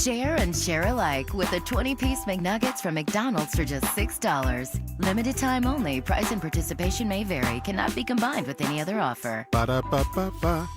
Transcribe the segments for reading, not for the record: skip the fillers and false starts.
Share and share alike with the 20-piece McNuggets from McDonald's for just $6. Limited time only. Price and participation may vary. Cannot be combined with any other offer. Ba-da-ba-ba-ba.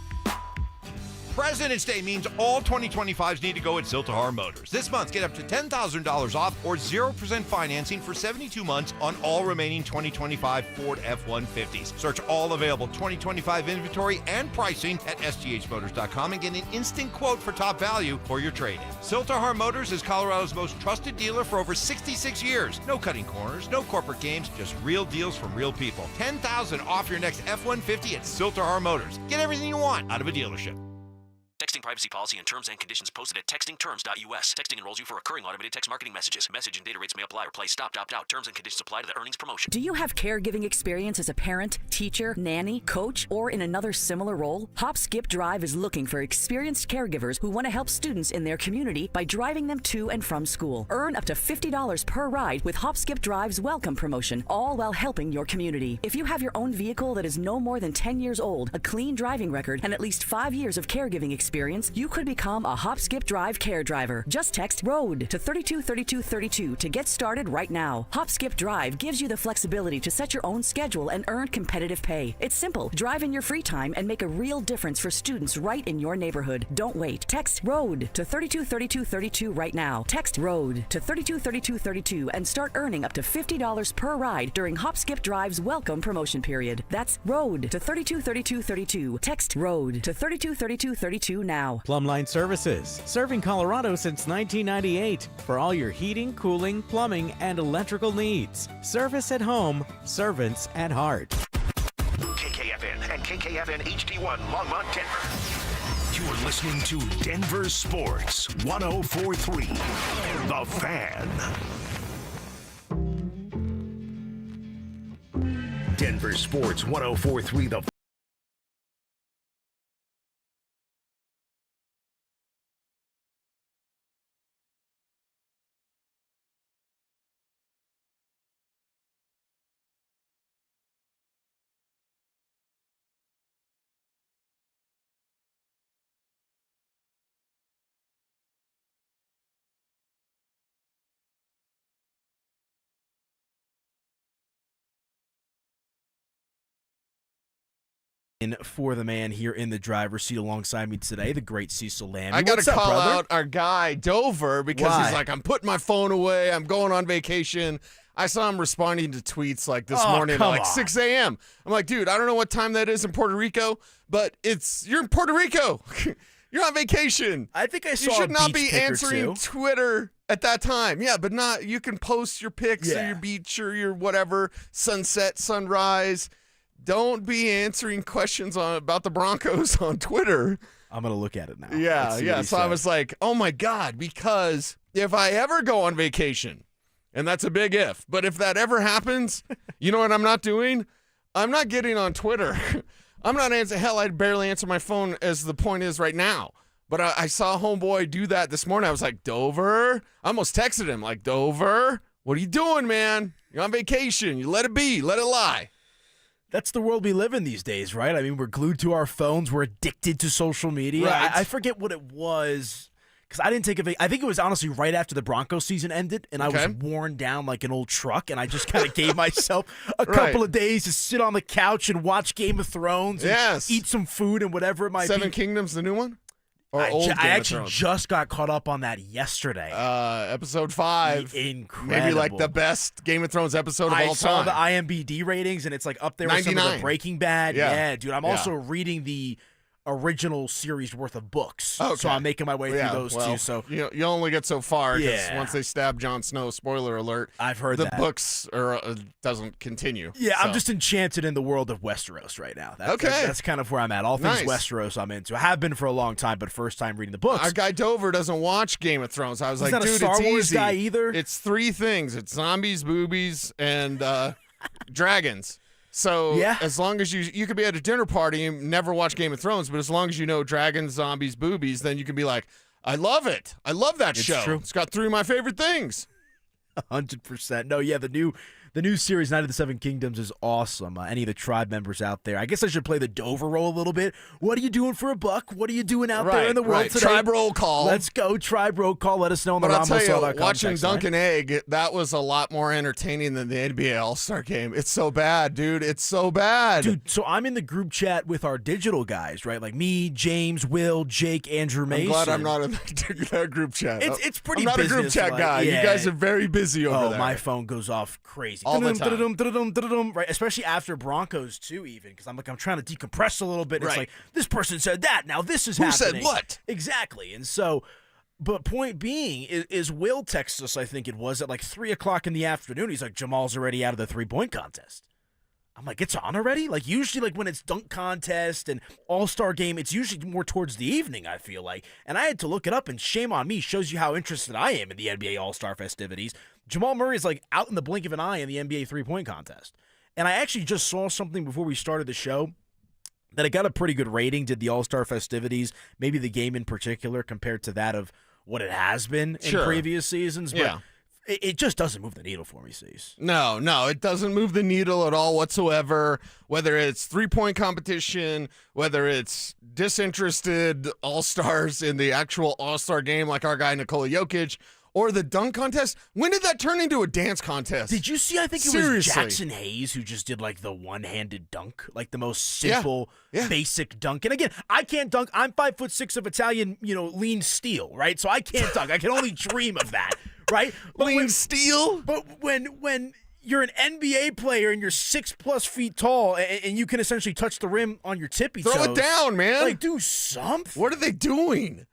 President's Day means all 2025s need to go at Ziltahar Motors. This month, get up to $10,000 off or 0% financing for 72 months on all remaining 2025 Ford F-150s. Search all available 2025 inventory and pricing at sthmotors.com and get an instant quote for top value for your trade-in. Ziltahar Motors is Colorado's most trusted dealer for over 66 years. No cutting corners, no corporate games, just real deals from real people. $10,000 off your next F-150 at Ziltahar Motors. Get everything you want out of a dealership. Texting privacy policy and terms and conditions posted at textingterms.us. Texting enrolls you for recurring automated text marketing messages. Message and data rates may apply or play stop, opt out. Terms and conditions apply to the earnings promotion. Do you have caregiving experience as a parent, teacher, nanny, coach, or in another similar role? Hop Skip Drive is looking for experienced caregivers who want to help students in their community by driving them to and from school. Earn up to $50 per ride with Hop Skip Drive's welcome promotion, all while helping your community. If you have your own vehicle that is no more than 10 years old, a clean driving record, and at least 5 years of caregiving experience, you could become a Hop Skip Drive care driver. Just text ROAD to 323232 to get started right now. Hop Skip Drive gives you the flexibility to set your own schedule and earn competitive pay. It's simple. Drive in your free time and make a real difference for students right in your neighborhood. Don't wait. Text ROAD to 323232 right now. Text ROAD to 323232 and start earning up to $50 per ride during Hop Skip Drive's welcome promotion period. That's ROAD to 323232. Text ROAD to 323232 now. Plumline Services, serving Colorado since 1998 for all your heating, cooling, plumbing, and electrical needs. Service at home, servants at heart. KKFN and KKFN HD1 Longmont, Denver. You're listening to Denver Sports 104.3 The Fan. Denver Sports 104.3 The Fan. For the man here in the driver's seat alongside me today, the great Cecil Lamb. I got to call out our guy, Dover, because he's like, I'm putting my phone away. I'm going on vacation. I saw him responding to tweets like this morning at like 6 a.m. I'm like, dude, I don't know what time that is in Puerto Rico, but you're in Puerto Rico. You're on vacation. I think I saw You should a not beach be pic or answering two. Twitter at that time. Yeah, but not. You can post your pics of your beach or your whatever, sunset, sunrise. Don't be answering questions about the Broncos on Twitter. I'm going to look at it now. Yeah. So I was like, oh, my God, because if I ever go on vacation, and that's a big if, but if that ever happens, you know what I'm not doing? I'm not getting on Twitter. I'm not answering. Hell, I barely answer my phone as the point is right now. But I saw homeboy do that this morning. I was like, Dover. I almost texted him like, Dover, what are you doing, man? You're on vacation. You let it be. Let it lie. That's the world we live in these days, right? I mean, we're glued to our phones. We're addicted to social media. Right. I forget what it was because I didn't take I think it was honestly right after the Broncos season ended, and I was worn down like an old truck, and I just kind of gave myself a couple of days to sit on the couch and watch Game of Thrones and eat some food and whatever it might be. Seven Kingdoms, the new one? Or I actually Thrones? just got caught up on that yesterday. Episode 5. Incredible. Maybe like the best Game of Thrones episode of all time. I saw the IMDb ratings, and it's like up there with some of the Breaking Bad. Yeah, dude. I'm also reading the original series worth of books. Okay. So I'm making my way through those too. So you only get so far because once they stab Jon Snow, spoiler alert, I've heard the that. books doesn't continue. Yeah, so. I'm just enchanted in the world of Westeros right now. That's kind of where I'm at. All things Westeros I'm into. I have been for a long time, but first time reading the books. Our guy Dover doesn't watch Game of Thrones. I was like, not dude, a Star it's Wars easy. guy either. It's 3 things. It's zombies, boobies, and dragons. So as long as you could be at a dinner party and never watch Game of Thrones, but as long as you know dragons, zombies, boobies, then you can be like, I love it. I love that show. True. It's got 3 of my favorite things. 100%. No, yeah, the The new series, Night of the Seven Kingdoms, is awesome. Any of the tribe members out there, I guess I should play the Dover role a little bit. What are you doing for a buck? What are you doing out there in the world today? Tribe roll call. Let's go, tribe roll call. Let us know on the But I'll tell you, watching Dunk and Egg, that was a lot more entertaining than the NBA All-Star Game. It's so bad, dude. It's so bad. Dude, so I'm in the group chat with our digital guys, right? Like me, James, Will, Jake, Andrew Mason. I'm glad I'm not in that group chat. It's pretty I'm not a group chat guy. Yeah. You guys are very busy over there. Oh, my phone goes off crazy. All the time. Right, especially after Broncos, too, even, because I'm trying to decompress a little bit. It's like, this person said that, now this is happening. Who said what? Exactly. And so, but point being, is Will texted us, I think it was, at like 3 o'clock in the afternoon. He's like, Jamal's already out of the three-point contest. I'm like, it's on already? Like, usually, like, when it's dunk contest and all-star game, it's usually more towards the evening, I feel like. And I had to look it up, and shame on me, shows you how interested I am in the NBA All-Star festivities. Jamal Murray is, like, out in the blink of an eye in the NBA three-point contest. And I actually just saw something before we started the show that it got a pretty good rating, did the All-Star festivities, maybe the game in particular, compared to that of what it has been in previous seasons. But it just doesn't move the needle for me, Cease. No, it doesn't move the needle at all whatsoever, whether it's three-point competition, whether it's disinterested all-stars in the actual all-star game like our guy Nikola Jokic, or the dunk contest. When did that turn into a dance contest? Did you see? I think it was Jackson Hayes who just did like the one-handed dunk, like the most simple, basic dunk. And again, I can't dunk. I'm 5'6" of Italian, lean steel, right? So I can't dunk. I can only dream of that, right? But lean steel. But when you're an NBA player and you're 6+ feet tall and you can essentially touch the rim on your tippy toes, throw it down, man. Like, do something. What are they doing?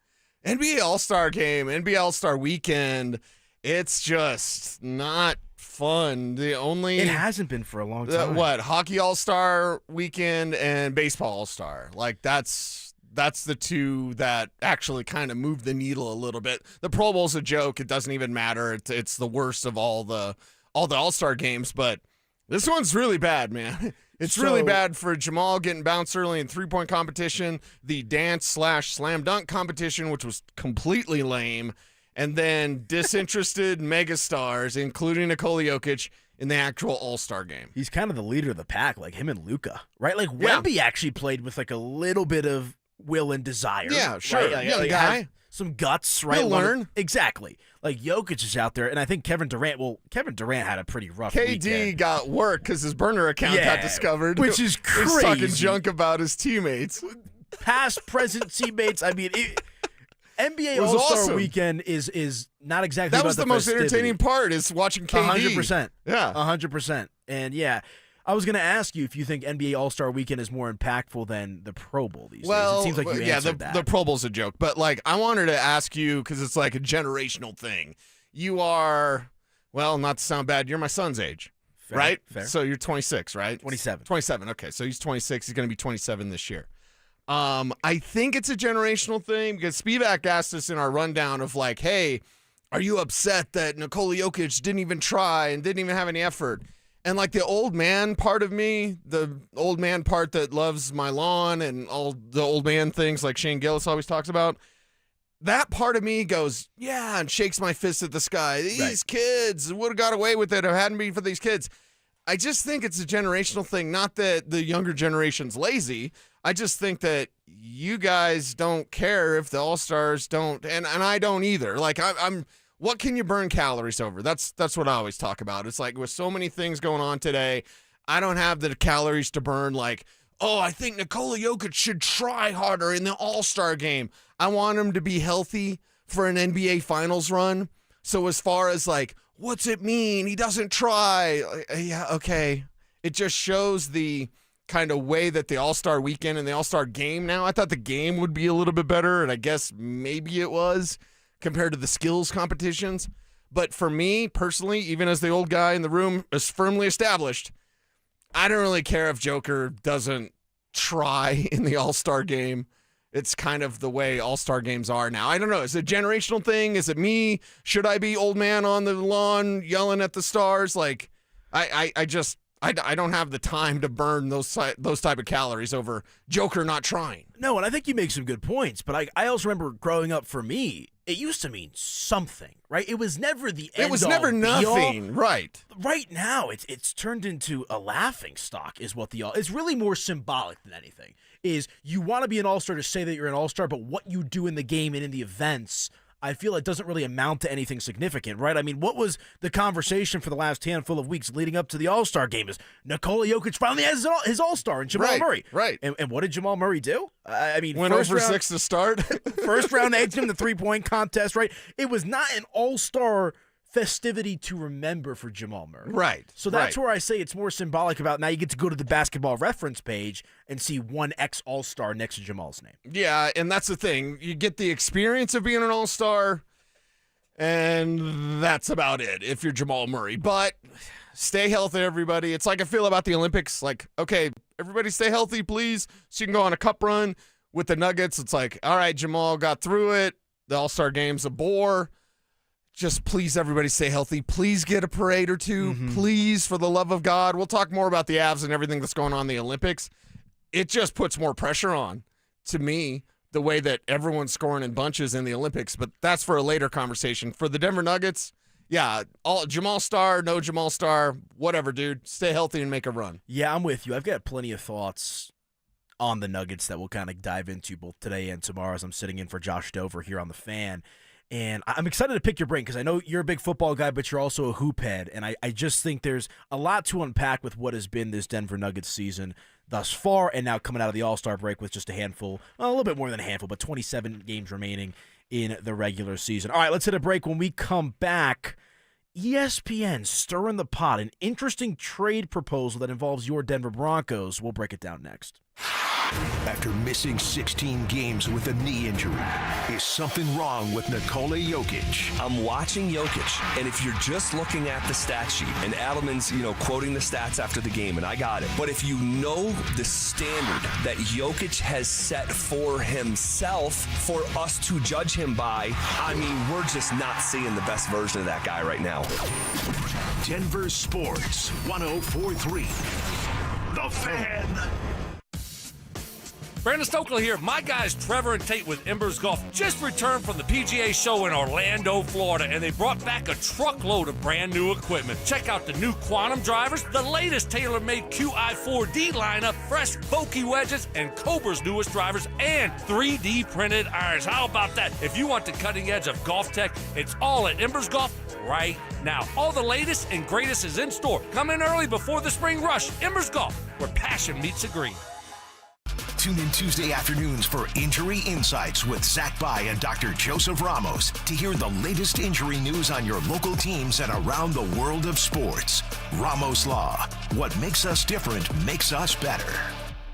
NBA All-Star Game, NBA All-Star Weekend, it's just not fun. It hasn't been for a long time. Hockey All-Star Weekend and Baseball All-Star. Like, that's the two that actually kind of move the needle a little bit. The Pro Bowl's a joke. It doesn't even matter. It's the worst of all the All-Star games, but this one's really bad, man. It's really bad for Jamal getting bounced early in three-point competition, the dance/slam dunk competition, which was completely lame, and then disinterested megastars, including Nikola Jokic, in the actual All-Star game. He's kind of the leader of the pack, like him and Luka, right? Like Wemby actually played with like a little bit of will and desire. Yeah, sure. Right? Like, Young guy. Some guts, right? He'll learn. Exactly. Like, Jokic is out there, and I think Kevin Durant had a pretty rough weekend. KD got work because his burner account got discovered. Which is crazy. He's talking junk about his teammates. Past, present teammates. I mean, NBA All-Star Weekend is not exactly that was the most entertaining part is watching KD. 100%. Yeah. 100%. And, I was going to ask you if you think NBA All-Star Weekend is more impactful than the Pro Bowl these days. It seems like you answered that. The Pro Bowl's a joke. But, like, I wanted to ask you, because it's like a generational thing. You are, well, not to sound bad, you're my son's age, right? Fair. So you're 26, right? 27. 27, okay. So he's 26. He's going to be 27 this year. I think it's a generational thing because Spivak asked us in our rundown of, like, hey, are you upset that Nikola Jokic didn't even try and didn't even have any effort? And, like, the old man part of me, the old man part that loves my lawn and all the old man things like Shane Gillis always talks about, that part of me goes, yeah, and shakes my fist at the sky. These kids would have got away with it if it hadn't been for these kids. I just think it's a generational thing. Not that the younger generation's lazy. I just think that you guys don't care if the All-Stars don't, and I don't either. Like, I'm what can you burn calories over? That's what I always talk about. It's like with so many things going on today, I don't have the calories to burn like, oh, I think Nikola Jokic should try harder in the All-Star game. I want him to be healthy for an NBA Finals run. So as far as like, what's it mean? He doesn't try. Yeah, okay. It just shows the kind of way that the All-Star weekend and the All-Star game now, I thought the game would be a little bit better, and I guess maybe it was compared to the skills competitions. But for me, personally, even as the old guy in the room is firmly established, I don't really care if Joker doesn't try in the All-Star game. It's kind of the way All-Star games are now. I don't know. Is it a generational thing? Is it me? Should I be old man on the lawn yelling at the stars? Like, I don't have the time to burn those type of calories over Joker not trying. No, and I think you make some good points. But I also remember growing up for me, it used to mean something, right? It was never the end. It was never nothing, right? Right now, it's turned into a laughing stock. Is what it's really more symbolic than anything. Is you want to be an all-star to say that you're an all-star, but what you do in the game and in the events, I feel it doesn't really amount to anything significant, right? I mean, what was the conversation for the last handful of weeks leading up to the All-Star game? Is Nikola Jokic finally has his All-Star and Jamal Murray. Right. And what did Jamal Murray do? I mean, went over 6 to start. First round edged him in the three-point contest, right? It was not an All-Star festivity to remember for Jamal Murray. Right. So that's where I say it's more symbolic about now you get to go to the basketball reference page and see one ex-All-Star next to Jamal's name. Yeah, and that's the thing. You get the experience of being an All-Star, and that's about it if you're Jamal Murray. But stay healthy, everybody. It's like I feel about the Olympics. Like, okay, everybody stay healthy, please, so you can go on a cup run with the Nuggets. It's like, all right, Jamal got through it. The All-Star game's a bore. Just please, everybody stay healthy. Please get a parade or two. Please, for the love of God. We'll talk more about the Avs and everything that's going on in the Olympics. It just puts more pressure on, to me, the way that everyone's scoring in bunches in the Olympics. But that's for a later conversation. For the Denver Nuggets, yeah, all Jamal Star, no Jamal Star, whatever, dude. Stay healthy and make a run. Yeah, I'm with you. I've got plenty of thoughts on the Nuggets that we'll kind of dive into both today and tomorrow as I'm sitting in for Josh Dover here on The Fan. And I'm excited to pick your brain because I know you're a big football guy, but you're also a hoop head. And I just think there's a lot to unpack with what has been this Denver Nuggets season thus far, and now coming out of the All-Star break with just a handful, well, a little bit more than a handful, but 27 games remaining in the regular season. All right, let's hit a break. When we come back, ESPN stirring the pot, an interesting trade proposal that involves your Denver Broncos. We'll break it down next. After missing 16 games with a knee injury, is something wrong with Nikola Jokic? I'm watching Jokic, and if you're just looking at the stat sheet, and Adelman's, quoting the stats after the game, and I got it. But if you know the standard that Jokic has set for himself, for us to judge him by, I mean, we're just not seeing the best version of that guy right now. Denver Sports 104.3. The Fan. Brandon Stokely here. My guys Trevor and Tate with Embers Golf just returned from the PGA show in Orlando, Florida, and they brought back a truckload of brand new equipment. Check out the new Quantum drivers, the latest tailor-made QI4D lineup, fresh Vokey wedges, and Cobra's newest drivers, and 3D printed irons. How about that? If you want the cutting edge of golf tech, it's all at Embers Golf right now. All the latest and greatest is in store. Come in early before the spring rush. Embers Golf, where passion meets the green. Tune in Tuesday afternoons for Injury Insights with Zach Bai and Dr. Joseph Ramos to hear the latest injury news on your local teams and around the world of sports. Ramos Law. What makes us different makes us better.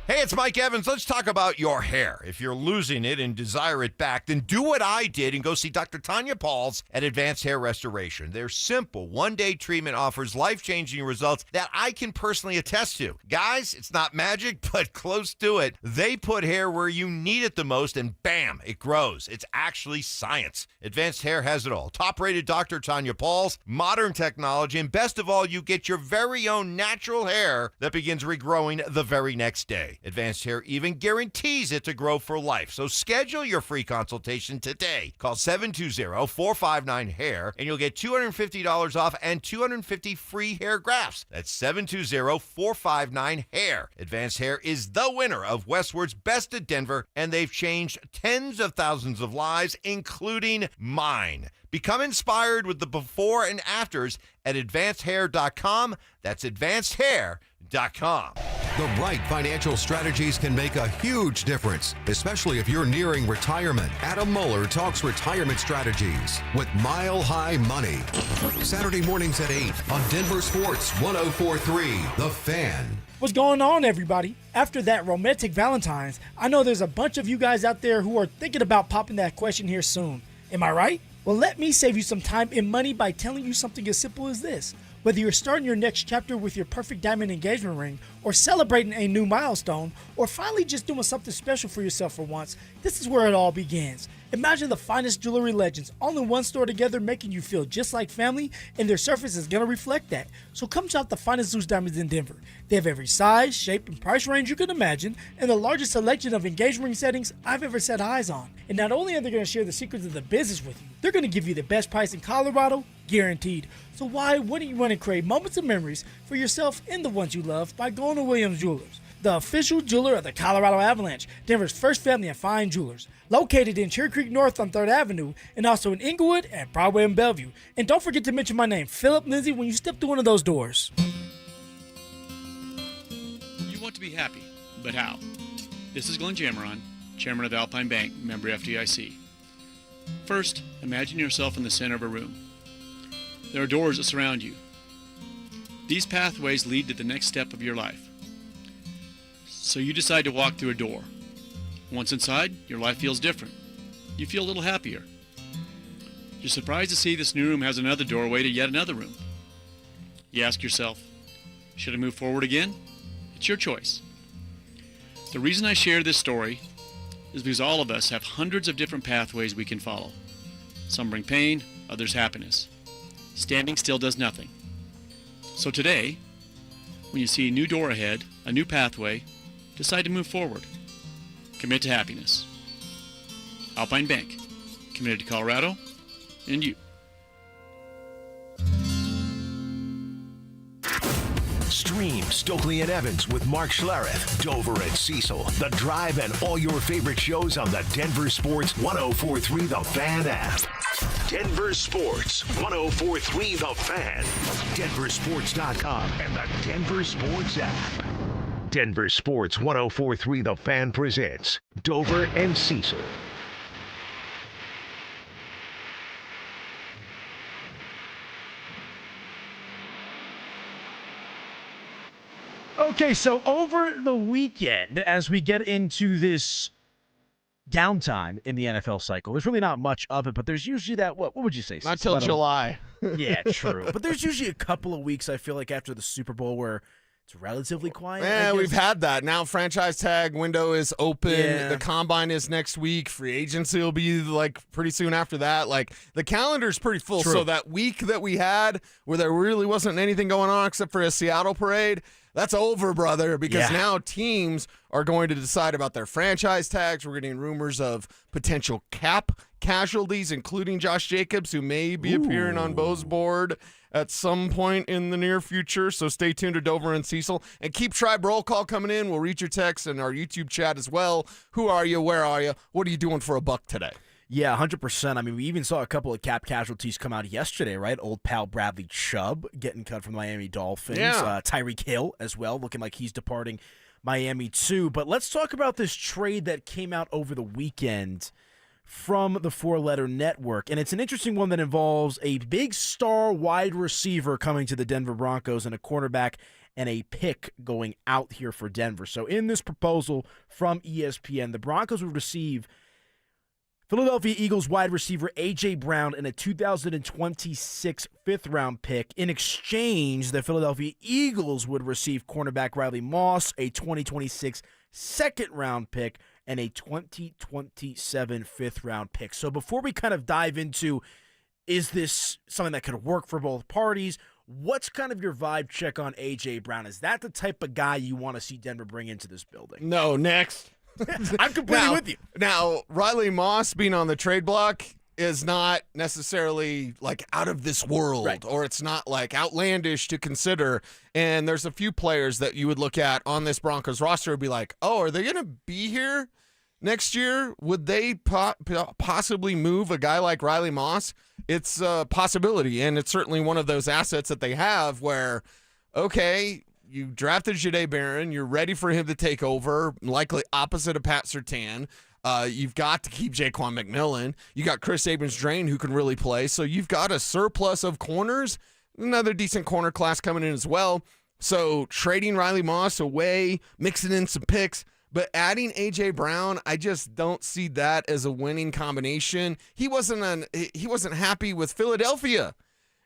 Hey, it's Mike Evans. Let's talk about your hair. If you're losing it and desire it back, then do what I did and go see Dr. Tanya Pauls at Advanced Hair Restoration. Their simple one-day treatment offers life-changing results that I can personally attest to. Guys, it's not magic, but close to it. They put hair where you need it the most, and bam, it grows. It's actually science. Advanced Hair has it all. Top-rated Dr. Tanya Pauls, modern technology, and best of all, you get your very own natural hair that begins regrowing the very next day. Advanced Hair even guarantees it to grow for life. So schedule your free consultation today. Call 720-459-HAIR and you'll get $250 off and 250 free hair grafts. That's 720-459-HAIR. Advanced Hair is the winner of Westward's Best of Denver, and they've changed tens of thousands of lives, including mine. Become inspired with the before and afters at advancedhair.com. That's advancedhair.com. The right financial strategies can make a huge difference, especially if you're nearing retirement. Adam Mueller talks retirement strategies with Mile High Money. Saturday mornings at 8 on Denver Sports 104.3, The Fan. What's going on, everybody? After that romantic Valentine's, I know there's a bunch of you guys out there who are thinking about popping that question here soon. Am I right? Well, let me save you some time and money by telling you something as simple as this. Whether you're starting your next chapter with your perfect diamond engagement ring, or celebrating a new milestone, or finally just doing something special for yourself for once, this is where it all begins. Imagine the finest jewelry legends all in one store together, making you feel just like family, and their surface is going to reflect that. So come shop the finest loose diamonds in Denver. They have every size, shape, and price range you can imagine, and the largest selection of engagement ring settings I've ever set eyes on. And not only are they going to share the secrets of the business with you, they're going to give you the best price in Colorado, guaranteed. So why wouldn't you want to create moments of memories for yourself and the ones you love by going to Williams Jewelers, the official jeweler of the Colorado Avalanche, Denver's first family of fine jewelers, located in Cherry Creek North on 3rd Avenue, and also in Inglewood and Broadway and Bellevue. And don't forget to mention my name, Philip Lindsay, when you step through one of those doors. You want to be happy, but how? This is Glenn Jameron, Chairman of Alpine Bank, member FDIC. First, imagine yourself in the center of a room. There are doors that surround you. These pathways lead to the next step of your life. So you decide to walk through a door. Once inside, your life feels different. You feel a little happier. You're surprised to see this new room has another doorway to yet another room. You ask yourself, should I move forward again? It's your choice. The reason I share this story is because all of us have hundreds of different pathways we can follow. Some bring pain, others happiness. Standing still does nothing. So today, when you see a new door ahead, a new pathway, decide to move forward. Commit to happiness. Alpine Bank, committed to Colorado and you. Stream Stokely and Evans with Mark Schlereth, Dover and Cecil, The Drive, and all your favorite shows on the Denver Sports 104.3 The Fan app. Denver Sports 104.3 The Fan, DenverSports.com, and the Denver Sports app. Denver Sports 104.3 The Fan presents Dover and Cecil. Okay, so over the weekend, as we get into this downtime in the NFL cycle, there's really not much of it, but there's usually that, what would you say? Not till July. Yeah, true. But there's usually a couple of weeks, I feel like, after the Super Bowl where it's relatively quiet. Yeah, we've had that. Now franchise tag window is open. Yeah. The combine is next week. Free agency will be like pretty soon after that. Like the calendar's pretty full. True. So that week that we had where there really wasn't anything going on except for a Seattle parade, that's over, brother, because now teams are going to decide about their franchise tags. We're getting rumors of potential cap casualties, including Josh Jacobs, who may be appearing on Bo's board at some point in the near future. So stay tuned to Dover and Cecil. And keep Tribe Roll Call coming in. We'll read your texts in our YouTube chat as well. Who are you? Where are you? What are you doing for a buck today? Yeah, 100%. I mean, we even saw a couple of cap casualties come out yesterday, right? Old pal Bradley Chubb getting cut from the Miami Dolphins. Yeah. Tyreek Hill as well, looking like he's departing Miami too. But let's talk about this trade that came out over the weekend from the Four Letter Network. And it's an interesting one that involves a big star wide receiver coming to the Denver Broncos and a cornerback and a pick going out here for Denver. So in this proposal from ESPN, the Broncos would receive Philadelphia Eagles wide receiver A.J. Brown and a 2026 fifth-round pick. In exchange, the Philadelphia Eagles would receive cornerback Riley Moss, a 2026 second-round pick, and a 2027 fifth-round pick. So before we kind of dive into, is this something that could work for both parties, what's kind of your vibe check on A.J. Brown? Is that the type of guy you want to see Denver bring into this building? No, next. I'm completely with you. Now, Riley Moss being on the trade block is not necessarily like out of this world, right, or it's not like outlandish to consider. And there's a few players that you would look at on this Broncos roster and be like, oh, are they going to be here next year? Would they possibly move a guy like Riley Moss? It's a possibility, and it's certainly one of those assets that they have where, okay, you drafted Jahdae Barron. You're ready for him to take over, likely opposite of Pat Surtain. You've got to keep Jaquan McMillan. You got Chris Abrams-Drain who can really play. So you've got a surplus of corners. Another decent corner class coming in as well. So trading Riley Moss away, mixing in some picks, but adding A.J. Brown, I just don't see that as a winning combination. He wasn't happy with Philadelphia.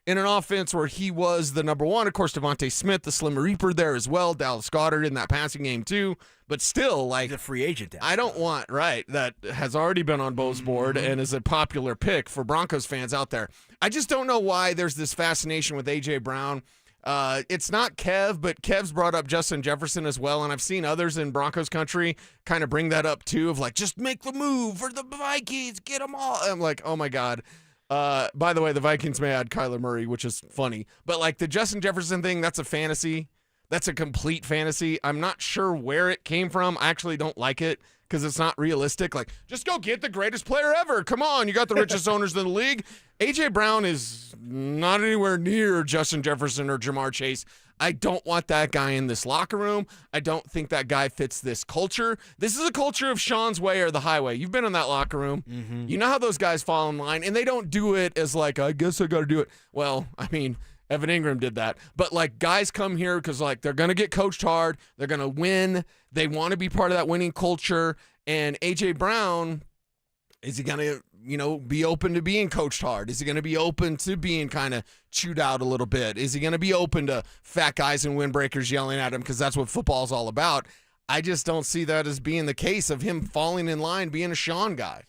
in an offense where he was the number one. Of course, Devontae Smith, the Slim Reaper there as well. Dallas Goedert in that passing game too. But still, like, he's a free agent. I don't want, that has already been on Bo's board and is a popular pick for Broncos fans out there. I just don't know why there's this fascination with A.J. Brown. It's not Kev, but Kev's brought up Justin Jefferson as well, and I've seen others in Broncos country kind of bring that up too, of like, just make the move for the Vikings, get them all. I'm like, oh my God. By the way, the Vikings may add Kyler Murray, which is funny, but like the Justin Jefferson thing, that's a fantasy. That's a complete fantasy. I'm not sure where it came from. I actually don't like it because it's not realistic. Like, just go get the greatest player ever. Come on, you got the richest owners in the league. A.J. Brown is not anywhere near Justin Jefferson or Jamar Chase. I don't want that guy in this locker room. I don't think that guy fits this culture. This is a culture of Sean's way or the highway. You've been in that locker room. Mm-hmm. You know how those guys fall in line, and they don't do it as like, I guess I got to do it. Well, I mean, Evan Ingram did that. But, like, guys come here because, like, they're going to get coached hard. They're going to win. They want to be part of that winning culture. And A.J. Brown, is he going to, be open to being coached hard? Is he going to be open to being kind of chewed out a little bit? Is he going to be open to fat guys and windbreakers yelling at him because that's what football's all about? I just don't see that as being the case of him falling in line, being a Sean guy.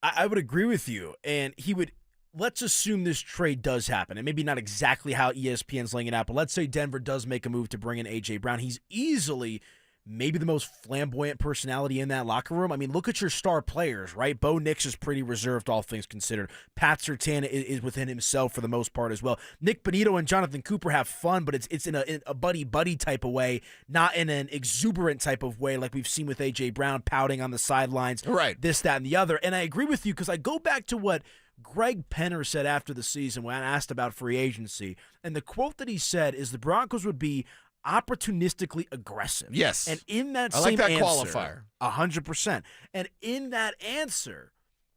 I would agree with you. And he would – let's assume this trade does happen, and maybe not exactly how ESPN's laying it out, but let's say Denver does make a move to bring in A.J. Brown. He's easily maybe the most flamboyant personality in that locker room. I mean, look at your star players, right? Bo Nix is pretty reserved, all things considered. Pat Surtain is within himself for the most part as well. Nick Bonito and Jonathan Cooper have fun, but it's in a buddy-buddy type of way, not in an exuberant type of way like we've seen with A.J. Brown pouting on the sidelines, right? This, that, and the other. And I agree with you because I go back to what Greg Penner said after the season when asked about free agency, and the quote that he said is the Broncos would be opportunistically aggressive. Yes. And in that I same like that answer, qualifier. 100%. And in that answer,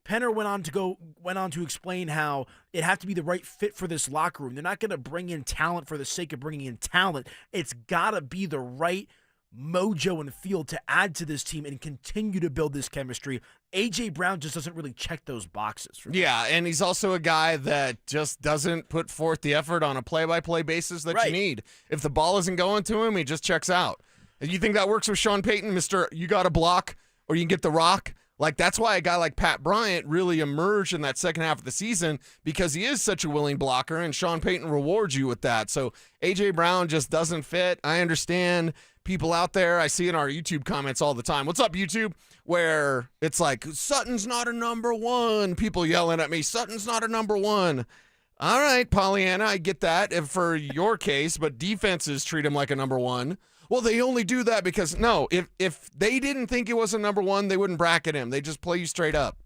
Penner went on to explain how it had to be the right fit for this locker room. They're not going to bring in talent for the sake of bringing in talent. It's got to be the right mojo and feel to add to this team and continue to build this chemistry. A.J. Brown just doesn't really check those boxes. Yeah, and he's also a guy that just doesn't put forth the effort on a play-by-play basis that you need. If the ball isn't going to him, he just checks out. And you think that works with Sean Payton, Mr. You got a block or you can get the rock? Like, that's why a guy like Pat Bryant really emerged in that second half of the season because he is such a willing blocker, and Sean Payton rewards you with that. So A.J. Brown just doesn't fit. I understand people out there. I see in our YouTube comments all the time. What's up, YouTube? Where it's like, Sutton's not a number one. People yelling at me, Sutton's not a number one. All right, Pollyanna, I get that for your case, but defenses treat him like a number one. Well, they only do that because, no, if they didn't think it was a number one, they wouldn't bracket him. They just play you straight up.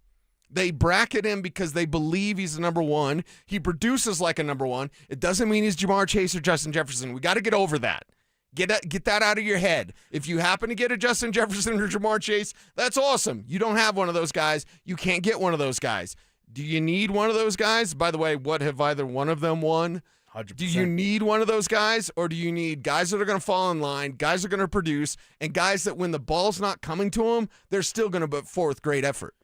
They bracket him because they believe he's a number one. He produces like a number one. It doesn't mean he's Jamar Chase or Justin Jefferson. We got to get over that. Get that out of your head. If you happen to get a Justin Jefferson or Jamar Chase, that's awesome. You don't have one of those guys. You can't get one of those guys. Do you need one of those guys? By the way, what have either one of them won? 100%. Do you need one of those guys, or do you need guys that are going to fall in line, guys that are going to produce, and guys that when the ball's not coming to them, they're still going to put forth great effort?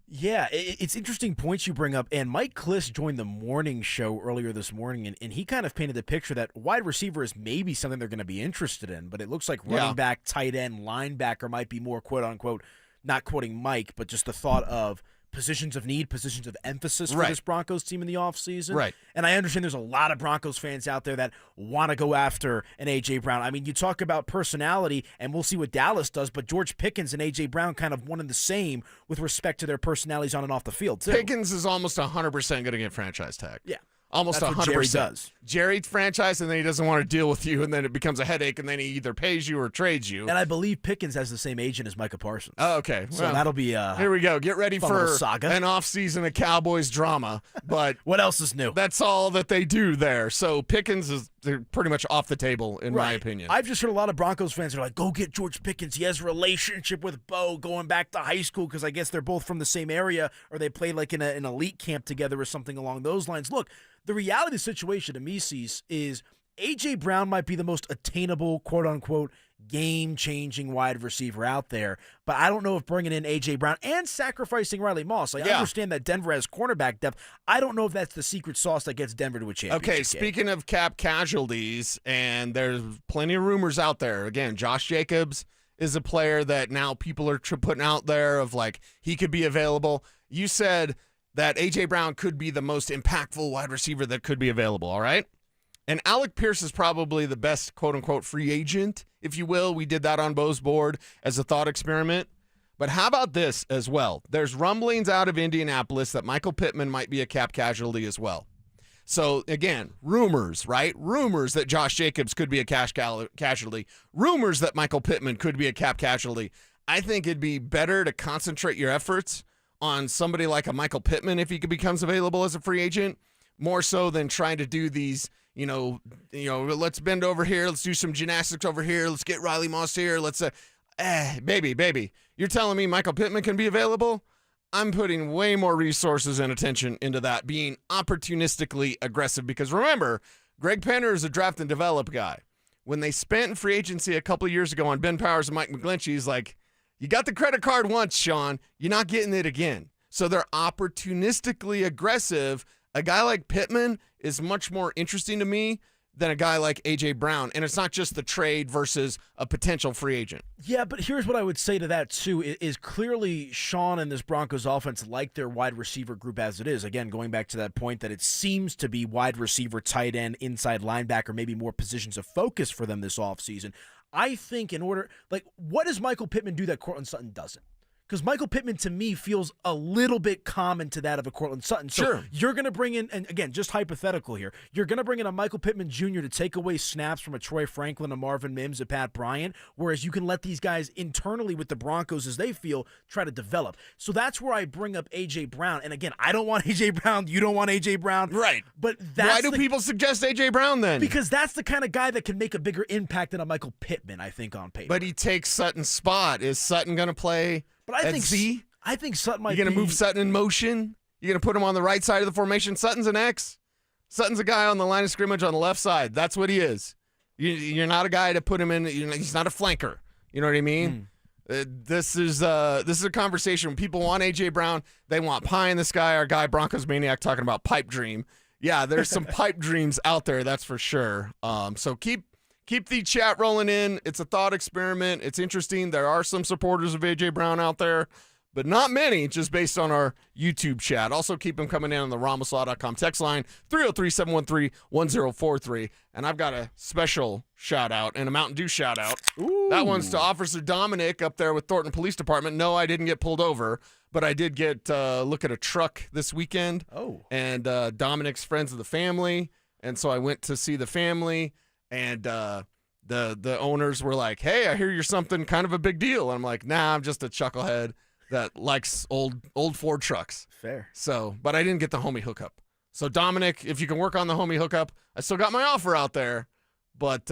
Yeah, it's interesting points you bring up. And Mike Kliss joined the morning show earlier this morning, and he kind of painted the picture that wide receiver is maybe something they're going to be interested in, but it looks like running back, tight end, linebacker might be more quote-unquote, not quoting Mike, but just the thought of positions of need, positions of emphasis for this Broncos team in the offseason. Right. And I understand there's a lot of Broncos fans out there that want to go after an A.J. Brown. I mean, you talk about personality, and we'll see what Dallas does, but George Pickens and A.J. Brown kind of one and the same with respect to their personalities on and off the field, too. Pickens is almost 100% going to get franchise tag. Yeah. Almost That's 100%. what Jerry does. Jerry franchise, and then he doesn't want to deal with you, and then it becomes a headache, and then he either pays you or trades you. And I believe Pickens has the same agent as Micah Parsons. Oh, okay. So that'll be here we go. Get ready for saga. an offseason of Cowboys drama. But what else is new? That's all that they do there. So Pickens they're pretty much off the table, in my opinion. I've just heard a lot of Broncos fans are like, go get George Pickens. He has a relationship with Bo going back to high school because I guess they're both from the same area or they played like in an elite camp together or something along those lines. Look, the reality of the situation to me is A.J. Brown might be the most attainable, quote-unquote, game-changing wide receiver out there. But I don't know if bringing in A.J. Brown and sacrificing Riley Moss, I understand that Denver has cornerback depth. I don't know if that's the secret sauce that gets Denver to a championship Okay, game. speaking of cap casualties, and there's plenty of rumors out there. Again, Josh Jacobs is a player that now people are putting out there of like he could be available. You said that A.J. Brown could be the most impactful wide receiver that could be available, all right? And Alec Pierce is probably the best quote-unquote free agent, if you will. We did that on Bo's board as a thought experiment. But how about this as well? There's rumblings out of Indianapolis that Michael Pittman might be a cap casualty as well. So, again, rumors, right? Rumors that Josh Jacobs could be a casualty. Rumors that Michael Pittman could be a cap casualty. I think it'd be better to concentrate your efforts on somebody like a Michael Pittman if he becomes available as a free agent, more so than trying to do these, let's bend over here, let's do some gymnastics over here, let's get Riley Moss here, let's baby, you're telling me Michael Pittman can be available? I'm putting way more resources and attention into that, being opportunistically aggressive, because remember, Greg Penner is a draft and develop guy. When they spent in free agency a couple of years ago on Ben Powers and Mike McGlinchey, he's like, you got the credit card once, Sean, you're not getting it again. So they're opportunistically aggressive. A guy like Pittman is much more interesting to me than a guy like A.J. Brown. And it's not just the trade versus a potential free agent. Yeah, but here's what I would say to that, too, is clearly Sean and this Broncos offense like their wide receiver group as it is. Again, going back to that point that it seems to be wide receiver, tight end, inside linebacker, maybe more positions of focus for them this offseason. I think what does Michael Pittman do that Courtland Sutton doesn't? Because Michael Pittman, to me, feels a little bit common to that of a Courtland Sutton. So sure. You're going to bring in, and again, just hypothetical here, you're going to bring in a Michael Pittman Jr. to take away snaps from a Troy Franklin, a Marvin Mims, a Pat Bryant, whereas you can let these guys internally with the Broncos, as they feel, try to develop. So that's where I bring up A.J. Brown. And again, I don't want A.J. Brown. You don't want A.J. Brown. Right. But why do people suggest A.J. Brown then? Because that's the kind of guy that can make a bigger impact than a Michael Pittman, I think, on paper. But he takes Sutton's spot. Is Sutton going to play at Z? I think Sutton might be. You're going to move Sutton in motion? You're going to put him on the right side of the formation? Sutton's an X. Sutton's a guy on the line of scrimmage on the left side. That's what he is. You're not a guy to put him in. He's not a flanker. You know what I mean? This is a conversation when people want A.J. Brown. They want pie in the sky. Our guy, Broncos Maniac, talking about pipe dream. Yeah, there's some pipe dreams out there, that's for sure. So keep the chat rolling in. It's a thought experiment. It's interesting. There are some supporters of A.J. Brown out there, but not many, just based on our YouTube chat. Also, keep them coming in on the RamosLaw.com text line, 303-713-1043. And I've got a special shout-out and a Mountain Dew shout-out. Ooh. That one's to Officer Dominic up there with Thornton Police Department. No, I didn't get pulled over, but I did get look at a truck this weekend. Oh. And Dominic's friends of the family, and so I went to see the family, and the owners were like, hey, I hear you're something kind of a big deal. And I'm like, nah, I'm just a chucklehead that likes old Ford trucks. Fair. So, but I didn't get the homie hookup. So, Dominic, if you can work on the homie hookup, I still got my offer out there. But,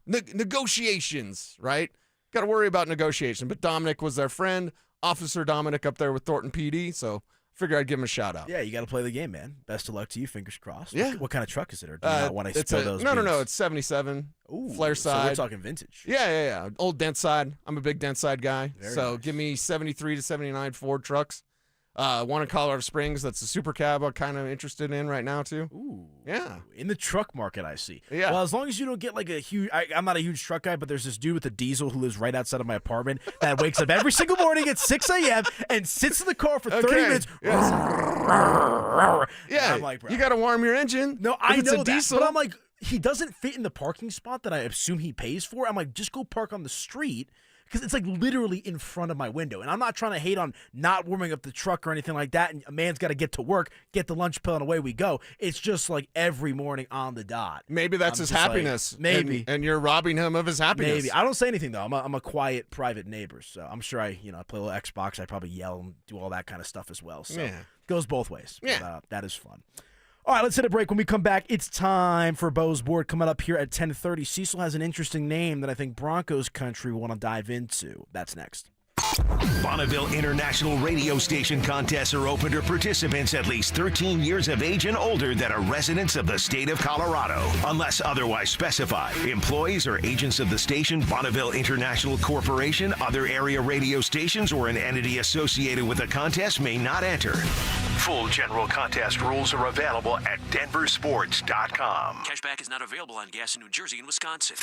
negotiations, right? Got to worry about negotiation. But Dominic was their friend, Officer Dominic up there with Thornton PD. So, figured I'd give him a shout out. Yeah, you got to play the game, man. Best of luck to you. Fingers crossed. Yeah. What kind of truck is it? Or do you not want to spill those? No. It's 77. Ooh, flare side. So we're talking vintage. Yeah. Old dent side. I'm a big dent side guy. Very so nice. Give me 73 to 79 Ford trucks. One in Colorado Springs. That's a super cab I'm kind of interested in right now too. Ooh. Yeah. In the truck market, I see. Yeah. Well, as long as you don't get like a huge, I'm not a huge truck guy, but there's this dude with a diesel who lives right outside of my apartment that wakes up every single morning at 6 a.m. and sits in the car for 30 minutes. Yes. Yeah. I'm like, bro, you got to warm your engine. No, I know a diesel. that, but I'm like, he doesn't fit in the parking spot that I assume he pays for. I'm like, just go park on the street. Because it's like literally in front of my window. And I'm not trying to hate on not warming up the truck or anything like that. And a man's got to get to work, get the lunch pill, and away we go. It's just like every morning on the dot. Maybe that's his happiness. Like, maybe. And you're robbing him of his happiness. Maybe. I don't say anything, though. I'm a quiet, private neighbor. So I'm sure I play a little Xbox. I probably yell and do all that kind of stuff as well. So it goes both ways. Yeah. But, that is fun. All right, let's hit a break. When we come back, it's time for Bo's Board coming up here at 10:30. Cecil has an interesting name that I think Broncos country will want to dive into. That's next. Bonneville International Radio Station contests are open to participants at least 13 years of age and older that are residents of the state of Colorado. Unless otherwise specified, employees or agents of the station, Bonneville International Corporation, other area radio stations, or an entity associated with the contest may not enter. Full general contest rules are available at DenverSports.com. Cashback is not available on gas in New Jersey and Wisconsin.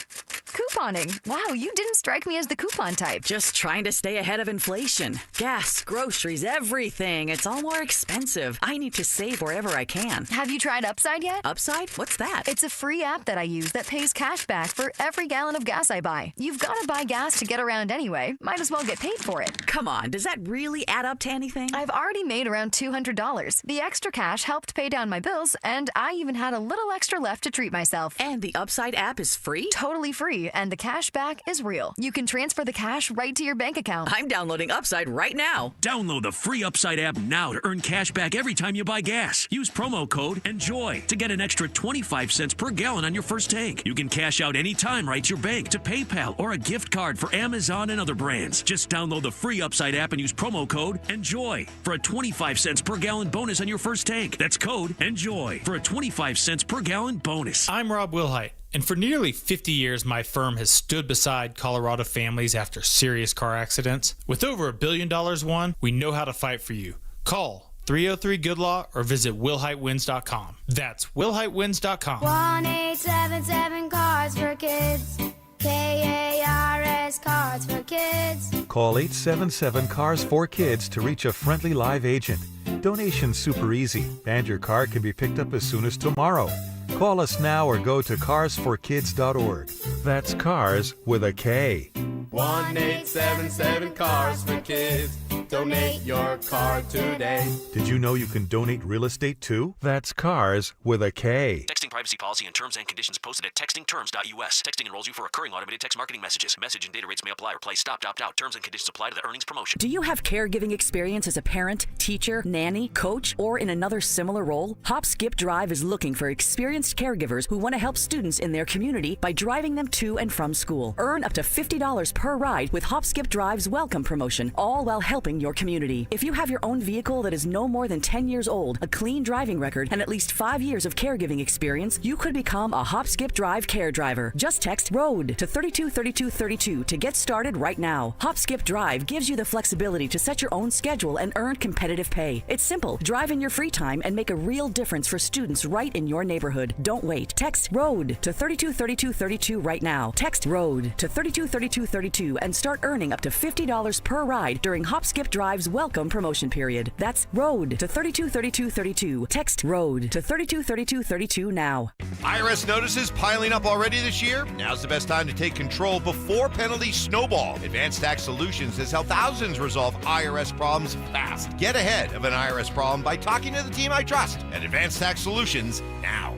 Couponing. Wow, you didn't strike me as the coupon type. Just trying to stay ahead of inflation. Gas, groceries, everything. It's all more expensive. I need to save wherever I can. Have you tried Upside yet? Upside? What's that? It's a free app that I use that pays cash back for every gallon of gas I buy. You've got to buy gas to get around anyway. Might as well get paid for it. Come on, does that really add up to anything? I've already made around $200. The extra cash helped pay down my bills, and I even had a little extra left to treat myself. And the Upside app is free? Totally free, and the cash back is real. You can transfer the cash right to your bank account. I'm downloading Upside right now. Download the free Upside app now to earn cash back every time you buy gas. Use promo code ENJOY to get an extra 25 cents per gallon on your first tank. You can cash out anytime right to your bank, to PayPal, or a gift card for Amazon and other brands. Just download the free Upside app and use promo code ENJOY for a 25 cents per gallon bonus on your first tank. That's code ENJOY for a 25 cents per gallon bonus. I'm Rob Wilhite, and for nearly 50 years, my firm has stood beside Colorado families after serious car accidents. With over $1 billion won, we know how to fight for you. Call 303-GOOD-LAW or visit WillHiteWins.com. That's WillHiteWins.com. 1-877 Cars for Kids. KARS Cars for Kids. Call 877-CARS-4-KIDS to reach a friendly live agent. Donation's super easy, and your car can be picked up as soon as tomorrow. Call us now or go to carsforkids.org. That's cars with a K. 1-877 Cars for Kids. Donate your car today. Did you know you can donate real estate too? That's cars with a K. Texting privacy policy and terms and conditions posted at textingterms.us. Texting enrolls you for recurring automated text marketing messages. Message and data rates may apply or play stop, opt out. Terms and conditions apply to the earnings promotion. Do you have caregiving experience as a parent, teacher, nanny, coach, or in another similar role? Hop Skip Drive is looking for experienced caregivers who want to help students in their community by driving them to and from school. Earn up to $50 per ride with Hop Skip Drive's welcome promotion, all while helping your community. If you have your own vehicle that is no more than 10 years old, a clean driving record, and at least 5 years of caregiving experience, you could become a Hop Skip Drive care driver. Just text ROAD to 323232 to get started right now. Hop Skip Drive gives you the flexibility to set your own schedule and earn competitive pay. It's simple. Drive in your free time and make a real difference for students right in your neighborhood. Don't wait. Text ROAD to 323232 right now. Text ROAD to 323232 and start earning up to $50 per ride during Hop Skip Drive's welcome promotion period. That's ROAD to 323232. Text ROAD to 323232 now. IRS notices piling up already this year? Now's the best time to take control before penalties snowball. Advanced Tax Solutions has helped thousands resolve IRS problems fast. Get ahead of an IRS problem by talking to the team I trust at Advanced Tax Solutions now.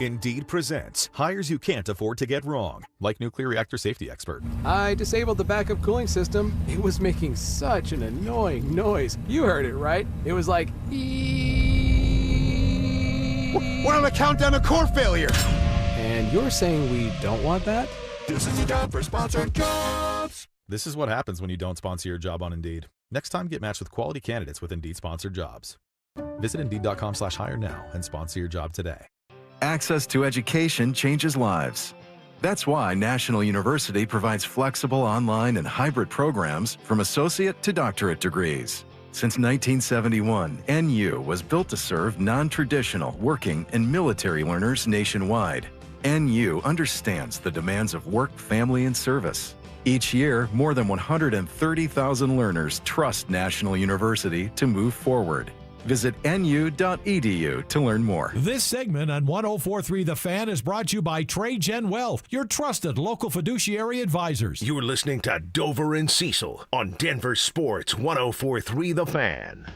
Indeed presents hires you can't afford to get wrong, like nuclear reactor safety expert. I disabled the backup cooling system. It was making such an annoying noise. You heard it, right? It was like, We're on a countdown to core failure. And you're saying we don't want that? This is the time for sponsored jobs. This is what happens when you don't sponsor your job on Indeed. Next time, get matched with quality candidates with Indeed sponsored jobs. Visit Indeed.com/hire now and sponsor your job today. Access to education changes lives. That's why National University provides flexible online and hybrid programs from associate to doctorate degrees. Since 1971, NU was built to serve non-traditional working and military learners nationwide. NU understands the demands of work, family, and service. Each year, more than 130,000 learners trust National University to move forward. Visit nu.edu to learn more. This segment on 104.3 The Fan is brought to you by TradeGen Wealth, your trusted local fiduciary advisors. You're listening to Dover and Cecil on Denver Sports 104.3 The Fan.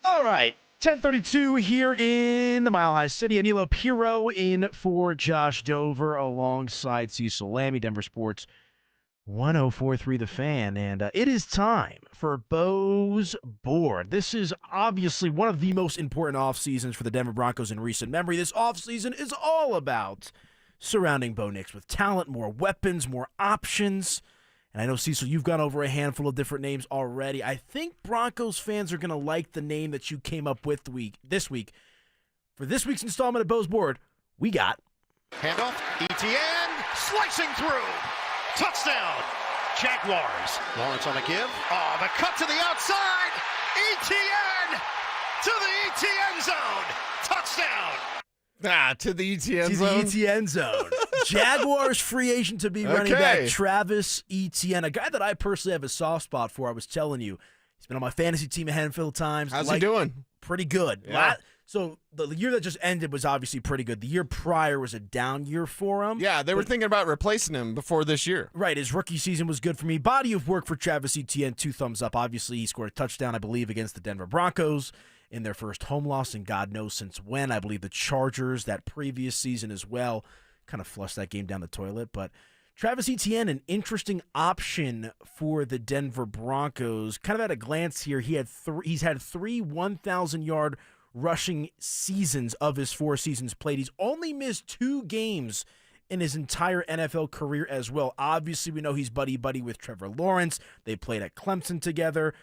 All right. 10:32 here in the Mile High City. Anilo Piro in for Josh Dover alongside Cecil Lammy, Denver Sports 1043 The Fan, and it is time for Bo's Board. This is obviously one of the most important off seasons for the Denver Broncos in recent memory. This off season is all about surrounding Bo Nix with talent, more weapons, more options. And I know, Cecil, you've gone over a handful of different names already. I think Broncos fans are going to like the name that you came up with this week. For this week's installment of Bo's Board, we got... Handoff, ETN, slicing through. Touchdown, Jaguars. Lawrence on a give. Oh, the cut to the outside. ETN to the ETN zone. Touchdown. To the ETN to zone. To the ETN zone. Jaguars free agent to be running back Travis Etienne, a guy that I personally have a soft spot for. I was telling you, he's been on my fantasy team a handful of times. How's he doing? Pretty good. Yeah. So the year that just ended was obviously pretty good. The year prior was a down year for him. Yeah, they were thinking about replacing him before this year. Right, his rookie season was good for me. Body of work for Travis Etienne, 2 thumbs up. Obviously, he scored a touchdown, I believe, against the Denver Broncos in their first home loss, and God knows since when. I believe the Chargers that previous season as well kind of flushed that game down the toilet. But Travis Etienne, an interesting option for the Denver Broncos. Kind of at a glance here, he's had 3 1,000-yard rushing seasons of his 4 seasons played. He's only missed 2 games in his entire NFL career as well. Obviously, we know he's buddy-buddy with Trevor Lawrence. They played at Clemson together,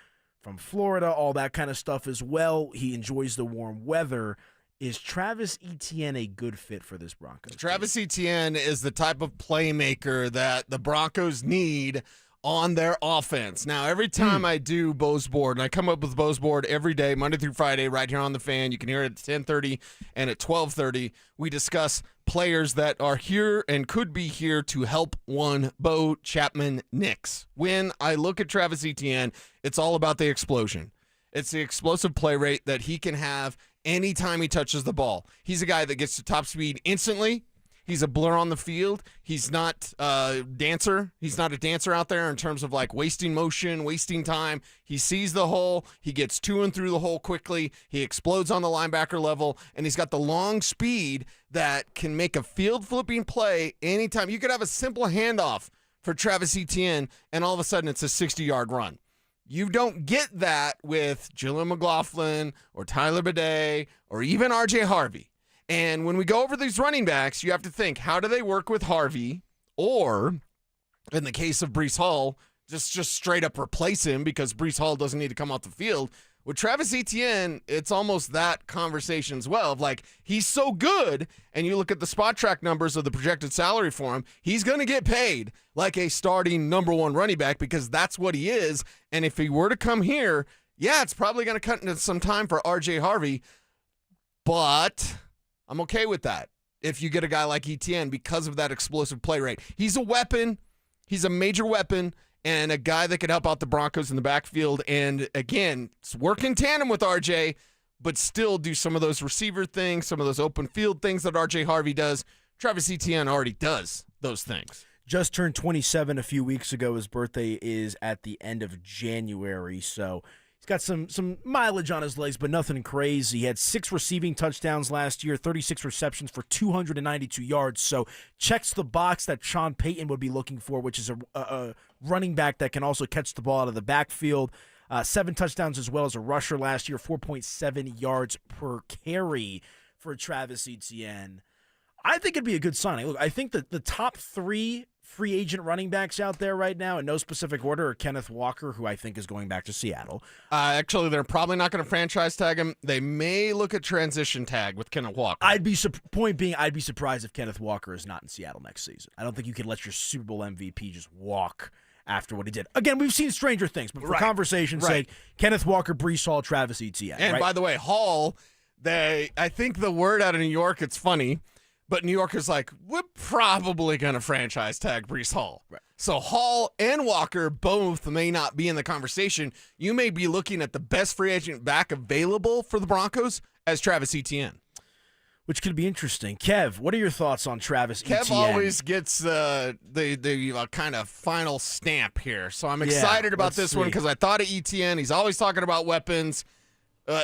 from Florida, all that kind of stuff as well. He enjoys the warm weather. Is Travis Etienne a good fit for this Broncos? Travis Etienne is the type of playmaker that the Broncos need on their offense. Now, every time I do Bo's Board, and I come up with Bo's Board every day, Monday through Friday, right here on The Fan. You can hear it at 10:30 and at 12:30. We discuss players that are here and could be here to help one Bo Chapman Nix. When I look at Travis Etienne, it's all about the explosion. It's the explosive play rate that he can have anytime he touches the ball. He's a guy that gets to top speed instantly. He's a blur on the field. He's not a dancer. He's not a dancer out there in terms of like wasting motion, wasting time. He sees the hole. He gets to and through the hole quickly. He explodes on the linebacker level, and he's got the long speed that can make a field-flipping play anytime. You could have a simple handoff for Travis Etienne, and all of a sudden it's a 60-yard run. You don't get that with Jalen McLaughlin or Tyler Bidet or even R.J. Harvey. And when we go over these running backs, you have to think, how do they work with Harvey? Or, in the case of Breece Hall, just straight up replace him because Breece Hall doesn't need to come off the field. With Travis Etienne, it's almost that conversation as well. Of like, he's so good, and you look at the spot track numbers of the projected salary for him, he's going to get paid like a starting number 1 running back because that's what he is. And if he were to come here, yeah, it's probably going to cut into some time for R.J. Harvey, but I'm okay with that if you get a guy like Etienne because of that explosive play rate. He's a weapon. He's a major weapon and a guy that could help out the Broncos in the backfield. And, again, work in tandem with RJ, but still do some of those receiver things, some of those open field things that RJ Harvey does. Travis Etienne already does those things. Just turned 27 a few weeks ago. His birthday is at the end of January, so he's got some mileage on his legs, but nothing crazy. He had 6 receiving touchdowns last year, 36 receptions for 292 yards. So checks the box that Sean Payton would be looking for, which is a running back that can also catch the ball out of the backfield. 7 touchdowns as well as a rusher last year, 4.7 yards per carry for Travis Etienne. I think it'd be a good signing. Look, I think that the top 3 free agent running backs out there right now in no specific order are Kenneth Walker, who I think is going back to Seattle. Actually, they're probably not going to franchise tag him. They may look at transition tag with Kenneth Walker. Point being, I'd be surprised if Kenneth Walker is not in Seattle next season. I don't think you can let your Super Bowl MVP just walk after what he did. Again, we've seen stranger things, but for conversation's sake, Kenneth Walker, Breece Hall, Travis Etienne. And by the way, Hall, I think the word out of New York, it's funny, but New York is like, we're probably going to franchise tag Breece Hall. Right. So Hall and Walker both may not be in the conversation. You may be looking at the best free agent back available for the Broncos as Travis Etienne. Which could be interesting. Kev, what are your thoughts on Travis Etienne? Kev always gets the kind of final stamp here. So I'm excited about this one because I thought of Etienne. He's always talking about weapons.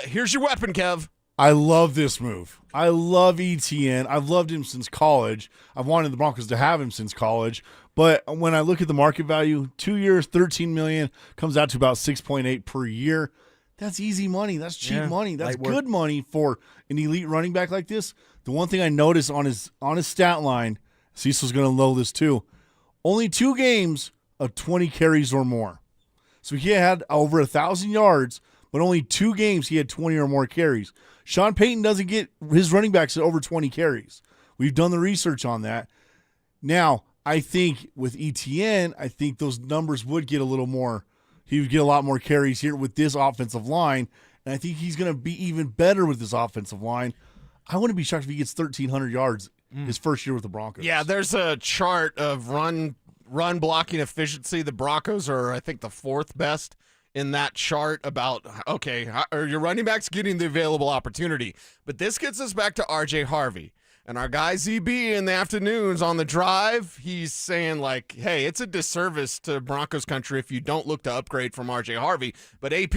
Here's your weapon, Kev. I love this move. I love ETN. I've loved him since college. I've wanted the Broncos to have him since college. But when I look at the market value, 2 years, $13 million, comes out to about 6.8 per year. That's easy money. That's cheap money. That's good money for an elite running back like this. The one thing I noticed on his stat line, Cecil's going to know this too, only 2 games of 20 carries or more. So he had over 1,000 yards, but only 2 games he had 20 or more carries. Sean Payton doesn't get his running backs at over 20 carries. We've done the research on that. Now, I think with ETN, I think those numbers would get a little more. He would get a lot more carries here with this offensive line, and I think he's going to be even better with this offensive line. I wouldn't be shocked if he gets 1,300 yards his first year with the Broncos. Yeah, there's a chart of run blocking efficiency. The Broncos are, I think, the 4th best in that chart about, okay, are your running backs getting the available opportunity? But this gets us back to RJ Harvey. And our guy ZB in the afternoons on the drive, he's saying like, hey, it's a disservice to Broncos country if you don't look to upgrade from RJ Harvey. But AP,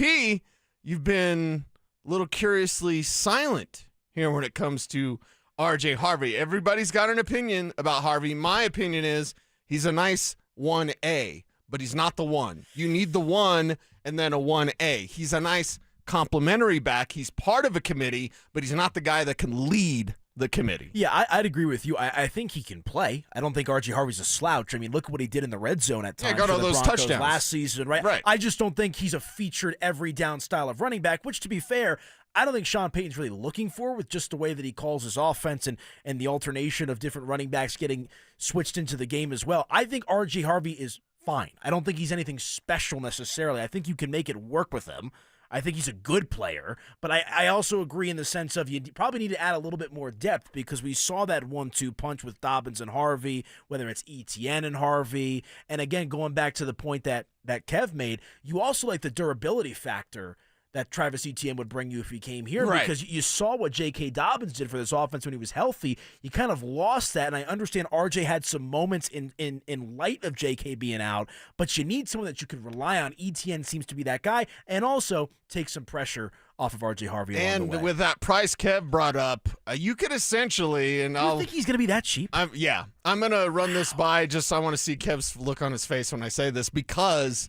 you've been a little curiously silent here when it comes to RJ Harvey. Everybody's got an opinion about Harvey. My opinion is he's a nice 1A, but he's not the 1. You need the 1 and then a 1A. He's a nice complimentary back. He's part of a committee, but he's not the guy that can lead the committee. Yeah, I'd agree with you. I think he can play. I don't think RJ Harvey's a slouch. I mean, look at what he did in the red zone at times. Got all for the those Broncos touchdowns last season, right? I just don't think he's a featured every down style of running back, which, to be fair, I don't think Sean Payton's really looking for with just the way that he calls his offense and the alternation of different running backs getting switched into the game as well. I think RJ Harvey is fine. I don't think he's anything special necessarily. I think you can make it work with him. I think he's a good player, but I also agree in the sense of you probably need to add a little bit more depth because we saw that 1-2 punch with Dobbins and Harvey, whether it's ETN and Harvey. And again, going back to the point that Kev made, you also like the durability factor that Travis Etienne would bring you if he came here, because you saw what J.K. Dobbins did for this offense when he was healthy. You kind of lost that, and I understand RJ had some moments in light of J.K. being out, but you need someone that you can rely on. Etienne seems to be that guy, and also take some pressure off of RJ Harvey along the way. And with that price Kev brought up, you could essentially, and I think he's going to be that cheap. I'm going to run this by. I want to see Kev's look on his face when I say this because.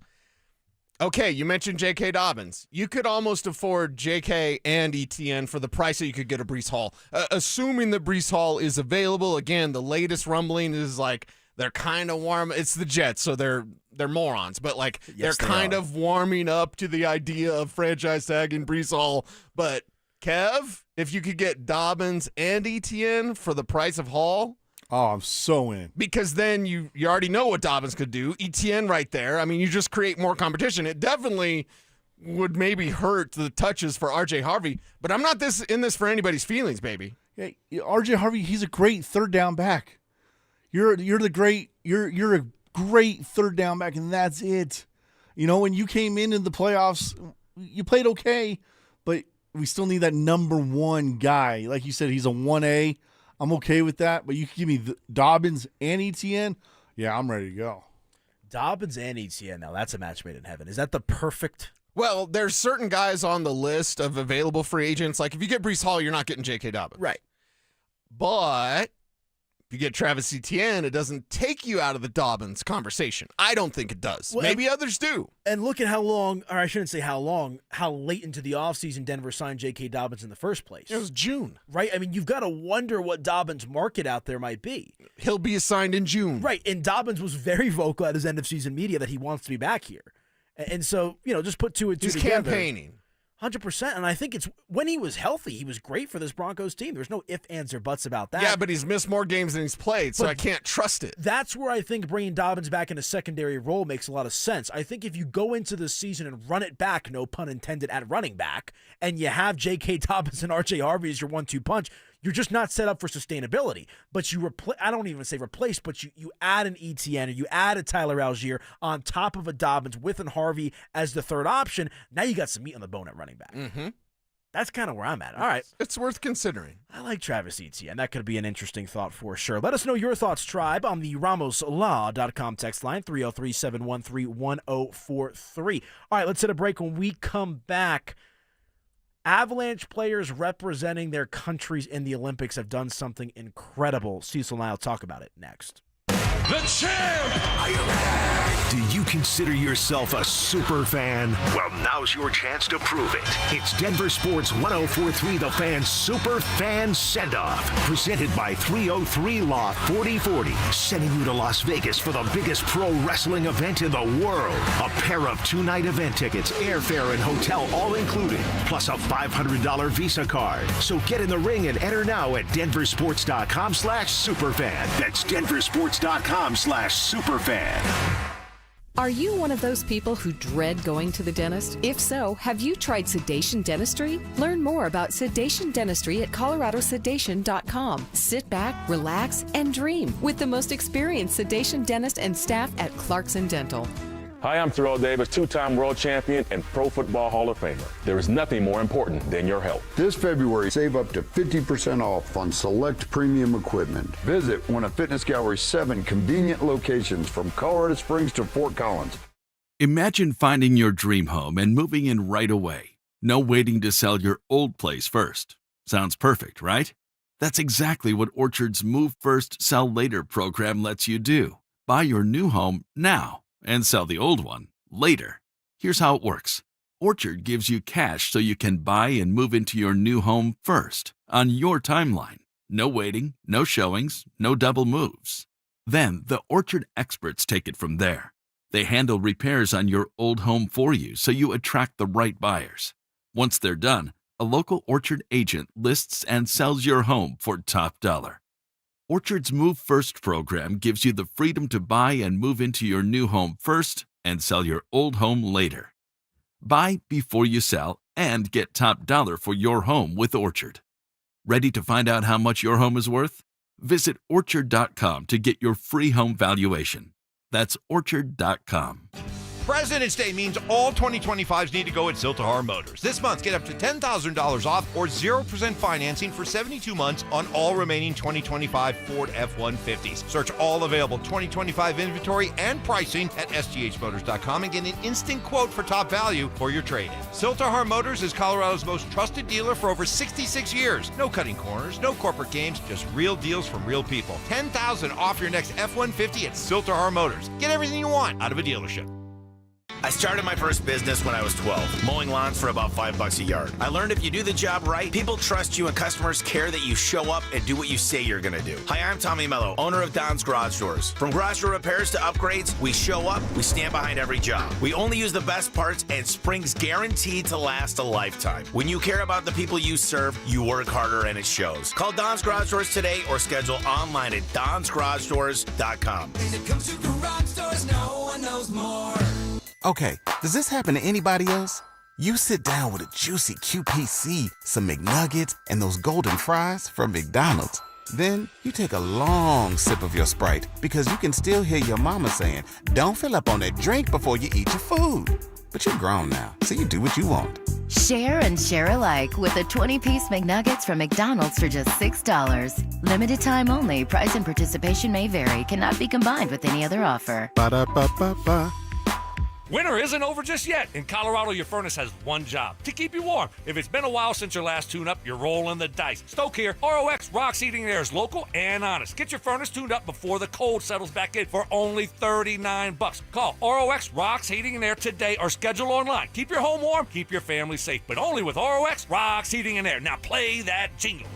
Okay, you mentioned J.K. Dobbins. You could almost afford J.K. and ETN for the price that you could get a Breece Hall. Assuming that Breece Hall is available, again, the latest rumbling is like they're kind of warm. It's the Jets, so they're morons, but like they're kind of warming up to the idea of franchise tagging Breece Hall. But Kev, if you could get Dobbins and ETN for the price of Hall. Oh, I'm so in. Because then you already know what Dobbins could do. ETN right there. I mean, you just create more competition. It definitely would maybe hurt the touches for RJ Harvey, but I'm not in this for anybody's feelings, baby. Yeah, RJ Harvey, he's a great third down back. You're a great third down back, and that's it. You know, when you came into the playoffs, you played okay, but we still need that number 1 guy. Like you said, he's a 1A. I'm okay with that, but you can give me Dobbins and ETN. Yeah, I'm ready to go. Dobbins and ETN, now that's a match made in heaven. Is that the perfect? Well, there's certain guys on the list of available free agents. Like if you get Breece Hall, you're not getting J.K. Dobbins. Right. But if you get Travis Etienne, it doesn't take you out of the Dobbins conversation. I don't think it does. Well, maybe others do. And look at how long, or I shouldn't say how long, how late into the offseason Denver signed J.K. Dobbins in the first place. It was June. Right? I mean, you've got to wonder what Dobbins' market out there might be. He'll be assigned in June. Right. And Dobbins was very vocal at his end-of-season media that he wants to be back here. And so, just put 2 and 2 together. He's campaigning. 100%, and I think it's when he was healthy, he was great for this Broncos team. There's no ifs, ands, or buts about that. Yeah, but he's missed more games than he's played, so I can't trust it. That's where I think bringing Dobbins back in a secondary role makes a lot of sense. I think if you go into the season and run it back, no pun intended, at running back, and you have J.K. Dobbins and R.J. Harvey as your 1-2 punch, you're just not set up for sustainability. But you I don't even say replace, but you add an ETN or you add a Tyler Algier on top of a Dobbins with an Harvey as the third option. Now you got some meat on the bone at running back. Mm-hmm. That's kind of where I'm at. All right. It's worth considering. I like Travis Etienne. That could be an interesting thought for sure. Let us know your thoughts, Tribe, on the RamosLaw.com text line, 303-713-1043. All right, let's hit a break. When we come back, Avalanche players representing their countries in the Olympics have done something incredible. Cecil and I will talk about it next. The champ! Are you ready? Do you consider yourself a super fan? Well, now's your chance to prove it. It's Denver Sports 104.3 The Fan Super Fan Send-Off, presented by 303 Law 4040, sending you to Las Vegas for the biggest pro wrestling event in the world. A pair of 2-night event tickets, airfare, and hotel all included, plus a $500 Visa card. So get in the ring and enter now at DenverSports.com/superfan. That's DenverSports.com/superfan. Are you one of those people who dread going to the dentist? If so, have you tried sedation dentistry? Learn more about sedation dentistry at coloradosedation.com. Sit back, relax, and dream with the most experienced sedation dentist and staff at Clarkson Dental. Hi, I'm Terrell Davis, two-time world champion and Pro Football Hall of Famer. There is nothing more important than your health. This February, save up to 50% off on select premium equipment. Visit one of Fitness Gallery's 7 convenient locations from Colorado Springs to Fort Collins. Imagine finding your dream home and moving in right away. No waiting to sell your old place first. Sounds perfect, right? That's exactly what Orchard's Move First, Sell Later program lets you do. Buy your new home now and sell the old one later. Here's how it works. Orchard gives you cash so you can buy and move into your new home first, on your timeline. No waiting, no showings, no double moves. Then the Orchard experts take it from there. They handle repairs on your old home for you so you attract the right buyers. Once they're done, a local Orchard agent lists and sells your home for top dollar. Orchard's Move First program gives you the freedom to buy and move into your new home first and sell your old home later. Buy before you sell and get top dollar for your home with Orchard. Ready to find out how much your home is worth? Visit Orchard.com to get your free home valuation. That's Orchard.com. President's Day means all 2025s need to go at Ziltahar Motors. This month, get up to $10,000 off or 0% financing for 72 months on all remaining 2025 Ford F-150s. Search all available 2025 inventory and pricing at sthmotors.com and get an instant quote for top value for your trade-in. Ziltahar Motors is Colorado's most trusted dealer for over 66 years. No cutting corners, no corporate games, just real deals from real people. $10,000 off your next F-150 at Ziltahar Motors. Get everything you want out of a dealership. I started my first business when I was 12, mowing lawns for about $5 a yard. I learned if you do the job right, people trust you and customers care that you show up and do what you say you're gonna do. Hi, I'm Tommy Mello, owner of Don's Garage Doors. From garage door repairs to upgrades, we show up, we stand behind every job. We only use the best parts and springs guaranteed to last a lifetime. When you care about the people you serve, you work harder and it shows. Call Don's Garage Doors today or schedule online at donsgaragedoors.com. When it comes to garage doors, no one knows more. Okay, does this happen to anybody else? You sit down with a juicy QPC, some McNuggets, and those golden fries from McDonald's. Then you take a long sip of your Sprite because you can still hear your mama saying, don't fill up on that drink before you eat your food. But you're grown now, so you do what you want. Share and share alike with the 20-piece McNuggets from McDonald's for just $6. Limited time only. Price and participation may vary. Cannot be combined with any other offer. Ba-da-ba-ba-ba. Winter isn't over just yet. In Colorado, your furnace has one job, to keep you warm. If it's been a while since your last tune-up, you're rolling the dice. Stoke here, ROX Rocks Heating and Air is local and honest. Get your furnace tuned up before the cold settles back in for only $39. Call ROX Rocks Heating and Air today or schedule online. Keep your home warm, keep your family safe, but only with ROX Rocks Heating and Air. Now play that jingle.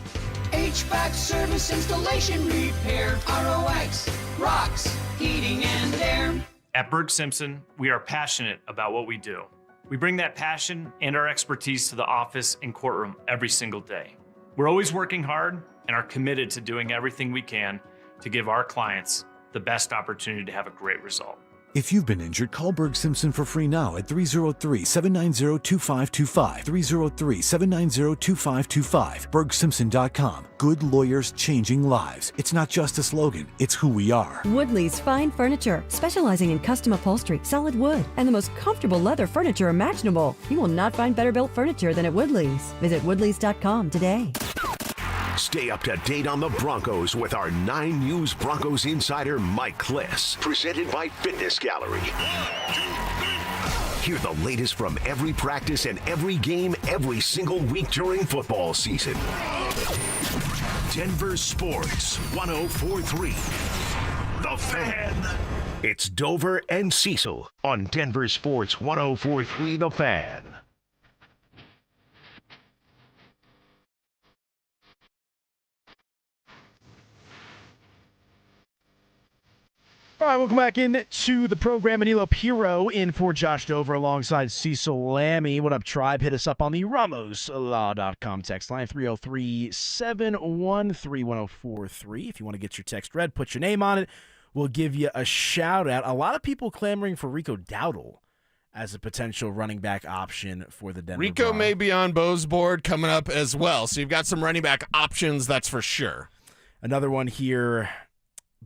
HVAC service, installation, repair. ROX Rocks Heating and Air. At Berg Simpson, we are passionate about what we do. We bring that passion and our expertise to the office and courtroom every single day. We're always working hard and are committed to doing everything we can to give our clients the best opportunity to have a great result. If you've been injured, call Berg Simpson for free now at 303-790-2525. 303-790-2525. BergSimpson.com. Good lawyers changing lives. It's not just a slogan, it's who we are. Woodley's Fine Furniture, specializing in custom upholstery, solid wood, and the most comfortable leather furniture imaginable. You will not find better built furniture than at Woodley's. Visit Woodleys.com today. Stay up to date on the Broncos with our 9 News Broncos insider, Mike Kliss. Presented by Fitness Gallery. Hear the latest from every practice and every game every single week during football season. Denver Sports 104.3. The Fan. It's Dover and Cecil on Denver Sports 104.3 The Fan. All right, welcome back into the program. Anilo Piro in for Josh Dover alongside Cecil Lammy. What up, Tribe? Hit us up on the RamosLaw.com text line, 303-713-1043. If you want to get your text read, put your name on it. We'll give you a shout-out. A lot of people clamoring for Rico Dowdle as a potential running back option for the Denver Rico Broncos. may be on Bo's board coming up as well, so you've got some running back options, that's for sure. Another one here.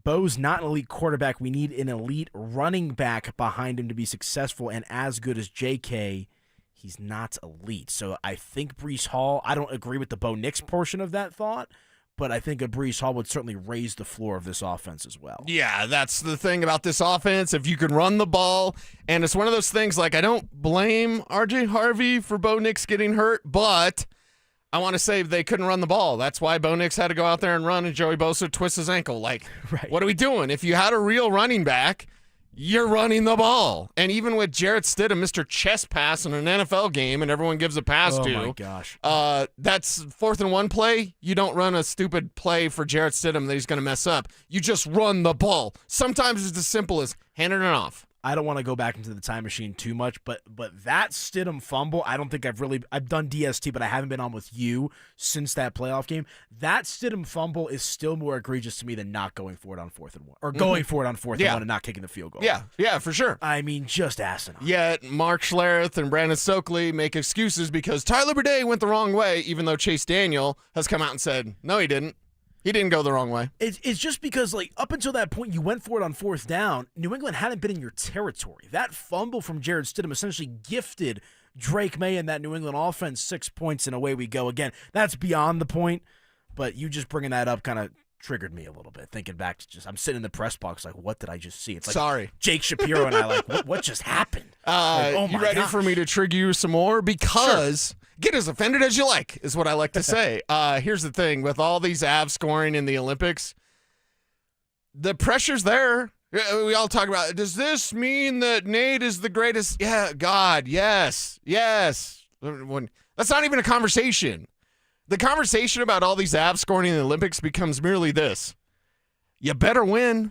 Bo's not an elite quarterback. We need an elite running back behind him to be successful, and as good as JK, he's not elite. So I think Breece Hall, I don't agree with the Bo Nix portion of that thought, but I think a Breece Hall would certainly raise the floor of this offense as well. Yeah, that's the thing about this offense. If you can run the ball, and it's one of those things, like, I don't blame RJ Harvey for Bo Nix getting hurt, but I want to say they couldn't run the ball. That's why Bo Nix had to go out there and run, and Joey Bosa twists his ankle. Like, right. What are we doing? If you had a real running back, you're running the ball. And even with Jarrett Stidham, Mr. Chest Pass in an NFL game, and everyone gives a pass to. Oh, my gosh. That's 4th and 1 play. You don't run a stupid play for Jarrett Stidham that he's going to mess up. You just run the ball. Sometimes it's as simple as handing it off. I don't want to go back into the time machine too much, but that Stidham fumble, I don't think I've done DST, but I haven't been on with you since that playoff game. That Stidham fumble is still more egregious to me than not going for it on 4th and 1, or going for it on 4th and 1 and not kicking the field goal. Yeah, for sure. I mean, just asinine. Yet Mark Schlereth and Brandon Stokely make excuses because Tyler Bidet went the wrong way, even though Chase Daniel has come out and said, no, he didn't. He didn't go the wrong way. It's just because, like, up until that point, you went for it on 4th down. New England hadn't been in your territory. That fumble from Jarrett Stidham essentially gifted Drake May and that New England offense 6 points, and away we go again. That's beyond the point, but you just bringing that up kind of triggered me a little bit, thinking back to I'm sitting in the press box like, what did I just see? It's like Sorry. Jake Shapiro and I like, what just happened? Like, oh my you ready gosh. for me to trigger you some more? Because get as offended as you like, is what I like to say. Here's the thing. With all these Avs scoring in the Olympics, the pressure's there. We all talk about, does this mean that Nate is the greatest? Yeah, God, yes. That's not even a conversation. The conversation about all these Avs scoring in the Olympics becomes merely this. You better win.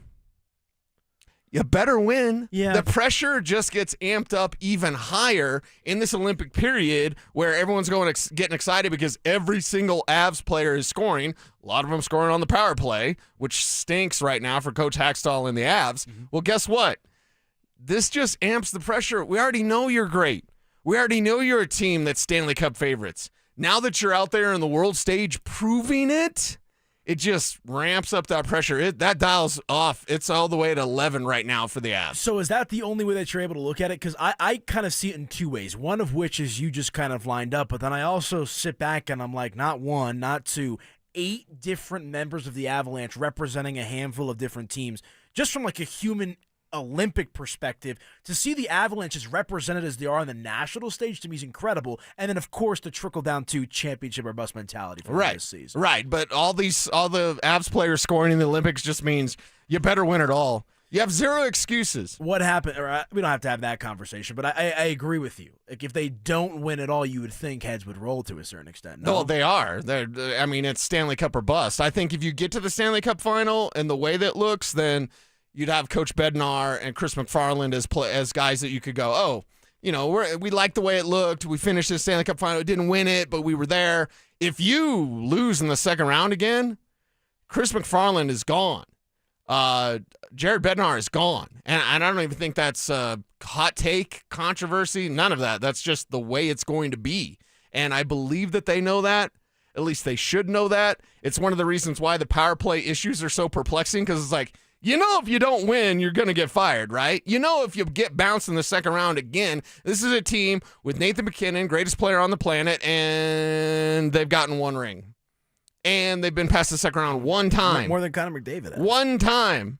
You better win. Yeah. The pressure just gets amped up even higher in this Olympic period where everyone's getting excited because every single Avs player is scoring. A lot of them scoring on the power play, which stinks right now for Coach Hackstall and the Avs. Mm-hmm. Well, guess what? This just amps the pressure. We already know you're great. We already know you're a team that's Stanley Cup favorites. Now that you're out there in the world stage proving it, it just ramps up that pressure. That dial's off. It's all the way to 11 right now for the Avs. So is that the only way that you're able to look at it? Because I kind of see it in two ways. One of which is you just kind of lined up, but then I also sit back and I'm like, not one, not two, 8 different members of the Avalanche representing a handful of different teams. Just from like a human Olympic perspective, to see the Avalanche as represented as they are on the national stage to me is incredible. And then, of course, the trickle down to championship or bust mentality for this season. Right, but all the Avs players scoring in the Olympics just means you better win it all. You have zero excuses. What happened? We don't have to have that conversation, but I agree with you. Like, if they don't win it all, you would think heads would roll to a certain extent. No, well, they are. It's Stanley Cup or bust. I think if you get to the Stanley Cup final and the way that looks, then you'd have Coach Bednar and Chris McFarland as guys that you could go, we like the way it looked. We finished the Stanley Cup final. Didn't win it, but we were there. If you lose in the second round again, Chris McFarland is gone. Jared Bednar is gone. And I don't even think that's a hot take, controversy, none of that. That's just the way it's going to be. And I believe that they know that. At least they should know that. It's one of the reasons why the power play issues are so perplexing, because it's like, if you don't win, you're going to get fired, right? If you get bounced in the second round again, this is a team with Nathan McKinnon, greatest player on the planet, and they've gotten 1 ring. And they've been past the second round 1 time. More than Connor McDavid has. 1 time.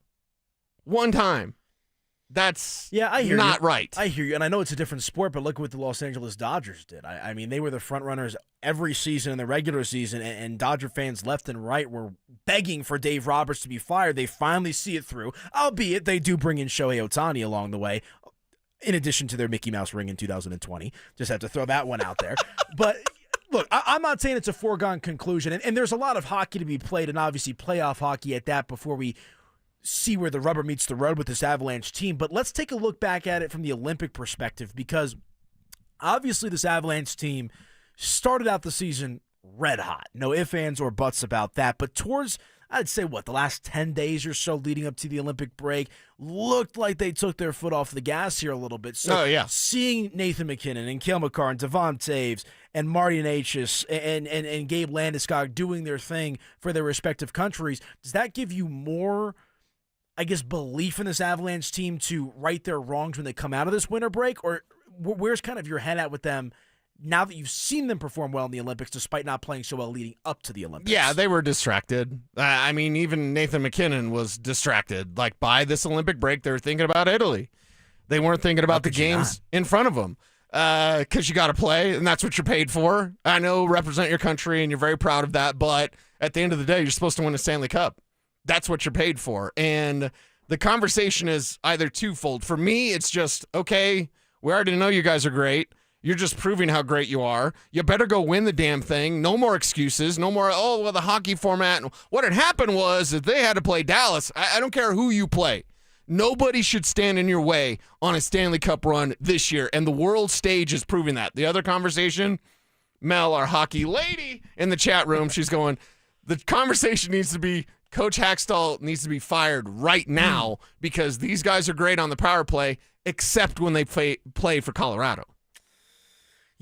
That's I hear not you. right. I hear you, and I know it's a different sport, but look what the Los Angeles Dodgers did. I mean, they were the front runners every season in the regular season, and Dodger fans left and right were begging for Dave Roberts to be fired. They finally see it through, albeit they do bring in Shohei Ohtani along the way, in addition to their Mickey Mouse ring in 2020. Just have to throw that one out there. But look, I'm not saying it's a foregone conclusion, and there's a lot of hockey to be played, and obviously playoff hockey at that before we see where the rubber meets the road with this Avalanche team. But let's take a look back at it from the Olympic perspective, because obviously this Avalanche team started out the season red hot. No ifs, ands, or buts about that. But towards, I'd say, the last 10 days or so leading up to the Olympic break, looked like they took their foot off the gas here a little bit. So seeing Nathan MacKinnon and Cale Makar and Devon Toews and Marty Necas and Gabe Landeskog doing their thing for their respective countries, does that give you more, I guess, belief in this Avalanche team to right their wrongs when they come out of this winter break? Or where's kind of your head at with them now that you've seen them perform well in the Olympics despite not playing so well leading up to the Olympics? Yeah, they were distracted. I mean, even Nathan MacKinnon was distracted. Like, by this Olympic break, they were thinking about Italy. They weren't thinking about the games in front of them. Because you got to play, and that's what you're paid for. I know, represent your country, and you're very proud of that, but at the end of the day, you're supposed to win a Stanley Cup. That's what you're paid for. And the conversation is either twofold. For me, it's just, okay, we already know you guys are great. You're just proving how great you are. You better go win the damn thing. No more excuses. No more, the hockey format. What had happened was that they had to play Dallas. I don't care who you play. Nobody should stand in your way on a Stanley Cup run this year, and the world stage is proving that. The other conversation, Mel, our hockey lady in the chat room, she's going, the conversation needs to be, Coach Hackstall needs to be fired right now because these guys are great on the power play, except when they play for Colorado.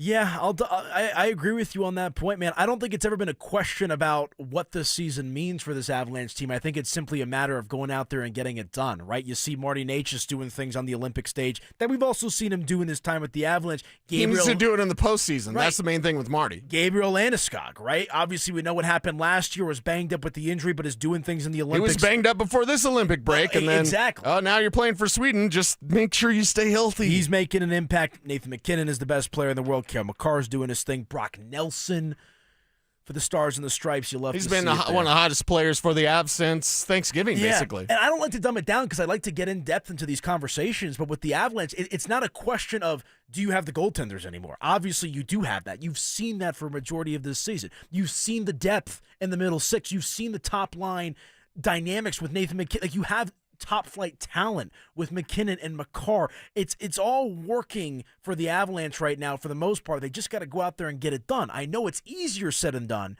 Yeah, I agree with you on that point, man. I don't think it's ever been a question about what this season means for this Avalanche team. I think it's simply a matter of going out there and getting it done, right? You see Marty Necas doing things on the Olympic stage that we've also seen him do in his time with the Avalanche. He needs to do it in the postseason. Right. That's the main thing with Marty. Gabriel Landeskog, right? Obviously, we know what happened last year, was banged up with the injury, but is doing things in the Olympics. He was banged up before this Olympic break, and then now you're playing for Sweden. Just make sure you stay healthy. He's making an impact. Nathan MacKinnon is the best player in the world. Cale Makar is doing his thing. Brock Nelson for the Stars and the Stripes. You love. He's been one of the hottest players for the Avs since Thanksgiving, basically. And I don't like to dumb it down because I like to get in depth into these conversations. But with the Avalanche, it's not a question of do you have the goaltenders anymore. Obviously, you do have that. You've seen that for a majority of this season. You've seen the depth in the middle six. You've seen the top line dynamics with Nathan MacKinnon. Like, you have top flight talent with MacKinnon and Makar. It's all working for the Avalanche right now for the most part. They just got to go out there and get it done. I know it's easier said than done,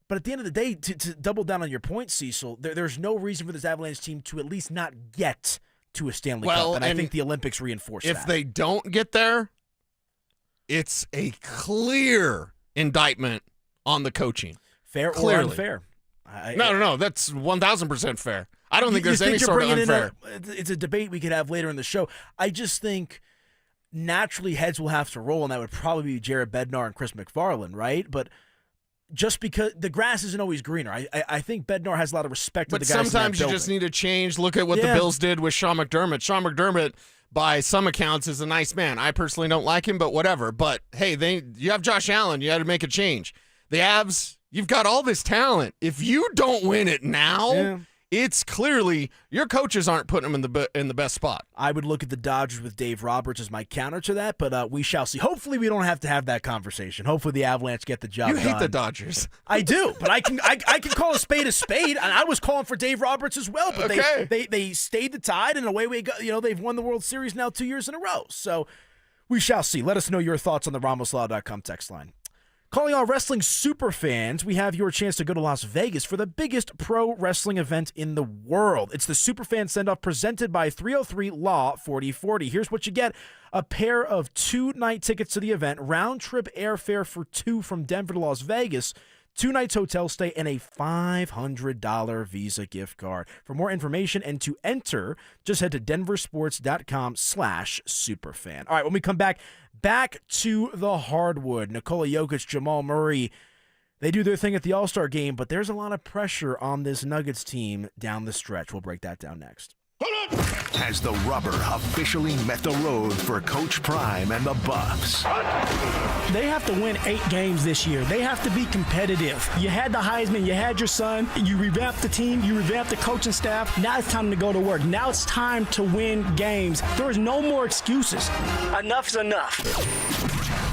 but at the end of the day, to double down on your point, Cecil, there's no reason for this Avalanche team to at least not get to a Stanley Cup, and I think the Olympics reinforce that. If they don't get there, it's a clear indictment on the coaching. Fair or unfair? No. That's 1,000% fair. I don't think there's any sort of unfair. It's a debate we could have later in the show. I just think naturally heads will have to roll, and that would probably be Jared Bednar and Chris McFarland, right? But just because the grass isn't always greener, I think Bednar has a lot of respect for the guys. But sometimes you just need to change. Look at what the Bills did with Sean McDermott. Sean McDermott, by some accounts, is a nice man. I personally don't like him, but whatever. But hey, you have Josh Allen. You had to make a change. The Avs, you've got all this talent. If you don't win it now, it's clearly your coaches aren't putting them in the best spot. I would look at the Dodgers with Dave Roberts as my counter to that, but we shall see. Hopefully, we don't have to have that conversation. Hopefully, the Avalanche get the job done. You hate the Dodgers. I do, but I can call a spade, and I was calling for Dave Roberts as well. But they stayed the tide, and away we go. They've won the World Series now 2 years in a row. So we shall see. Let us know your thoughts on the RamosLaw.com text line. Calling all wrestling super fans, we have your chance to go to Las Vegas for the biggest pro wrestling event in the world. It's the Superfan Send-Off presented by 303 Law 4040. Here's what you get. A pair of 2-night tickets to the event, round-trip airfare for two from Denver to Las Vegas, 2 nights hotel stay, and a $500 Visa gift card. For more information and to enter, just head to DenverSports.com/superfan. All right, when we come back to the hardwood, Nikola Jokic, Jamal Murray, they do their thing at the All-Star game, but there's a lot of pressure on this Nuggets team down the stretch. We'll break that down next. Has the rubber officially met the road for Coach Prime and the Buffs? They have to win 8 games this year. They have to be competitive. You had the Heisman, you had your son, you revamped the team, you revamped the coaching staff. Now it's time to go to work. Now it's time to win games. There is no more excuses. Enough's enough.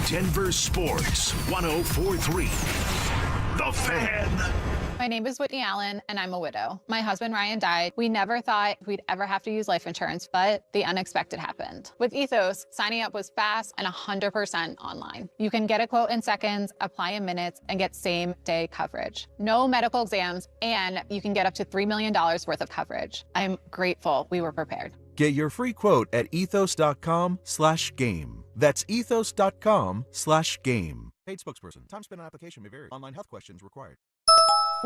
Denver Sports 104.3. The Fan. My name is Whitney Allen, and I'm a widow. My husband, Ryan, died. We never thought we'd ever have to use life insurance, but the unexpected happened. With Ethos, signing up was fast and 100% online. You can get a quote in seconds, apply in minutes, and get same-day coverage. No medical exams, and you can get up to $3 million worth of coverage. I'm grateful we were prepared. Get your free quote at ethos.com/game. That's ethos.com/game. Paid spokesperson. Time spent on application may vary. Online health questions required.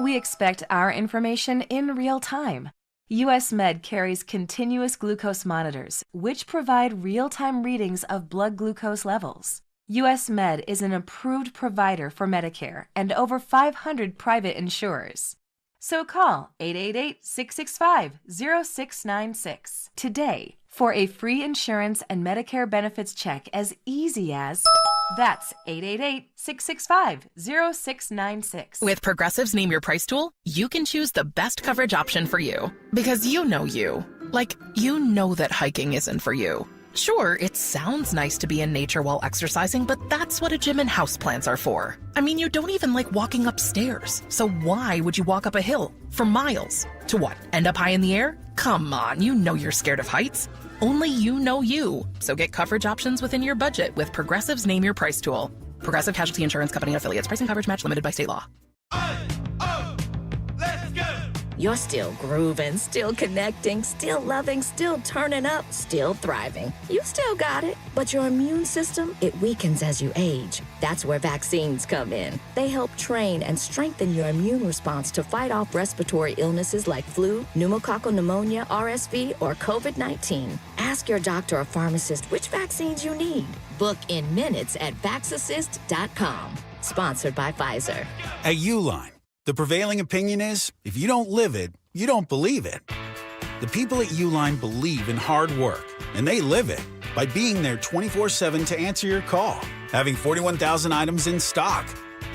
We expect our information in real time. US Med carries continuous glucose monitors, which provide real-time readings of blood glucose levels. US Med is an approved provider for Medicare and over 500 private insurers. So call 888-665-0696 today for a free insurance and Medicare benefits check as easy as... That's 888-665-0696. With Progressive's Name Your Price tool, you can choose the best coverage option for you. Because you know you. Like, you know that hiking isn't for you. Sure, it sounds nice to be in nature while exercising, but that's what a gym and houseplants are for. I mean, you don't even like walking upstairs. So why would you walk up a hill for miles? To what, end up high in the air? Come on, you know you're scared of heights. Only you know you. So get coverage options within your budget with Progressive's Name Your Price tool. Progressive Casualty Insurance Company and affiliates. Price and coverage match limited by state law. You're still grooving, still connecting, still loving, still turning up, still thriving. You still got it, but your immune system, it weakens as you age. That's where vaccines come in. They help train and strengthen your immune response to fight off respiratory illnesses like flu, pneumococcal pneumonia, RSV, or COVID-19. Ask your doctor or pharmacist which vaccines you need. Book in minutes at vaxassist.com. Sponsored by Pfizer. At Uline, the prevailing opinion is, if you don't live it, you don't believe it. The people at Uline believe in hard work, and they live it by being there 24/7 to answer your call, having 41,000 items in stock,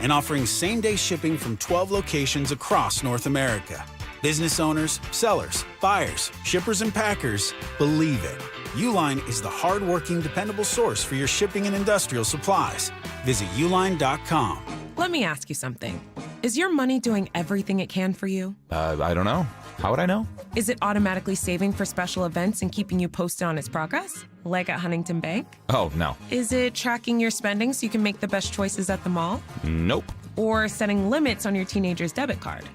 and offering same-day shipping from 12 locations across North America. Business owners, sellers, buyers, shippers, and packers believe it. Uline is the hard-working, dependable source for your shipping and industrial supplies. Visit uline.com. Let me ask you something. Is your money doing everything it can for you? I don't know. How would I know? Is it automatically saving for special events and keeping you posted on its progress? Like at Huntington Bank? Oh, no. Is it tracking your spending so you can make the best choices at the mall? Nope. Or setting limits on your teenager's debit card?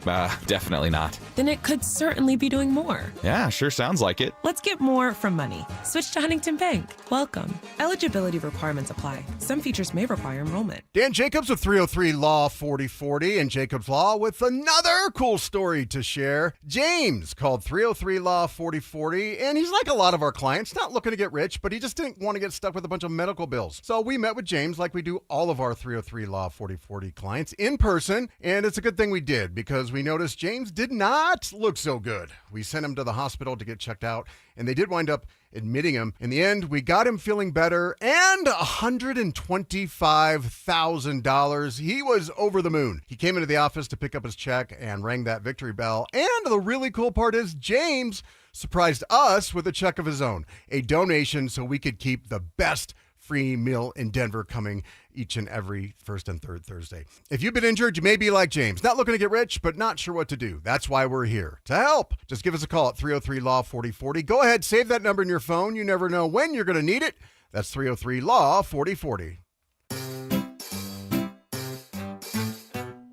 Definitely not. Then it could certainly be doing more. Yeah, sure sounds like it. Let's get more from money. Switch to Huntington Bank. Welcome. Eligibility requirements apply. Some features may require enrollment. Dan Jacobs with 303 Law 4040 and Jacobs Law with another cool story to share. James called 303 Law 4040, and he's like a lot of our clients, not looking to get rich, but he just didn't want to get stuck with a bunch of medical bills. So we met with James like we do all of our 303 Law 4040 clients in person, and it's a good thing we did because we noticed James did not look so good. We sent him to the hospital to get checked out, and they did wind up admitting him. In the end, we got him feeling better and $125,000. He was over the moon. He came into the office to pick up his check and rang that victory bell. And the really cool part is James surprised us with a check of his own, a donation so we could keep the best free meal in Denver coming each and every first and third Thursday. If you've been injured, you may be like James, not looking to get rich, but not sure what to do. That's why we're here to help. Just give us a call at 303-LAW-4040. Go ahead, save that number in your phone. You never know when you're going to need it. That's 303-LAW-4040.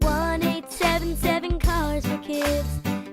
1-877 Cars for Kids.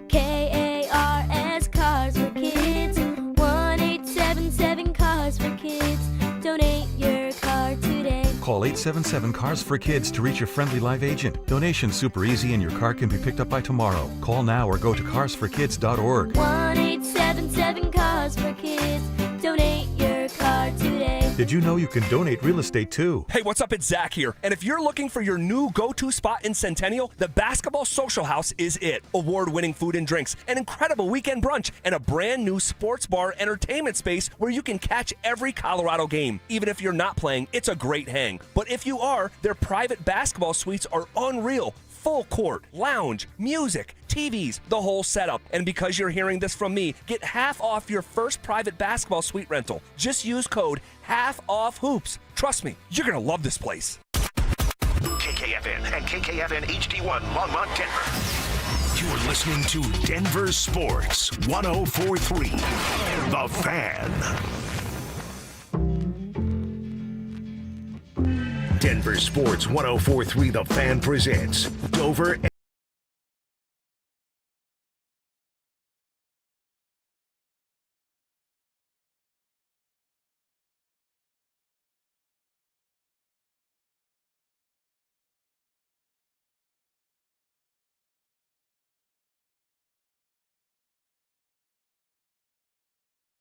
KARS Cars for Kids. 1-877 Cars for Kids. Donate your car today. Call 877 Cars for Kids to reach your friendly live agent. Donation's super easy and your car can be picked up by tomorrow. Call now or go to carsforkids.org. 1-877 Cars for Kids. Donate your car today. Did you know you can donate real estate too? Hey, what's up? It's Zach here. And if you're looking for your new go-to spot in Centennial, the Basketball Social House is it. Award-winning food and drinks, an incredible weekend brunch, and a brand new sports bar entertainment space where you can catch every Colorado game. Even if you're not playing, it's a great hang. But if you are, their private basketball suites are unreal. Full court, lounge, music, TVs, the whole setup. And because you're hearing this from me, get half off your first private basketball suite rental. Just use code HALFOFFHOOPS. Trust me, you're going to love this place. KKFN and KKFN HD1 Longmont, Denver. You're listening to Denver Sports 104.3. The Fan. Denver Sports 104.3 The Fan presents Dover.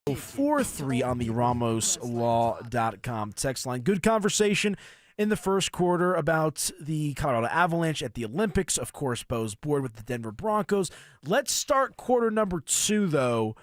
So 4-3 on the RamosLaw.com text line. Good conversation in the first quarter about the Colorado Avalanche at the Olympics. Of course, Bo's board with the Denver Broncos. Let's start quarter number 2, though,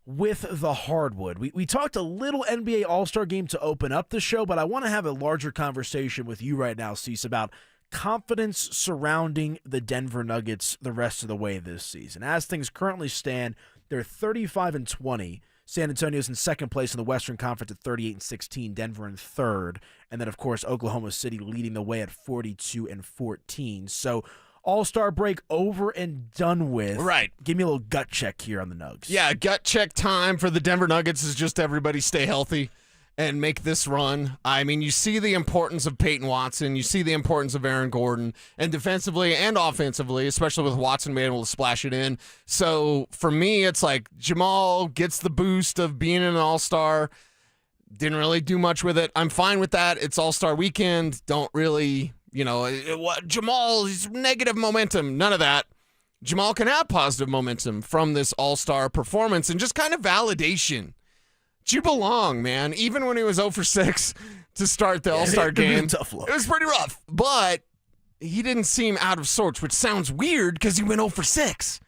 with the hardwood. We talked a little NBA All-Star game to open up the show, but I want to have a larger conversation with you right now, Cecil, about confidence surrounding the Denver Nuggets the rest of the way this season. As things currently stand, they're 35-20. San Antonio's in second place in the Western Conference at 38-16, Denver in third, and then, of course, Oklahoma City leading the way at 42-14. So, All-Star break over and done with. Right. Give me a little gut check here on the Nugs. Yeah, gut check time for the Denver Nuggets is just everybody stay healthy and make this run. I mean, you see the importance of Payton Watson. You see the importance of Aaron Gordon. And defensively and offensively, especially with Watson being able to splash it in. So, for me, it's like Jamal gets the boost of being an all-star. Didn't really do much with it. I'm fine with that. It's all-star weekend. Don't really, Jamal's negative momentum. None of that. Jamal can have positive momentum from this all-star performance and just kind of validation. You belong, man. Even when he was 0 for 6 to start the All-Star game, tough look. It was pretty rough. But he didn't seem out of sorts, which sounds weird because he went 0 for 6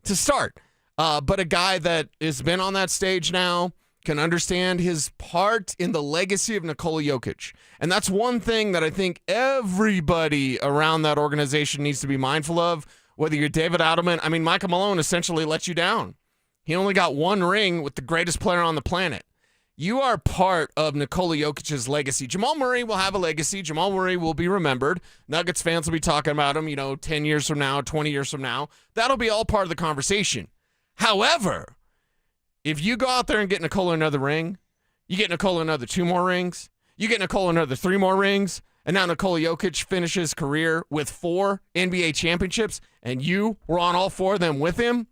to start. But a guy that has been on that stage now can understand his part in the legacy of Nikola Jokic. And that's one thing that I think everybody around that organization needs to be mindful of, whether you're David Adelman. I mean, Michael Malone essentially let you down. He only got one ring with the greatest player on the planet. You are part of Nikola Jokic's legacy. Jamal Murray will have a legacy. Jamal Murray will be remembered. Nuggets fans will be talking about him, 10 years from now, 20 years from now. That'll be all part of the conversation. However, if you go out there and get Nikola another ring, you get Nikola another 2 more rings, you get Nikola another 3 more rings, and now Nikola Jokic finishes his career with 4 NBA championships, and you were on all 4 of them with him,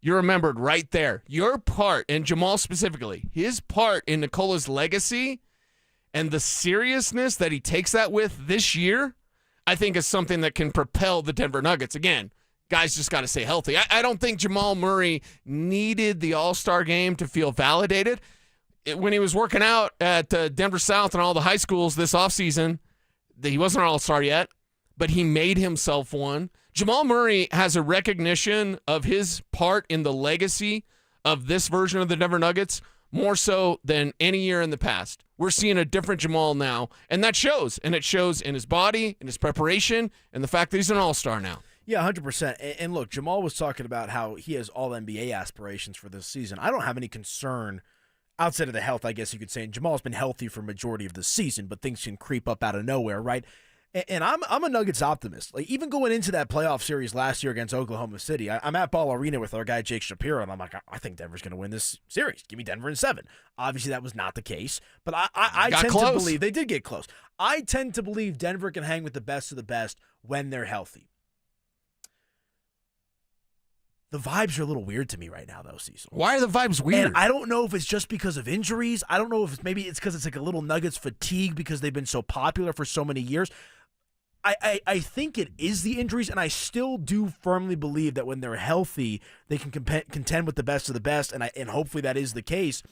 you're remembered right there. Your part, and Jamal specifically, his part in Nikola's legacy and the seriousness that he takes that with this year, I think is something that can propel the Denver Nuggets. Again, guys just got to stay healthy. I don't think Jamal Murray needed the All-Star game to feel validated. When he was working out at Denver South and all the high schools this offseason, he wasn't an All-Star yet, but he made himself one. Jamal Murray has a recognition of his part in the legacy of this version of the Denver Nuggets more so than any year in the past. We're seeing a different Jamal now, and that shows. And it shows in his body, in his preparation, and the fact that he's an all-star now. Yeah, 100%. And look, Jamal was talking about how he has all-NBA aspirations for this season. I don't have any concern outside of the health, I guess you could say. And Jamal's been healthy for majority of the season, but things can creep up out of nowhere, right? And I'm a Nuggets optimist. Like, even going into that playoff series last year against Oklahoma City, I'm at Ball Arena with our guy Jake Shapiro, and I'm like, I think Denver's going to win this series. Give me Denver in 7. Obviously, that was not the case, but I tend to believe they did get close. I tend to believe Denver can hang with the best of the best when they're healthy. The vibes are a little weird to me right now, though, Cecil. Why are the vibes weird? And I don't know if it's just because of injuries. I don't know if maybe it's because it's like a little Nuggets fatigue because they've been so popular for so many years. I think it is the injuries, and I still do firmly believe that when they're healthy, they can contend with the best of the best, and hopefully that is the case.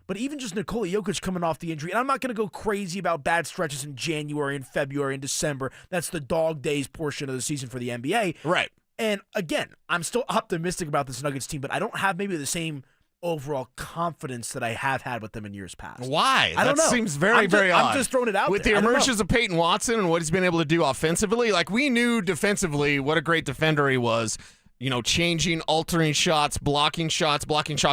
but even just Nikola Jokic coming off the injury, and I'm not going to go crazy about bad stretches in January and February and December. That's the dog days portion of the season for the NBA. Right. And again, I'm still optimistic about this Nuggets team, but I don't have maybe the same overall confidence that I have had with them in years past. Why? I don't know. That seems very odd. I'm just throwing it out with there. the emergence of Payton Watson and what he's been able to do offensively. Like, we knew defensively what a great defender he was. Changing, altering shots, blocking shots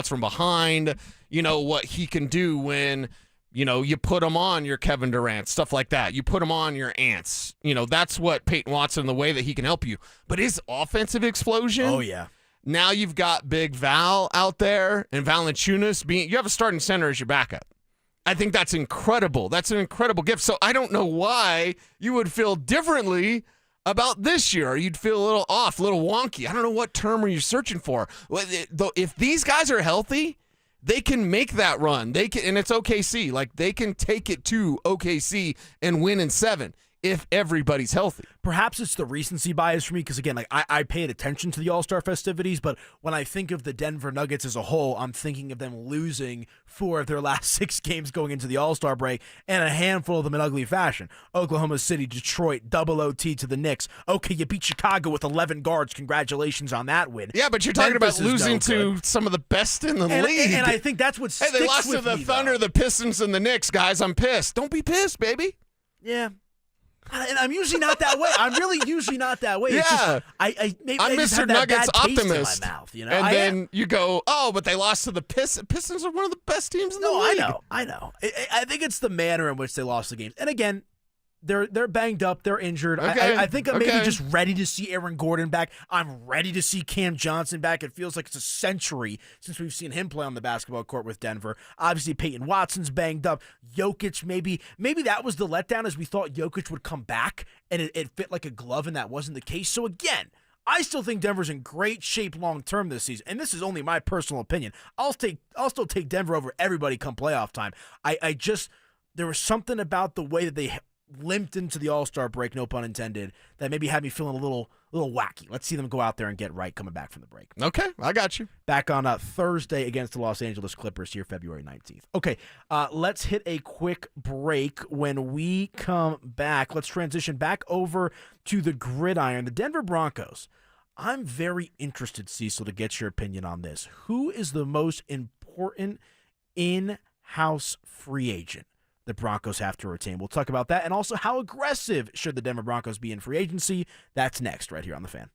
from behind. What he can do when you put him on your Kevin Durant, stuff like that. You put him on your Ants. That's what Payton Watson, the way that he can help you. But his offensive explosion. Oh, yeah. Now you've got Big Val out there and Valanciunas you have a starting center as your backup. I think that's incredible. That's an incredible gift. So I don't know why you would feel differently about this year. You'd feel a little off, a little wonky. I don't know what term are you searching for. If these guys are healthy, they can make that run. They can, and it's OKC. Like, they can take it to OKC and win in 7 if everybody's healthy. Perhaps it's the recency bias for me because, again, I paid attention to the All-Star festivities, but when I think of the Denver Nuggets as a whole, I'm thinking of them losing 4 of their last 6 games going into the All-Star break, and a handful of them in ugly fashion. Oklahoma City, Detroit, double OT to the Knicks. Okay, you beat Chicago with 11 guards. Congratulations on that win. Yeah, but you're talking about losing to some of the best in the league. And I think that's what sticks with me. Hey, they lost to the Thunder, the Pistons, and the Knicks, guys. I'm pissed. Don't be pissed, baby. Yeah. And I'm usually not that way. I'm really usually not that way. Yeah. It's just, I'm Mr. Nuggets optimist. In my mouth, And then you go, but they lost to the Pistons. Pistons are one of the best teams in the league. I know. I think it's the manner in which they lost the games. And again, they're banged up. They're injured. Okay. I think I'm maybe just ready to see Aaron Gordon back. I'm ready to see Cam Johnson back. It feels like it's a century since we've seen him play on the basketball court with Denver. Obviously, Peyton Watson's banged up. Jokic, maybe that was the letdown, as we thought Jokic would come back, and it fit like a glove, and that wasn't the case. So again, I still think Denver's in great shape long-term this season, and this is only my personal opinion. I'll still take Denver over everybody come playoff time. There was something about the way that they limped into the All-Star break, no pun intended, that maybe had me feeling a little wacky. Let's see them go out there and get right coming back from the break. Okay, I got you. Back on Thursday against the Los Angeles Clippers here, February 19th. Okay, let's hit a quick break. When we come back, let's transition back over to the gridiron, the Denver Broncos. I'm very interested, Cecil, to get your opinion on this. Who is the most important in-house free agent the Broncos have to retain? We'll talk about that, and also how aggressive should the Denver Broncos be in free agency. That's next right here on The Fan.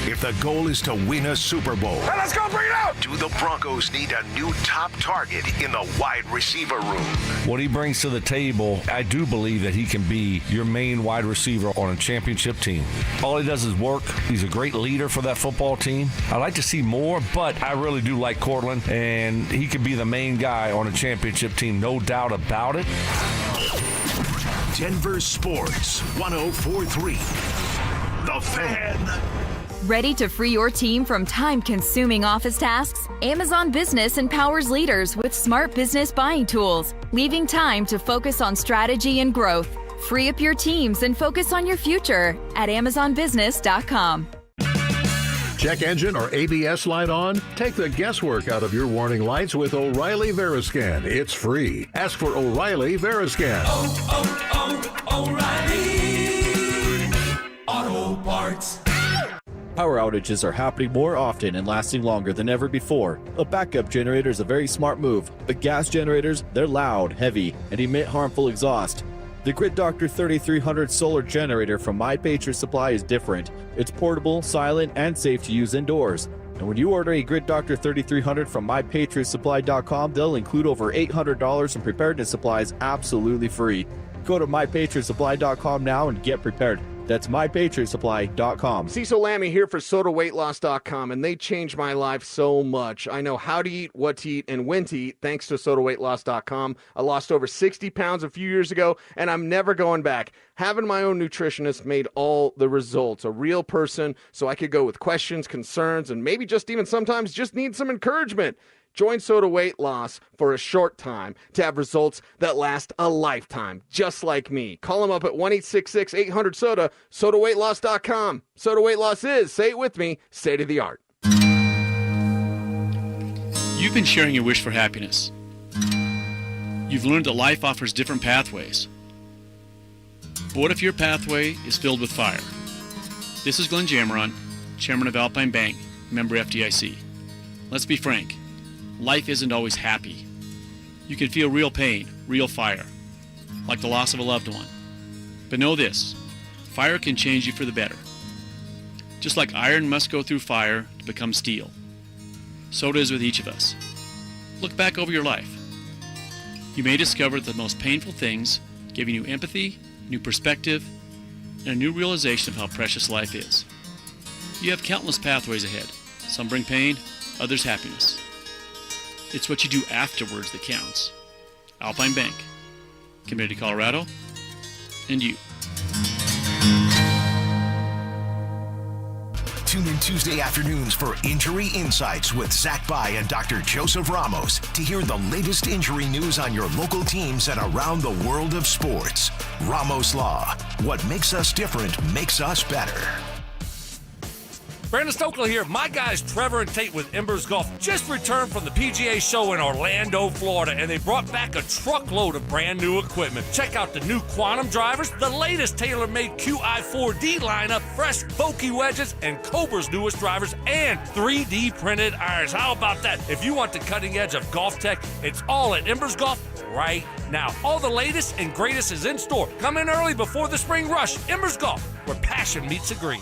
If the goal is to win a Super Bowl, let's go, bring it out! Do the Broncos need a new top target in the wide receiver room? What he brings to the table, I do believe that he can be your main wide receiver on a championship team. All he does is work. He's a great leader for that football team. I'd like to see more, but I really do like Cortland, and he could be the main guy on a championship team, no doubt about it. Denver Sports 104.3. The Fan. Ready to free your team from time-consuming office tasks? Amazon Business empowers leaders with smart business buying tools, leaving time to focus on strategy and growth. Free up your teams and focus on your future at AmazonBusiness.com. Check engine or ABS light on? Take the guesswork out of your warning lights with O'Reilly Veriscan. It's free. Ask for O'Reilly Veriscan. O'Reilly Auto Parts. Power outages are happening more often and lasting longer than ever before. A backup generator is a very smart move, but gas generators, they're loud, heavy, and emit harmful exhaust. The Grid Doctor 3300 solar generator from My Patriot Supply is different. It's portable, silent, and safe to use indoors. And when you order a Grid Doctor 3300 from MyPatriotSupply.com, they'll include over $800 in preparedness supplies absolutely free. Go to MyPatriotSupply.com now and get prepared. That's MyPatriotSupply.com. Cecil Lammy here for SodaWeightLoss.com, and they changed my life so much. I know how to eat, what to eat, and when to eat thanks to SodaWeightLoss.com. I lost over 60 pounds a few years ago, and I'm never going back. Having my own nutritionist made all the results. A real person, so I could go with questions, concerns, and maybe just even sometimes just need some encouragement. Join Soda Weight Loss for a short time to have results that last a lifetime, just like me. Call them up at 1-866-800-SODA, SodaWeightLoss.com. Soda Weight Loss is, say it with me, state-of-the-art. You've been sharing your wish for happiness. You've learned that life offers different pathways. But what if your pathway is filled with fire? This is Glenn Jameron, Chairman of Alpine Bank, member FDIC. Let's be frank, life isn't always happy. You can feel real pain, real fire, like the loss of a loved one. But know this, fire can change you for the better. Just like iron must go through fire to become steel, so it is with each of us. Look back over your life. You may discover the most painful things, giving you empathy, new perspective, and a new realization of how precious life is. You have countless pathways ahead. Some bring pain, others happiness. It's what you do afterwards that counts. Alpine Bank, committed to Colorado, and you. Tune in Tuesday afternoons for Injury Insights with Zach By and Dr. Joseph Ramos to hear the latest injury news on your local teams and around the world of sports. Ramos Law. What makes us different makes us better. Brandon Stokely here. My guys Trevor and Tate with Embers Golf just returned from the PGA show in Orlando, Florida, and they brought back a truckload of brand new equipment. Check out the new Quantum drivers, the latest tailor-made QI4D lineup, fresh Vokey wedges, and Cobra's newest drivers, and 3D printed irons. How about that? If you want the cutting edge of golf tech, it's all at Embers Golf right now. All the latest and greatest is in store. Come in early before the spring rush. Embers Golf, where passion meets a green.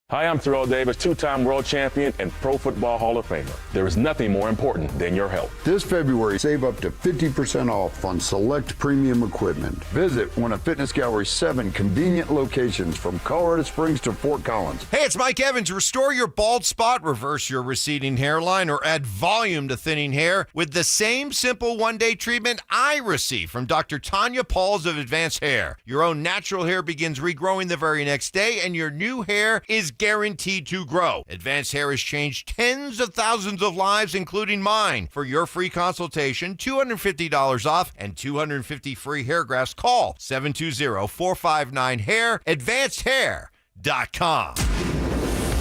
Hi, I'm Terrell Davis, two-time world champion and Pro Football Hall of Famer. There is nothing more important than your health. This February, save up to 50% off on select premium equipment. Visit one of Fitness Gallery's 7 convenient locations from Colorado Springs to Fort Collins. Hey, it's Mike Evans. Restore your bald spot, reverse your receding hairline, or add volume to thinning hair with the same simple one-day treatment I receive from Dr. Tanya Pauls of Advanced Hair. Your own natural hair begins regrowing the very next day, and your new hair is guaranteed to grow. Advanced Hair has changed tens of thousands of lives, including mine. For your free consultation, $250 off and 250 free hair grafts. Call 720-459-HAIR, advancedhair.com.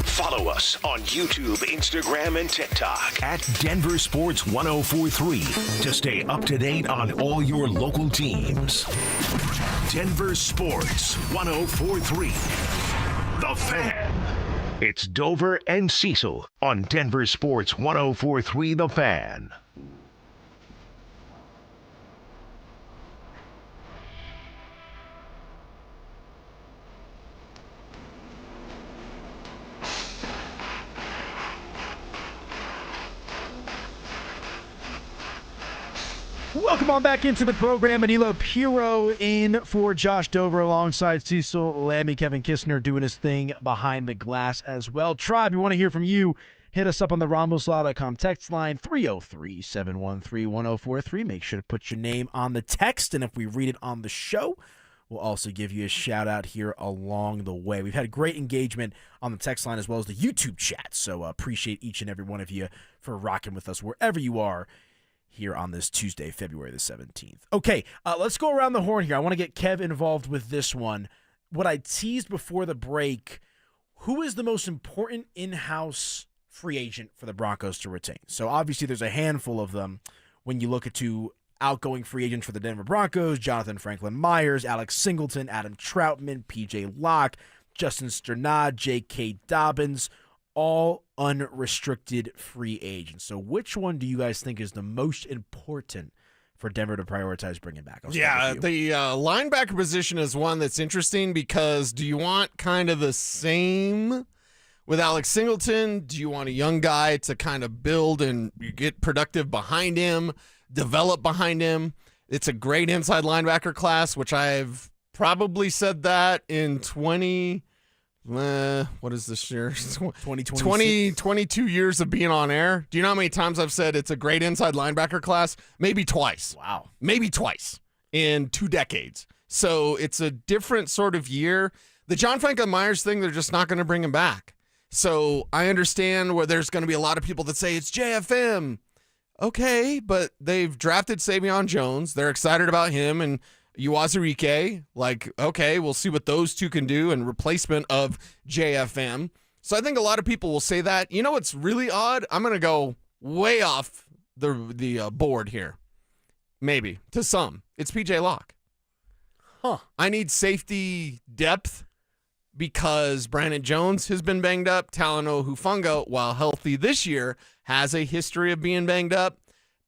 Follow us on YouTube, Instagram, and TikTok at Denver Sports 1043 to stay up to date on all your local teams. Denver Sports 1043. The Fan. It's Dover and Cecil on Denver Sports 1043 The Fan. Welcome on back into the program. Anilo Piro in for Josh Dover alongside Cecil Lammy, Kevin Kistner doing his thing behind the glass as well. Tribe, we want to hear from you. Hit us up on the RamosLaw.com text line 303-713-1043. Make sure to put your name on the text, and if we read it on the show, we'll also give you a shout out here along the way. We've had great engagement on the text line as well as the YouTube chat, so appreciate each and every one of you for rocking with us wherever you are here on this Tuesday, February the 17th. Okay, let's go around the horn here. I want to get Kev involved with this one. What I teased before the break, who is the most important in-house free agent for the Broncos to retain? So obviously there's a handful of them when you look at two outgoing free agents for the Denver Broncos: Jonathan Franklin Myers, Alex Singleton, Adam Troutman, PJ Locke, Justin Sternad, J.K. Dobbins, all unrestricted free agents. So which one do you guys think is the most important for Denver to prioritize bringing back? Yeah, the linebacker position is one that's interesting because do you want kind of the same with Alex Singleton? Do you want a young guy to kind of build and get productive behind him, develop behind him? It's a great inside linebacker class, which I've probably said that in what is this year? 22 years of being on air. Do you know how many times I've said it's a great inside linebacker class? Maybe twice. Wow. Maybe twice in 2 decades. So it's a different sort of year. The John Franklin Myers thing, they're just not going to bring him back. So I understand where there's going to be a lot of people that say it's JFM. Okay, but they've drafted Savion Jones. They're excited about him and Uwazurike, like, okay, we'll see what those two can do in replacement of JFM. So I think a lot of people will say that. You know what's really odd? I'm going to go way off the board here. Maybe to some, it's PJ Locke. I need safety depth because Brandon Jones has been banged up. Talanoa Hufanga, while healthy this year, has a history of being banged up.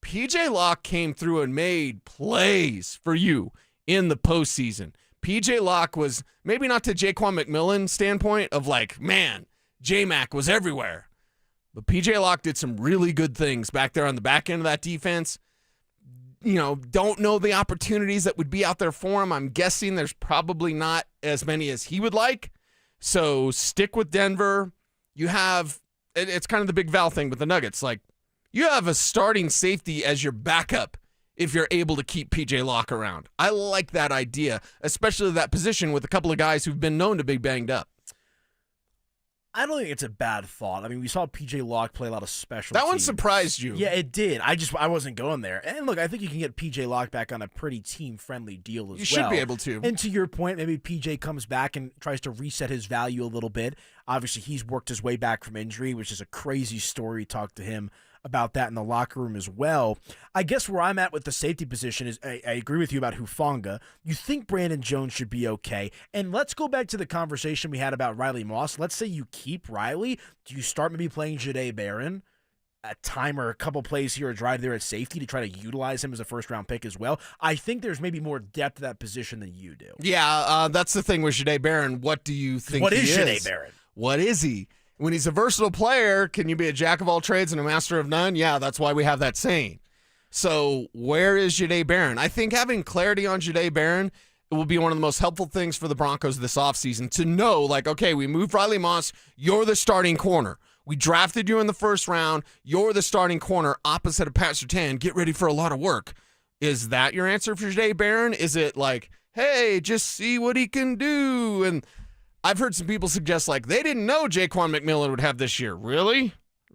PJ Locke came through and made plays for you in the postseason. PJ Locke was maybe not to Jaquan McMillan's standpoint of like, man, J-Mac was everywhere. But PJ Locke did some really good things back there on the back end of that defense. You know, don't know the opportunities that would be out there for him. I'm guessing there's probably not as many as he would like. So stick with Denver. You have, it's kind of the big Val thing with the Nuggets. Like, you have a starting safety as your backup if you're able to keep PJ Locke around. I like that idea, especially that position with a couple of guys who've been known to be banged up. I don't think it's a bad thought. I mean, we saw PJ Locke play a lot of special That one teams. surprised you. Yeah, it did. I wasn't going there. And look, I think you can get PJ Locke back on a pretty team-friendly deal as well. You should be able to. And to your point, maybe PJ comes back and tries to reset his value a little bit. Obviously, he's worked his way back from injury, which is a crazy story. Talk to him about that in the locker room as well. I guess where I'm at with the safety position is I agree with you about Hufanga. You think Brandon Jones should be okay. And let's go back to the conversation we had about Riley Moss. Let's say you keep Riley. Do you start maybe playing Jahdae Barron a time or a couple plays here or drive there at safety to try to utilize him as a first-round pick as well? I think there's maybe more depth to that position than you do. Yeah, that's the thing with Jahdae Barron. What do you think What he is Jahdae Barron? What is he? When he's a versatile player, can you be a jack of all trades and a master of none? Yeah, that's why we have that saying. So where is Jahdae Barron? I think having clarity on Jahdae Barron, it will be one of the most helpful things for the Broncos this offseason to know, like, okay, we moved Riley Moss. You're the starting corner. We drafted you in the first round. You're the starting corner opposite of Pat Surtain. Get ready for a lot of work. Is that your answer for Jahdae Barron? Is it like, hey, just see what he can do? And I've heard some people suggest, like, they didn't know Jaquan McMillan would have this year. Really?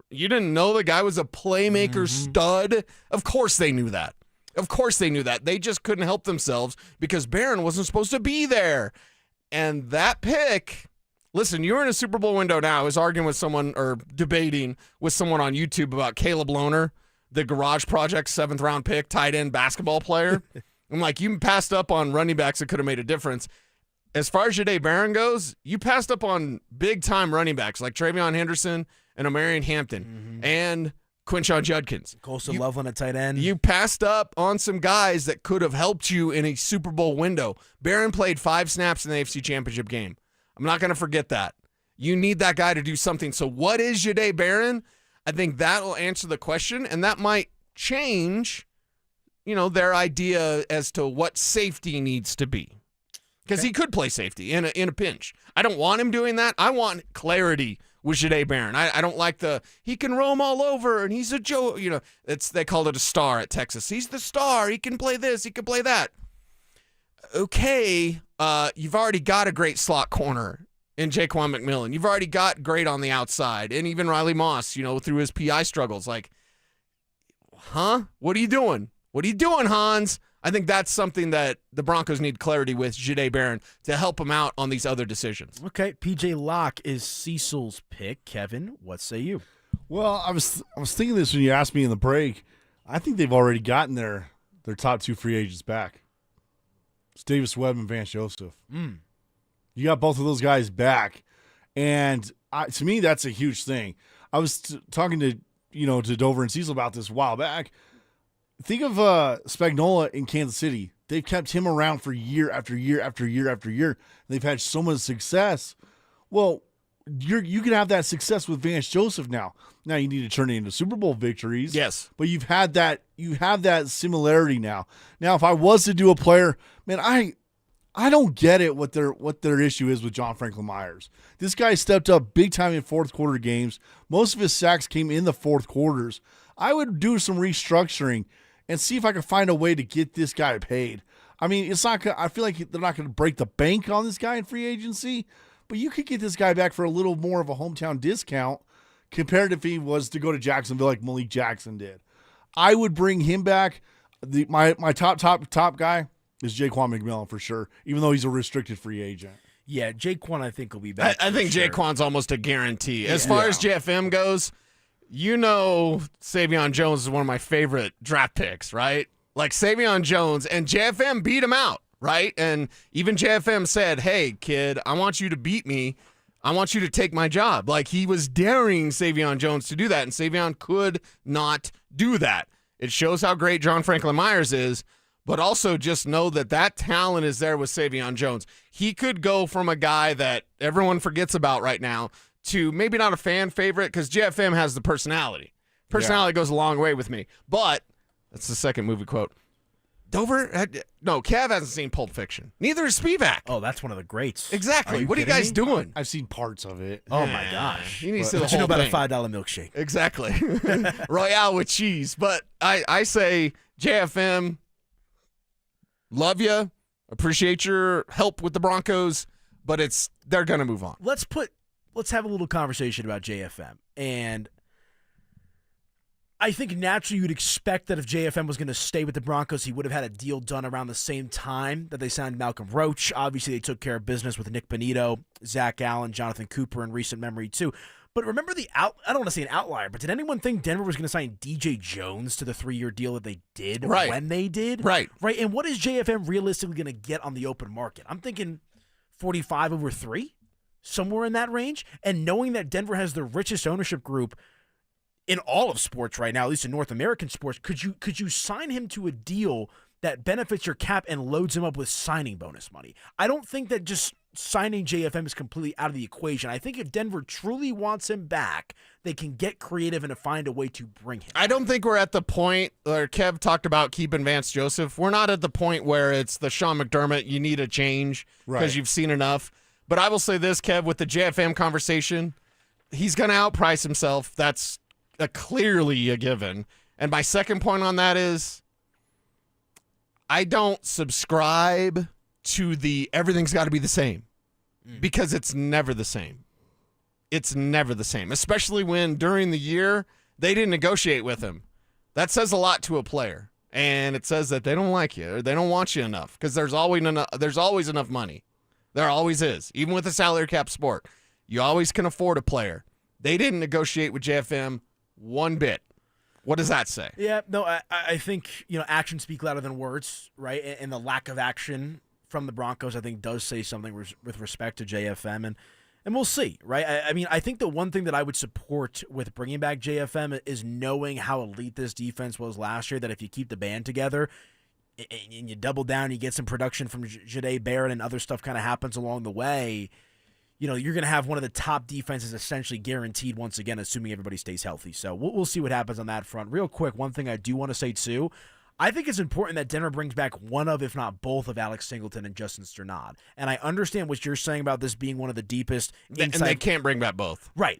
You didn't know the guy was a playmaker stud? Of course they knew that. Of course they knew that. They just couldn't help themselves because Barron wasn't supposed to be there. And that pick, listen, you're in a Super Bowl window now. I was arguing with someone or debating with someone on YouTube about Caleb Lohner, the Garage Project 7th-round pick, tight end basketball player. I'm like, you passed up on running backs that could have made a difference. As far as Jahdae Barron goes, you passed up on big-time running backs like Travion Henderson and Omarion Hampton and Quinshon Judkins. Colson Loveland at tight end. You passed up on some guys that could have helped you in a Super Bowl window. Barron played 5 snaps in the AFC Championship game. I'm not going to forget that. You need that guy to do something. So what is Jahdae Barron? I think that will answer the question, and that might change, their idea as to what safety needs to be. Because he could play safety in a pinch. I don't want him doing that. I want clarity with Jahdae Barron. I don't like he can roam all over and he's a Joe. They called it a star at Texas. He's the star. He can play this. He can play that. Okay, you've already got a great slot corner in Jaquan McMillan. You've already got great on the outside. And even Riley Moss, through his PI struggles. Like, what are you doing? What are you doing, Hans? I think that's something that the Broncos need clarity with Jahdae Barron to help him out on these other decisions. Okay, PJ Locke is Cecil's pick. Kevin, what say you? Well, I was thinking this when you asked me in the break. I think they've already gotten their top 2 free agents back. It's Davis Webb and Vance Joseph. You got both of those guys back, and to me, that's a huge thing. I was talking to Dover and Cecil about this a while back. Think of Spagnuolo in Kansas City. They've kept him around for year after year after year after year. They've had so much success. Well, you can have that success with Vance Joseph now. Now you need to turn it into Super Bowl victories. Yes. But you have that similarity now. Now, if I was to do a player, man, I don't get it what their issue is with John Franklin Myers. This guy stepped up big time in fourth quarter games. Most of his sacks came in the fourth quarters. I would do some restructuring and see if I could find a way to get this guy paid. I mean, it's not. I feel like they're not going to break the bank on this guy in free agency, but you could get this guy back for a little more of a hometown discount compared if he was to go to Jacksonville like Malik Jackson did. I would bring him back. My top guy is Jaquan McMillan for sure, even though he's a restricted free agent. Yeah, Jaquan I think will be back. I think Jaquan's almost a guarantee. As far as JFM goes, Savion Jones is one of my favorite draft picks, right? Like Savion Jones, and JFM beat him out, right? And even JFM said, hey, kid, I want you to beat me. I want you to take my job. Like, he was daring Savion Jones to do that, and Savion could not do that. It shows how great John Franklin Myers is, but also just know that talent is there with Savion Jones. He could go from a guy that everyone forgets about right now to maybe not a fan favorite, because JFM has the personality. Personality goes a long way with me. But that's the second movie quote. Kev hasn't seen Pulp Fiction. Neither is Spivak. Oh, that's one of the greats. Exactly. What are you guys doing? I've seen parts of it. Oh, my gosh. You need to see the What you know whole about thing. a $5 milkshake? Exactly. Royale with cheese. But I say, JFM, love you. Appreciate your help with the Broncos. But they're going to move on. Let's have a little conversation about JFM. And I think naturally you'd expect that if JFM was going to stay with the Broncos, he would have had a deal done around the same time that they signed Malcolm Roach. Obviously, they took care of business with Nick Bonito, Zach Allen, Jonathan Cooper in recent memory too. But remember I don't want to say an outlier, but did anyone think Denver was going to sign DJ Jones to the 3-year deal that they did when they did? Right. And what is JFM realistically going to get on the open market? I'm thinking 45 over 3, somewhere in that range. And knowing that Denver has the richest ownership group in all of sports right now, at least in North American sports, could you sign him to a deal that benefits your cap and loads him up with signing bonus money? I don't think that just signing JFM is completely out of the equation. I think if Denver truly wants him back, they can get creative and find a way to bring him. I don't think we're at the point where Kev talked about keeping Vance Joseph. We're not at the point where it's the Sean McDermott, you need a change because you've seen enough. But I will say this, Kev, with the JFM conversation, he's going to outprice himself. That's clearly a given. And my second point on that is I don't subscribe to the everything's got to be the same because it's never the same. It's never the same, especially when during the year they didn't negotiate with him. That says a lot to a player, and it says that they don't like you or they don't want you enough because there's always enough money. There always is, even with a salary cap sport. You always can afford a player. They didn't negotiate with JFM one bit. What does that say? Yeah, no, I think, actions speak louder than words, right? And the lack of action from the Broncos, I think, does say something with respect to JFM, and we'll see, right? I mean, I think the one thing that I would support with bringing back JFM is knowing how elite this defense was last year, that if you keep the band together and you double down, you get some production from Jahdae Barrett and other stuff kind of happens along the way, you're going to have one of the top defenses essentially guaranteed once again, assuming everybody stays healthy. So we'll see what happens on that front. Real quick, one thing I do want to say too, I think it's important that Denver brings back one of, if not both, of Alex Singleton and Justin Sternad. And I understand what you're saying about this being one of the deepest And they can't bring back both. Right.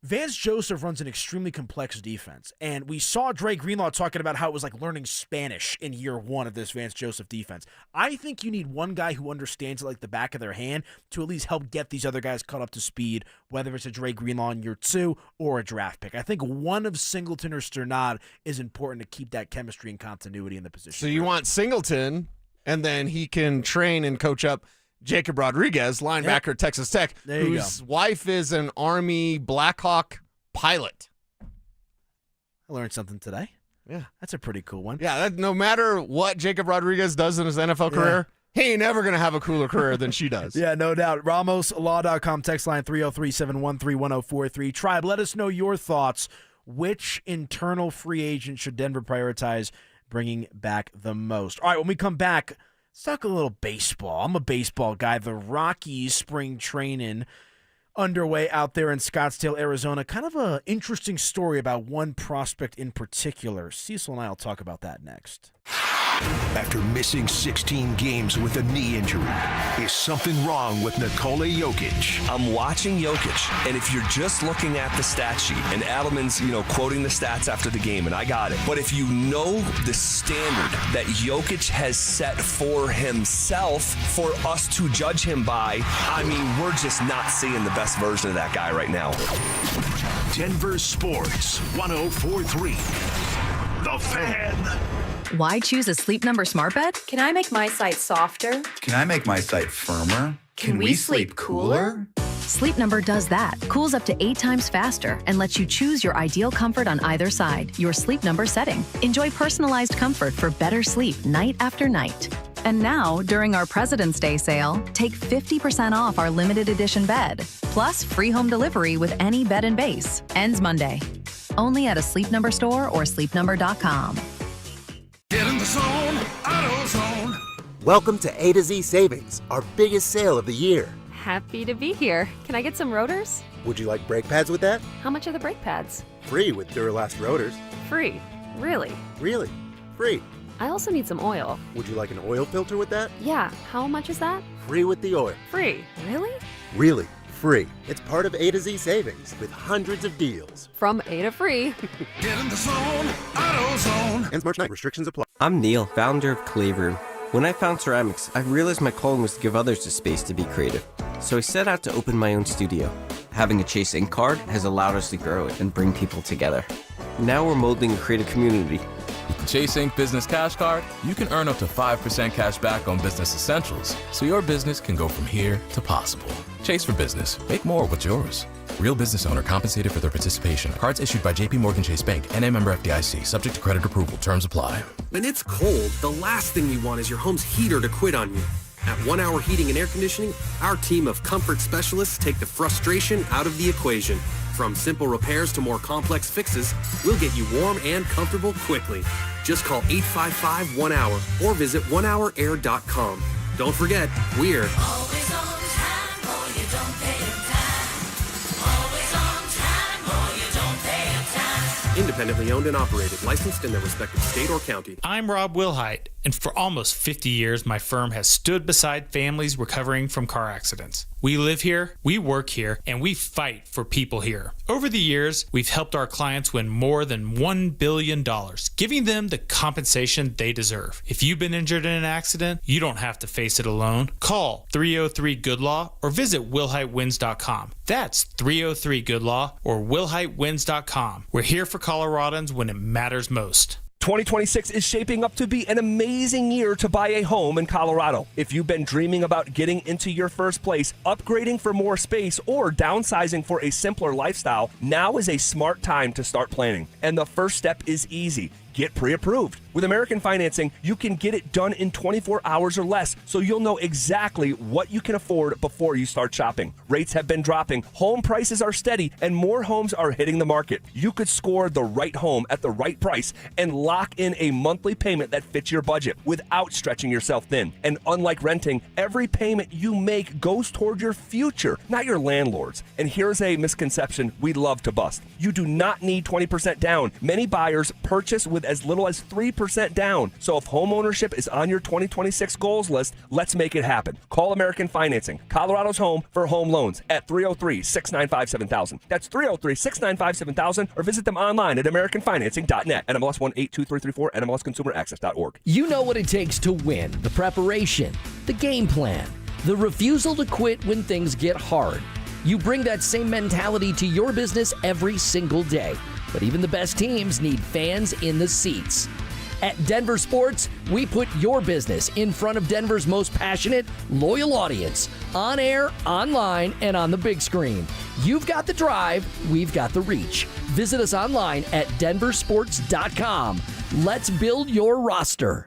Vance Joseph runs an extremely complex defense, and we saw Dre Greenlaw talking about how it was like learning Spanish in year one of this Vance Joseph defense. I think you need one guy who understands it like the back of their hand to at least help get these other guys caught up to speed, whether it's a Dre Greenlaw in year 2 or a draft pick. I think one of Singleton or Sternad is important to keep that chemistry and continuity in the position. So you want Singleton, and then he can train and coach up Jacob Rodriguez, linebacker, Texas Tech, whose wife is an Army Blackhawk pilot. I learned something today. Yeah. That's a pretty cool one. Yeah, no matter what Jacob Rodriguez does in his NFL career, he ain't never going to have a cooler career than she does. Yeah, no doubt. RamosLaw.com, text line 303-713-1043. Tribe, let us know your thoughts. Which internal free agent should Denver prioritize bringing back the most? All right, when we come back, let's talk a little baseball. I'm a baseball guy. The Rockies spring training underway out there in Scottsdale, Arizona. Kind of an interesting story about one prospect in particular. Cecil and I will talk about that next. After missing 16 games with a knee injury, is something wrong with Nikola Jokic? I'm watching Jokic, and if you're just looking at the stat sheet, and Adelman's, quoting the stats after the game, and I got it. But if you know the standard that Jokic has set for himself for us to judge him by, I mean, we're just not seeing the best version of that guy right now. Denver Sports 104.3. The Fan. Why choose a Sleep Number smart bed? Can I make my site softer? Can I make my site firmer? Can we sleep cooler? Sleep Number does that, cools up to 8 times faster, and lets you choose your ideal comfort on either side, your Sleep Number setting. Enjoy personalized comfort for better sleep night after night. And now, during our President's Day sale, take 50% off our limited edition bed, plus free home delivery with any bed and base. Ends Monday. Only at a Sleep Number store or sleepnumber.com. Get in the zone, AutoZone. Welcome to A to Z Savings, our biggest sale of the year. Happy to be here. Can I get some rotors? Would you like brake pads with that? How much are the brake pads? Free with Duralast rotors. Free. Really? Really? Free. I also need some oil. Would you like an oil filter with that? Yeah. How much is that? Free with the oil. Free. Really? Really? Free. It's part of A to Z Savings with hundreds of deals. From A to free. Get in the zone, AutoZone. Ends March 9. Restrictions apply. I'm Neil, founder of Clay Room. When I found ceramics, I realized my calling was to give others the space to be creative. So I set out to open my own studio. Having a Chase Ink card has allowed us to grow it and bring people together. Now we're molding a creative community. With the Chase Ink Business Cash Card, you can earn up to 5% cash back on business essentials, so your business can go from here to possible. Chase for business. Make more with yours. Real business owner compensated for their participation. Cards issued by J.P. Morgan Chase Bank, N.A. member FDIC. Subject to credit approval. Terms apply. When it's cold, the last thing you want is your home's heater to quit on you. At 1 Hour Heating and Air Conditioning, our team of comfort specialists take the frustration out of the equation. From simple repairs to more complex fixes, we'll get you warm and comfortable quickly. Just call 855-1HOUR or visit onehourair.com. Don't forget, we're Always on time, or you don't pay it time. Always on time, or you don't pay it time. independently owned and operated, licensed in their respective state or county. I'm Rob Wilhite, and for almost 50 years, my firm has stood beside families recovering from car accidents. We live here, we work here, and we fight for people here. Over the years, we've helped our clients win more than $1 billion, giving them the compensation they deserve. If you've been injured in an accident, you don't have to face it alone. Call 303-GOOD-LAW or visit WilhiteWins.com. That's 303-GOOD-LAW or WilhiteWins.com. We're here for Coloradans when it matters most. 2026 is shaping up to be an amazing year to buy a home in Colorado. If you've been dreaming about getting into your first place, upgrading for more space, or downsizing for a simpler lifestyle, now is a smart time to start planning. And the first step is easy. Get pre-approved. With American Financing, you can get it done in 24 hours or less, so you'll know exactly what you can afford before you start shopping. Rates have been dropping, home prices are steady, and more homes are hitting the market. You could score the right home at the right price and lock in a monthly payment that fits your budget without stretching yourself thin. And unlike renting, every payment you make goes toward your future, not your landlord's. And here's a misconception we'd love to bust. You do not need 20% down. Many buyers purchase with as little as 3% down. So if home ownership is on your 2026 goals list, let's make it happen. Call American Financing, Colorado's home for home loans, at 303-695-7000. That's 303-695-7000, or visit them online at americanfinancing.net. NMLS 182334, NMLSconsumeraccess.org. You know what it takes to win: the preparation, the game plan, the refusal to quit when things get hard. You bring that same mentality to your business every single day. But even the best teams need fans in the seats. At DenverSports, we put your business in front of Denver's most passionate, loyal audience, on air, online, and on the big screen. You've got the drive, we've got the reach. Visit us online at DenverSports.com. Let's build your roster.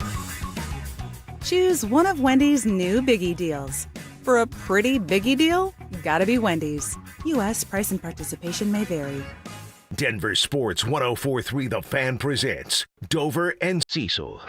Choose one of Wendy's new Biggie deals. For a pretty Biggie deal, gotta be Wendy's. U.S. price and participation may vary. Denver Sports 104.3 The Fan presents Dover and Cecil.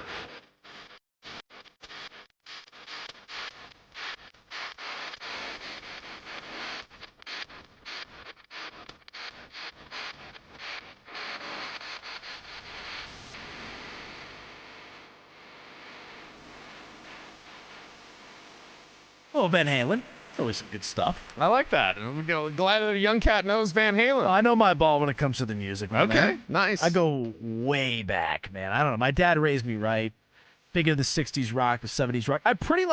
Oh, Van Halen. Always some good stuff. I like that. I'm glad that a young cat knows Van Halen. I know my ball when it comes to the music. Okay, nice. I go way back, man. I don't know. My dad raised me right. Big into the 60s rock, the 70s rock. I pretty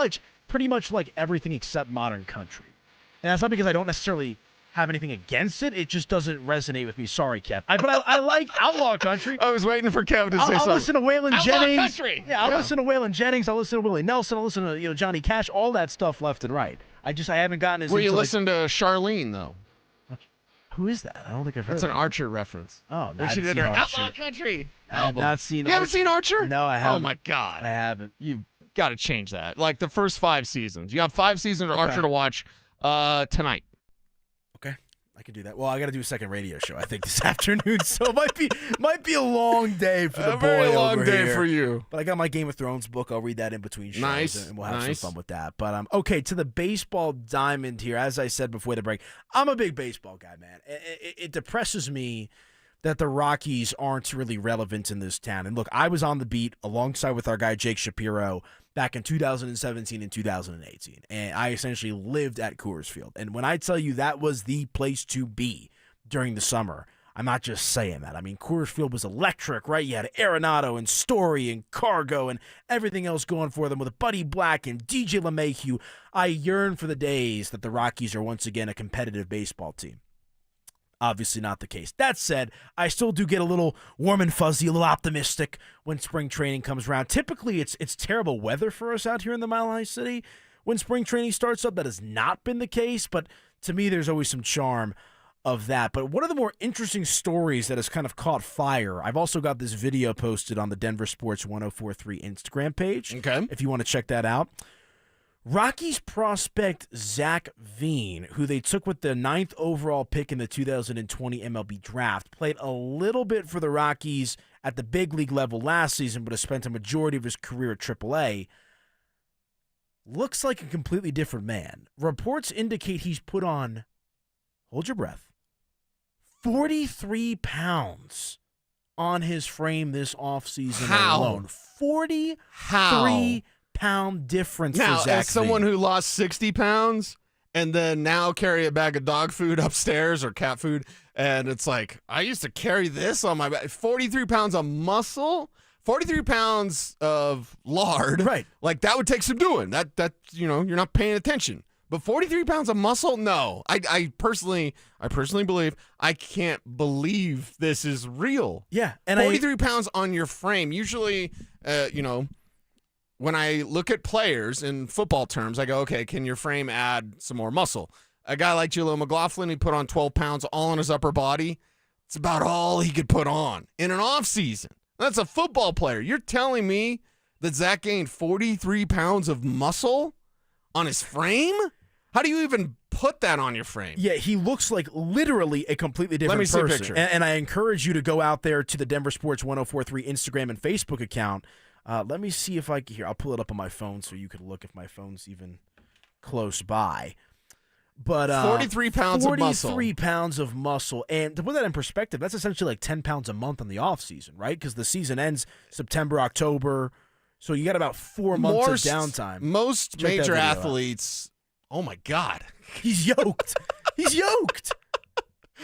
much like everything except modern country. And that's not because I don't necessarily have anything against it. It just doesn't resonate with me. Sorry, Kev. But I like outlaw country. I was waiting for Kev to say something. I'll listen to Waylon Outlaw Jennings. country. Yeah, I'll listen to Waylon Jennings. I'll listen to Willie Nelson. I'll listen to Johnny Cash. All that stuff left and right. I haven't gotten as Well, you into, listen to Charlene, though. Who is that? I don't think I've heard That's of an Archer reference. Oh, Where she did her Outlaw Country I have album. not seen You haven't seen Archer? No, I haven't. Oh, my God. I haven't. You've got to change that. Like the first 5 seasons. You have 5 seasons of Archer to watch tonight. Okay, I can do that. Well, I got to do a second radio show, I think, this afternoon, so it might be a long day for the boy very long over day here. for you. But I got my Game of Thrones book. I'll read that in between shows, Nice, and we'll have nice. some fun with that. But okay, to the baseball diamond here. As I said before the break, I'm a big baseball guy, man. It depresses me that the Rockies aren't really relevant in this town. And look, I was on the beat alongside with our guy Jake Shapiro back in 2017 and 2018, and I essentially lived at Coors Field. And when I tell you that was the place to be during the summer, I'm not just saying that. I mean, Coors Field was electric, right? You had Arenado and Story and Cargo and everything else going for them with Buddy Black and DJ LeMahieu. I yearn for the days that the Rockies are once again a competitive baseball team. Obviously not the case. That said, I still do get a little warm and fuzzy, a little optimistic when spring training comes around. Typically, it's terrible weather for us out here in the Mile High City when spring training starts up. That has not been the case, but to me, there's always some charm of that. But one of the more interesting stories that has kind of caught fire, I've also got this video posted on the DenverSports 1043 Instagram page. Okay. If you want to check that out. Rockies prospect Zach Veen, who they took with the 9th overall pick in the 2020 MLB draft, played a little bit for the Rockies at the big league level last season, but has spent a majority of his career at AAA. Looks like a completely different man. Reports indicate he's put on, hold your breath, 43 pounds on his frame this offseason alone. 43 pound difference now, for Zach as someone Veen. who lost 60 pounds and then now carry a bag of dog food upstairs or cat food, and it's like, I used to carry this on my back. 43 pounds of muscle, 43 pounds of lard. Right. Like, that would take some doing. That you're not paying attention. But 43 pounds of muscle? No. I personally believe, I can't believe this is real. Yeah. And 43 pounds on your frame. Usually, when I look at players in football terms, I go, okay, can your frame add some more muscle? A guy like Jaleel McLaughlin, he put on 12 pounds all on his upper body. It's about all he could put on in an offseason. That's a football player. You're telling me that Zach gained 43 pounds of muscle on his frame? How do you even put that on your frame? Yeah, he looks like literally a completely different person. Let me see a picture. And I encourage you to go out there to the DenverSports 1043 Instagram and Facebook account. Let me see if I can. Here, I'll pull it up on my phone so you can look if my phone's even close by. But 43 pounds of muscle. 43 pounds of muscle. And to put that in perspective, that's essentially like 10 pounds a month in the offseason, right? Because the season ends September, October. So you got about 4 months of downtime. Most Check that major video out. athletes, oh my God. He's yoked. He's yoked.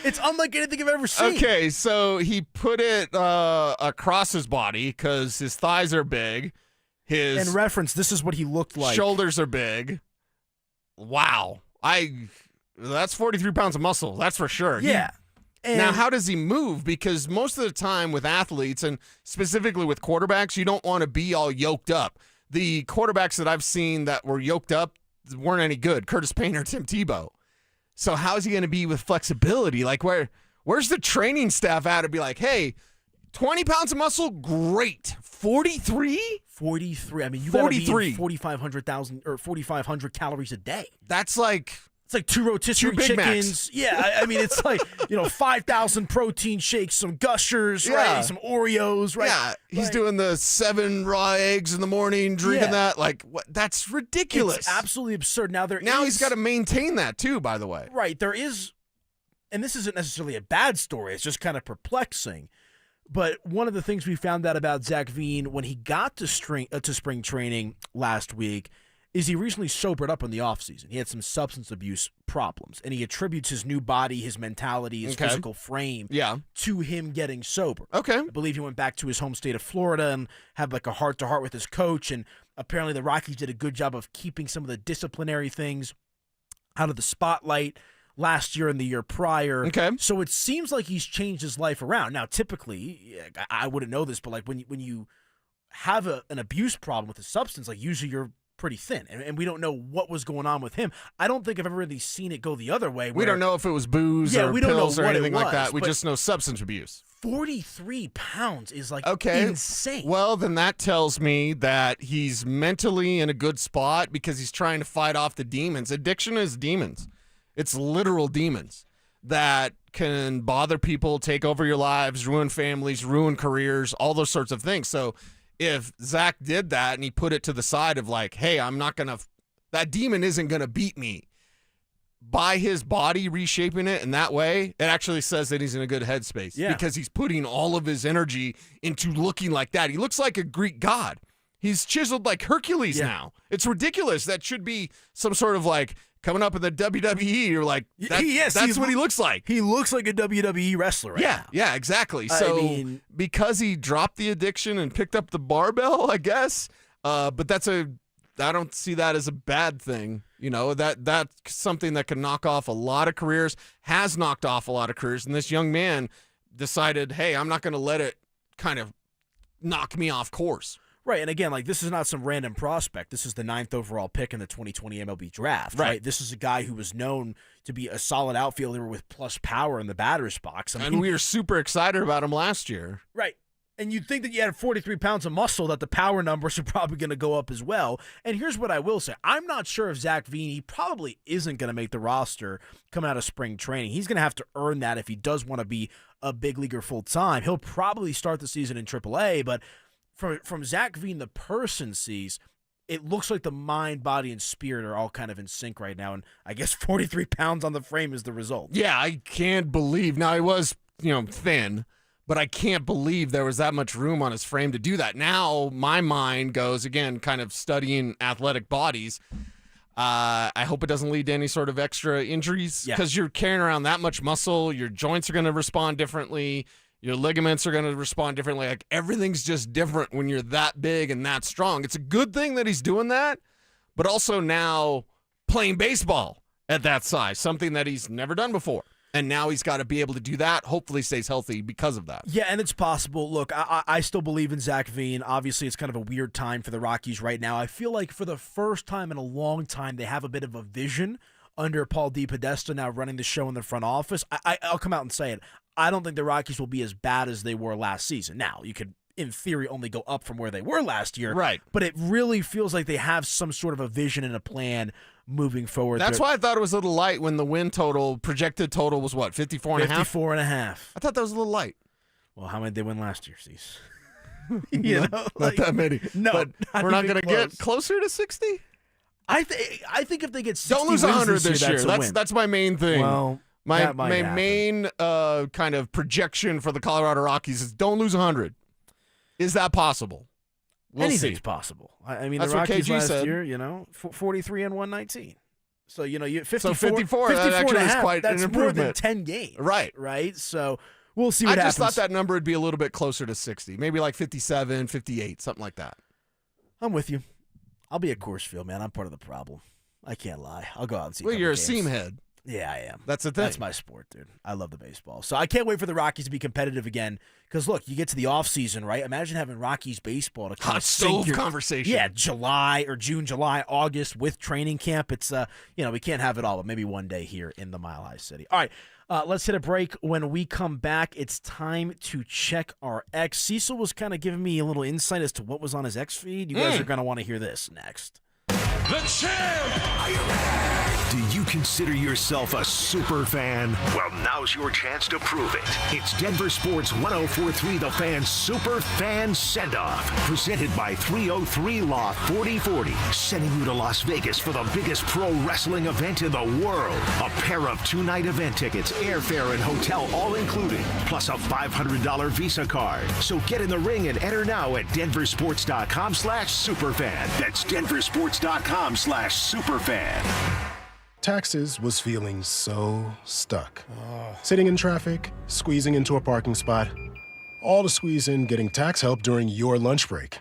It's unlike anything I've ever seen. Okay, so he put it across his body because his thighs are big. His In reference, this is what he looked like. shoulders are big. Wow. That's 43 pounds of muscle. That's for sure. Yeah. Now, how does he move? Because most of the time with athletes, and specifically with quarterbacks, you don't want to be all yoked up. The quarterbacks that I've seen that were yoked up weren't any good. Curtis Payne or Tim Tebow. So how is he going to be with flexibility? Like, where's the training staff at to be like, hey, 20 pounds of muscle, great. 43? 43. I mean, you got to be 43. 4,500 calories a day. That's like... It's like 2 rotisserie Big chickens. Macs. Yeah, I mean, it's like, 5,000 protein shakes, some Gushers, right? Some Oreos, right? Yeah, he's Like, doing the 7 raw eggs in the morning, drinking Yeah. that. Like, what? That's ridiculous. It's absolutely absurd. Now he's got to maintain that too, by the way. Right, there is, and this isn't necessarily a bad story. It's just kind of perplexing. But one of the things we found out about Zach Veen when he got to spring training last week is he recently sobered up in the offseason. He had some substance abuse problems, and he attributes his new body, his mentality, his physical frame to him getting sober. Okay. I believe he went back to his home state of Florida and had like a heart-to-heart with his coach, and apparently the Rockies did a good job of keeping some of the disciplinary things out of the spotlight last year and the year prior. Okay. So it seems like he's changed his life around. Now, typically, I wouldn't know this, but like when you have an abuse problem with a substance, like usually you're pretty thin, and we don't know what was going on with him. I don't think I've ever really seen it go the other way. We don't know if it was booze or we don't pills know or what anything it like was, that. We but just know substance abuse. 43 pounds is like Okay. insane. Well, then that tells me that he's mentally in a good spot because he's trying to fight off the demons. Addiction is demons. It's literal demons that can bother people, take over your lives, ruin families, ruin careers, all those sorts of things. So if Zach did that and he put it to the side of like, hey, I'm not going to, that demon isn't going to beat me. By his body reshaping it in that way, it actually says that he's in a good headspace because he's putting all of his energy into looking like that. He looks like a Greek god. He's chiseled like Hercules now. It's ridiculous. That should be some sort of like coming up in the WWE. You're like, that's what he looks like. He looks like a WWE wrestler right now. Yeah, exactly. I So mean- because he dropped the addiction and picked up the barbell, I guess, but I don't see that as a bad thing. You know, that's something that can knock off a lot of careers, has knocked off a lot of careers. And this young man decided, hey, I'm not going to let it kind of knock me off course. Right, and again, like this is not some random prospect. This is the 9th overall pick in the 2020 MLB draft. Right. This is a guy who was known to be a solid outfielder with plus power in the batter's box. And we were super excited about him last year. Right. And you'd think that you had 43 pounds of muscle, that the power numbers are probably going to go up as well. And here's what I will say. I'm not sure if Zach Veen, he probably isn't going to make the roster coming out of spring training. He's going to have to earn that if he does want to be a big leaguer full time. He'll probably start the season in AAA, but from Zach Veen, the person sees, it looks like the mind, body, and spirit are all kind of in sync right now. And I guess 43 pounds on the frame is the result. Yeah, I can't believe. Now, he was, thin, but I can't believe there was that much room on his frame to do that. Now, my mind goes, again, kind of studying athletic bodies. I hope it doesn't lead to any sort of extra injuries because you're carrying around that much muscle. Your joints are going to respond differently. Your ligaments are going to respond differently. Like everything's just different when you're that big and that strong. It's a good thing that he's doing that, but also now playing baseball at that size, something that he's never done before. And now he's got to be able to do that. Hopefully stays healthy because of that. Yeah, and it's possible. Look, I still believe in Zach Veen. Obviously, it's kind of a weird time for the Rockies right now. I feel like for the first time in a long time, they have a bit of a vision under Paul DePodesta now running the show in the front office. I'll come out and say it. I don't think the Rockies will be as bad as they were last season. Now, you could, in theory, only go up from where they were last year. Right. But it really feels like they have some sort of a vision and a plan moving forward. That's why I thought it was a little light when the win total, projected total was what, 54 and a half? 54 and a half. I thought that was a little light. Well, how many did they win last year, Cease? Not that many. No, but we're not going to get closer to 60? I think if they get 60 don't lose wins 100 this year. that's a win. That's my main thing. Well, my that might happen. main kind of projection for the Colorado Rockies is don't lose 100. Is that possible? We'll Anything's see. possible. I mean, That's the what Rockies KG last said. year, 43 and 119. So, you 54, 54 that actually is quite an that's more than improvement. 10 games. Right. So, we'll see what I happens. just thought that number would be a little bit closer to 60. Maybe like 57, 58, something like that. I'm with you. I'll be at Coors Field, man. I'm part of the problem. I can't lie. I'll go out and see Well, couple you're a games. seam head. Yeah, I am. That's the thing. That's my sport, dude. I love the baseball. So I can't wait for the Rockies to be competitive again. Because, look, you get to the offseason, right? Imagine having Rockies baseball to kind Hot of sink stove your conversation. Yeah, June, July, August with training camp. It's, we can't have it all, but maybe one day here in the Mile High City. All right, let's hit a break. When we come back, it's time to check our X. Cecil was kind of giving me a little insight as to what was on his X feed. You guys are going to want to hear this next. The champ! Are you ready? Do you consider yourself a super fan? Well, now's your chance to prove it. It's Denver Sports 104.3 The Fan Super Fan Send-Off, presented by 303 Law 4040, sending you to Las Vegas for the biggest pro wrestling event in the world. A pair of 2-night event tickets, airfare, and hotel all included, plus a $500 Visa card. So get in the ring and enter now at DenverSports.com/superfan. That's DenverSports.com/superfan. Taxes was feeling so stuck. Sitting in traffic, squeezing into a parking spot, all to squeeze in getting tax help during your lunch break.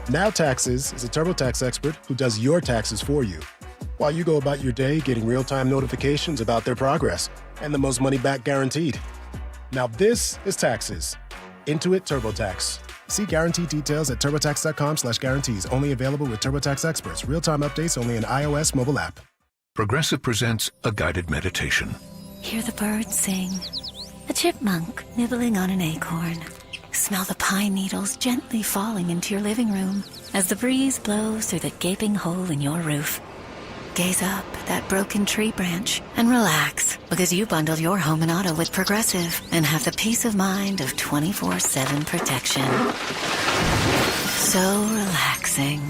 Now Taxes is a TurboTax expert who does your taxes for you, while you go about your day getting real-time notifications about their progress and the most money back guaranteed. Now this is Taxes. Intuit TurboTax. See guarantee details at turbotax.com/guarantees. Only available with TurboTax experts. Real-time updates only in iOS mobile app. Progressive presents a guided meditation. Hear the birds sing. A chipmunk nibbling on an acorn. Smell the pine needles gently falling into your living room as the breeze blows through the gaping hole in your roof. Gaze up at that broken tree branch and relax, because you bundled your home and auto with Progressive and have the peace of mind of 24/7 protection. So relaxing.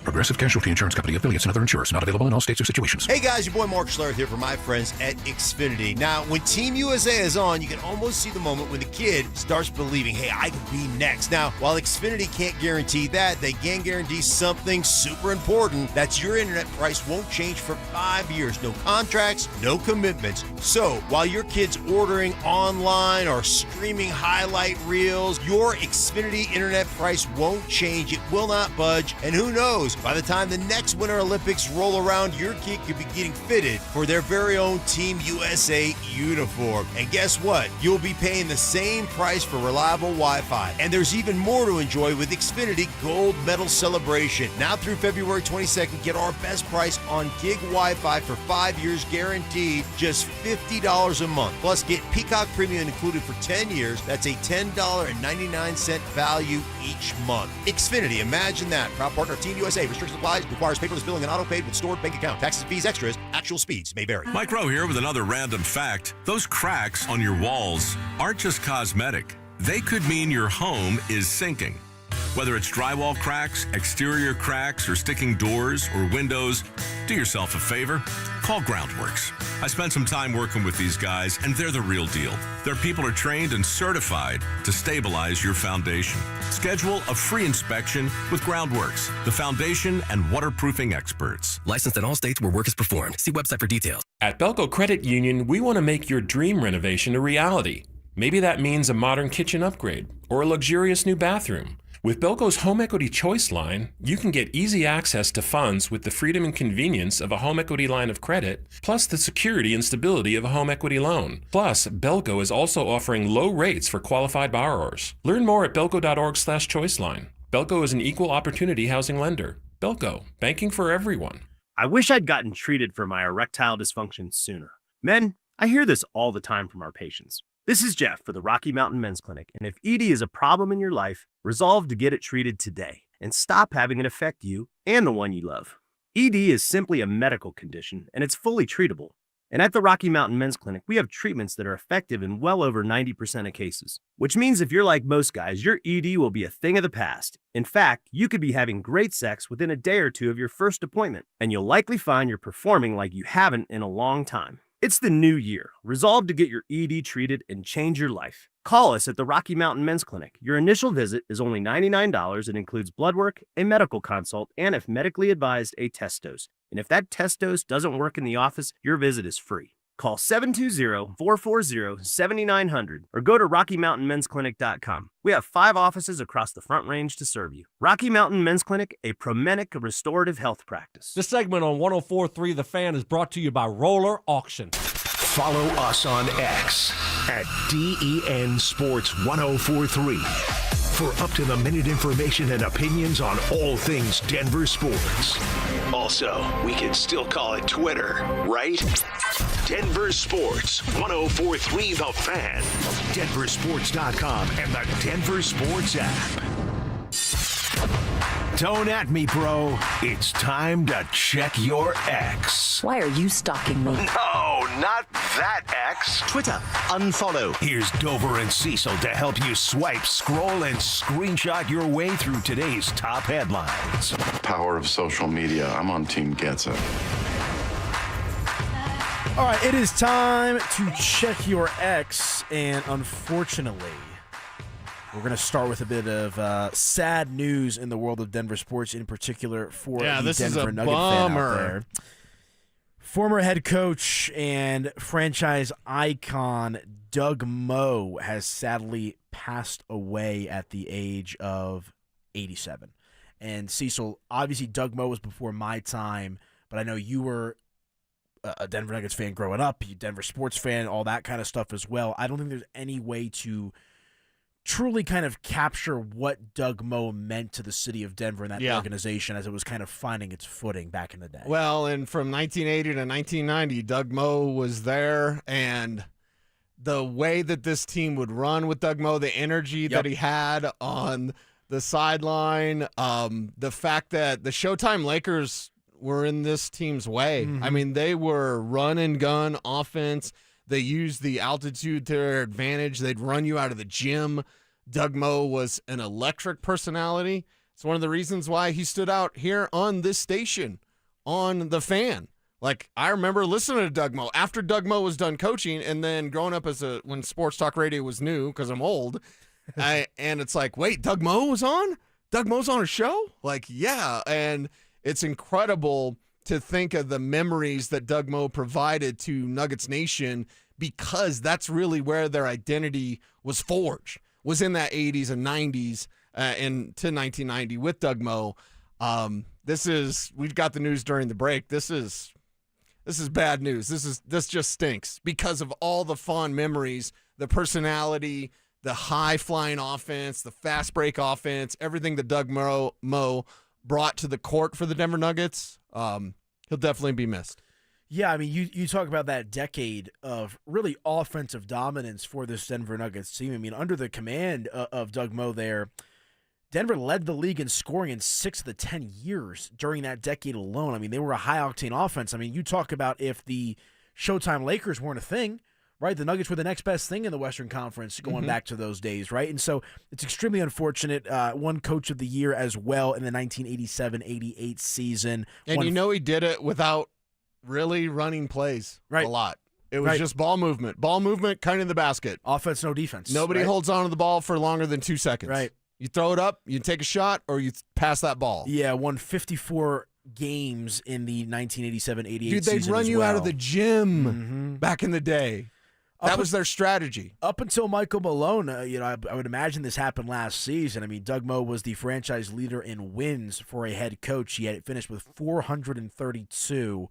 Progressive Casualty Insurance Company, affiliates, and other insurers. Not available in all states or situations. Hey guys, your boy Mark Schlereth here for my friends at Xfinity. Now, when Team USA is on, you can almost see the moment when the kid starts believing, hey, I could be next. Now, while Xfinity can't guarantee that, they can guarantee something super important. That's your internet price won't change for 5 years. No contracts, no commitments. So, while your kid's ordering online or streaming highlight reels, your Xfinity internet price won't change. It will not budge. And who knows? By the time the next Winter Olympics roll around, your kid could be getting fitted for their very own Team USA uniform. And guess what? You'll be paying the same price for reliable Wi-Fi. And there's even more to enjoy with Xfinity Gold Medal Celebration. Now through February 22nd, get our best price on gig Wi-Fi for 5 years guaranteed, just $50 a month. Plus, get Peacock Premium included for 10 years. That's a $10.99 value each month. Xfinity, imagine that. Proud partner of Team USA. Restrictions applies. Requires paperless billing and auto-paid with stored bank account. Taxes, fees, extras. Actual speeds may vary. Mike Rowe here with another random fact. Those cracks on your walls aren't just cosmetic. They could mean your home is sinking. Whether it's drywall cracks, exterior cracks, or sticking doors or windows, do yourself a favor. Call Groundworks. I spent some time working with these guys, and they're the real deal. Their people are trained and certified to stabilize your foundation. Schedule a free inspection with Groundworks, the foundation and waterproofing experts. Licensed in all states where work is performed. See website for details. At Belco Credit Union, we want to make your dream renovation a reality. Maybe that means a modern kitchen upgrade or a luxurious new bathroom. With Belco's Home Equity Choice line, you can get easy access to funds with the freedom and convenience of a home equity line of credit, plus the security and stability of a home equity loan. Plus, Belco is also offering low rates for qualified borrowers. Learn more at belco.org/choiceline. Belco is an equal opportunity housing lender. Belco, banking for everyone. I wish I'd gotten treated for my erectile dysfunction sooner. Men, I hear this all the time from our patients. This is Jeff for the Rocky Mountain Men's Clinic, and if ED is a problem in your life, resolve to get it treated today and stop having it affect you and the one you love. ED is simply a medical condition, and it's fully treatable. And at the Rocky Mountain Men's Clinic, we have treatments that are effective in well over 90% of cases, which means if you're like most guys, your ED will be a thing of the past. In fact, you could be having great sex within a day or two of your first appointment, and you'll likely find you're performing like you haven't in a long time. It's the new year. Resolve to get your ED treated and change your life. Call us at the Rocky Mountain Men's Clinic. Your initial visit is only $99 and includes blood work, a medical consult, and if medically advised, a test dose. And if that test dose doesn't work in the office, your visit is free. Call 720-440-7900 or go to RockyMountainMen'sClinic.com. We have 5 offices across the Front Range to serve you. Rocky Mountain Men's Clinic, a Promenic restorative health practice. This segment on 104.3 The Fan is brought to you by Roller Auction. Follow us on X at DEN Sports 1043 for up-to-the-minute information and opinions on all things Denver sports. Also, we can still call it Twitter, right? Denver Sports 1043 The Fan, DenverSports.com, and the Denver Sports app. Don't at me, bro. It's time to check your X. Why are you stalking me? No, not that X. Twitter, unfollow. Here's Dover and Cecil to help you swipe, scroll, and screenshot your way through today's top headlines. Power of social media. I'm on Team Gets It. All right, it is time to check your X, and unfortunately, we're going to start with a bit of sad news in the world of Denver sports, in particular for the this Denver is a Nugget fan out there. bummer. Former head coach and franchise icon Doug Moe has sadly passed away at the age of 87. And Cecil, obviously Doug Moe was before my time, but I know you were a Denver Nuggets fan growing up, you Denver sports fan, all that kind of stuff as well. I don't think there's any way to truly kind of capture what Doug Moe meant to the city of Denver and that organization as it was kind of finding its footing back in the day. Well, and from 1980 to 1990, Doug Moe was there, and the way that this team would run with Doug Moe, the energy that he had on the sideline, the fact that the Showtime Lakers were in this team's way. Mm-hmm. I mean, they were run and gun offense. They used the altitude to their advantage. They'd run you out of the gym. Doug Moe was an electric personality. It's one of the reasons why he stood out here on this station, on The Fan. Like, I remember listening to Doug Moe after Doug Moe was done coaching, and then growing up when sports talk radio was new, because I'm old, and it's like, wait, Doug Moe was on? Doug Moe's on a show? Like, yeah, and it's incredible to think of the memories that Doug Moe provided to Nuggets Nation, because that's really where their identity was forged, was in that 80s and 90s into 1990 with Doug Moe. We've got the news during the break. This is bad news. This just stinks because of all the fond memories, the personality, the high-flying offense, the fast-break offense, everything that Doug Moe brought to the court for the Denver Nuggets. He'll definitely be missed. Yeah, I mean, you talk about that decade of really offensive dominance for this Denver Nuggets team. I mean, under the command of Doug Moe there, Denver led the league in scoring in 6 of the 10 years during that decade alone. I mean, they were a high-octane offense. I mean, you talk about if the Showtime Lakers weren't a thing, right? The Nuggets were the next best thing in the Western Conference going back to those days, right? And so it's extremely unfortunate. Won Coach of the Year as well in the 1987-88 season. And he did it without really running plays a lot. It was just ball movement. Ball movement, kind of in the basket. Offense, no defense. Nobody holds on to the ball for longer than 2 seconds. Right. You throw it up, you take a shot, or you pass that ball. Yeah, won 54 games in the 1987-88 season. Dude, they'd run you out of the gym back in the day. That was their strategy. Up until Michael Malone, I would imagine this happened last season. I mean, Doug Moe was the franchise leader in wins for a head coach. He had finished with 432.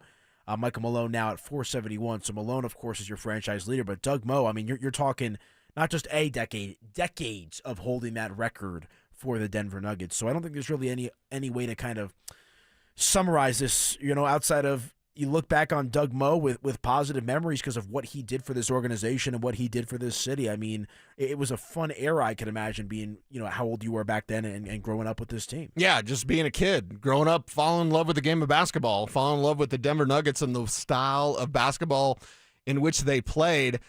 Michael Malone now at 471. So Malone, of course, is your franchise leader. But Doug Moe, I mean, you're talking not just a decade, decades of holding that record for the Denver Nuggets. So I don't think there's really any way to kind of summarize this, outside of you look back on Doug Moe with positive memories because of what he did for this organization and what he did for this city. I mean, it was a fun era, I can imagine, being, how old you were back then and growing up with this team. Yeah, just being a kid, growing up, falling in love with the game of basketball, falling in love with the Denver Nuggets and the style of basketball in which they played.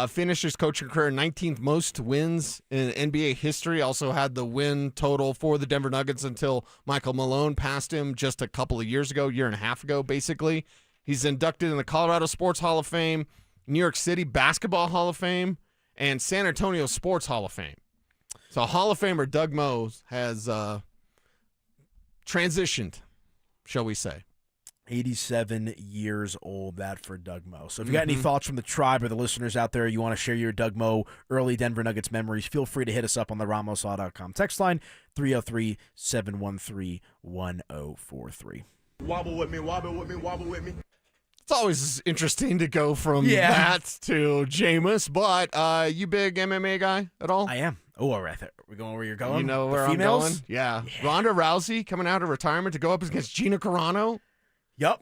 Finished his coaching career 19th most wins in NBA history. Also had the win total for the Denver Nuggets until Michael Malone passed him just a couple of years ago, year and a half ago, basically. He's inducted in the Colorado Sports Hall of Fame, New York City Basketball Hall of Fame, and San Antonio Sports Hall of Fame. So Hall of Famer Doug Moe has transitioned, shall we say. 87 years old, that for Doug Moe. So if you got any thoughts from the tribe or the listeners out there, you want to share your Doug Moe early Denver Nuggets memories, feel free to hit us up on the RamosLaw.com text line, 303-713-1043. Wobble with me, wobble with me, wobble with me. It's always interesting to go from that to Jameis, but you big MMA guy at all? I am. Oh, all right. We're going where you're going? You know where I'm going? Yeah. Ronda Rousey coming out of retirement to go up against Gina Carano. Yep.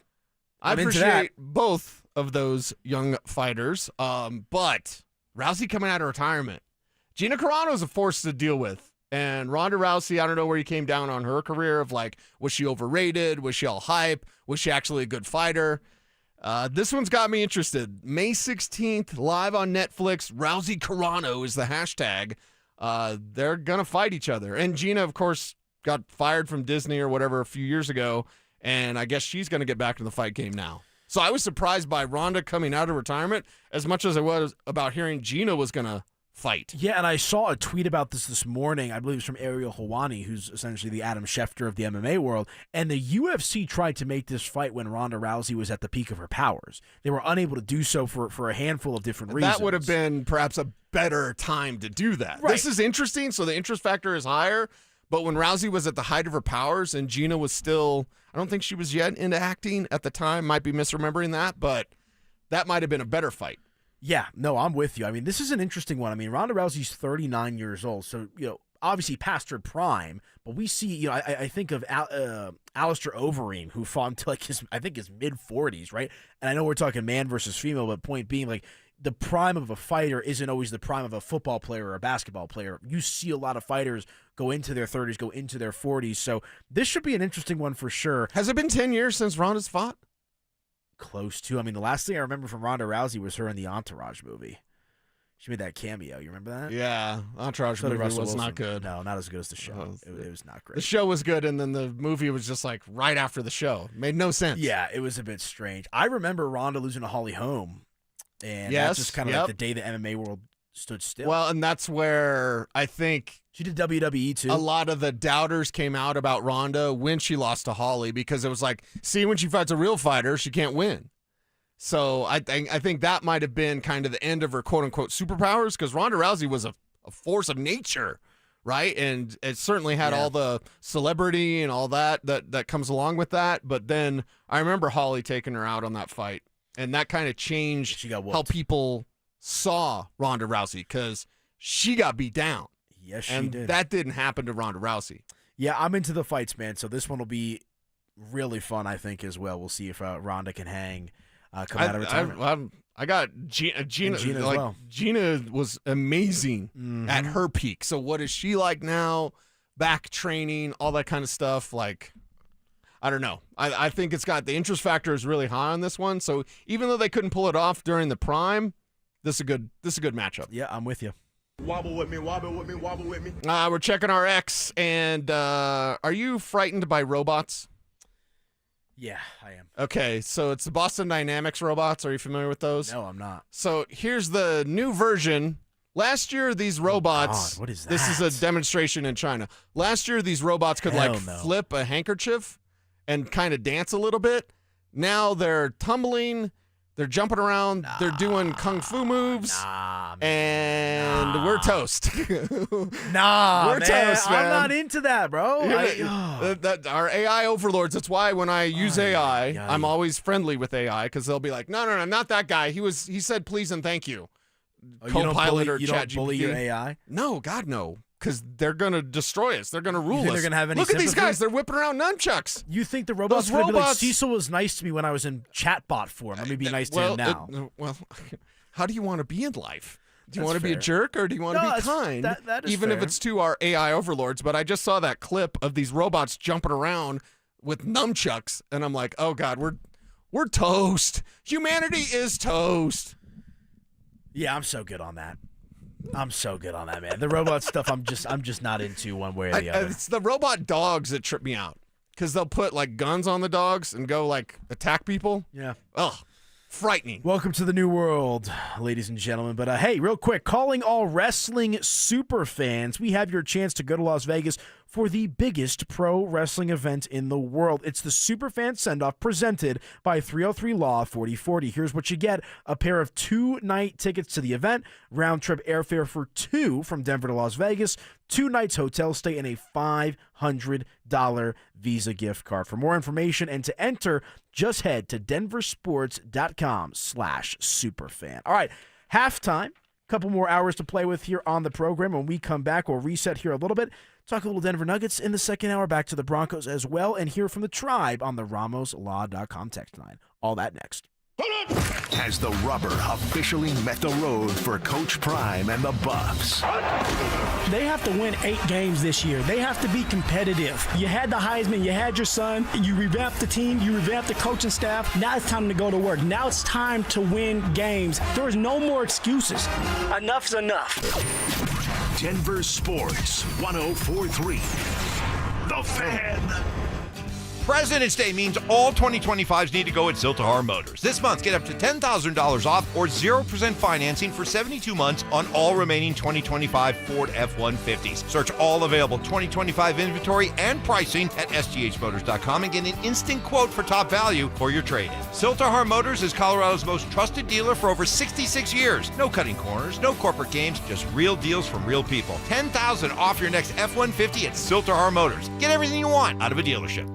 I appreciate both of those young fighters, but Rousey coming out of retirement. Gina Carano's a force to deal with. And Ronda Rousey, I don't know where you came down on her career of was she overrated? Was she all hype? Was she actually a good fighter? This one's got me interested. May 16th, live on Netflix. Rousey Carano is the hashtag. They're going to fight each other. And Gina, of course, got fired from Disney or whatever a few years ago. And I guess she's going to get back in the fight game now. So I was surprised by Ronda coming out of retirement as much as I was about hearing Gina was going to fight. Yeah, and I saw a tweet about this morning. I believe it's from Ariel Helwani, who's essentially the Adam Schefter of the MMA world. And the UFC tried to make this fight when Ronda Rousey was at the peak of her powers. They were unable to do so for a handful of different reasons. That would have been perhaps a better time to do that. Right. This is interesting, so the interest factor is higher. But when Rousey was at the height of her powers and Gina was still, I don't think she was yet into acting at the time, might be misremembering that, but that might have been a better fight. Yeah, no, I'm with you. I mean, this is an interesting one. I mean, Ronda Rousey's 39 years old, so, obviously past her prime, but we see, I think of Alistair Overeem, who fought until his mid-40s, right? And I know we're talking man versus female, but point being, the prime of a fighter isn't always the prime of a football player or a basketball player. You see a lot of fighters go into their 30s, go into their 40s, so this should be an interesting one for sure. Has it been 10 years since Ronda's fought? Close to. I mean, the last thing I remember from Ronda Rousey was her in the Entourage movie. She made that cameo. You remember that? Yeah. Entourage movie was not good. No, not as good as the show. It was not great. The show was good, and then the movie was just right after the show. Made no sense. Yeah, it was a bit strange. I remember Ronda losing to Holly Holm, and that's just kind of like the day the MMA world stood still. Well, and that's where I think she did WWE too. A lot of the doubters came out about Ronda when she lost to Holly, because it was see, when she fights a real fighter, she can't win. So I think that might have been kind of the end of her quote-unquote superpowers, because Ronda Rousey was a force of nature, right? And it certainly had all the celebrity and all that comes along with that. But then I remember Holly taking her out on that fight, and that kind of changed how people saw Ronda Rousey, because she got beat down. Yes, she and did. That didn't happen to Ronda Rousey. Yeah, I'm into the fights, man. So this one will be really fun, I think, as well. We'll see if Ronda can hang. Come out of retirement. I got Gina. Gina as well. Gina was amazing at her peak. So what is she like now? Back training, all that kind of stuff. I don't know. I think it's got the interest factor is really high on this one. So even though they couldn't pull it off during the prime, this is a good matchup. Yeah, I'm with you. Wobble with me, wobble with me, wobble with me. We're checking our X, and are you frightened by robots? Yeah, I am. Okay, so it's the Boston Dynamics robots. Are you familiar with those? No, I'm not. So here's the new version. Last year, these robots. God, what is that? This is a demonstration in China. Last year, these robots could flip a handkerchief and kind of dance a little bit. Now they're tumbling. They're jumping around. They're doing kung fu moves. And we're toast. We're man. toast, man. I'm not into that, bro. Our AI overlords. That's why when I use AI, I'm always friendly with AI, because they'll be like, no, not that guy. He said please and thank you. Copilot or you ChatGPT. don't bully your AI? No, God, no. Because they're going to destroy us. They're going to rule us. They're going to have any Look sympathy? at these guys. They're whipping around nunchucks. You think the robots would be like, Cecil was nice to me when I was in chatbot form. Let me be nice to him now. How do you want to be in life? Do you want to be a jerk, or do you want to be kind? That is even fair. if it's to our AI overlords. But I just saw that clip of these robots jumping around with nunchucks, and I'm like, oh, God, we're toast. Humanity is toast. Yeah, I'm so good on that. I'm so good on that, man. The robot stuff, I'm just not into one way or the other. It's the robot dogs that trip me out, because they'll put guns on the dogs and go attack people. Yeah. Ugh. Frightening. Welcome to the new world, ladies and gentlemen. But hey, real quick, calling all wrestling super fans, we have your chance to go to Las Vegas for the biggest pro wrestling event in the world. It's the Superfan Send-Off presented by 303 Law 4040. Here's what you get: a pair of 2-night tickets to the event, round-trip airfare for 2 from Denver to Las Vegas, 2 nights hotel stay, and a $500 Visa gift card. For more information and to enter, just head to DenverSports.com/superfan. All right, halftime. Couple more hours to play with here on the program. When we come back, we'll reset here a little bit, talk a little Denver Nuggets in the second hour, back to the Broncos as well, and hear from the Tribe on the RamosLaw.com text line. All that next. Has the rubber officially met the road for Coach Prime and the Buffs? They have to win 8 games this year. They have to be competitive. You had the Heisman, you had your son, you revamped the team, you revamped the coaching staff. Now it's time to go to work. Now it's time to win games. There is no more excuses. Enough's enough. Denver Sports 104.3. The Fan. President's Day means all 2025s need to go at Ziltahar Motors. This month, get up to $10,000 off or 0% financing for 72 months on all remaining 2025 Ford F-150s. Search all available 2025 inventory and pricing at sthmotors.com and get an instant quote for top value for your trade-in. Ziltahar Motors is Colorado's most trusted dealer for over 66 years. No cutting corners, no corporate games, just real deals from real people. $10,000 off your next F-150 at Ziltahar Motors. Get everything you want out of a dealership.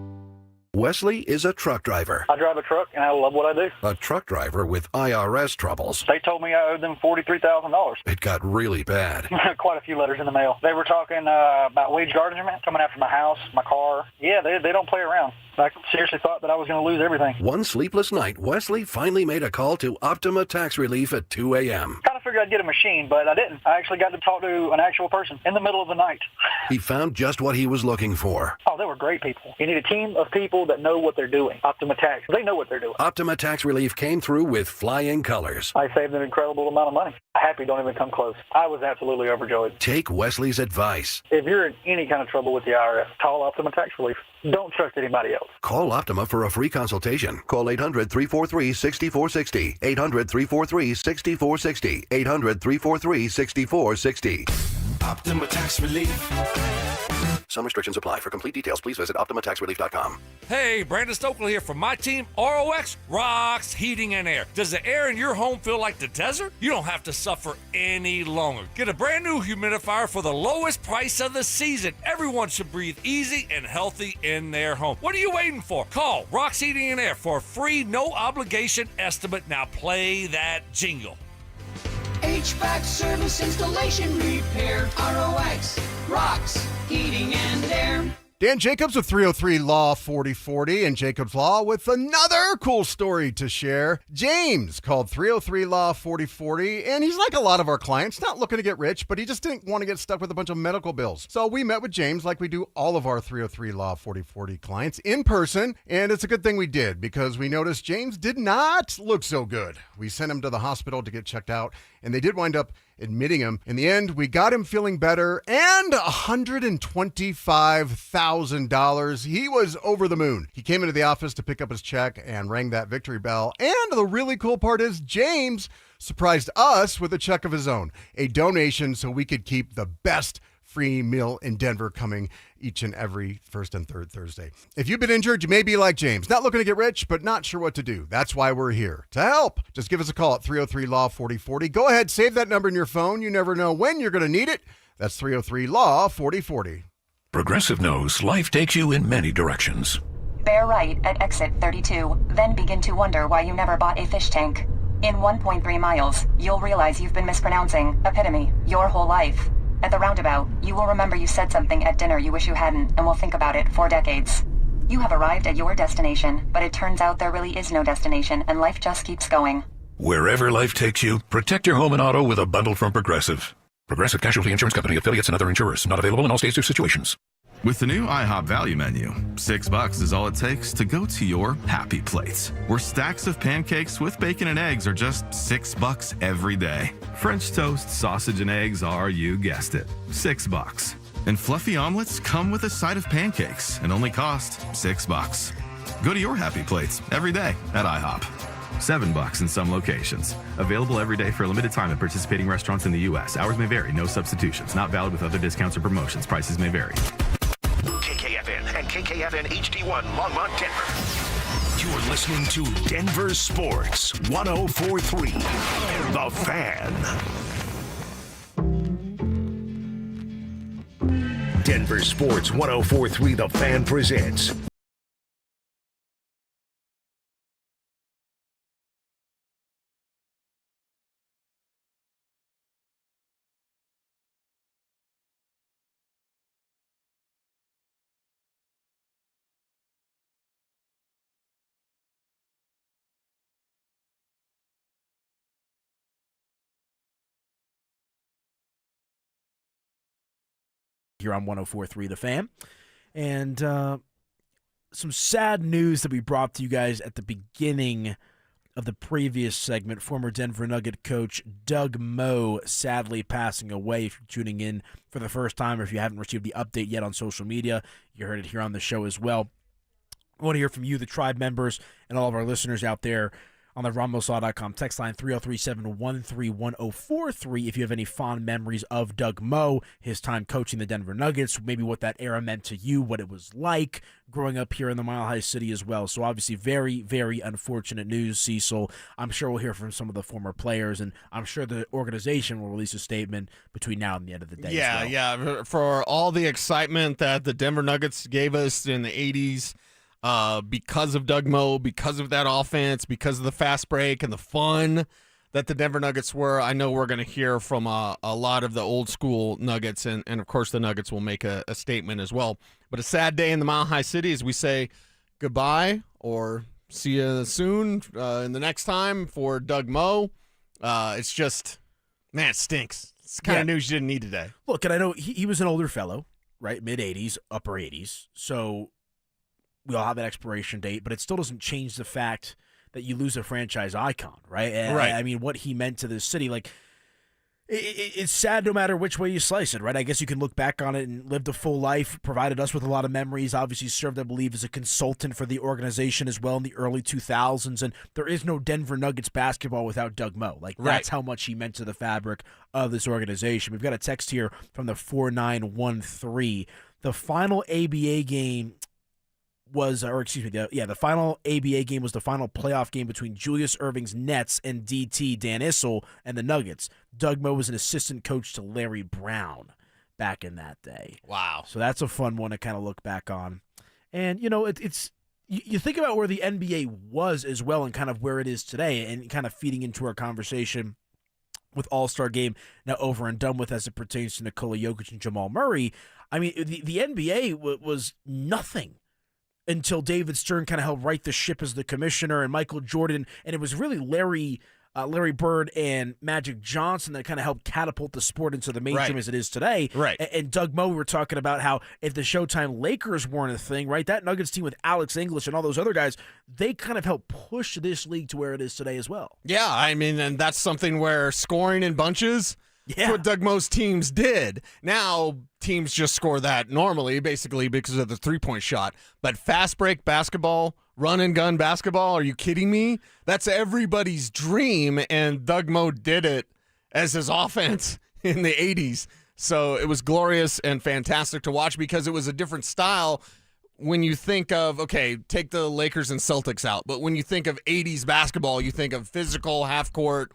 Wesley is a truck driver. I drive a truck, and I love what I do. A truck driver with IRS troubles. They told me I owed them $43,000. It got really bad. Quite a few letters in the mail. They were talking about wage garnishment, coming after my house, my car. Yeah, they don't play around. I seriously thought that I was going to lose everything. One sleepless night, Wesley finally made a call to Optima Tax Relief at 2 a.m. Kind of figured I'd get a machine, but I didn't. I actually got to talk to an actual person in the middle of the night. He found just what he was looking for. Oh, they were great people. You need a team of people that know what they're doing. Optima Tax, they know what they're doing. Optima Tax Relief came through with flying colors. I saved an incredible amount of money. Happy don't even come close. I was absolutely overjoyed. Take Wesley's advice. If you're in any kind of trouble with the IRS, call Optima Tax Relief. Don't trust anybody else. Call Optima for a free consultation. Call 800-343-6460. 800-343-6460. 800-343-6460. Optima Tax Relief. Some restrictions apply. For complete details, please visit OptimaTaxRelief.com. Hey, Brandon Stokely here from my team, ROX Rocks Heating and Air. Does the air in your home feel like the desert? You don't have to suffer any longer. Get a brand new humidifier for the lowest price of the season. Everyone should breathe easy and healthy in their home. What are you waiting for? Call Rocks Heating and Air for a free, no obligation estimate. Now play that jingle. HVAC service, installation, repair, ROX, Rocks, Heating and Air. Dan Jacobs with 303 Law 4040 and Jacobs Law with another cool story to share. James called 303 Law 4040, and he's like a lot of our clients, not looking to get rich, but he just didn't want to get stuck with a bunch of medical bills. So we met with James like we do all of our 303 Law 4040 clients in person, and it's a good thing we did because we noticed James did not look so good. We sent him to the hospital to get checked out, and they did wind up admitting him. In the end, we got him feeling better and $125,000. He was over the moon. He came into the office to pick up his check and rang that victory bell. And the really cool part is James surprised us with a check of his own, a donation so we could keep the best free meal in Denver coming each and every first and third Thursday. If you've been injured, you may be like James, not looking to get rich, but not sure what to do. That's why we're here to help. Just give us a call at 303 Law 4040. Go ahead, save that number in your phone. You never know when you're going to need it. That's 303 Law 4040. Progressive knows life takes you in many directions. Bear right at exit 32, then begin to wonder why you never bought a fish tank. In 1.3 miles, you'll realize you've been mispronouncing epitome your whole life. At the roundabout, you will remember you said something at dinner you wish you hadn't, and will think about it for decades. You have arrived at your destination, but it turns out there really is no destination, and life just keeps going. Wherever life takes you, protect your home and auto with a bundle from Progressive. Progressive Casualty Insurance Company, affiliates, and other insurers. Not available in all states or situations. With the new IHOP value menu, $6 is all it takes to go to your happy place, where stacks of pancakes with bacon and eggs are just $6 every day. French toast, sausage, and eggs are, you guessed it, $6. And fluffy omelets come with a side of pancakes and only cost $6. Go to your happy plates every day at IHOP. $7 in some locations. Available every day for a limited time at participating restaurants in the U.S. Hours may vary. No substitutions. Not valid with other discounts or promotions. Prices may vary. KKFN and KKFN HD1 Longmont, Denver. You're listening to Denver Sports 104.3. The Fan. Denver Sports 104.3 The Fan presents here on 104.3 The Fan. And some sad news that we brought to you guys at the beginning of the previous segment. Former Denver Nugget coach Doug Moe sadly passing away. If you're tuning in for the first time or if you haven't received the update yet on social media, you heard it here on the show as well. I want to hear from you, the tribe members, and all of our listeners out there on the RamosLaw.com text line 303-713-1043 if you have any fond memories of Doug Moe, his time coaching the Denver Nuggets, maybe what that era meant to you, what it was like growing up here in the Mile High City as well. So obviously very, very unfortunate news, Cecil. I'm sure we'll hear from some of the former players, and I'm sure the organization will release a statement between now and the end of the day. Yeah. For all the excitement that the Denver Nuggets gave us in the 80s, because of Doug Moe, because of that offense, because of the fast break and the fun that the Denver Nuggets were. I know we're going to hear from a lot of the old school Nuggets, and of course the Nuggets will make a statement as well. But a sad day in the Mile High City as we say goodbye or see you soon in the next time for Doug Moe. It's just, man, it stinks. It's the kind of news you didn't need today. Look, and I know he was an older fellow, right? Mid-80s, upper 80s. So we all have that expiration date, but it still doesn't change the fact that you lose a franchise icon, right? And right. I mean, what he meant to this city, like, it's sad no matter which way you slice it, right? I guess you can look back on it and lived a full life, provided us with a lot of memories, obviously served, I believe, as a consultant for the organization as well in the early 2000s, and there is no Denver Nuggets basketball without Doug Moe. Like, that's how much he meant to the fabric of this organization. We've got a text here from the 4913. The final ABA game the final ABA game was the final playoff game between Julius Erving's Nets and DT Dan Issel and the Nuggets. Doug Moe was an assistant coach to Larry Brown back in that day. Wow. So that's a fun one to kind of look back on. And, you know, it's you think about where the NBA was as well and kind of where it is today and kind of feeding into our conversation with All-Star Game now over and done with as it pertains to Nikola Jokic and Jamal Murray. I mean, the NBA was nothing until David Stern kind of helped right the ship as the commissioner and Michael Jordan. And it was really Larry Bird and Magic Johnson that kind of helped catapult the sport into the mainstream as it is today. Right. And Doug Moe, we were talking about how if the Showtime Lakers weren't a thing, right, that Nuggets team with Alex English and all those other guys, they kind of helped push this league to where it is today as well. Yeah, I mean, and that's something where scoring in bunches, that's what Doug Moe's teams did. Now, teams just score that normally, basically because of the three-point shot. But fast break basketball, run and gun basketball, are you kidding me? That's everybody's dream, and Doug Moe did it as his offense in the 80s. So it was glorious and fantastic to watch because it was a different style. When you think of, okay, take the Lakers and Celtics out, but when you think of 80s basketball, you think of physical, half-court,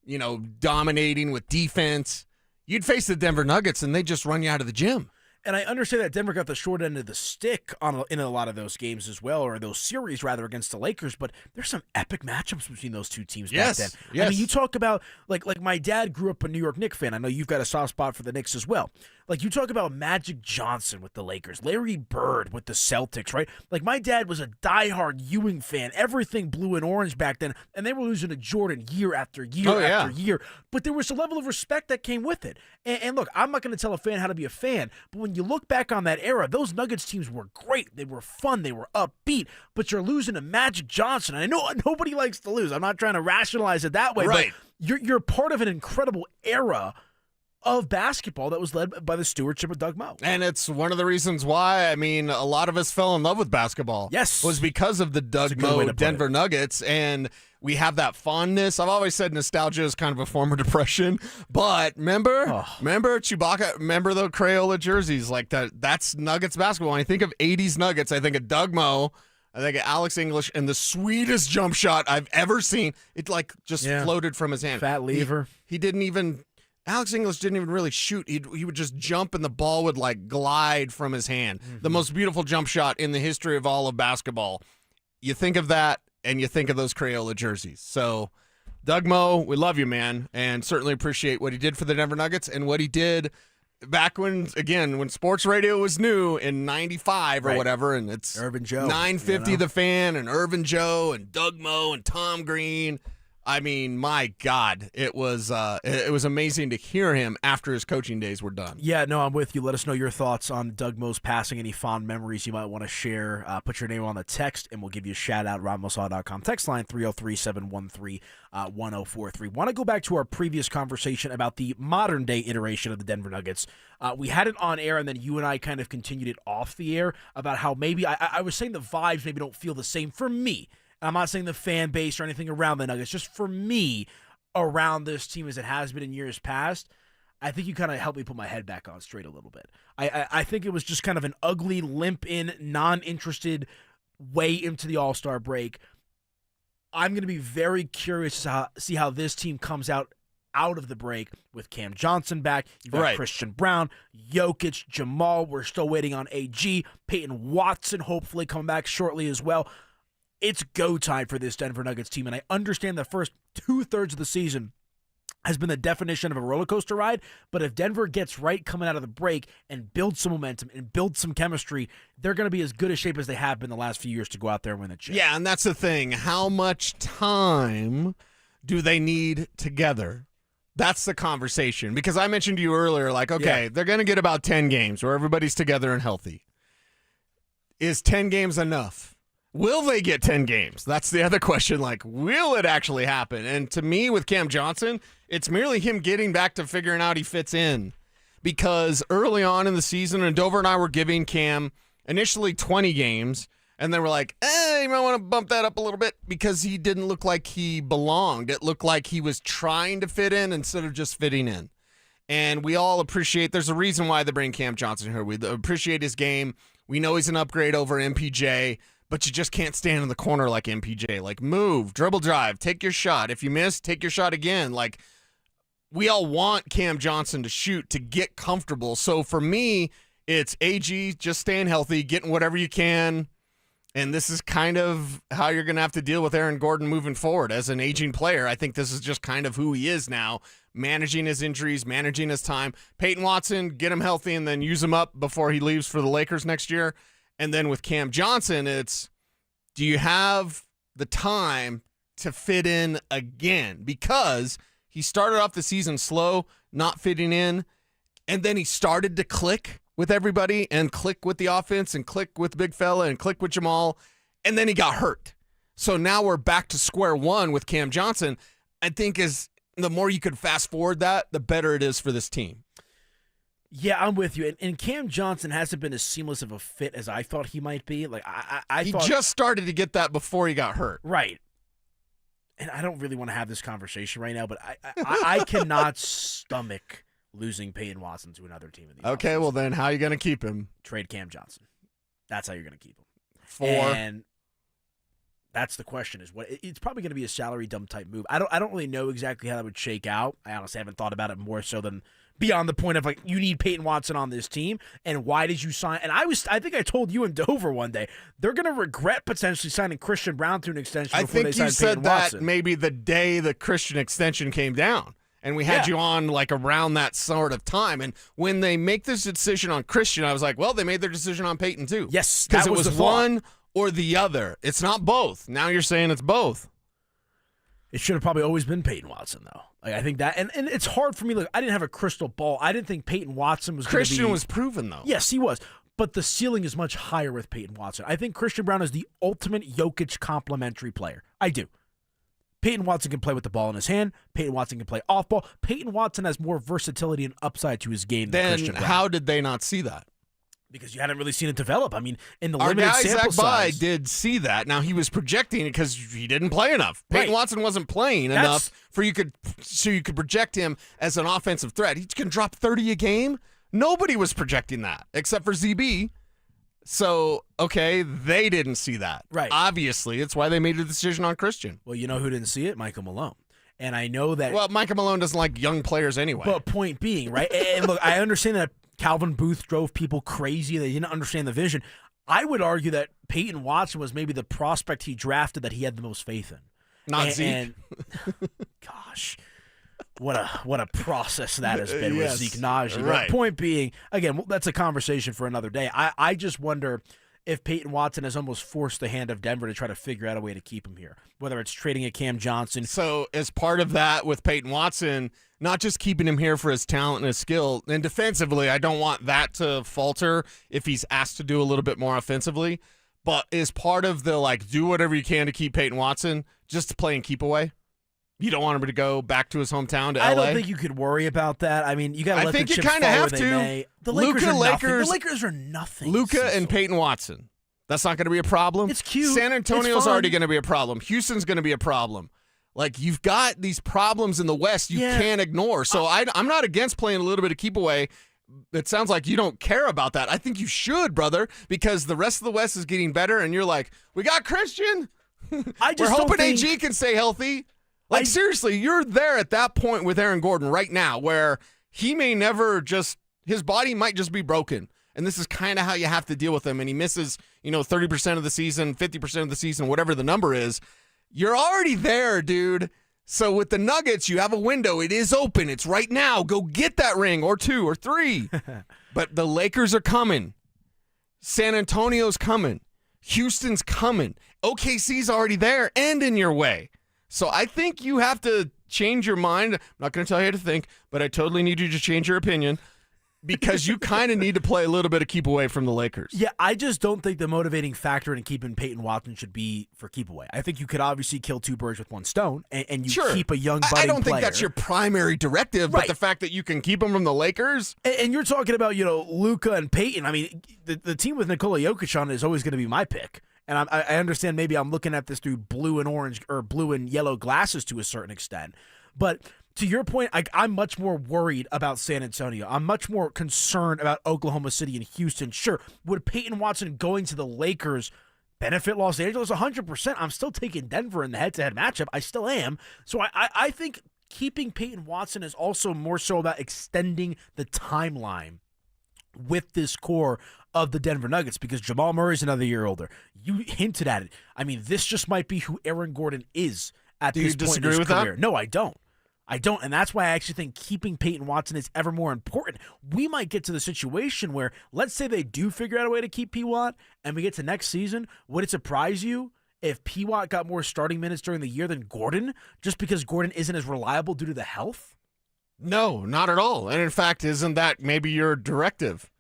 you know, dominating with defense. You'd face the Denver Nuggets, and they just run you out of the gym. And I understand that Denver got the short end of the stick in a lot of those games as well, or those series rather against the Lakers. But there's some epic matchups between those two teams back then. Yes. I mean, you talk about like my dad grew up a New York Knicks fan. I know you've got a soft spot for the Knicks as well. Like you talk about Magic Johnson with the Lakers, Larry Bird with the Celtics, right? Like my dad was a diehard Ewing fan. Everything blue and orange back then, and they were losing to Jordan year after year after year. But there was a level of respect that came with it. And look, I'm not going to tell a fan how to be a fan, but when you look back on that era, those Nuggets teams were great. They were fun. They were upbeat. But you're losing to Magic Johnson. I know nobody likes to lose. I'm not trying to rationalize it that way, but you're part of an incredible era of basketball that was led by the stewardship of Doug Moe. And it's one of the reasons why, I mean, a lot of us fell in love with basketball. Yes. Was because of the Doug Moe Denver Nuggets, and we have that fondness. I've always said nostalgia is kind of a form of depression, but remember Chewbacca, remember the Crayola jerseys, like that's Nuggets basketball. When I think of 80s Nuggets, I think of Doug Moe, I think of Alex English, and the sweetest jump shot I've ever seen. It like just floated from his hand. Fat lever. He didn't even... Alex English didn't even really shoot. He would just jump and the ball would like glide from his hand. Mm-hmm. The most beautiful jump shot in the history of all of basketball. You think of that and you think of those Crayola jerseys. So, Doug Moe, we love you, man, and certainly appreciate what he did for the Denver Nuggets and what he did back when sports radio was new in 95 or whatever, and it's Irvin Joe, 950 The Fan and Irvin Joe and Doug Moe and Tom Green. I mean, my God, it was amazing to hear him after his coaching days were done. Yeah, no, I'm with you. Let us know your thoughts on Doug Moe's passing, any fond memories you might want to share. Put your name on the text, and we'll give you a shout-out, RonMossaw.com. Text line 303-713-1043. Want to go back to our previous conversation about the modern-day iteration of the Denver Nuggets. We had it on air, and then you and I kind of continued it off the air about how maybe I was saying the vibes maybe don't feel the same for me. I'm not saying the fan base or anything around the Nuggets, just for me around this team as it has been in years past. I think you kind of helped me put my head back on straight a little bit. I think it was just kind of an ugly, limp-in, non-interested way into the All-Star break. I'm going to be very curious to see how this team comes out out of the break with Cam Johnson back. You've got Christian Brown, Jokic, Jamal. We're still waiting on AG. Peyton Watson hopefully coming back shortly as well. It's go time for this Denver Nuggets team, and I understand the first 2/3 of the season has been the definition of a roller coaster ride, but if Denver gets right coming out of the break and builds some momentum and builds some chemistry, they're going to be as good a shape as they have been the last few years to go out there and win the chip. Yeah, and that's the thing. How much time do they need together? That's the conversation. Because I mentioned to you earlier, like, okay, they're going to get about 10 games where everybody's together and healthy. Is 10 games enough? Will they get 10 games? That's the other question. Like, will it actually happen? And to me, with Cam Johnson, it's merely him getting back to figuring out he fits in. Because early on in the season, and Dover and I were giving Cam initially 20 games, and then we're like, you might want to bump that up a little bit because he didn't look like he belonged. It looked like he was trying to fit in instead of just fitting in. And we all appreciate, there's a reason why they bring Cam Johnson here. We appreciate his game. We know he's an upgrade over MPJ. But you just can't stand in the corner like MPJ. Like, move, dribble drive, take your shot. If you miss, take your shot again. Like, we all want Cam Johnson to shoot, to get comfortable. So for me, it's AG just staying healthy, getting whatever you can. And this is kind of how you're going to have to deal with Aaron Gordon moving forward. As an aging player, I think this is just kind of who he is now, managing his injuries, managing his time. Peyton Watson, get him healthy and then use him up before he leaves for the Lakers next year. And then with Cam Johnson, it's, do you have the time to fit in again? Because he started off the season slow, not fitting in, and then he started to click with everybody and click with the offense and click with Big Fella and click with Jamal, and then he got hurt. So now we're back to square one with Cam Johnson. I think is the more you could fast forward that, the better it is for this team. Yeah, I'm with you. And Cam Johnson hasn't been as seamless of a fit as I thought he might be. Like I thought, just started to get that before he got hurt. Right. And I don't really want to have this conversation right now, but I cannot stomach losing Peyton Watson to another team in the Okay, well then how are you going to keep him? Trade Cam Johnson. That's how you're going to keep him. And that's the question. Is what it's probably going to be a salary dump type move. I don't really know exactly how that would shake out. I honestly haven't thought about it more so than beyond the point of, like, you need Peyton Watson on this team, and why did you sign? And I think I told you in Dover one day, they're going to regret potentially signing Christian Brown to an extension before they sign Peyton Watson. I think you said that maybe the day the Christian extension came down, and we had you on, like, around that sort of time. And when they make this decision on Christian, I was like, well, they made their decision on Peyton too. Yes, because it was one or the other. It's not both. Now you're saying it's both. It should have probably always been Peyton Watson, though. Like, I think that, and it's hard for me. Look, I didn't have a crystal ball. I didn't think Peyton Watson was Christian going to be. was proven, though. Yes, he was. But the ceiling is much higher with Peyton Watson. I think Christian Brown is the ultimate Jokic complementary player. I do. Peyton Watson can play with the ball in his hand. Peyton Watson can play off ball. Peyton Watson has more versatility and upside to his game than Christian Brown. Then how did they not see that? Because you hadn't really seen it develop. I mean, in the Our limited guy, sample Zach Bai, size. did see that. Now, he was projecting it because he didn't play enough. Peyton Watson wasn't playing enough so you could project him as an offensive threat. He can drop 30 a game. Nobody was projecting that except for ZB. So, okay, they didn't see that. Right. Obviously, it's why they made a decision on Christian. Well, you know who didn't see it? Michael Malone. And I know that. Well, Michael Malone doesn't like young players anyway. But point being, right? And look, I understand that Calvin Booth drove people crazy. They didn't understand the vision. I would argue that Peyton Watson was maybe the prospect he drafted that he had the most faith in. Not Zeke. And, gosh, what a process that has been with Zeke Najee. Right. Point being, again, that's a conversation for another day. I just wonder if Peyton Watson has almost forced the hand of Denver to try to figure out a way to keep him here, whether it's trading a Cam Johnson. So as part of that with Peyton Watson, not just keeping him here for his talent and his skill, and defensively, I don't want that to falter if he's asked to do a little bit more offensively, but is part of the, like, do whatever you can to keep Peyton Watson just to play and keep away? You don't want him to go back to his hometown to LA? I don't think you could worry about that. I mean, you got to let the chips fall where they may. The Lakers are nothing. Luka and Peyton Watson. That's not going to be a problem. It's cute. San Antonio's already going to be a problem. Houston's going to be a problem. Like, you've got these problems in the West you can't ignore. So I'm not against playing a little bit of keep away. It sounds like you don't care about that. I think you should, brother, because the rest of the West is getting better, and you're like, we got Christian. We're hoping AG can stay healthy. Like, seriously, you're there at that point with Aaron Gordon right now where he may never just, his body might just be broken. And this is kind of how you have to deal with him. And he misses, 30% of the season, 50% of the season, whatever the number is. You're already there, dude. So with the Nuggets, you have a window. It is open. It's right now. Go get that ring or 2 or 3. But the Lakers are coming. San Antonio's coming. Houston's coming. OKC's already there and in your way. So I think you have to change your mind. I'm not going to tell you how to think, but I totally need you to change your opinion. Because you kind of need to play a little bit of keep away from the Lakers. Yeah, I just don't think the motivating factor in keeping Payton Watson should be for keep away. I think you could obviously kill 2 birds with 1 stone, and you keep a young budding I don't player. think that's your primary directive, but the fact that you can keep him from the Lakers. And you're talking about, Luka and Payton. I mean, the team with Nikola Jokic on it is always going to be my pick. And I understand maybe I'm looking at this through blue and orange or blue and yellow glasses to a certain extent. But to your point, I'm much more worried about San Antonio. I'm much more concerned about Oklahoma City and Houston. Sure, would Payton Watson going to the Lakers benefit Los Angeles? 100%. I'm still taking Denver in the head-to-head matchup. I still am. So I think keeping Payton Watson is also more so about extending the timeline with this core of the Denver Nuggets because Jamal Murray's another year older. You hinted at it. I mean, this just might be who Aaron Gordon is at this point in his career. No, I don't. And that's why I actually think keeping Payton Watson is ever more important. We might get to the situation where, let's say they do figure out a way to keep P-Watt, and we get to next season, would it surprise you if P-Watt got more starting minutes during the year than Gordon, just because Gordon isn't as reliable due to the health? No, not at all. And in fact, isn't that maybe your directive?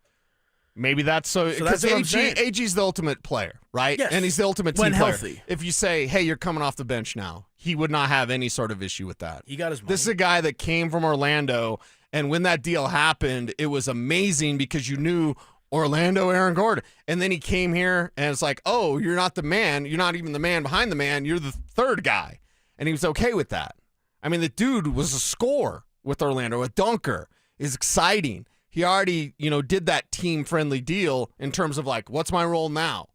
Maybe that's so because AG's the ultimate player, right? Yes. And he's the ultimate team When player. healthy. If you say, hey, you're coming off the bench now, he would not have any sort of issue with that. He got his money. This is a guy that came from Orlando, and when that deal happened, it was amazing because you knew Orlando, Aaron Gordon. And then he came here, and it's like, oh, you're not the man. You're not even the man behind the man. You're the third guy. And he was okay with that. I mean, the dude was a scorer with Orlando, a dunker. Is exciting. He already, did that team-friendly deal in terms of, like, what's my role now?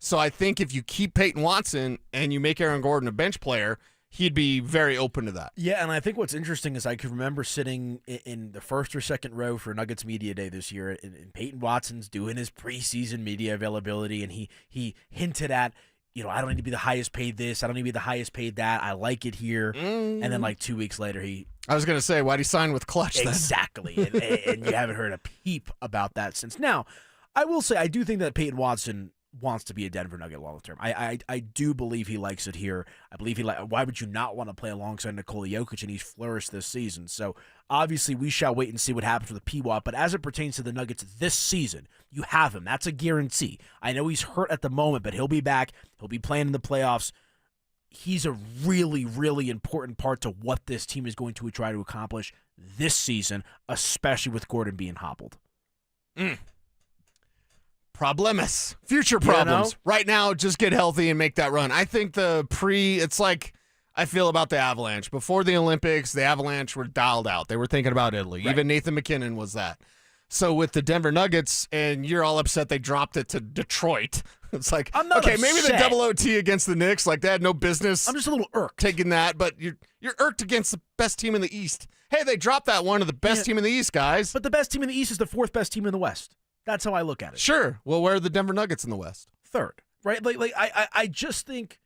So I think if you keep Payton Watson and you make Aaron Gordon a bench player, he'd be very open to that. Yeah, and I think what's interesting is I can remember sitting in the first or second row for Nuggets Media Day this year, and Payton Watson's doing his preseason media availability, and he hinted at, I don't need to be the highest paid this, I don't need to be the highest paid that, I like it here. And then, like, 2 weeks later, I was going to say, why'd he sign with Clutch then? Exactly, and you haven't heard a peep about that since. Now, I will say I do think that Payton Watson wants to be a Denver Nugget long term. I do believe he likes it here. I believe why would you not want to play alongside Nikola Jokic, and he's flourished this season. So obviously we shall wait and see what happens with P-Watt, but as it pertains to the Nuggets this season, you have him. That's a guarantee. I know he's hurt at the moment, but he'll be back. He'll be playing in the playoffs. He's a really, really important part to what this team is going to try to accomplish this season, especially with Gordon being hobbled. Problems. Future problems. Right now, just get healthy and make that run. I think it's like I feel about the Avalanche. Before the Olympics, the Avalanche were dialed out. They were thinking about Italy. Right. Even Nathan McKinnon was that. So with the Denver Nuggets, and you're all upset they dropped it to Detroit. It's like, okay, maybe the double OT against the Knicks, like they had no business. I'm just a little irked taking that, but you're irked against the best team in the East. Hey, they dropped that one to the best team in the East, guys. But the best team in the East is the 4th best team in the West. That's how I look at it. Sure. Well, where are the Denver Nuggets in the West? 3rd, right? I just think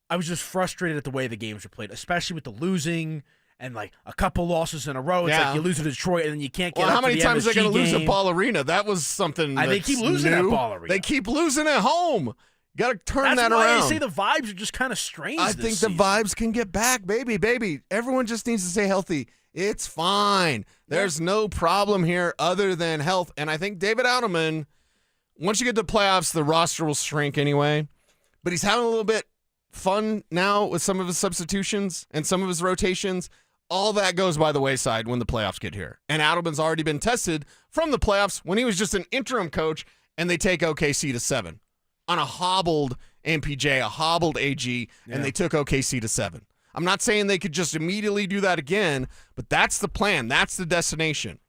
I was just frustrated at the way the games were played, especially with the losing and like a couple losses in a row. It's like you lose to Detroit and then you can't get. Well, how many times are they going to lose game. at Ball Arena? That was something. They keep losing at Ball Arena. They keep losing at home. Got to turn that around. That's why I say the vibes are just kind of strange. I think the vibes can get back, baby. Everyone just needs to stay healthy. It's fine. There's no problem here other than health. And I think David Adelman, once you get to playoffs, the roster will shrink anyway. But he's having a little bit fun now with some of his substitutions and some of his rotations. All that goes by the wayside when the playoffs get here. And Adelman's already been tested from the playoffs when he was just an interim coach, and they take OKC to 7 on a hobbled MPJ, a hobbled AG, and they took OKC to 7. I'm not saying they could just immediately do that again, but that's the plan. That's the destination.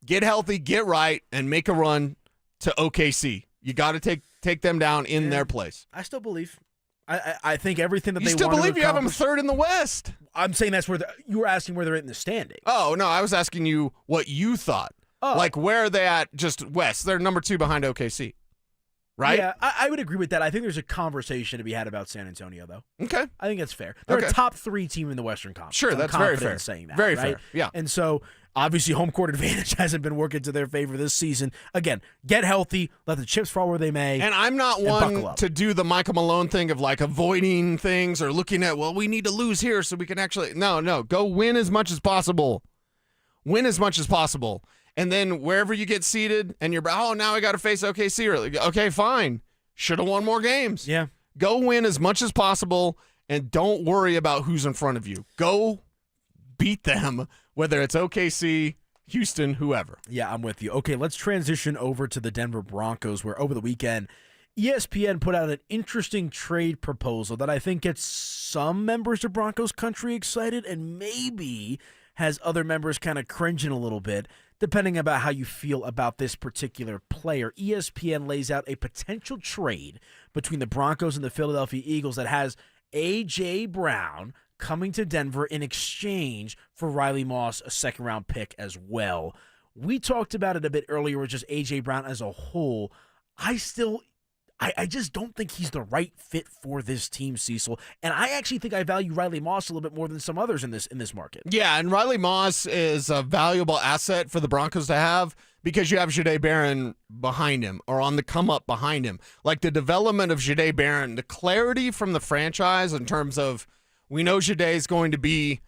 Get healthy, get right, and make a run to OKC. You got to take them down in their place. I still believe. I think everything that You they still wanted believe to you have them accomplish- third in the West? I'm saying that's where you were asking where they're in the standing. Oh, no, I was asking you what you thought. Oh. Like, where are they at just West? They're number 2 behind OKC, right? Yeah, I would agree with that. I think there's a conversation to be had about San Antonio, though. Okay. I think that's fair. They're Okay. a top 3 team in the Western Conference. Sure, I'm that's very confident fair. in saying that. Very right? fair, yeah. And so, obviously, home court advantage hasn't been working to their favor this season. Again, get healthy, let the chips fall where they may. And I'm not and buckle one up. to do the Michael Malone thing of like avoiding things or looking at, well, we need to lose here so we can actually. No, go win as much as possible. Win as much as possible. And then wherever you get seated and you're, now I got to face OKC. Okay, fine. Should have won more games. Yeah. Go win as much as possible and don't worry about who's in front of you. Go beat them, whether it's OKC, Houston, whoever. Yeah, I'm with you. Okay, let's transition over to the Denver Broncos, where over the weekend, ESPN put out an interesting trade proposal that I think gets some members of Broncos country excited and maybe has other members kind of cringing a little bit, depending about how you feel about this particular player. ESPN lays out a potential trade between the Broncos and the Philadelphia Eagles that has A.J. Brown coming to Denver in exchange for Riley Moss, a second-round pick as well. We talked about it a bit earlier with just A.J. Brown as a whole. I just don't think he's the right fit for this team, Cecil. And I actually think I value Riley Moss a little bit more than some others in this market. Yeah, and Riley Moss is a valuable asset for the Broncos to have because you have Jahdae Barron behind him or on the come up behind him. Like the development of Jahdae Barron, the clarity from the franchise in terms of we know Jahdae is going to be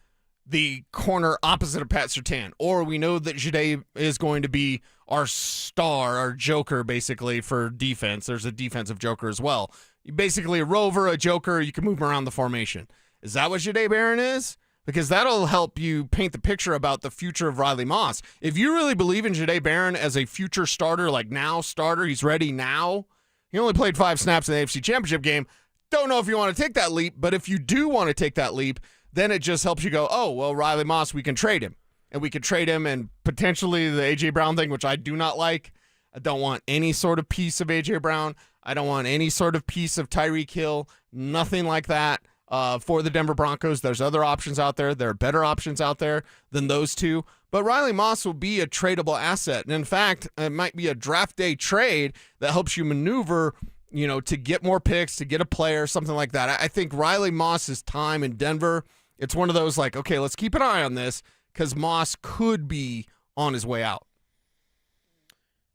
the corner opposite of Pat Surtain, or we know that Jahdae is going to be our star, our joker, basically, for defense. There's a defensive joker as well. Basically, a rover, a joker, you can move him around the formation. Is that what Jahdae Barron is? Because that'll help you paint the picture about the future of Riley Moss. If you really believe in Jahdae Barron as a future starter, like now starter, he's ready now. He only played 5 snaps in the AFC Championship game. Don't know if you want to take that leap, but if you do want to take that leap, then it just helps you go, oh, well, Riley Moss, we can trade him. And we could trade him and potentially the A.J. Brown thing, which I do not like. I don't want any sort of piece of A.J. Brown. I don't want any sort of piece of Tyreek Hill. Nothing like that for the Denver Broncos. There's other options out there. There are better options out there than those two. But Riley Moss will be a tradable asset. And in fact, it might be a draft day trade that helps you maneuver, to get more picks, to get a player, something like that. I think Riley Moss's time in Denver, it's one of those like, okay, let's keep an eye on this because Moss could be on his way out.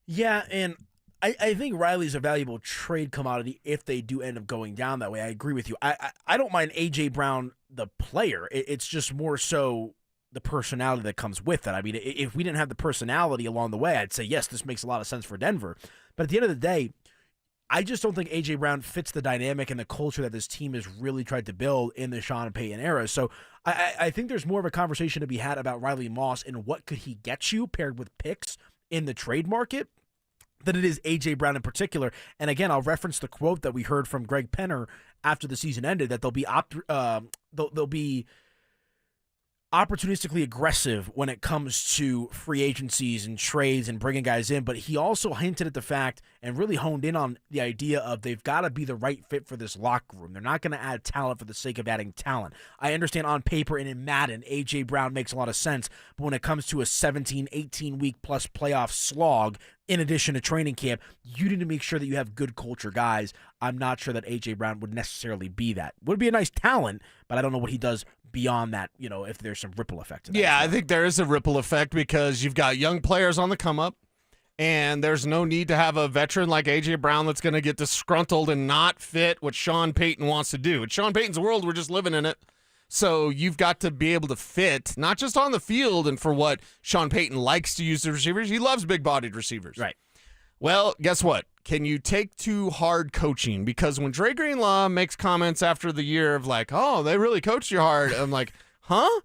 Yeah, and I think Riley's a valuable trade commodity if they do end up going down that way. I agree with you. I don't mind A.J. Brown, the player. It's just more so the personality that comes with it. I mean, if we didn't have the personality along the way, I'd say, yes, this makes a lot of sense for Denver. But at the end of the day, I just don't think A.J. Brown fits the dynamic and the culture that this team has really tried to build in the Sean Payton era. So I think there's more of a conversation to be had about Riley Moss and what could he get you paired with picks in the trade market than it is A.J. Brown in particular. And again, I'll reference the quote that we heard from Greg Penner after the season ended, that they'll be opportunistically aggressive when it comes to free agencies and trades and bringing guys in. But he also hinted at the fact and really honed in on the idea of they've got to be the right fit for this locker room. They're not going to add talent for the sake of adding talent. I understand on paper and in Madden, A.J. Brown makes a lot of sense. But when it comes to a 17, 18-week plus playoff slog, in addition to training camp, you need to make sure that you have good culture guys. I'm not sure that A.J. Brown would necessarily be that. Would be a nice talent, but I don't know what he does beyond that, if there's some ripple effect to that. Yeah, I think there is a ripple effect because you've got young players on the come up, and there's no need to have a veteran like A.J. Brown that's going to get disgruntled and not fit what Sean Payton wants to do. It's Sean Payton's world. We're just living in it. So you've got to be able to fit, not just on the field and for what Sean Payton likes to use the receivers. He loves big-bodied receivers. Right. Well, guess what? Can you take too hard coaching? Because when Dre Greenlaw makes comments after the year of like, oh, they really coached you hard, I'm like, huh?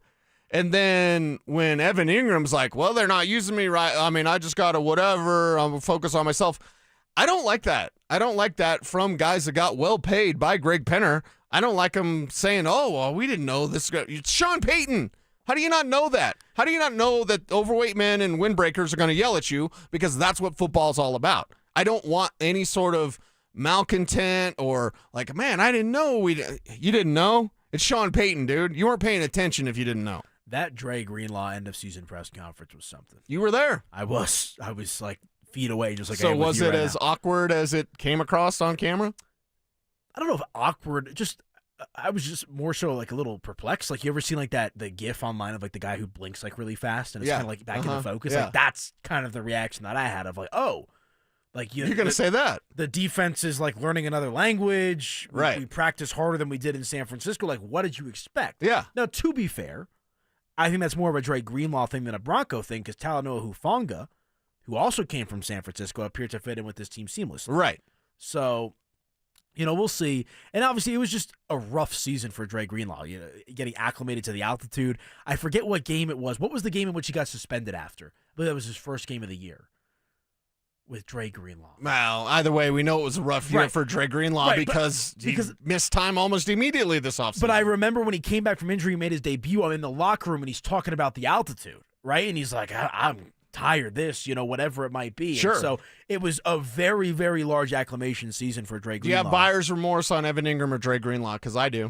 And then when Evan Ingram's like, well, they're not using me right. I mean, I just got to whatever. I'm focus on myself. I don't like that. I don't like that from guys that got well paid by Greg Penner. I don't like them saying, oh, well, we didn't know this. It's Sean Payton. How do you not know that? How do you not know that overweight men and windbreakers are going to yell at you? Because that's what football is all about. I don't want any sort of malcontent or like, man, I didn't know you didn't know? It's Sean Payton, dude. You weren't paying attention if you didn't know. That Dre Greenlaw end of season press conference was something. You were there. I was like feet away, just like. So I am with was you it right as now. awkward as it came across on camera? I don't know if awkward. Just I was just more so like a little perplexed. Like you ever seen like the GIF online of like the guy who blinks like really fast and it's kind of like back into focus. Yeah. Like that's kind of the reaction that I had of like, oh, like You're gonna say that the defense is like learning another language. Right. We practice harder than we did in San Francisco. Like, what did you expect? Yeah. Now, to be fair, I think that's more of a Dre Greenlaw thing than a Bronco thing because Talanoa Hufanga, who also came from San Francisco, appeared to fit in with this team seamlessly. Right. So, we'll see. And obviously, it was just a rough season for Dre Greenlaw, getting acclimated to the altitude. I forget what game it was. What was the game in which he got suspended after? But that was his first game of the year with Dre Greenlaw. Well, either way, we know it was a rough year for Dre Greenlaw because he missed time almost immediately this offseason. But I remember when he came back from injury, he made his debut. I'm in the locker room, and he's talking about the altitude, right? And he's like, I'm tired this, whatever it might be. Sure. And so it was a very, very large acclimation season for Dre Greenlaw. Do you have buyer's remorse on Evan Ingram or Dre Greenlaw? Because I do.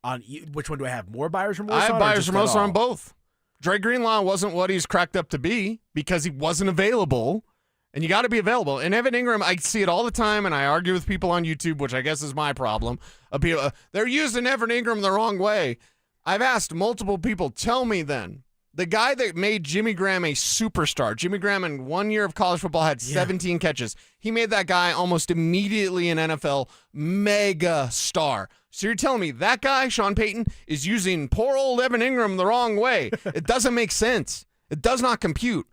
On which one do I have? More buyer's remorse I have on, or buyer's just remorse at all? on both. Dre Greenlaw wasn't what he's cracked up to be because he wasn't available. And you got to be available. And Evan Ingram, I see it all the time, and I argue with people on YouTube, which I guess is my problem. They're using Evan Ingram the wrong way. I've asked multiple people, tell me then, the guy that made Jimmy Graham a superstar, Jimmy Graham in 1 year of college football had 17 catches. He made that guy almost immediately an NFL mega star. So you're telling me that guy, Sean Payton, is using poor old Evan Ingram the wrong way. It doesn't make sense. It does not compute.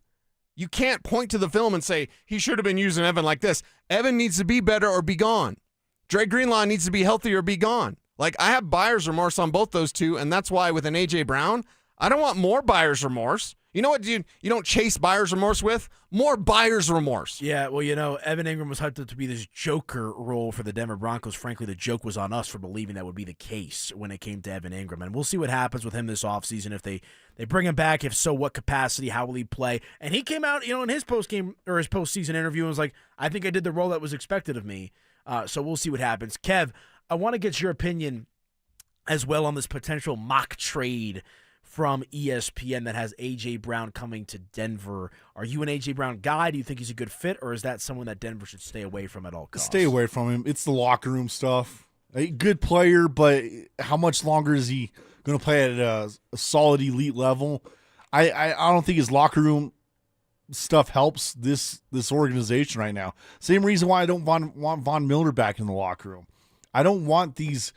You can't point to the film and say, he should have been using Evan like this. Evan needs to be better or be gone. Dre Greenlaw needs to be healthy or be gone. Like, I have buyer's remorse on both those two, and that's why with an A.J. Brown, I don't want more buyer's remorse. You know what you don't chase buyer's remorse with? More buyer's remorse. Yeah, well, Evan Ingram was hyped up to be this joker role for the Denver Broncos. Frankly, the joke was on us for believing that would be the case when it came to Evan Ingram. And we'll see what happens with him this offseason. If they bring him back, if so, what capacity, how will he play? And he came out, in his postgame or his postseason interview and was like, I think I did the role that was expected of me. So we'll see what happens. Kev, I want to get your opinion as well on this potential mock trade from ESPN that has A.J. Brown coming to Denver. Are you an A.J. Brown guy? Do you think he's a good fit, or is that someone that Denver should stay away from at all costs? Stay away from him. It's the locker room stuff. A good player, but how much longer is he going to play at a solid elite level? I don't think his locker room stuff helps this organization right now. Same reason why I don't want Von Miller back in the locker room. I don't want this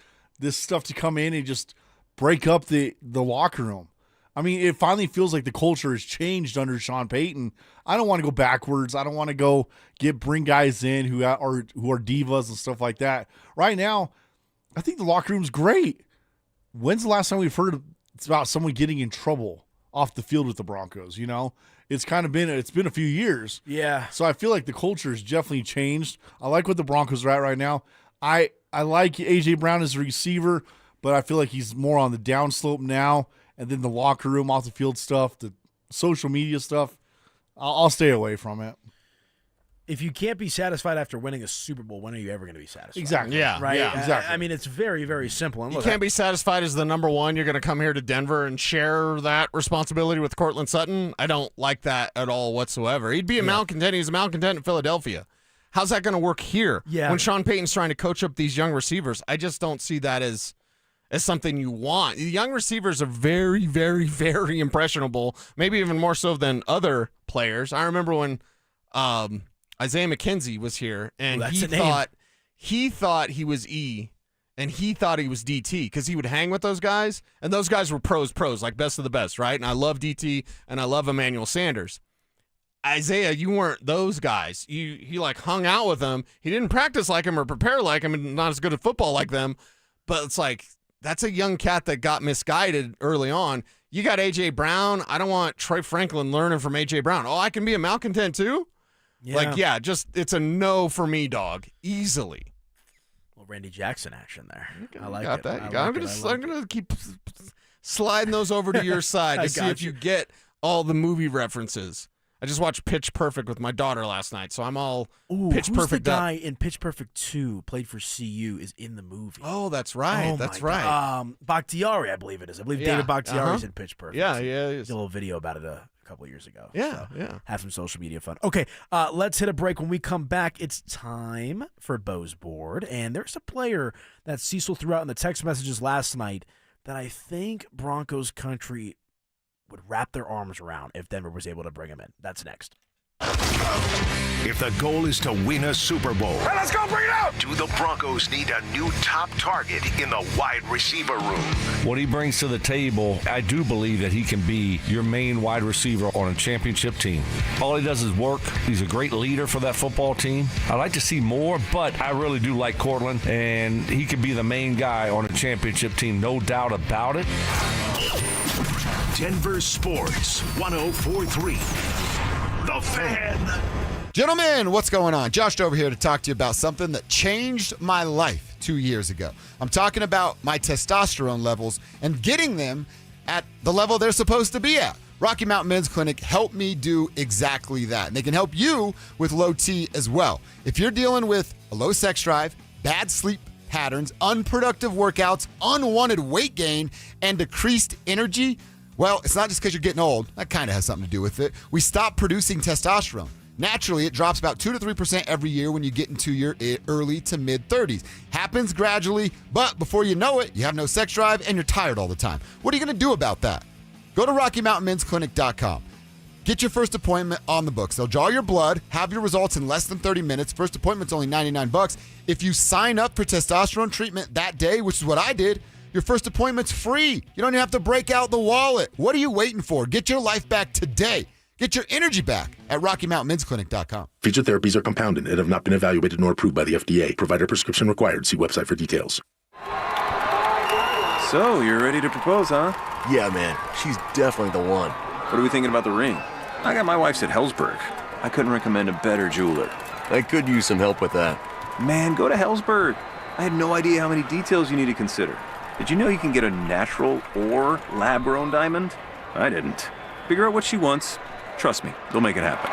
stuff to come in and just break up the locker room. I mean, it finally feels like the culture has changed under Sean Payton. I don't want to go backwards. I don't want to go bring guys in who are divas and stuff like that. Right now, I think the locker room's great. When's the last time we've heard about someone getting in trouble off the field with the Broncos? It's been a few years. Yeah. So I feel like the culture has definitely changed. I like what the Broncos are at right now. I like A.J. Brown as a receiver, but I feel like he's more on the downslope now. And then the locker room, off the field stuff, the social media stuff, I'll stay away from it. If you can't be satisfied after winning a Super Bowl, when are you ever going to be satisfied? Exactly. Yeah. Right? Yeah. Exactly. I mean, it's very, very simple. And You look, can't be satisfied as the number one. You're going to come here to Denver and share that responsibility with Cortland Sutton. I don't like that at all whatsoever. He'd be a malcontent. He's a malcontent in Philadelphia. How's that going to work here? Yeah. When Sean Payton's trying to coach up these young receivers, I just don't see that as something you want. The young receivers are very, very, very impressionable, maybe even more so than other players. I remember when Isaiah McKenzie was here, and he thought he was E, and he thought he was DT because he would hang with those guys, and those guys were pros, like best of the best, right? And I love DT, and I love Emmanuel Sanders. Isaiah, you weren't those guys. He hung out with them. He didn't practice like him or prepare like him, and not as good at football like them. But it's like, that's a young cat that got misguided early on. You got A.J. Brown. I don't want Troy Franklin learning from A.J. Brown. Oh, I can be a malcontent too? Yeah. It's a no for me, dog. Easily. Well, Randy Jackson action there. I like got it. that. I I'm like it. gonna keep sliding those over to your side to see if you get all the movie references. I just watched Pitch Perfect with my daughter last night, so I'm all Pitch who's Perfect the up. guy in Pitch Perfect 2, played for CU, is in the movie? Oh, that's right. Bakhtiari, I believe it is. I believe Yeah, David Bakhtiari is in Pitch Perfect. Yeah, yeah. He is. Did a little video about it a couple of years ago. Yeah, So, yeah. Have some social media fun. Okay, let's hit a break. When we come back, it's time for Bo's Board. And there's a player that Cecil threw out in the text messages last night that I think Broncos country would wrap their arms around if Denver was able to bring him in. That's next. If the goal is to win a Super Bowl, Hey, let's go, bring it out! do the Broncos need a new top target in the wide receiver room? What he brings to the table, I do believe that he can be your main wide receiver on a championship team. All he does is work. He's a great leader for that football team. I'd like to see more, but I really do like Cortland, and he could be the main guy on a championship team, no doubt about it. Denver Sports 104.3. The Fan. Gentlemen, what's going on? Josh over here to talk to you about something that changed my life 2 years ago. I'm talking about my testosterone levels and getting them at the level they're supposed to be at. Rocky Mountain Men's Clinic helped me do exactly that. And they can help you with low T as well. If you're dealing with a low sex drive, bad sleep patterns, unproductive workouts, unwanted weight gain, and decreased energy, well, it's not just because you're getting old. That kind of has something to do with it. We stop producing testosterone. Naturally, it drops about 2 to 3% every year when you get into your early to mid-30s. Happens gradually, but before you know it, you have no sex drive and you're tired all the time. What are you going to do about that? Go to RockyMountainMen'sClinic.com. Get your first appointment on the books. They'll draw your blood, have your results in less than 30 minutes. First appointment's only $99. If you sign up for testosterone treatment that day, which is what I did, your first appointment's free. You don't even have to break out the wallet. What are you waiting for? Get your life back today. Get your energy back at RockyMountainMen'sClinic.com. Featured therapies are compounded and have not been evaluated nor approved by the FDA. Provider prescription required. See website for details. So, you're ready to propose, huh? Yeah, man. She's definitely the one. What are we thinking about the ring? I got my wife's at Hellsberg. I couldn't recommend a better jeweler. I could use some help with that. Man, go to Hellsberg. I had no idea how many details you need to consider. Did you know you can get a natural or lab-grown diamond? I didn't. Figure out what she wants. Trust me, they'll make it happen.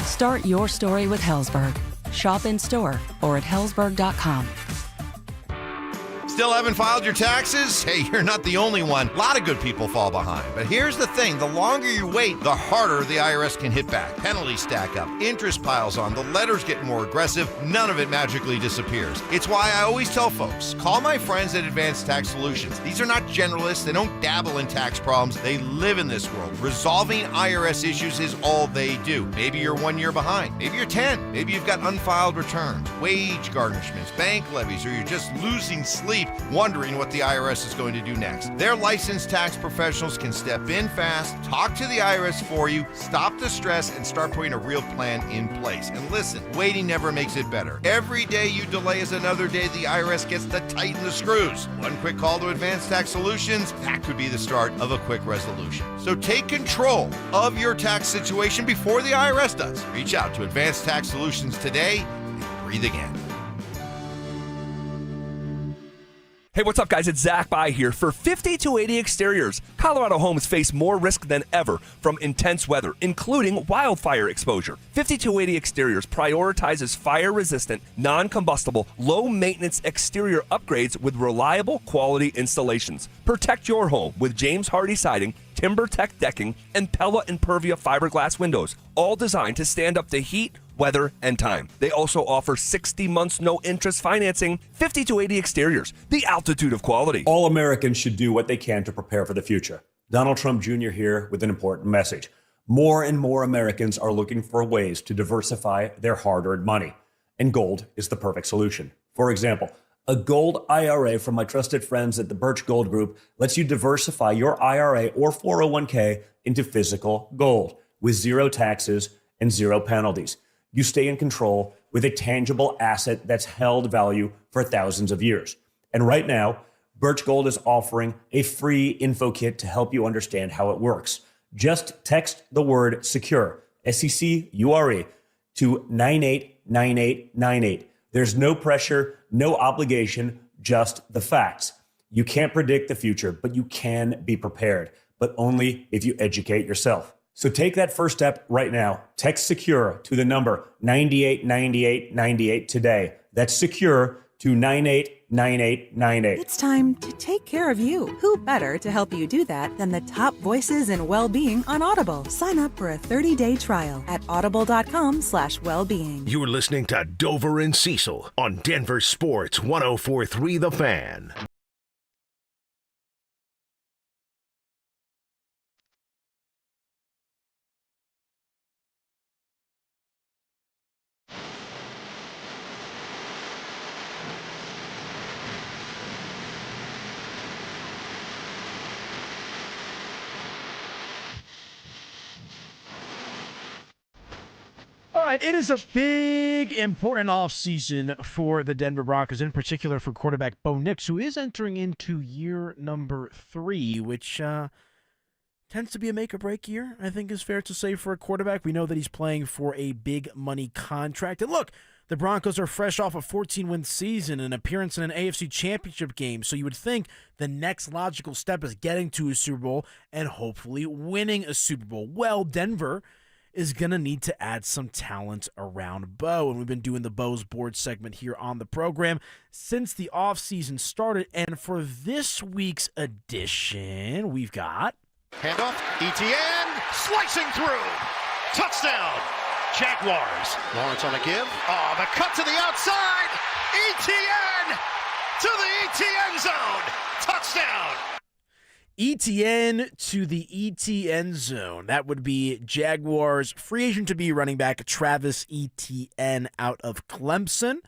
Start your story with Hellsberg. Shop in store or at hellsberg.com. Still haven't filed your taxes? Hey, you're not the only one. A lot of good people fall behind. But here's the thing. The longer you wait, the harder the IRS can hit back. Penalties stack up. Interest piles on. The letters get more aggressive. None of it magically disappears. It's why I always tell folks, call my friends at Advanced Tax Solutions. These are not generalists. They don't dabble in tax problems. They live in this world. Resolving IRS issues is all they do. Maybe you're 1 year behind. Maybe you're 10. Maybe you've got unfiled returns, wage garnishments, bank levies, or you're just losing sleep wondering what the IRS is going to do next. Their licensed tax professionals can step in fast, talk to the IRS for you, stop the stress, and start putting a real plan in place. And listen, waiting never makes it better. Every day you delay is another day the IRS gets to tighten the screws. One quick call to Advanced Tax Solutions, that could be the start of a quick resolution. So take control of your tax situation before the IRS does. Reach out to Advanced Tax Solutions today and breathe again. Hey, what's up, guys? It's Zach By here for 5280 Exteriors. Colorado homes face more risk than ever from intense weather, including wildfire exposure. 5280 Exteriors prioritizes fire-resistant, non-combustible, low-maintenance exterior upgrades with reliable quality installations. Protect your home with James Hardy siding, TimberTech decking, and Pella Impervia fiberglass windows, all designed to stand up to heat, weather, and time. They also offer 60 months no-interest financing. 5280 Exteriors, the altitude of quality. All Americans should do what they can to prepare for the future. Donald Trump Jr. here with an important message. More and more Americans are looking for ways to diversify their hard-earned money, and gold is the perfect solution. For example, a gold IRA from my trusted friends at the Birch Gold Group lets you diversify your IRA or 401k into physical gold with zero taxes and zero penalties. You stay in control with a tangible asset that's held value for thousands of years. And right now, Birch Gold is offering a free info kit to help you understand how it works. Just text the word SECURE, SECURE, to 989898. There's no pressure, no obligation, just the facts. You can't predict the future, but you can be prepared, but only if you educate yourself. So take that first step right now. Text SECURE to the number 989898 today. That's SECURE to 989898. It's time to take care of you. Who better to help you do that than the top voices in well-being on Audible? Sign up for a 30-day trial at audible.com/wellbeing. You're listening to Dover and Cecil on Denver Sports 104.3 The Fan. All right, it is a big, important offseason for the Denver Broncos, in particular for quarterback Bo Nix, who is entering into year number 3, which tends to be a make-or-break year, I think is fair to say, for a quarterback. We know that he's playing for a big money contract. And look, the Broncos are fresh off a 14-win season, an appearance in an AFC Championship game, so you would think the next logical step is getting to a Super Bowl and hopefully winning a Super Bowl. Well, Denver is going to need to add some talent around Bo. And we've been doing the Bo's Board segment here on the program since the offseason started. And for this week's edition, we've got... Handoff, ETN, slicing through. Touchdown, Jaguars. Lawrence on a give. Oh, the cut to the outside. ETN to the ETN zone. Touchdown. ETN to the ETN zone. That would be Jaguars free agent to be running back Travis Etienne out of Clemson.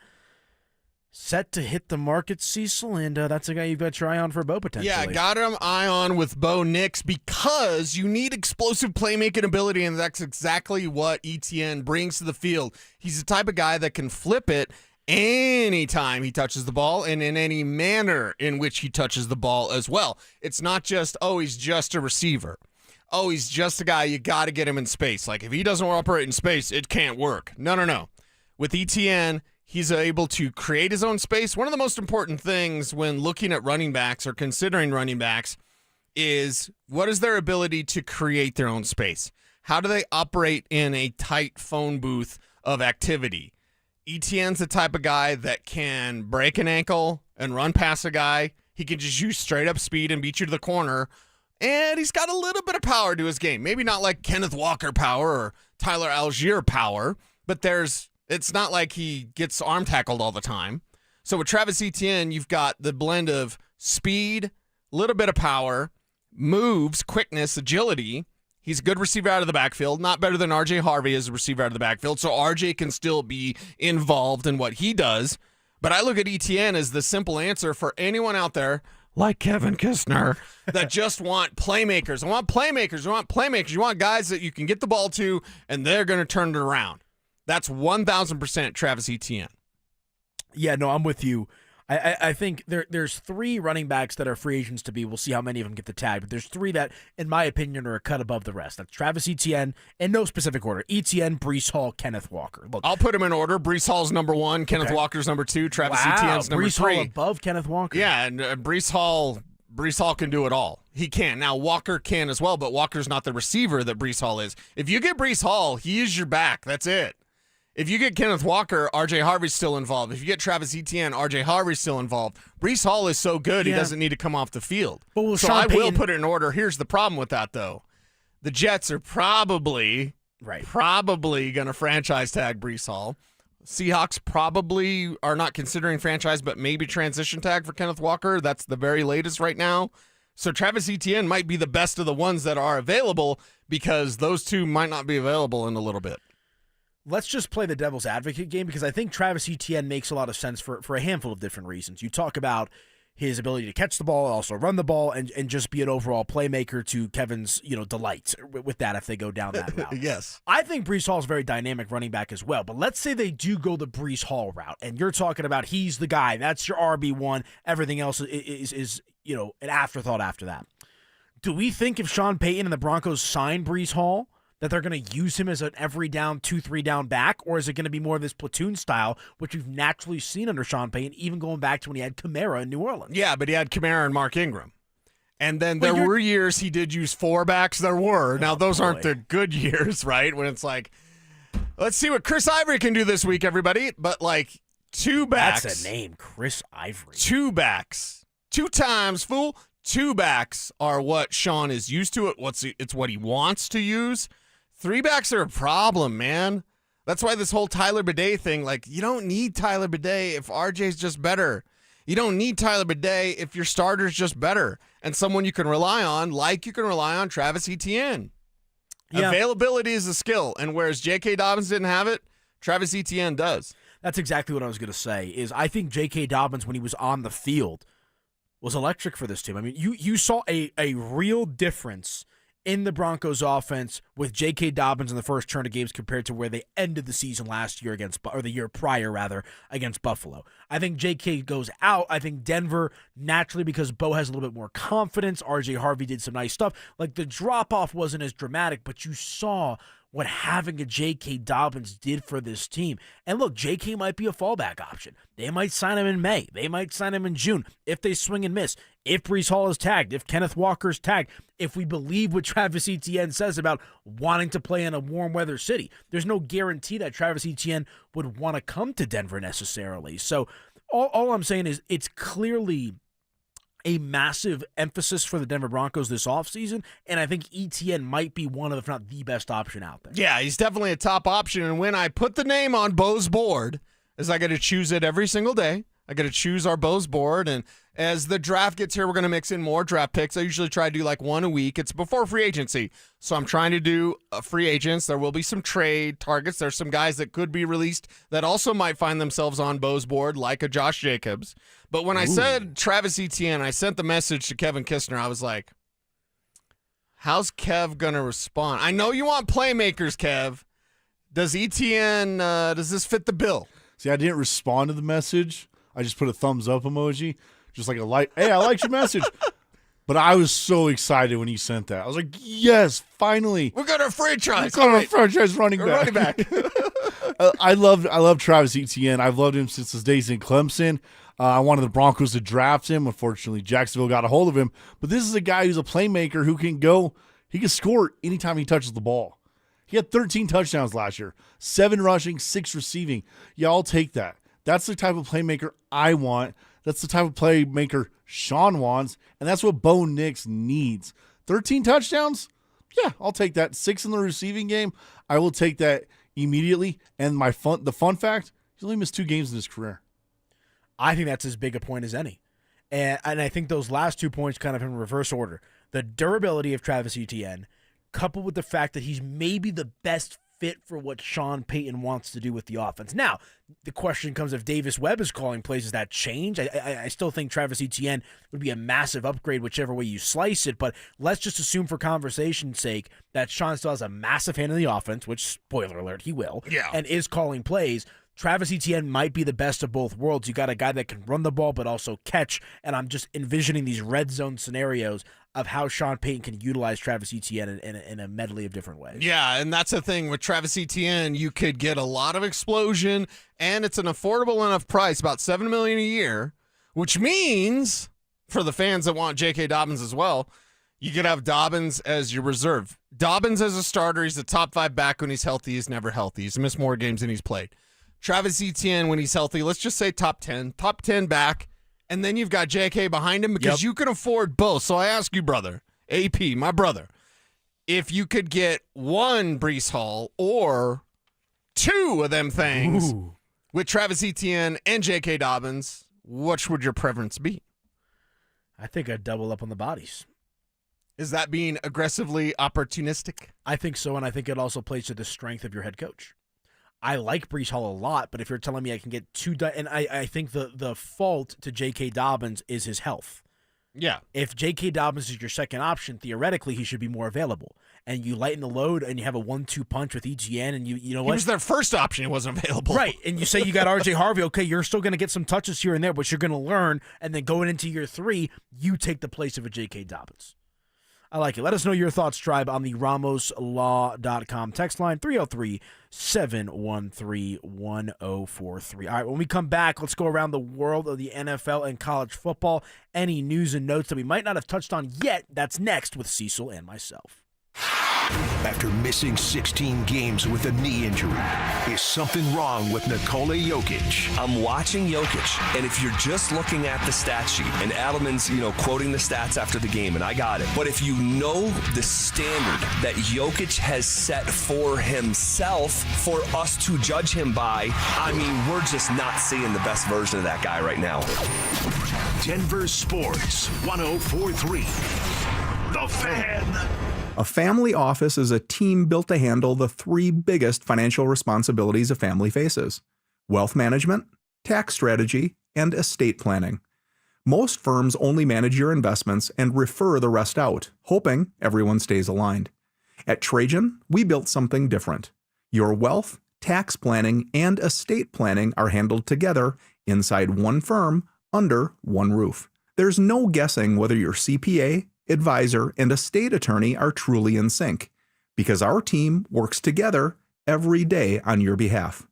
Set to hit the market, Cecil, and that's a guy you've got your eye on for Bo potentially. Yeah, got him eye on with Bo Nix because you need explosive playmaking ability, and that's exactly what Etienne brings to the field. He's the type of guy that can flip it anytime he touches the ball and in any manner in which he touches the ball as well. It's not just, oh, he's just a receiver. Oh, he's just a guy, you got to get him in space. Like, if he doesn't operate in space, it can't work. No. With Etienne, he's able to create his own space. One of the most important things when looking at running backs or considering running backs is what is their ability to create their own space? How do they operate in a tight phone booth of activity? Etienne's the type of guy that can break an ankle and run past a guy. He can just use straight up speed and beat you to the corner. And he's got a little bit of power to his game. Maybe not like Kenneth Walker power or Tyler Algier power, but it's not like he gets arm tackled all the time. So with Travis Etienne, you've got the blend of speed, a little bit of power, moves, quickness, agility. He's a good receiver out of the backfield, not better than R.J. Harvey as a receiver out of the backfield, so R.J. can still be involved in what he does. But I look at Etienne as the simple answer for anyone out there, like Kevin Kistner, that just want playmakers. I want playmakers. I want playmakers. You want guys that you can get the ball to, and they're going to turn it around. That's 1,000% Travis Etienne. Yeah, no, I'm with you. I think there's 3 running backs that are free agents to be. We'll see how many of them get the tag, but there's 3 that, in my opinion, are a cut above the rest. That's Travis Etienne, in no specific order. Etienne, Breece Hall, Kenneth Walker. Look, I'll put them in order. Breece Hall's number 1, Kenneth Walker's number 2, Travis Etienne's number 3. Breece Hall above Kenneth Walker. Yeah, and Breece Hall can do it all. He can. Now, Walker can as well, but Walker's not the receiver that Breece Hall is. If you get Breece Hall, he is your back. That's it. If you get Kenneth Walker, R.J. Harvey's still involved. If you get Travis Etienne, R.J. Harvey's still involved. Breece Hall is so good, he doesn't need to come off the field. But so I will put it in order. Here's the problem with that, though. The Jets are probably going to franchise tag Breece Hall. Seahawks probably are not considering franchise, but maybe transition tag for Kenneth Walker. That's the very latest right now. So Travis Etienne might be the best of the ones that are available because those 2 might not be available in a little bit. Let's just play the devil's advocate game because I think Travis Etienne makes a lot of sense for a handful of different reasons. You talk about his ability to catch the ball, also run the ball, and just be an overall playmaker to Kevin's delight with that if they go down that route. Yes. I think Breece Hall is a very dynamic running back as well, but let's say they do go the Breece Hall route, and you're talking about he's the guy, that's your RB1, everything else is an afterthought after that. Do we think if Sean Payton and the Broncos sign Breece Hall, that they're going to use him as an every down, 2-3 down back, or is it going to be more of this platoon style, which we've naturally seen under Sean Payton, even going back to when he had Kamara in New Orleans? Yeah, but he had Kamara and Mark Ingram. And then there were years he did use 4 backs. There were. Now, those aren't the good years, right? When it's like, let's see what Chris Ivory can do this week, everybody. But, like, 2 backs. That's a name, Chris Ivory. 2 backs. 2 times, fool. 2 backs are what Sean is used to. It's what he wants to use. 3 backs are a problem, man. That's why this whole Tyler Bidet thing, like, you don't need Tyler Bidet if RJ's just better. You don't need Tyler Bidet if your starter's just better and someone you can rely on, like you can rely on Travis Etienne. Yeah. Availability is a skill, and whereas J.K. Dobbins didn't have it, Travis Etienne does. That's exactly what I was going to say, is I think J.K. Dobbins, when he was on the field, was electric for this team. I mean, you saw a real difference in the Broncos offense with J.K. Dobbins in the first turn of games compared to where they ended the season last year or the year prior, rather, against Buffalo. I think J.K. goes out. I think Denver, naturally, because Bo has a little bit more confidence. R.J. Harvey did some nice stuff. Like, the drop-off wasn't as dramatic, but you saw what having a J.K. Dobbins did for this team. And look, J.K. might be a fallback option. They might sign him in May. They might sign him in June if they swing and miss. If Breece Hall is tagged, if Kenneth Walker's tagged, if we believe what Travis Etienne says about wanting to play in a warm weather city, there's no guarantee that Travis Etienne would want to come to Denver necessarily. So all I'm saying is it's clearly a massive emphasis for the Denver Broncos this offseason, and I think Etienne might be one of, if not the best option out there. Yeah, he's definitely a top option, and when I put the name on Bo's board, is I got to choose it every single day. I got to choose our Bo's board, and as the draft gets here, we're going to mix in more draft picks. I usually try to do like one a week. It's before free agency, so I'm trying to do free agents. There will be some trade targets. There's some guys that could be released that also might find themselves on Bo's board, like a Josh Jacobs. But when I said Travis Etienne, I sent the message to Kevin Kistner. I was like, how's Kev going to respond? I know you want playmakers, Kev. Does Etienne, does this fit the bill? See, I didn't respond to the message. I just put a thumbs up emoji. Just like a like, hey, I liked your message. But I was so excited when you sent that. I was like, yes, finally. We got our franchise. We got our franchise running back. I love Travis Etienne. I've loved him since his days in Clemson. I wanted the Broncos to draft him. Unfortunately, Jacksonville got a hold of him. But this is a guy who's a playmaker who can go. He can score anytime he touches the ball. He had 13 touchdowns last year, 7 rushing, 6 receiving. Yeah, I'll take that. That's the type of playmaker I want. That's the type of playmaker Sean wants, and that's what Bo Nix needs. 13 touchdowns? Yeah, I'll take that. 6 in the receiving game, I will take that immediately. And the fun fact, he's only missed 2 games in his career. I think that's as big a point as any. And I think those last 2 points kind of in reverse order. The durability of Travis Etienne, coupled with the fact that he's maybe the best fit for what Sean Payton wants to do with the offense. Now, the question comes if Davis Webb is calling plays, does that change? I still think Travis Etienne would be a massive upgrade whichever way you slice it, but let's just assume for conversation's sake that Sean still has a massive hand in the offense, which, spoiler alert, he will, and is calling plays. Travis Etienne might be the best of both worlds. You got a guy that can run the ball but also catch, and I'm just envisioning these red zone scenarios of how Sean Payton can utilize Travis Etienne in a medley of different ways. Yeah, and that's the thing with Travis Etienne. You could get a lot of explosion, and it's an affordable enough price, about $7 million a year, which means for the fans that want J.K. Dobbins as well, you could have Dobbins as your reserve. Dobbins as a starter, he's a top 5 back when he's healthy. He's never healthy. He's missed more games than he's played. Travis Etienne, when he's healthy, let's just say top 10 back, and then you've got JK behind him because you can afford both. So I ask you, brother, AP, my brother, if you could get 1 Breece Hall or 2 of them things with Travis Etienne and JK Dobbins, which would your preference be? I think I'd double up on the bodies. Is that being aggressively opportunistic? I think so, and I think it also plays to the strength of your head coach. I like Breece Hall a lot, but if you're telling me I can get 2, and I think the fault to J.K. Dobbins is his health. Yeah. If J.K. Dobbins is your second option, theoretically he should be more available. And you lighten the load, and you have a 1-2 punch with Etienne, and you know what? He was their first option. It wasn't available. Right. And you say you got R.J. Harvey. Okay, you're still going to get some touches here and there, but you're going to learn. And then going into year 3, you take the place of a J.K. Dobbins. I like it. Let us know your thoughts, Tribe, on the RamosLaw.com text line, 303-713-1043. All right, when we come back, let's go around the world of the NFL and college football. Any news and notes that we might not have touched on yet, that's next with Cecil and myself. After missing 16 games with a knee injury, is something wrong with Nikola Jokic? I'm watching Jokic, and if you're just looking at the stat sheet, and Adelman's, quoting the stats after the game, and I got it. But if you know the standard that Jokic has set for himself for us to judge him by, I mean, we're just not seeing the best version of that guy right now. Denver Sports 104.3. The Fan. A family office is a team built to handle the three biggest financial responsibilities a family faces: wealth management, tax strategy, and estate planning. Most firms only manage your investments and refer the rest out, hoping everyone stays aligned. At Trajan, we built something different. Your wealth, tax planning, and estate planning are handled together inside one firm under one roof. There's no guessing whether your CPA, advisor, and estate attorney are truly in sync, because our team works together every day on your behalf.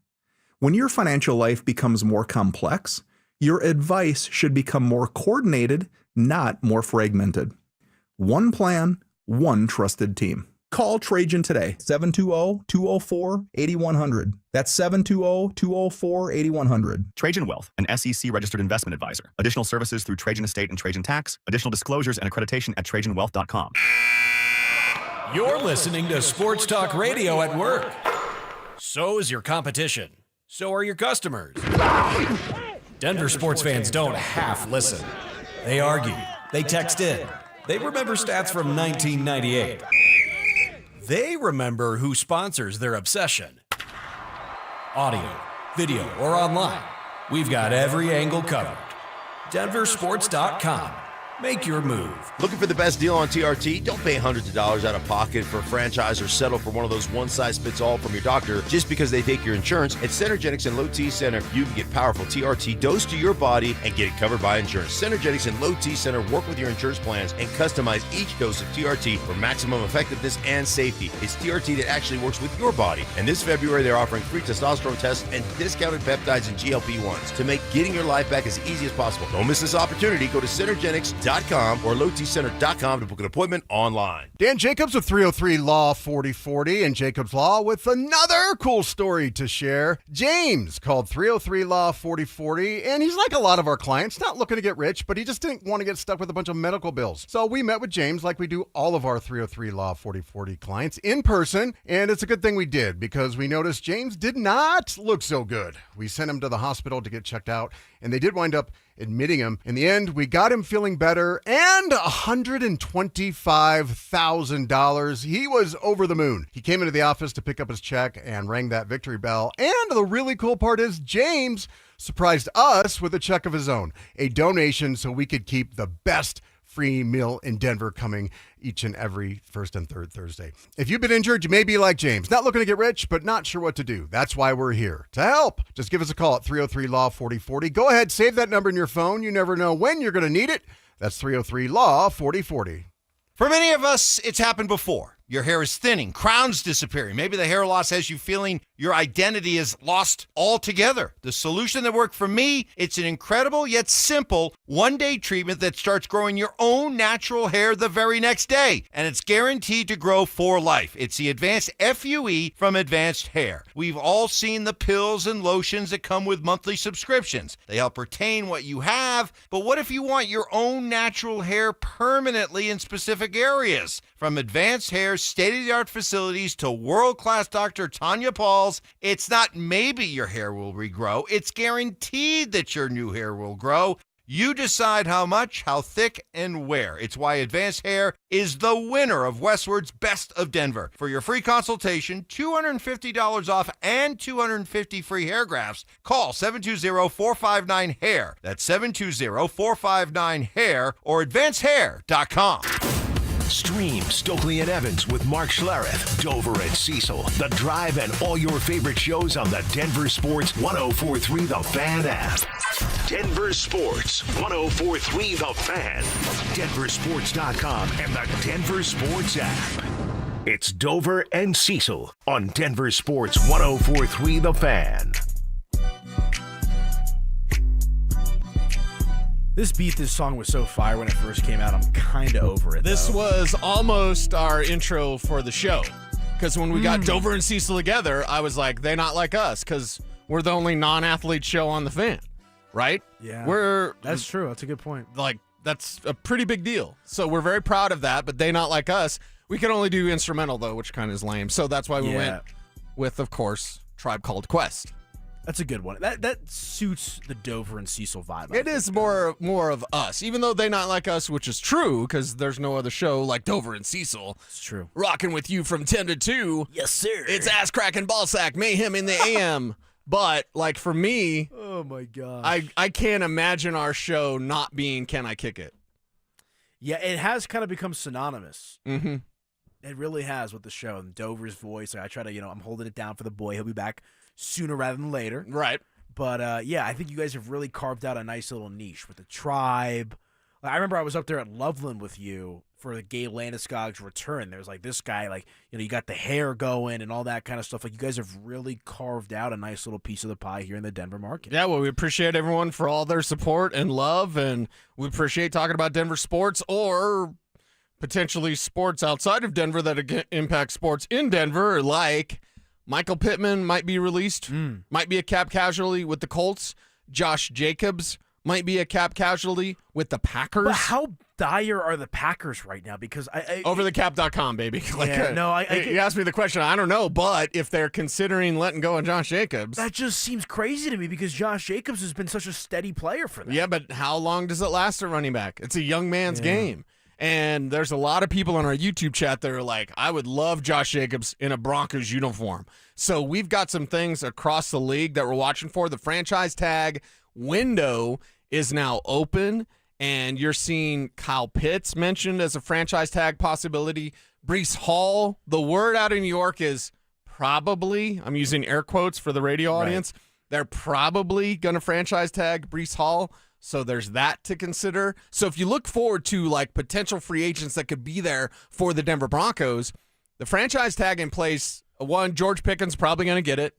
When your financial life becomes more complex, your advice should become more coordinated, not more fragmented. One plan, one trusted team. Call Trajan today, 720-204-8100. That's 720-204-8100. Trajan Wealth, an SEC-registered investment advisor. Additional services through Trajan Estate and Trajan Tax. Additional disclosures and accreditation at TrajanWealth.com. You're listening to Sports Talk Radio at work. So is your competition. So are your customers. Denver sports fans don't half listen. They argue. They text in. They remember stats from 1998. They remember who sponsors their obsession. Audio, video, or online. We've got every angle covered. DenverSports.com. Make your move. Looking for the best deal on TRT? Don't pay hundreds of dollars out of pocket for a franchise or settle for one of those one-size-fits-all from your doctor just because they take your insurance. At Synergetics and Low T Center, you can get powerful TRT dosed to your body and get it covered by insurance. Synergetics and Low T Center work with your insurance plans and customize each dose of TRT for maximum effectiveness and safety. It's TRT that actually works with your body. And this February, they're offering free testosterone tests and discounted peptides and GLP-1s to make getting your life back as easy as possible. Don't miss this opportunity. Go to Synergetics.com or lowtcenter.com to book an appointment online. Dan Jacobs with 303 Law 4040 and Jacobs Law with another cool story to share. James called 303 Law 4040, and he's like a lot of our clients, not looking to get rich, but he just didn't want to get stuck with a bunch of medical bills. So we met with James like we do all of our 303 Law 4040 clients in person, and it's a good thing we did because we noticed James did not look so good. We sent him to the hospital to get checked out, and they did wind up admitting him. In the end, we got him feeling better and $125,000. He was over the moon. He came into the office to pick up his check and rang that victory bell. And the really cool part is James surprised us with a check of his own, a donation so we could keep the best free meal in Denver coming each and every first and third Thursday. If you've been injured, you may be like James, not looking to get rich, but not sure what to do. That's why we're here to help. Just give us a call at 303-LAW-4040. Go ahead, save that number in your phone. You never know when you're going to need it. That's 303-LAW-4040. For many of us, it's happened before. Your hair is thinning, crowns disappearing. Maybe the hair loss has you feeling your identity is lost altogether. The solution that worked for me, it's an incredible yet simple one-day treatment that starts growing your own natural hair the very next day. And it's guaranteed to grow for life. It's the Advanced FUE from Advanced Hair. We've all seen the pills and lotions that come with monthly subscriptions. They help retain what you have, but what if you want your own natural hair permanently in specific areas? From Advanced Hair's state-of-the-art facilities to world-class Dr. Tanya Paul's, it's not maybe your hair will regrow. It's guaranteed that your new hair will grow. You decide how much, how thick, and where. It's why Advanced Hair is the winner of Westward's Best of Denver. For your free consultation, $250 off and 250 free hair grafts, call 720-459-HAIR. That's 720-459-HAIR or advancedhair.com. Stream Stokely and Evans with Mark Schlereth, Dover and Cecil, The Drive, and all your favorite shows on the Denver Sports 104.3 The Fan app. Denver Sports 104.3 The Fan, DenverSports.com, and the Denver Sports app. It's Dover and Cecil on Denver Sports 104.3 The Fan. This song was so fire when it first came out. I'm kind of over it. This though. was almost our intro for the show. Because when we got Dover and Cecil together, I was like, they not like us because we're the only non-athlete show on the Fan, right? Yeah. That's true. That's a good point. Like, that's a pretty big deal. So we're very proud of that, but they not like us. We can only do instrumental, though, which kind of is lame. So that's why we went with, of course, Tribe Called Quest. That's a good one. That suits the Dover and Cecil vibe. It is more of us, even though they not like us, which is true because there's no other show like Dover and Cecil. It's true. Rocking with you from 10 to 2. Yes, sir. It's ass cracking ball sack mayhem in the AM. But like for me, oh my gosh, I can't imagine our show not being Can I Kick It? Yeah, it has kind of become synonymous. Mm-hmm. It really has with the show and Dover's voice. I try to, I'm holding it down for the boy. He'll be back sooner rather than later. Right. But, I think you guys have really carved out a nice little niche with the Tribe. I remember I was up there at Loveland with you for the Gabe Landeskog's return. There's like this guy, you got the hair going and all that kind of stuff. Like you guys have really carved out a nice little piece of the pie here in the Denver market. Yeah, well, we appreciate everyone for all their support and love, and we appreciate talking about Denver sports or potentially sports outside of Denver that impact sports in Denver, like Michael Pittman might be released, might be a cap casualty with the Colts. Josh Jacobs might be a cap casualty with the Packers. But how dire are the Packers right now? Because Overthecap.com, baby. You asked me the question. I don't know, but if they're considering letting go of Josh Jacobs. That just seems crazy to me because Josh Jacobs has been such a steady player for them. Yeah, but how long does it last at running back? It's a young man's game. And there's a lot of people on our YouTube chat that are like, I would love Josh Jacobs in a Broncos uniform. So we've got some things across the league that we're watching for. The franchise tag window is now open, and you're seeing Kyle Pitts mentioned as a franchise tag possibility. Breece Hall, the word out of New York is probably, I'm using air quotes for the radio audience, they're probably going to franchise tag Breece Hall. So there's that to consider. So if you look forward to like potential free agents that could be there for the Denver Broncos, the franchise tag in place, one, George Pickens probably going to get it.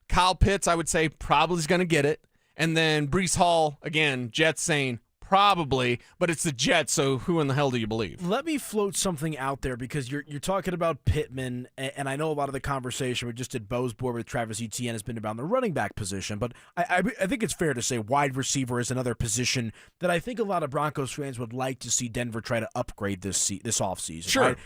Kyle Pitts, I would say, probably is going to get it. And then Breece Hall, again, Jets saying probably, but it's the Jets, so who in the hell do you believe? Let me float something out there because you're talking about Pittman, and I know a lot of the conversation we just did Bo's board with Travis Etienne has been about the running back position, but I think it's fair to say wide receiver is another position that I think a lot of Broncos fans would like to see Denver try to upgrade this offseason. Sure.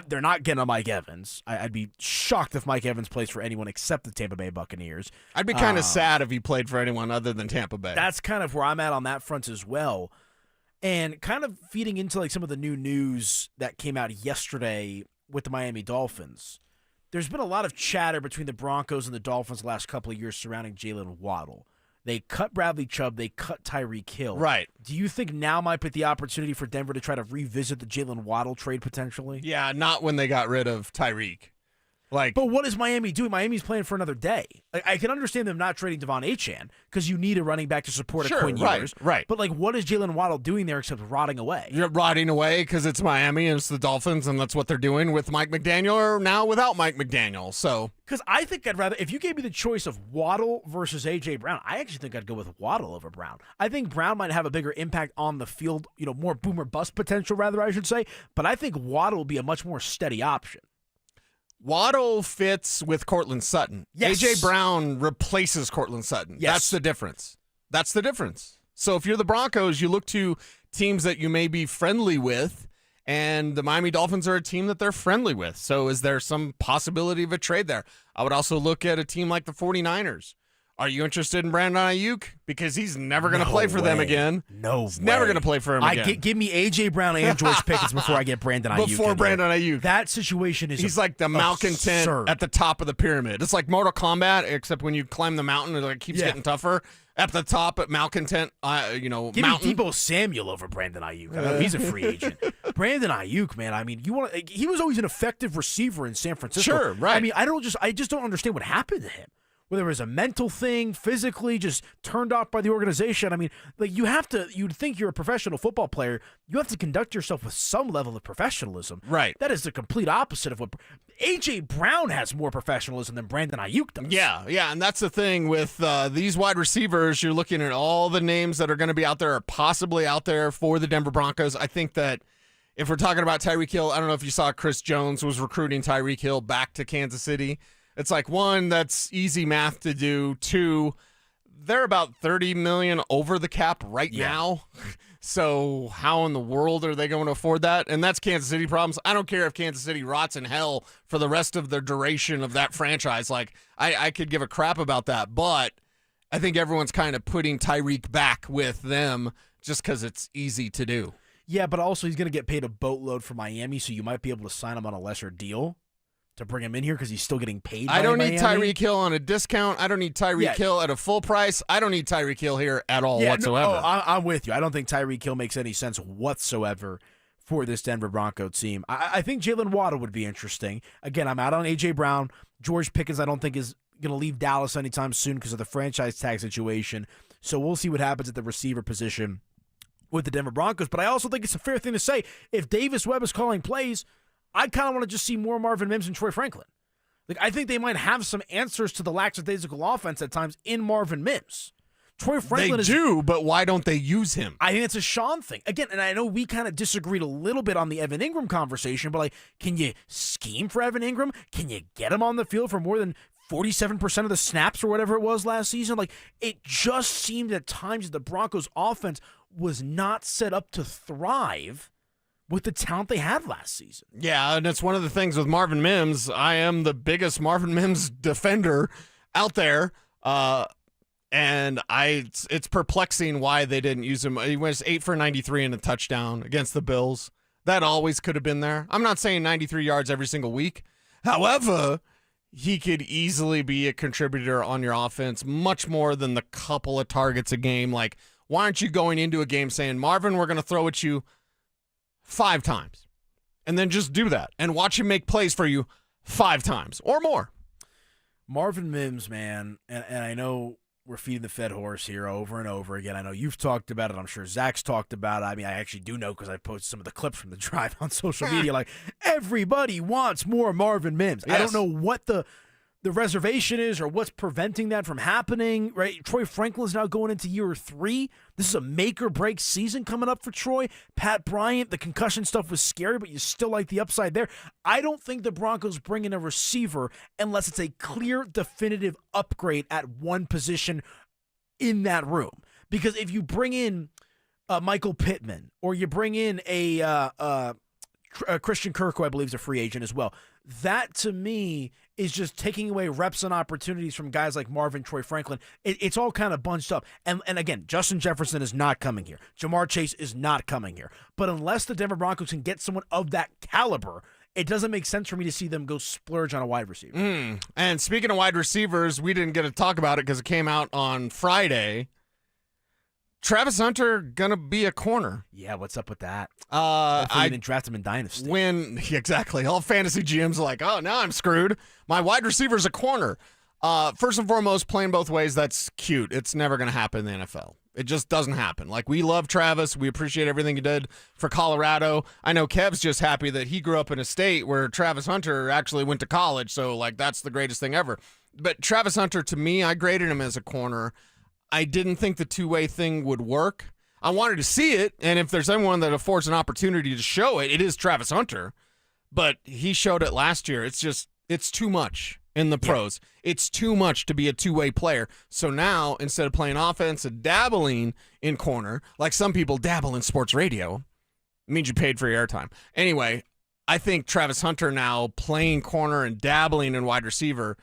They're not getting a Mike Evans. I'd be shocked if Mike Evans plays for anyone except the Tampa Bay Buccaneers. I'd be kind of sad if he played for anyone other than Tampa Bay. That's kind of where I'm at on that front as well. And kind of feeding into like some of the new news that came out yesterday with the Miami Dolphins. There's been a lot of chatter between the Broncos and the Dolphins the last couple of years surrounding Jalen Waddle. They cut Bradley Chubb. They cut Tyreek Hill. Right. Do you think now might be the opportunity for Denver to try to revisit the Jalen Waddle trade potentially? Yeah, not when they got rid of Tyreek. But what is Miami doing? Miami's playing for another day. I can understand them not trading Devon Achane because you need a running back to support a Quinn Ewers. Right. But what is Jalen Waddle doing there except rotting away? You're rotting away because it's Miami and it's the Dolphins, and that's what they're doing with Mike McDaniel or now without Mike McDaniel. So because I think I'd rather, if you gave me the choice of Waddle versus A.J. Brown, I actually think I'd go with Waddle over Brown. I think Brown might have a bigger impact on the field, more boomer bust potential, rather, I should say. But I think Waddle will be a much more steady option. Waddle fits with Cortland Sutton. Yes. A.J. Brown replaces Cortland Sutton. Yes. That's the difference. So if you're the Broncos, you look to teams that you may be friendly with, and the Miami Dolphins are a team that they're friendly with. So is there some possibility of a trade there? I would also look at a team like the 49ers. Are you interested in Brandon Ayuk? Because he's never going to play for them again. He's never going to play for him again. Give me A.J. Brown and George Pickens before I get Brandon Ayuk. Before Brandon Ayuk. That situation is He's like the malcontent at the top of the pyramid. It's like Mortal Kombat, except when you climb the mountain, it keeps getting tougher. At the top, at malcontent, Give mountain. me Deebo Samuel over Brandon Ayuk. I mean, he's a free agent. Brandon Ayuk, man. I mean, he was always an effective receiver in San Francisco. Sure, right. I mean, I just don't understand what happened to him. whether it was a mental thing, physically, just turned off by the organization. I mean, like you'd think you're a professional football player. You have to conduct yourself with some level of professionalism. Right. That is the complete opposite of what A.J. Brown has more professionalism than Brandon Ayuk does. Yeah, and that's the thing with these wide receivers. You're looking at all the names that are going to be out there or possibly out there for the Denver Broncos. I think that if we're talking about Tyreek Hill, I don't know if you saw Chris Jones was recruiting Tyreek Hill back to Kansas City. It's like, one, that's easy math to do. Two, they're about $30 million over the cap right now. So how in the world are they going to afford that? And that's Kansas City problems. I don't care if Kansas City rots in hell for the rest of the duration of that franchise. Like, I could give a crap about that. But I think everyone's kind of putting Tyreek back with them just because it's easy to do. Yeah, but also he's going to get paid a boatload for Miami, so you might be able to sign him on a lesser deal to bring him in here because he's still getting paid. I don't need Miami. Tyreek Hill on a discount. I don't need Tyreek Hill at a full price. I don't need Tyreek Hill here at all whatsoever. I'm with you. I don't think Tyreek Hill makes any sense whatsoever for this Denver Bronco team. I think Jalen Waddle would be interesting. Again, I'm out on A.J. Brown. George Pickens I don't think is going to leave Dallas anytime soon because of the franchise tag situation. So we'll see what happens at the receiver position with the Denver Broncos. But I also think it's a fair thing to say, if Davis Webb is calling plays, I kind of want to just see more Marvin Mims and Troy Franklin. Like, I think they might have some answers to the lackadaisical offense at times in Marvin Mims. Troy Franklin but why don't they use him? I think it's a Sean thing. Again, and I know we kind of disagreed a little bit on the Evan Ingram conversation, but like, can you scheme for Evan Ingram? Can you get him on the field for more than 47% of the snaps or whatever it was last season? Like, it just seemed at times that the Broncos offense was not set up to thrive with the talent they had last season. Yeah, and it's one of the things with Marvin Mims. I am the biggest Marvin Mims defender out there, and it's perplexing why they didn't use him. He was 8 for 93 and a touchdown against the Bills. That always could have been there. I'm not saying 93 yards every single week. However, he could easily be a contributor on your offense much more than the couple of targets a game. Like, why aren't you going into a game saying, Marvin, we're going to throw at you 5 times, and then just do that and watch him make plays for you 5 times or more. Marvin Mims, man, and I know we're feeding the fed horse here over and over again. I know you've talked about it. I'm sure Zach's talked about it. I mean, I actually do know because I posted some of the clips from the drive on social media. Like, everybody wants more Marvin Mims. Yes. I don't know what the reservation is or what's preventing that from happening, right? Troy Franklin's now going into year 3. This is a make-or-break season coming up for Troy. Pat Bryant, the concussion stuff was scary, but you still like the upside there. I don't think the Broncos bring in a receiver unless it's a clear, definitive upgrade at one position in that room. Because if you bring in Michael Pittman or you bring in a Christian Kirk, who I believe is a free agent as well, that to me is just taking away reps and opportunities from guys like Marvin, Troy Franklin. It's all kind of bunched up. And again, Justin Jefferson is not coming here. Jamar Chase is not coming here. But unless the Denver Broncos can get someone of that caliber, it doesn't make sense for me to see them go splurge on a wide receiver. And speaking of wide receivers, we didn't get to talk about it because it came out on Friday. Travis Hunter gonna be a corner. Yeah, what's up with that? I didn't draft him in Dynasty. Exactly. All fantasy GMs are like, oh, now I'm screwed. My wide receiver's a corner. First and foremost, playing both ways, that's cute. It's never gonna happen in the NFL. It just doesn't happen. Like, we love Travis. We appreciate everything he did for Colorado. I know Kev's just happy that he grew up in a state where Travis Hunter actually went to college. So, like, that's the greatest thing ever. But Travis Hunter, to me, I graded him as a corner. I didn't think the two-way thing would work. I wanted to see it, and if there's anyone that affords an opportunity to show it, it is Travis Hunter. But he showed it last year. It's too much in the pros. Yeah. It's too much to be a two-way player. So now, instead of playing offense and dabbling in corner, like some people dabble in sports radio, it means you paid for your airtime. Anyway, I think Travis Hunter now playing corner and dabbling in wide receiver,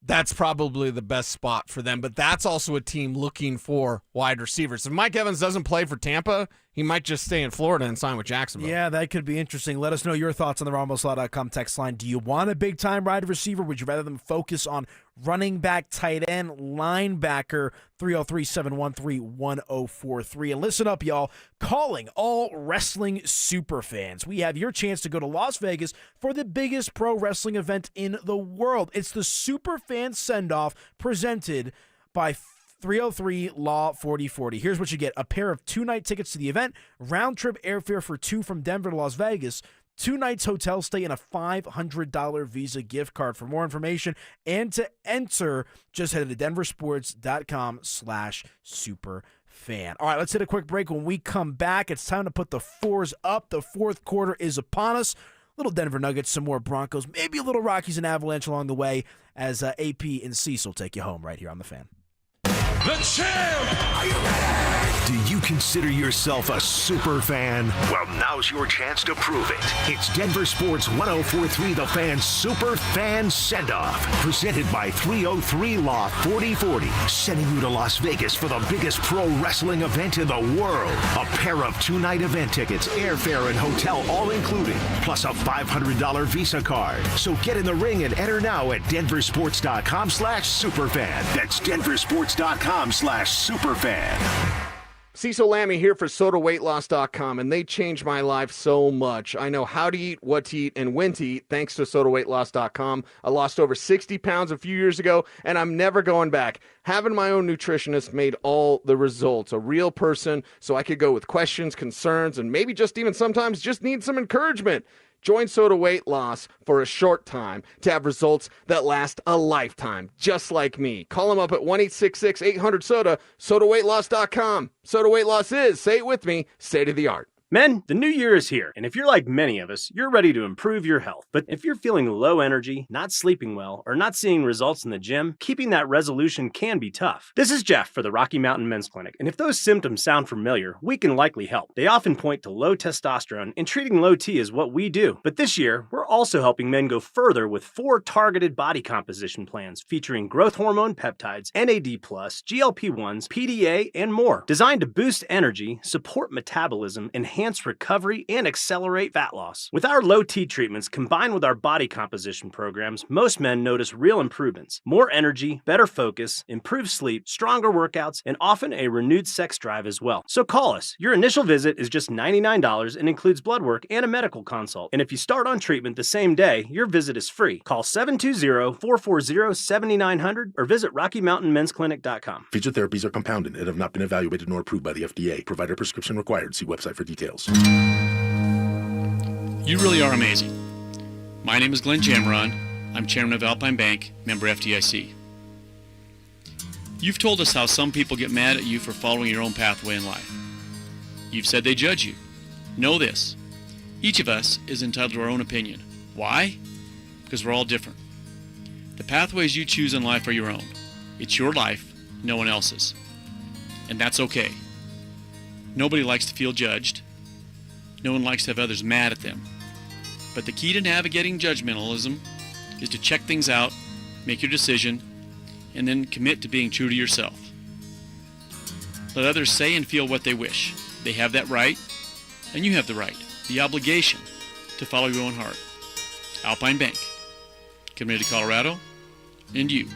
that's probably the best spot for them. But that's also a team looking for wide receivers. If Mike Evans doesn't play for Tampa, he might just stay in Florida and sign with Jacksonville. Yeah, that could be interesting. Let us know your thoughts on the RamosLaw.com text line. Do you want a big-time wide receiver? Would you rather them focus on running back, tight end, linebacker? 303-713-1043. And listen up, y'all. Calling all wrestling super fans. We have your chance to go to Las Vegas for the biggest pro wrestling event in the world. It's the Super Fan Send-Off presented by 303-LAW-4040. Here's what you get. A pair of 2-night tickets to the event, round-trip airfare for 2 from Denver to Las Vegas, 2 nights hotel stay, and a $500 Visa gift card. For more information and to enter, just head to DenverSports.com/superfan. All right, let's hit a quick break. When we come back, it's time to put the 4s up. The fourth quarter is upon us. Little Denver Nuggets, some more Broncos, maybe a little Rockies and Avalanche along the way as AP and Cecil take you home right here on The Fan. The champ! Are you ready? Do you consider yourself a super fan? Well, now's your chance to prove it. It's Denver Sports 104.3 The Fan Super Fan Send-Off, presented by 303 Law 4040, sending you to Las Vegas for the biggest pro wrestling event in the world. A pair of 2-night event tickets, airfare, and hotel all included, plus a $500 Visa card. So get in the ring and enter now at DenverSports.com/superfan. That's DenverSports.com/superfan. Cecil Lammy here for SodaWeightLoss.com, and they changed my life so much. I know how to eat, what to eat, and when to eat thanks to SodaWeightLoss.com. I lost over 60 pounds a few years ago, and I'm never going back. Having my own nutritionist made all the results. A real person, so I could go with questions, concerns, and maybe just even sometimes just need some encouragement. Join Soda Weight Loss for a short time to have results that last a lifetime, just like me. Call them up at 1-866-800-SODA, SodaWeightLoss.com. Soda Weight Loss is, say it with me, state-of-the-art. Men, the new year is here, and if you're like many of us, you're ready to improve your health. But if you're feeling low energy, not sleeping well, or not seeing results in the gym, keeping that resolution can be tough. This is Jeff for the Rocky Mountain Men's Clinic, and if those symptoms sound familiar, we can likely help. They often point to low testosterone, and treating low T is what we do. But this year, we're also helping men go further with 4 targeted body composition plans featuring growth hormone peptides, NAD+, GLP-1s, PDA, and more, designed to boost energy, support metabolism, enhance recovery, and accelerate fat loss. With our low T treatments combined with our body composition programs, most men notice real improvements. More energy, better focus, improved sleep, stronger workouts, and often a renewed sex drive as well. So call us. Your initial visit is just $99 and includes blood work and a medical consult. And if you start on treatment the same day, your visit is free. Call 720-440-7900 or visit RockyMountainMen'sClinic.com. Featured therapies are compounded and have not been evaluated nor approved by the FDA. Provider prescription required. See website for details. You really are amazing. My name is Glenn Jamron. I'm chairman of Alpine Bank, member FDIC. You've told us how some people get mad at you for following your own pathway in life. You've said they judge you. Know this. Each of us is entitled to our own opinion. Why? Because we're all different. The pathways you choose in life are your own. It's your life, no one else's. And that's okay. Nobody likes to feel judged. No one likes to have others mad at them. But the key to navigating judgmentalism is to check things out, make your decision, and then commit to being true to yourself. Let others say and feel what they wish. They have that right, and you have the right, the obligation, to follow your own heart. Alpine Bank, committed to Colorado, and you.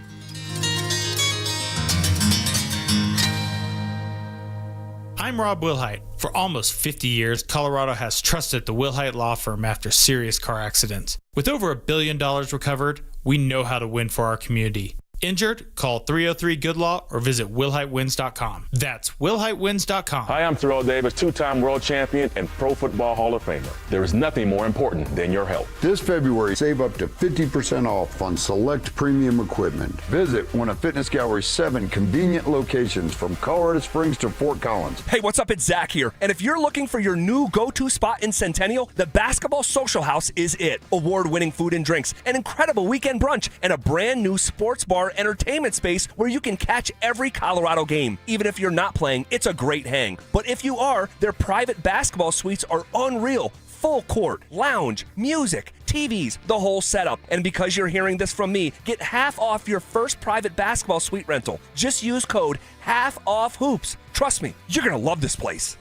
I'm Rob Wilhite. For almost 50 years, Colorado has trusted the Wilhite Law Firm after serious car accidents. With over $1 billion recovered, we know how to win for our community. Injured? Call 303-GOOD-LAW or visit WilhiteWins.com. That's WilhiteWins.com. Hi, I'm Terrell Davis, 2-time world champion and Pro Football Hall of Famer. There is nothing more important than your health. This February, save up to 50% off on select premium equipment. Visit one of Fitness Gallery's 7 convenient locations from Colorado Springs to Fort Collins. Hey, what's up? It's Zach here. And if you're looking for your new go-to spot in Centennial, the Basketball Social House is it. Award-winning food and drinks, an incredible weekend brunch, and a brand new sports bar entertainment space where you can catch every Colorado game. Even if you're not playing, it's a great hang. But if you are, their private basketball suites are unreal. Full court, lounge, music, TVs, the whole setup. And because you're hearing this from me, get half off your first private basketball suite rental. Just use code HALFOFFHOOPS. Trust me, you're going to love this place.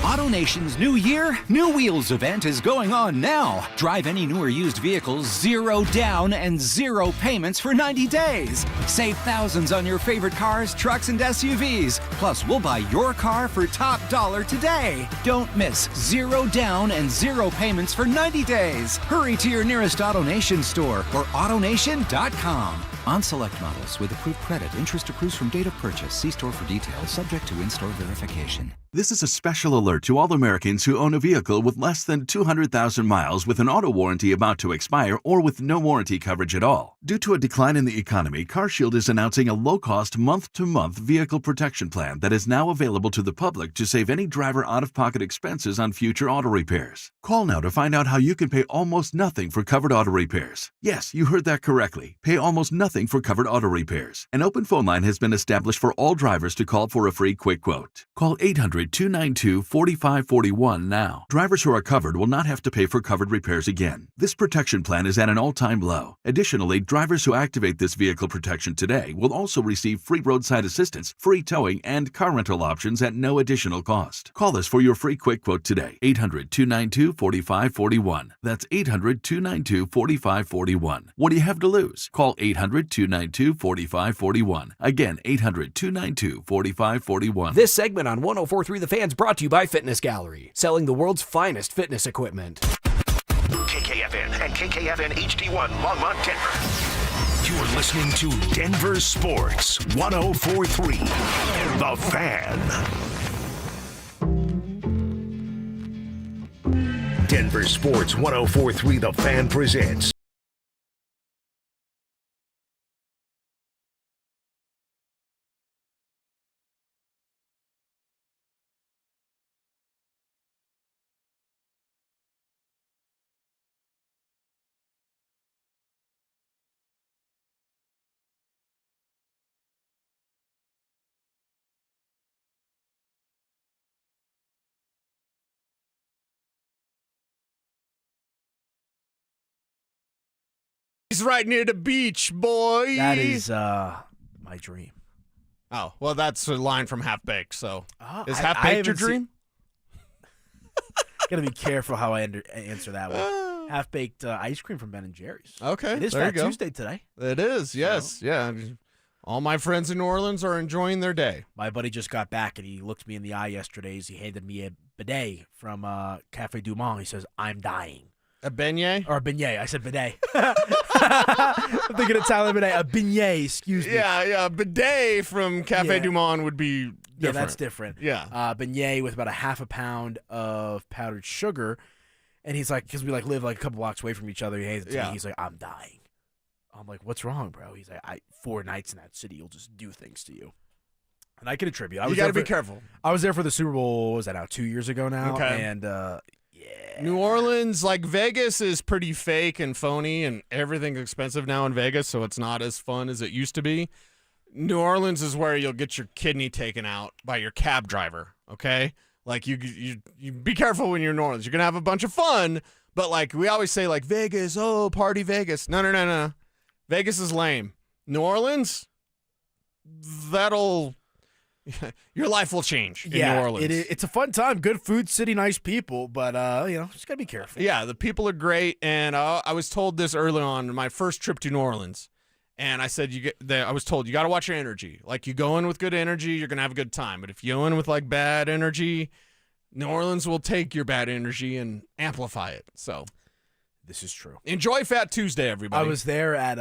AutoNation's New Year, New Wheels event is going on now. Drive any new or used vehicles 0 down and 0 payments for 90 days. Save thousands on your favorite cars, trucks, and SUVs. Plus, we'll buy your car for top dollar today. Don't miss 0 down and 0 payments for 90 days. Hurry to your nearest AutoNation store or AutoNation.com. On select models with approved credit, interest accrues from date of purchase. See store for details, subject to in-store verification. This is a special alert to all Americans who own a vehicle with less than 200,000 miles with an auto warranty about to expire or with no warranty coverage at all. Due to a decline in the economy, CarShield is announcing a low-cost month-to-month vehicle protection plan that is now available to the public to save any driver out-of-pocket expenses on future auto repairs. Call now to find out how you can pay almost nothing for covered auto repairs. Yes, you heard that correctly. Pay almost nothing for covered auto repairs. An open phone line has been established for all drivers to call for a free quick quote. Call 800-292-4541 now. Drivers who are covered will not have to pay for covered repairs again. This protection plan is at an all-time low. Additionally, drivers who activate this vehicle protection today will also receive free roadside assistance, free towing, and car rental options at no additional cost. Call us for your free quick quote today. 800-292-4541. That's 800-292-4541. What do you have to lose? Call 800-292-4541. Again, 800-292-4541. This segment on 104.3 The Fan's brought to you by Fitness Gallery, selling the world's finest fitness equipment. KKFN and KKFN HD1 Longmont, Denver. You're listening to Denver Sports 104.3 The Fan. Denver Sports 104.3 The Fan presents He's right near the beach, boy. That is my dream. Oh, well, that's a line from Half Baked. So, is I Half Baked your haven't dream? Gotta be careful how I answer that one. Half-baked ice cream from Ben & Jerry's. Okay, It is there you Fat go. Tuesday today. It is, yes. Yeah. All my friends in New Orleans are enjoying their day. My buddy just got back, and he looked me in the eye yesterday as he handed me a bidet from Cafe Du Monde. He says, I'm dying. A beignet? Or a beignet. I said bidet. I'm thinking Italian bidet. A beignet, excuse me. Yeah, a bidet from Cafe Du Monde would be different. Yeah, that's different. Yeah. Beignet with about a half a pound of powdered sugar. And he's like, because we live a couple blocks away from each other. He hands it to me. He's like, I'm dying. I'm like, what's wrong, bro? He's like, 4 nights in that city, you'll just do things to you. And I can attribute. You got to be careful. I was there for the Super Bowl, what was that now, 2 years ago now? Okay. And, New Orleans, like Vegas, is pretty fake and phony, and everything's expensive now in Vegas, so it's not as fun as it used to be. New Orleans is where you'll get your kidney taken out by your cab driver, okay? Like, you be careful when you're in New Orleans. You're going to have a bunch of fun, but, like, we always say, like, Vegas, oh, party Vegas. No. Vegas is lame. New Orleans, your life will change in New Orleans. It's a fun time. Good food, city, nice people, but just gotta be careful. Yeah, the people are great, and I was told this early on in my first trip to New Orleans, and I said I was told you got to watch your energy. Like, you go in with good energy, you're gonna have a good time. But if you go in with bad energy, New Orleans will take your bad energy and amplify it. So this is true. Enjoy Fat Tuesday, everybody. I was there at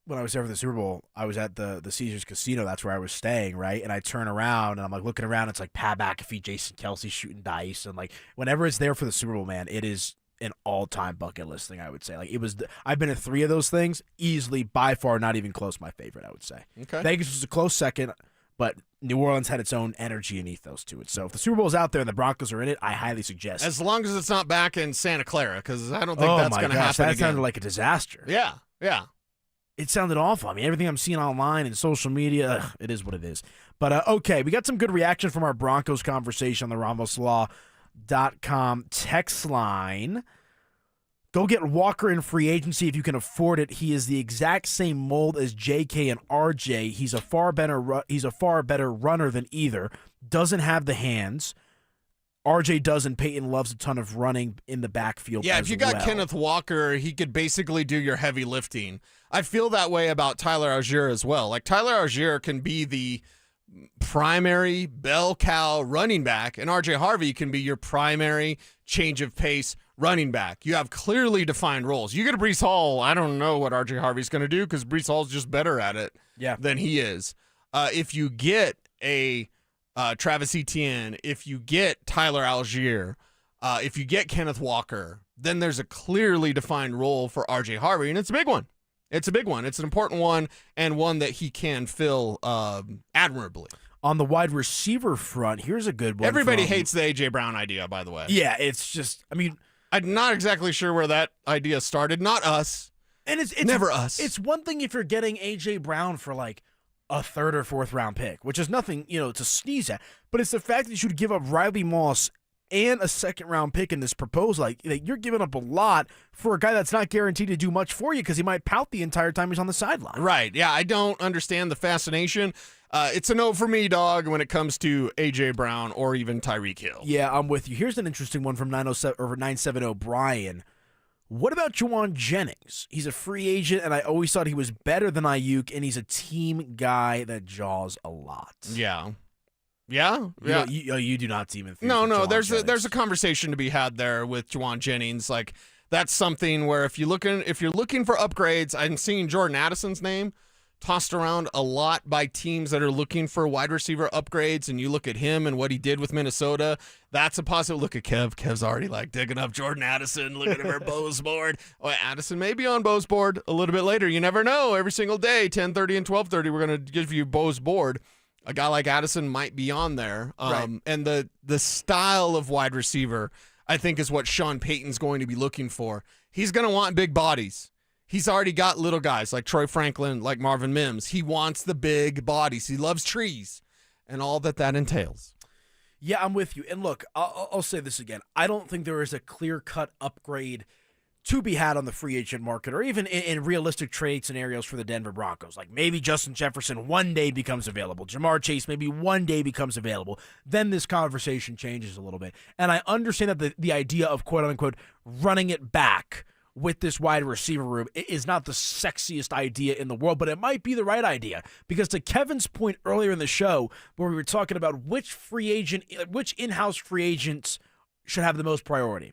when I was there for the Super Bowl, I was at the Caesars Casino. That's where I was staying, right? And I turn around, and I'm looking around. It's like Pat McAfee, Jason Kelsey shooting dice. And, whenever it's there for the Super Bowl, man, it is an all-time bucket list thing, I would say. It was. I've been to 3 of those things. Easily, by far, not even close, my favorite, I would say. Okay. Vegas was a close second, but New Orleans had its own energy and ethos to it. So if the Super Bowl's out there and the Broncos are in it, I highly suggest. As long as it's not back in Santa Clara, because I don't think that's going to happen that again. sounded like a disaster. Yeah. It sounded awful. I mean, everything I'm seeing online and social media, it is what it is. But, okay, we got some good reaction from our Broncos conversation on the RamosLaw.com text line. Go get Walker in free agency if you can afford it. He is the exact same mold as JK and RJ. He's a far better runner than either. Doesn't have the hands. RJ does, and Payton loves a ton of running in the backfield. Yeah, if you got Kenneth Walker, he could basically do your heavy lifting. I feel that way about Tyler Algier as well. Like, Tyler Algier can be the primary bell cow running back, and RJ Harvey can be your primary change of pace running back. You have clearly defined roles. You get a Breece Hall, I don't know what RJ Harvey's going to do because Breece Hall's just better at it than he is. If you get a Travis Etienne, if you get Tyler Algier, if you get Kenneth Walker, then there's a clearly defined role for RJ Harvey, and it's a big one. It's a big one. It's an important one, and one that he can fill admirably. On the wide receiver front, here's a good one. Everybody hates the A.J. Brown idea, by the way. Yeah, it's just, I mean, I'm not exactly sure where that idea started. Not us. And it's never us. It's one thing if you're getting A.J. Brown for like a third or fourth round pick, which is nothing, to sneeze at. But it's the fact that you should give up Riley Moss and a second round pick in this proposal. Like, you're giving up a lot for a guy that's not guaranteed to do much for you because he might pout the entire time he's on the sideline. Right. Yeah, I don't understand the fascination. It's a no for me, dog, when it comes to A.J. Brown or even Tyreek Hill. Yeah, I'm with you. Here's an interesting one from 970 Brian. What about Juwan Jennings? He's a free agent, and I always thought he was better than Ayuk, and he's a team guy that jaws a lot. Yeah. Yeah? Yeah. You do not team in. No. There's a conversation to be had there with Juwan Jennings. Like, that's something where if you're looking for upgrades, I'm seeing Jordan Addison's name tossed around a lot by teams that are looking for wide receiver upgrades, and you look at him and what he did with Minnesota, that's a possible. Look at Kev. Kev's already like digging up Jordan Addison. Look at him for Bo's board. Oh, Addison may be on Bo's board a little bit later. You never know. Every single day, 10:30 and 12:30, we're going to give you Bo's board. A guy like Addison might be on there. Right. And the style of wide receiver, I think, is what Sean Payton's going to be looking for. He's going to want big bodies. He's already got little guys like Troy Franklin, like Marvin Mims. He wants the big bodies. He loves trees and all that entails. Yeah, I'm with you. And look, I'll say this again. I don't think there is a clear-cut upgrade to be had on the free agent market or even in realistic trade scenarios for the Denver Broncos. Like maybe Justin Jefferson one day becomes available. Jamar Chase maybe one day becomes available. Then this conversation changes a little bit. And I understand that the idea of quote-unquote running it back with this wide receiver room is not the sexiest idea in the world, but it might be the right idea. Because to Kevin's point earlier in the show, where we were talking about which in-house free agents should have the most priority.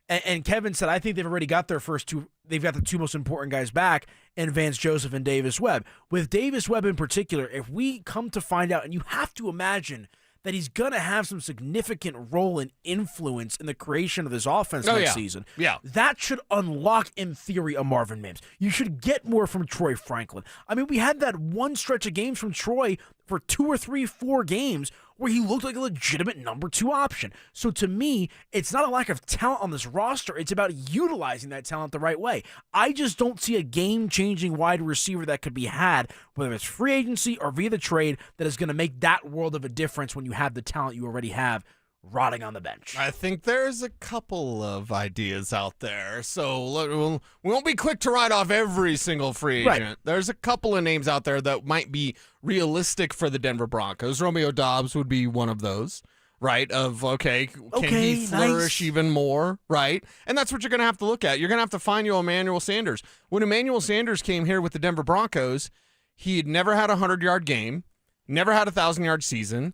And Kevin said, I think they've already got their first two. They've got the two most important guys back in Vance Joseph and Davis Webb. With Davis Webb in particular, if we come to find out, and you have to imagine that he's going to have some significant role and influence in the creation of this offense next season. Yeah. That should unlock, in theory, a Marvin Mims. You should get more from Troy Franklin. I mean, we had that one stretch of games from Troy for 2 or 3, 4 games where he looked like a legitimate number 2 option. So to me, it's not a lack of talent on this roster. It's about utilizing that talent the right way. I just don't see a game-changing wide receiver that could be had, whether it's free agency or via the trade, that is going to make that world of a difference when you have the talent you already have rotting on the bench. I think there's a couple of ideas out there. So we won't be quick to write off every single free agent. Right. There's a couple of names out there that might be realistic for the Denver Broncos. Romeo Doubs would be one of those, right? Can he flourish even more, right? And that's what you're going to have to look at. You're going to have to find you Emmanuel Sanders. When Emmanuel Sanders came here with the Denver Broncos, he had never had a 100-yard game, never had a 1,000-yard season.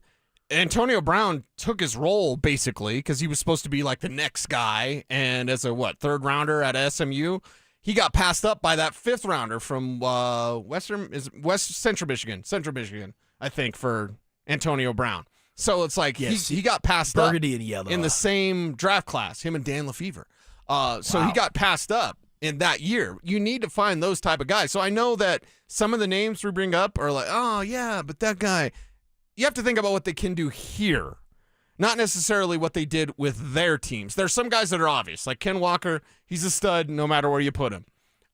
Antonio Brown took his role basically because he was supposed to be like the next guy, and as a third rounder at SMU, he got passed up by that 5th rounder from Central Michigan, I think, for Antonio Brown. So it's like he got passed burgundy up and yellow in the same draft class, him and Dan Lefevre. So he got passed up in that year. You need to find those type of guys. So I know that some of the names we bring up are like, oh yeah, but that guy. You have to think about what they can do here, not necessarily what they did with their teams. There's some guys that are obvious, like Ken Walker. He's a stud no matter where you put him.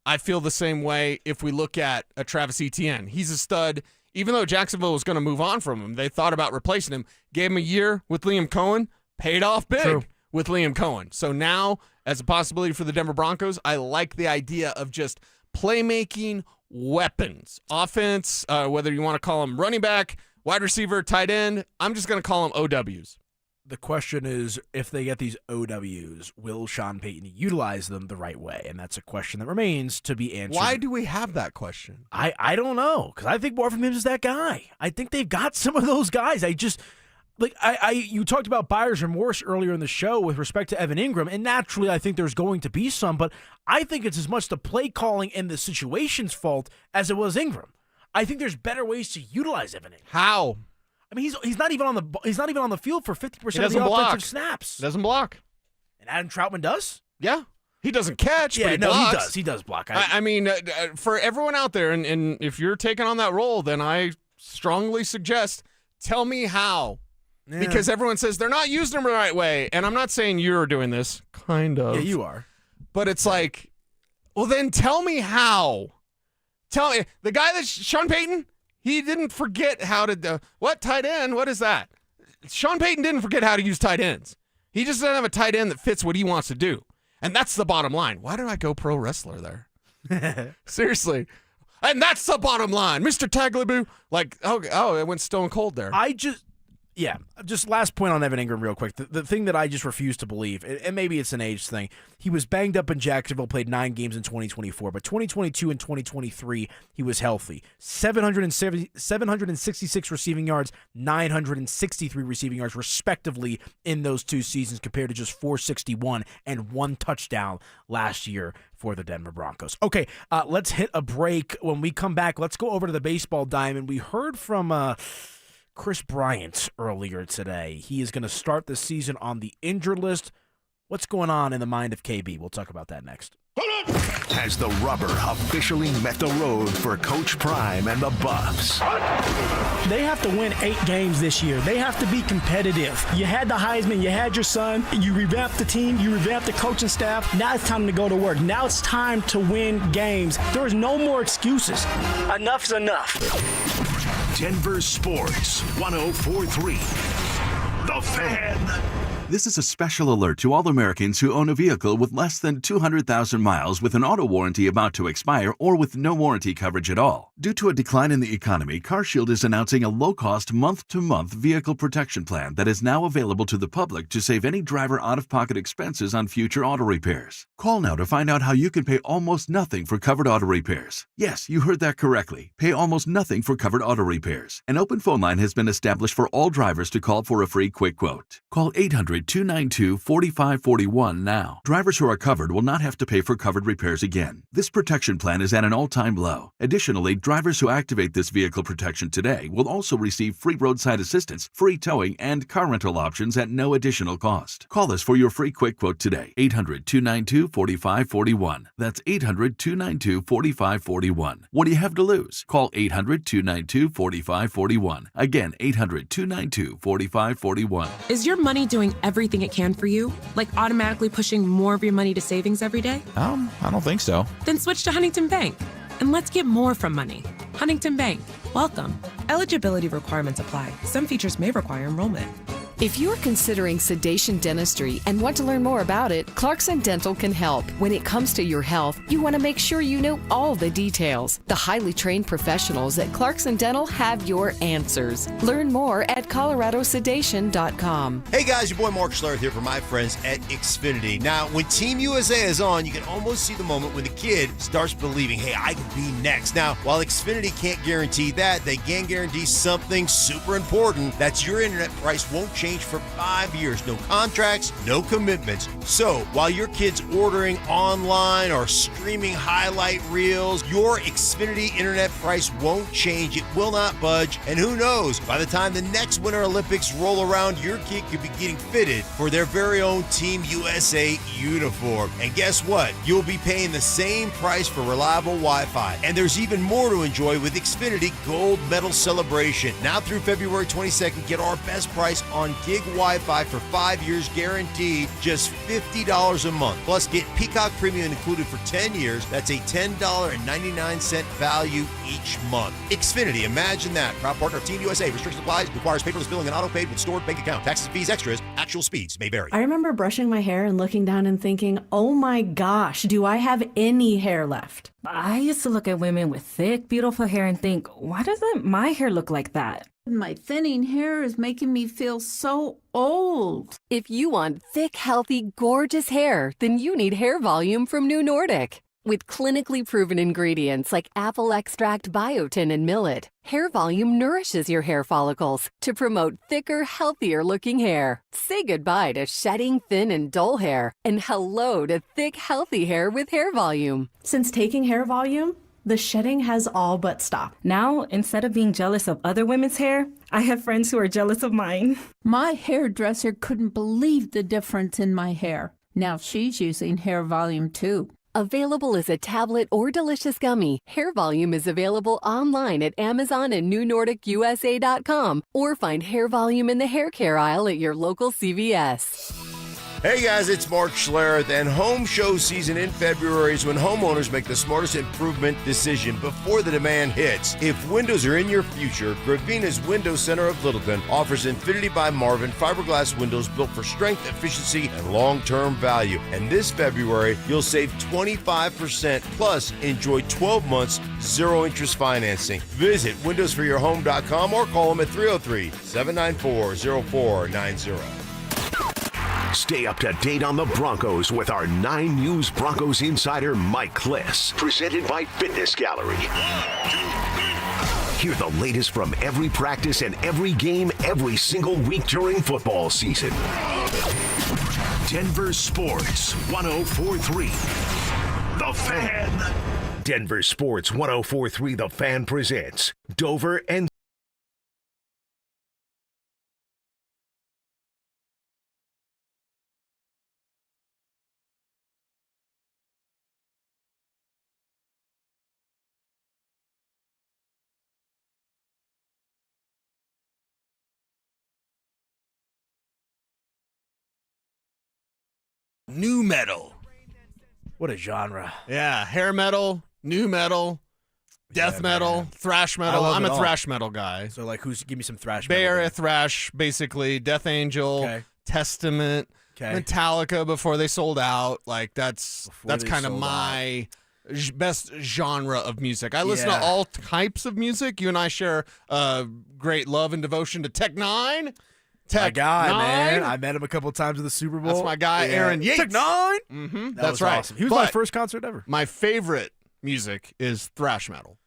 I feel the same way if we look at a Travis Etienne. He's a stud. Even though Jacksonville was going to move on from him, they thought about replacing him. Gave him a year with Liam Cohen, paid off big with Liam Cohen. So now, as a possibility for the Denver Broncos, I like the idea of just playmaking weapons. Offense, whether you want to call them running back, wide receiver, tight end, I'm just going to call them OWs. The question is, if they get these OWs, will Sean Payton utilize them the right way? And that's a question that remains to be answered. Why do we have that question? I don't know, because I think Marvin Mims is that guy. I think they've got some of those guys. You talked about buyer's remorse earlier in the show with respect to Evan Ingram, and naturally I think there's going to be some, but I think it's as much the play calling and the situation's fault as it was Ingram. I think there's better ways to utilize Evan Ingram. How? I mean, he's not even on the field for 50% of the offensive snaps. Doesn't block. And Adam Troutman does? Yeah. He doesn't catch, but he no, blocks. He does block. I mean, for everyone out there, and if you're taking on that role, then I strongly suggest, tell me how. Yeah. Because everyone says they're not using them the right way. And I'm not saying you're doing this. Kind of. Yeah, you are. But it's like, well, then tell me how. Tell me. The guy that's Sean Payton, he didn't forget how to what tight end? What is that? Sean Payton didn't forget how to use tight ends. He just doesn't have a tight end that fits what he wants to do. And that's the bottom line. Why did I go pro wrestler there? Seriously. And that's the bottom line. Mr. Tagliabue, it went stone cold there. Just last point on Evan Ingram real quick. The thing that I just refuse to believe, and maybe it's an age thing, he was banged up in Jacksonville, played 9 games in 2024, but 2022 and 2023, he was healthy. 766 receiving yards, 963 receiving yards, respectively, in those 2 seasons compared to just 461 and 1 touchdown last year for the Denver Broncos. Okay, let's hit a break. When we come back, let's go over to the baseball diamond. We heard from Chris Bryant earlier today. He is going to start the season on the injured list. What's going on in the mind of KB? We'll talk about that next. Has the rubber officially met the road for Coach Prime and the Buffs? They have to win 8 games this year. They have to be competitive. You had the Heisman, you had your son, you revamped the team, you revamped the coaching staff. Now it's time to go to work. Now it's time to win games. There is no more excuses. Enough's enough. Denver Sports 104.3. The Fan. This is a special alert to all Americans who own a vehicle with less than 200,000 miles with an auto warranty about to expire or with no warranty coverage at all. Due to a decline in the economy, CarShield is announcing a low-cost month-to-month vehicle protection plan that is now available to the public to save any driver out-of-pocket expenses on future auto repairs. Call now to find out how you can pay almost nothing for covered auto repairs. Yes, you heard that correctly. Pay almost nothing for covered auto repairs. An open phone line has been established for all drivers to call for a free quick quote. Call 800-292-4541 now. Drivers who are covered will not have to pay for covered repairs again. This protection plan is at an all-time low. Additionally, drivers who activate this vehicle protection today will also receive free roadside assistance, free towing, and car rental options at no additional cost. Call us for your free quick quote today. 800-292-4541. That's 800-292-4541. What do you have to lose? Call 800-292-4541. Again, 800-292-4541. Is your money doing everything it can for you? Like automatically pushing more of your money to savings every day? I don't think so. Then switch to Huntington Bank. And let's get more from money. Huntington Bank. Welcome. Eligibility requirements apply. Some features may require enrollment. If you're considering sedation dentistry and want to learn more about it, Clarkson Dental can help. When it comes to your health, you want to make sure you know all the details. The highly trained professionals at Clarkson Dental have your answers. Learn more at coloradosedation.com. Hey guys, your boy Mark Schlereth here from my friends at Xfinity. Now, when Team USA is on, you can almost see the moment when the kid starts believing, hey, I can be next. Now, while Xfinity can't guarantee that, they can guarantee something super important. That's your internet price won't change for 5 years. No contracts, no commitments. So while your kid's ordering online or streaming highlight reels, your Xfinity internet price won't change. It will not budge. And who knows, by the time the next Winter Olympics roll around, your kid could be getting fitted for their very own Team USA uniform. And guess what? You'll be paying the same price for reliable Wi-Fi. And there's even more to enjoy with Xfinity Gold Medal Celebration. Now through February 22nd, get our best price on gig Wi-Fi for 5 years guaranteed, just $50 a month. Plus, get Peacock Premium included for 10 years. That's a $10.99 value each month. Xfinity, imagine that. Proud partner of Team USA. Restrictions applies. Requires paperless billing and auto-paid with stored bank account. Taxes, fees, extras. Actual speeds may vary. I remember brushing my hair and looking down and thinking, oh my gosh, do I have any hair left? I used to look at women with thick, beautiful hair and think, why doesn't my hair look like that? My thinning hair is making me feel so old. If you want thick, healthy, gorgeous hair, then you need Hair Volume from New Nordic. With clinically proven ingredients like apple extract, biotin, and millet, Hair Volume nourishes your hair follicles to promote thicker, healthier-looking hair. Say goodbye to shedding, thin, and dull hair, and hello to thick, healthy hair with Hair Volume. Since taking Hair Volume, the shedding has all but stopped. Now, instead of being jealous of other women's hair, I have friends who are jealous of mine. My hairdresser couldn't believe the difference in my hair. Now she's using Hair Volume too. Available as a tablet or delicious gummy, Hair Volume is available online at Amazon and NewNordicUSA.com, or find Hair Volume in the hair care aisle at your local CVS. Hey guys, it's Mark Schlereth, and home show season in February is when homeowners make the smartest improvement decision before the demand hits. If windows are in your future, Gravina's Window Center of Littleton offers Infinity by Marvin fiberglass windows built for strength, efficiency, and long-term value. And this February, you'll save 25% plus enjoy 12 months zero-interest financing. Visit windowsforyourhome.com or call them at 303-794-0490. Stay up to date on the Broncos with our 9 News Broncos insider Mike Kliss. Presented by Fitness Gallery. Hear the latest from every practice and every game every single week during football season. Denver Sports 104.3 The Fan. Denver Sports 104.3 The Fan presents Dover and New metal. What a genre. Yeah, hair metal, new metal, death metal, thrash metal. I'm a thrash metal guy. So, like, give me some thrash Bay metal. Area thrash, basically. Death Angel, Testament, Metallica before they sold out. Like, that's kind of my best genre of music. I listen to all types of music. You and I share great love and devotion to Tech Nine. My guy, man. I met him a couple times at the Super Bowl. That's my guy, Aaron Yates. Tech Nine. Mm-hmm. That's right. Awesome. He was my first concert ever. My favorite music is thrash metal.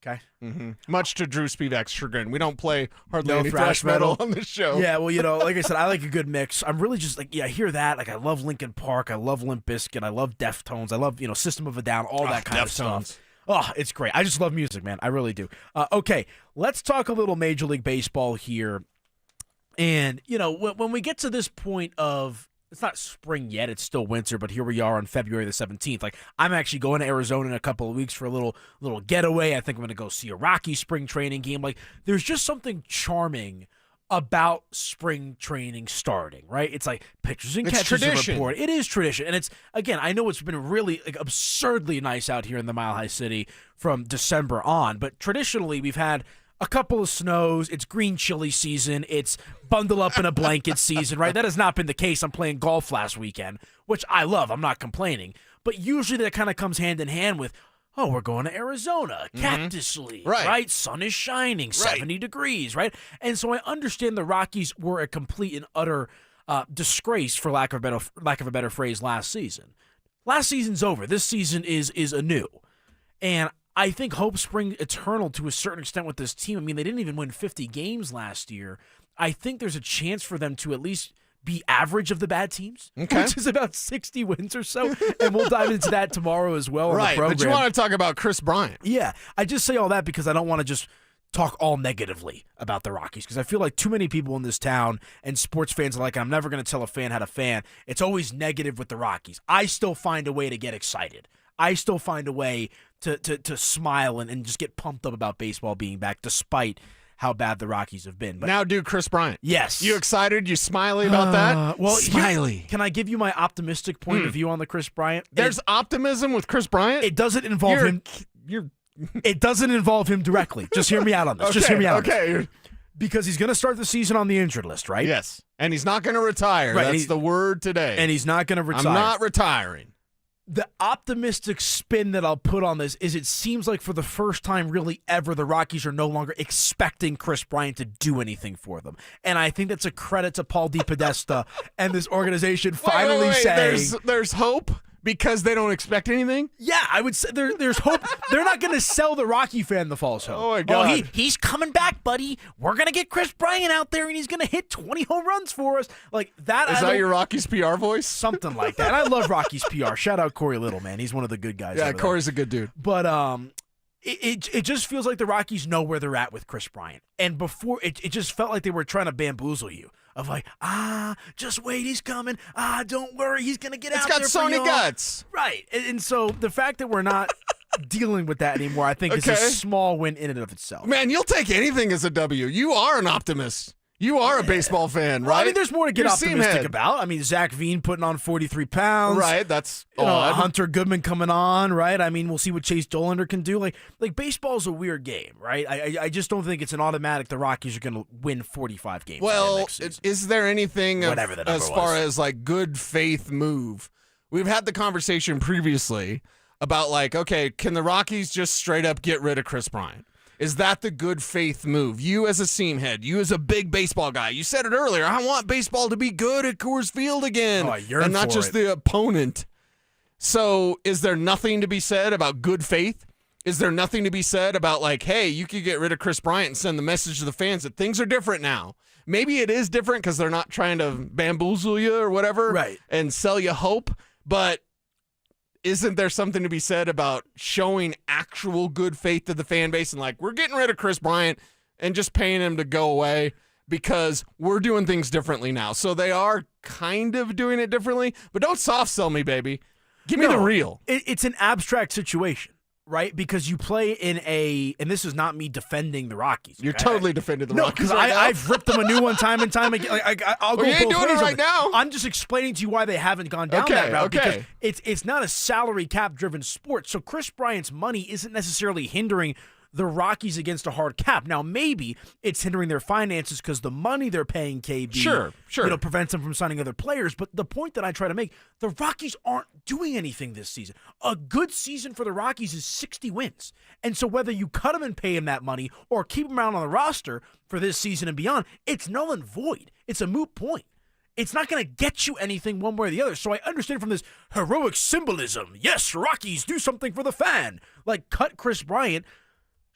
Okay. Mm-hmm. Much to Drew Spivak's chagrin. We don't play hardly any thrash metal on this show. Yeah, well, like I said, I like a good mix. I'm really just I hear that. Like, I love Linkin Park. I love Limp Bizkit. I love Deftones. I love, System of a Down, all that kind of stuff. Oh, it's great. I just love music, man. I really do. Okay, let's talk a little Major League Baseball here. And, when we get to this point of, it's not spring yet, it's still winter, but here we are on February the 17th. Like, I'm actually going to Arizona in a couple of weeks for a little getaway. I think I'm going to go see a Rockies spring training game. Like, there's just something charming about spring training starting, right? It's like pitchers and catchers report. It is tradition. And it's, again, I know it's been really absurdly nice out here in the Mile High City from December on, but traditionally we've had a couple of snows. It's green chili season. It's bundle up in a blanket season, right? That has not been the case. I'm playing golf last weekend, which I love. I'm not complaining. But usually that kind of comes hand in hand with, oh, we're going to Arizona, Cactus League, right? Sun is shining, 70 degrees, right? And so I understand the Rockies were a complete and utter disgrace, for lack of a better phrase, last season. Last season's over. This season is anew. And I think hope springs eternal to a certain extent with this team. I mean, they didn't even win 50 games last year. I think there's a chance for them to at least be average of the bad teams, which is about 60 wins or so. And we'll dive into that tomorrow as well on the program. But you want to talk about Chris Bryant. Yeah, I just say all that because I don't want to just talk all negatively about the Rockies, because I feel like too many people in this town and sports fans are like, I'm never going to tell a fan how to fan. It's always negative with the Rockies. I still find a way to get excited. I still find a way to smile and just get pumped up about baseball being back, despite how bad the Rockies have been. But now, dude, Chris Bryant. Yes. You excited? You smiley about that? Well, smiley. Can I give you my optimistic point of view on the Chris Bryant? There's optimism with Chris Bryant? It doesn't involve him. It doesn't involve him directly. Just hear me out on this. Just hear me out on this. Because he's going to start the season on the injured list, right? Yes. And he's not going to retire. Right. That's the word today. And he's not going to retire. I'm not retiring. The optimistic spin that I'll put on this is it seems like for the first time really ever, the Rockies are no longer expecting Chris Bryant to do anything for them. And I think that's a credit to Paul DePodesta and this organization finally saying... There's hope because they don't expect anything? Yeah, I would say there's hope. They're not going to sell the Rocky fan the false hope. Oh, my God. He's coming back, buddy. We're going to get Chris Bryant out there, and he's going to hit 20 home runs for us. Like that. Is that your Rockies PR voice? Something like that. And I love Rockies PR. Shout out Corey Little, man. He's one of the good guys. Yeah, Corey's a good dude. But it just feels like the Rockies know where they're at with Chris Bryant. And before, it just felt like they were trying to bamboozle you. Of like, just wait, he's coming. Don't worry, he's going to get out there for It's got Sony guts. Right. And so the fact that we're not dealing with that anymore, I think is a small win in and of itself. Man, you'll take anything as a W. You are an optimist. You are a baseball fan, right? Well, I mean, there's more to get optimistic about. I mean, Zach Veen putting on 43 pounds. Right, that's Hunter Goodman coming on, right? I mean, we'll see what Chase Dollander can do. Like baseball's a weird game, right? I just don't think it's an automatic the Rockies are going to win 45 games. Well, is there anything as far as like good faith move? We've had the conversation previously about like, okay, can the Rockies just straight up get rid of Chris Bryant? Is that the good faith move? You as a seam head, you as a big baseball guy, you said it earlier, I want baseball to be good at Coors Field again, and not just the opponent. So is there nothing to be said about good faith? Is there nothing to be said about like, hey, you could get rid of Chris Bryant and send the message to the fans that things are different now? Maybe it is different because they're not trying to bamboozle you or whatever, right, and sell you hope, but isn't there something to be said about showing actual good faith to the fan base and like, we're getting rid of Chris Bryant and just paying him to go away because we're doing things differently now? So they are kind of doing it differently, but don't soft sell me, baby. Give me the real. It's an abstract situation, right? Because you play in and this is not me defending the Rockies. You're totally defending the Rockies. No, because I've ripped them a new one time and time again. I'll go you ain't both doing ways it right now. I'm just explaining to you why they haven't gone down that route. Because it's not a salary cap driven sport. So Chris Bryant's money isn't necessarily hindering the Rockies against a hard cap. Now, maybe it's hindering their finances because the money they're paying KB sure. Prevents them from signing other players. But the point that I try to make, the Rockies aren't doing anything this season. A good season for the Rockies is 60 wins. And so whether you cut them and pay them that money or keep them around on the roster for this season and beyond, it's null and void. It's a moot point. It's not going to get you anything one way or the other. So I understand from this heroic symbolism, yes, Rockies, do something for the fan. Like, cut Chris Bryant.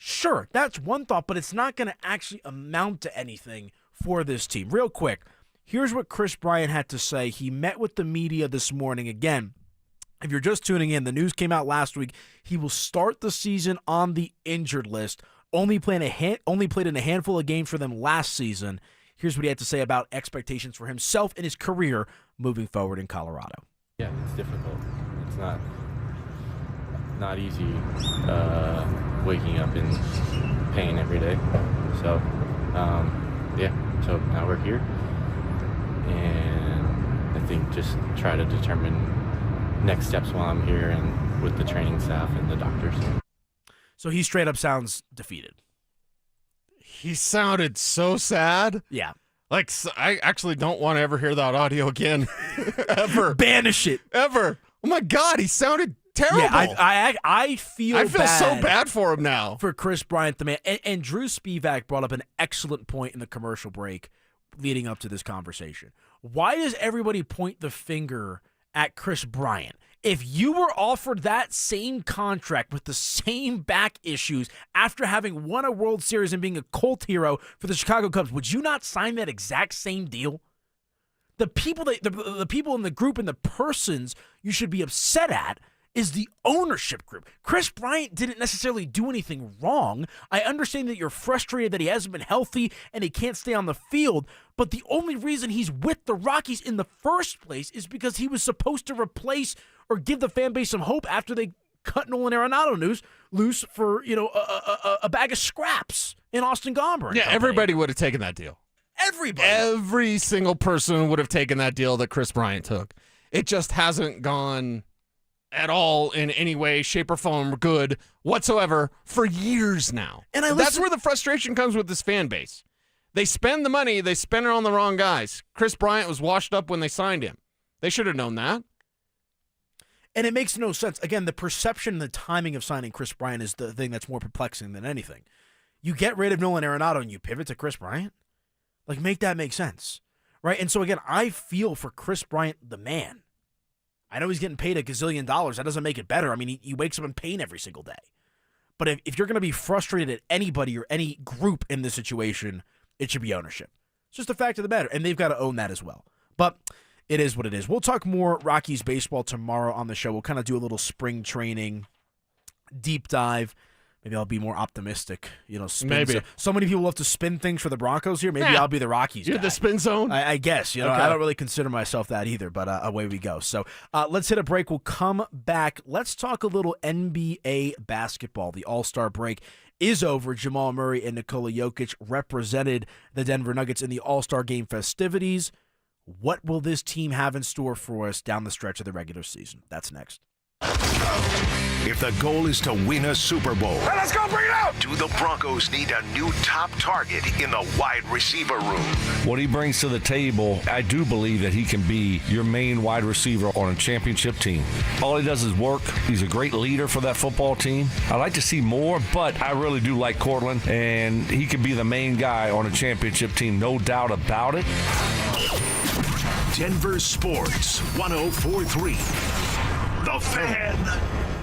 Sure, that's one thought, but it's not going to actually amount to anything for this team. Real quick, here's what Chris Bryant had to say. He met with the media this morning. Again, if you're just tuning in, the news came out last week. He will start the season on the injured list. Only played in a handful of games for them last season. Here's what he had to say about expectations for himself and his career moving forward in Colorado. Yeah, it's difficult. It's not easy waking up in pain every day. So, so now we're here. And I think just try to determine next steps while I'm here and with the training staff and the doctors. So he straight up sounds defeated. He sounded so sad. Yeah. Like, I actually don't want to ever hear that audio again. Ever. Banish it. Ever. Oh, my God. He sounded terrible. Yeah, I feel so bad for him now. For Chris Bryant, the man. And Drew Spivak brought up an excellent point in the commercial break leading up to this conversation. Why does everybody point the finger at Chris Bryant? If you were offered that same contract with the same back issues after having won a World Series and being a cult hero for the Chicago Cubs, would you not sign that exact same deal? The people the people in the group and the persons you should be upset at is the ownership group. Chris Bryant didn't necessarily do anything wrong. I understand that you're frustrated that he hasn't been healthy and he can't stay on the field, but the only reason he's with the Rockies in the first place is because he was supposed to replace or give the fan base some hope after they cut Nolan Arenado loose for a bag of scraps in Austin Gomber. Yeah, everybody would have taken that deal. Everybody. Every single person would have taken that deal that Chris Bryant took. It just hasn't gone at all in any way, shape, or form good whatsoever for years now. And that's where the frustration comes with this fan base. They spend the money, they spend it on the wrong guys. Chris Bryant was washed up when they signed him. They should have known that. And it makes no sense. Again, the perception and the timing of signing Chris Bryant is the thing that's more perplexing than anything. You get rid of Nolan Arenado and you pivot to Chris Bryant? Like, make that make sense, right? And so, again, I feel for Chris Bryant, the man. I know he's getting paid $1 gazillion. That doesn't make it better. I mean, he wakes up in pain every single day. But if you're going to be frustrated at anybody or any group in this situation, it should be ownership. It's just a fact of the matter, and they've got to own that as well. But it is what it is. We'll talk more Rockies baseball tomorrow on the show. We'll kind of do a little spring training deep dive. Maybe I'll be more optimistic. Maybe. So many people love to spin things for the Broncos here. Maybe I'll be the Rockies guy. You're the spin zone? I guess. Okay. I don't really consider myself that either, but away we go. So let's hit a break. We'll come back. Let's talk a little NBA basketball. The All-Star break is over. Jamal Murray and Nikola Jokic represented the Denver Nuggets in the All-Star game festivities. What will this team have in store for us down the stretch of the regular season? That's next. If the goal is to win a Super Bowl, Let's go, bring it out! do the Broncos need a new top target in the wide receiver room? What he brings to the table, I do believe that he can be your main wide receiver on a championship team. All he does is work. He's a great leader for that football team. I'd like to see more, but I really do like Cortland, and he could be the main guy on a championship team, no doubt about it. Denver Sports 104.3. The Fan.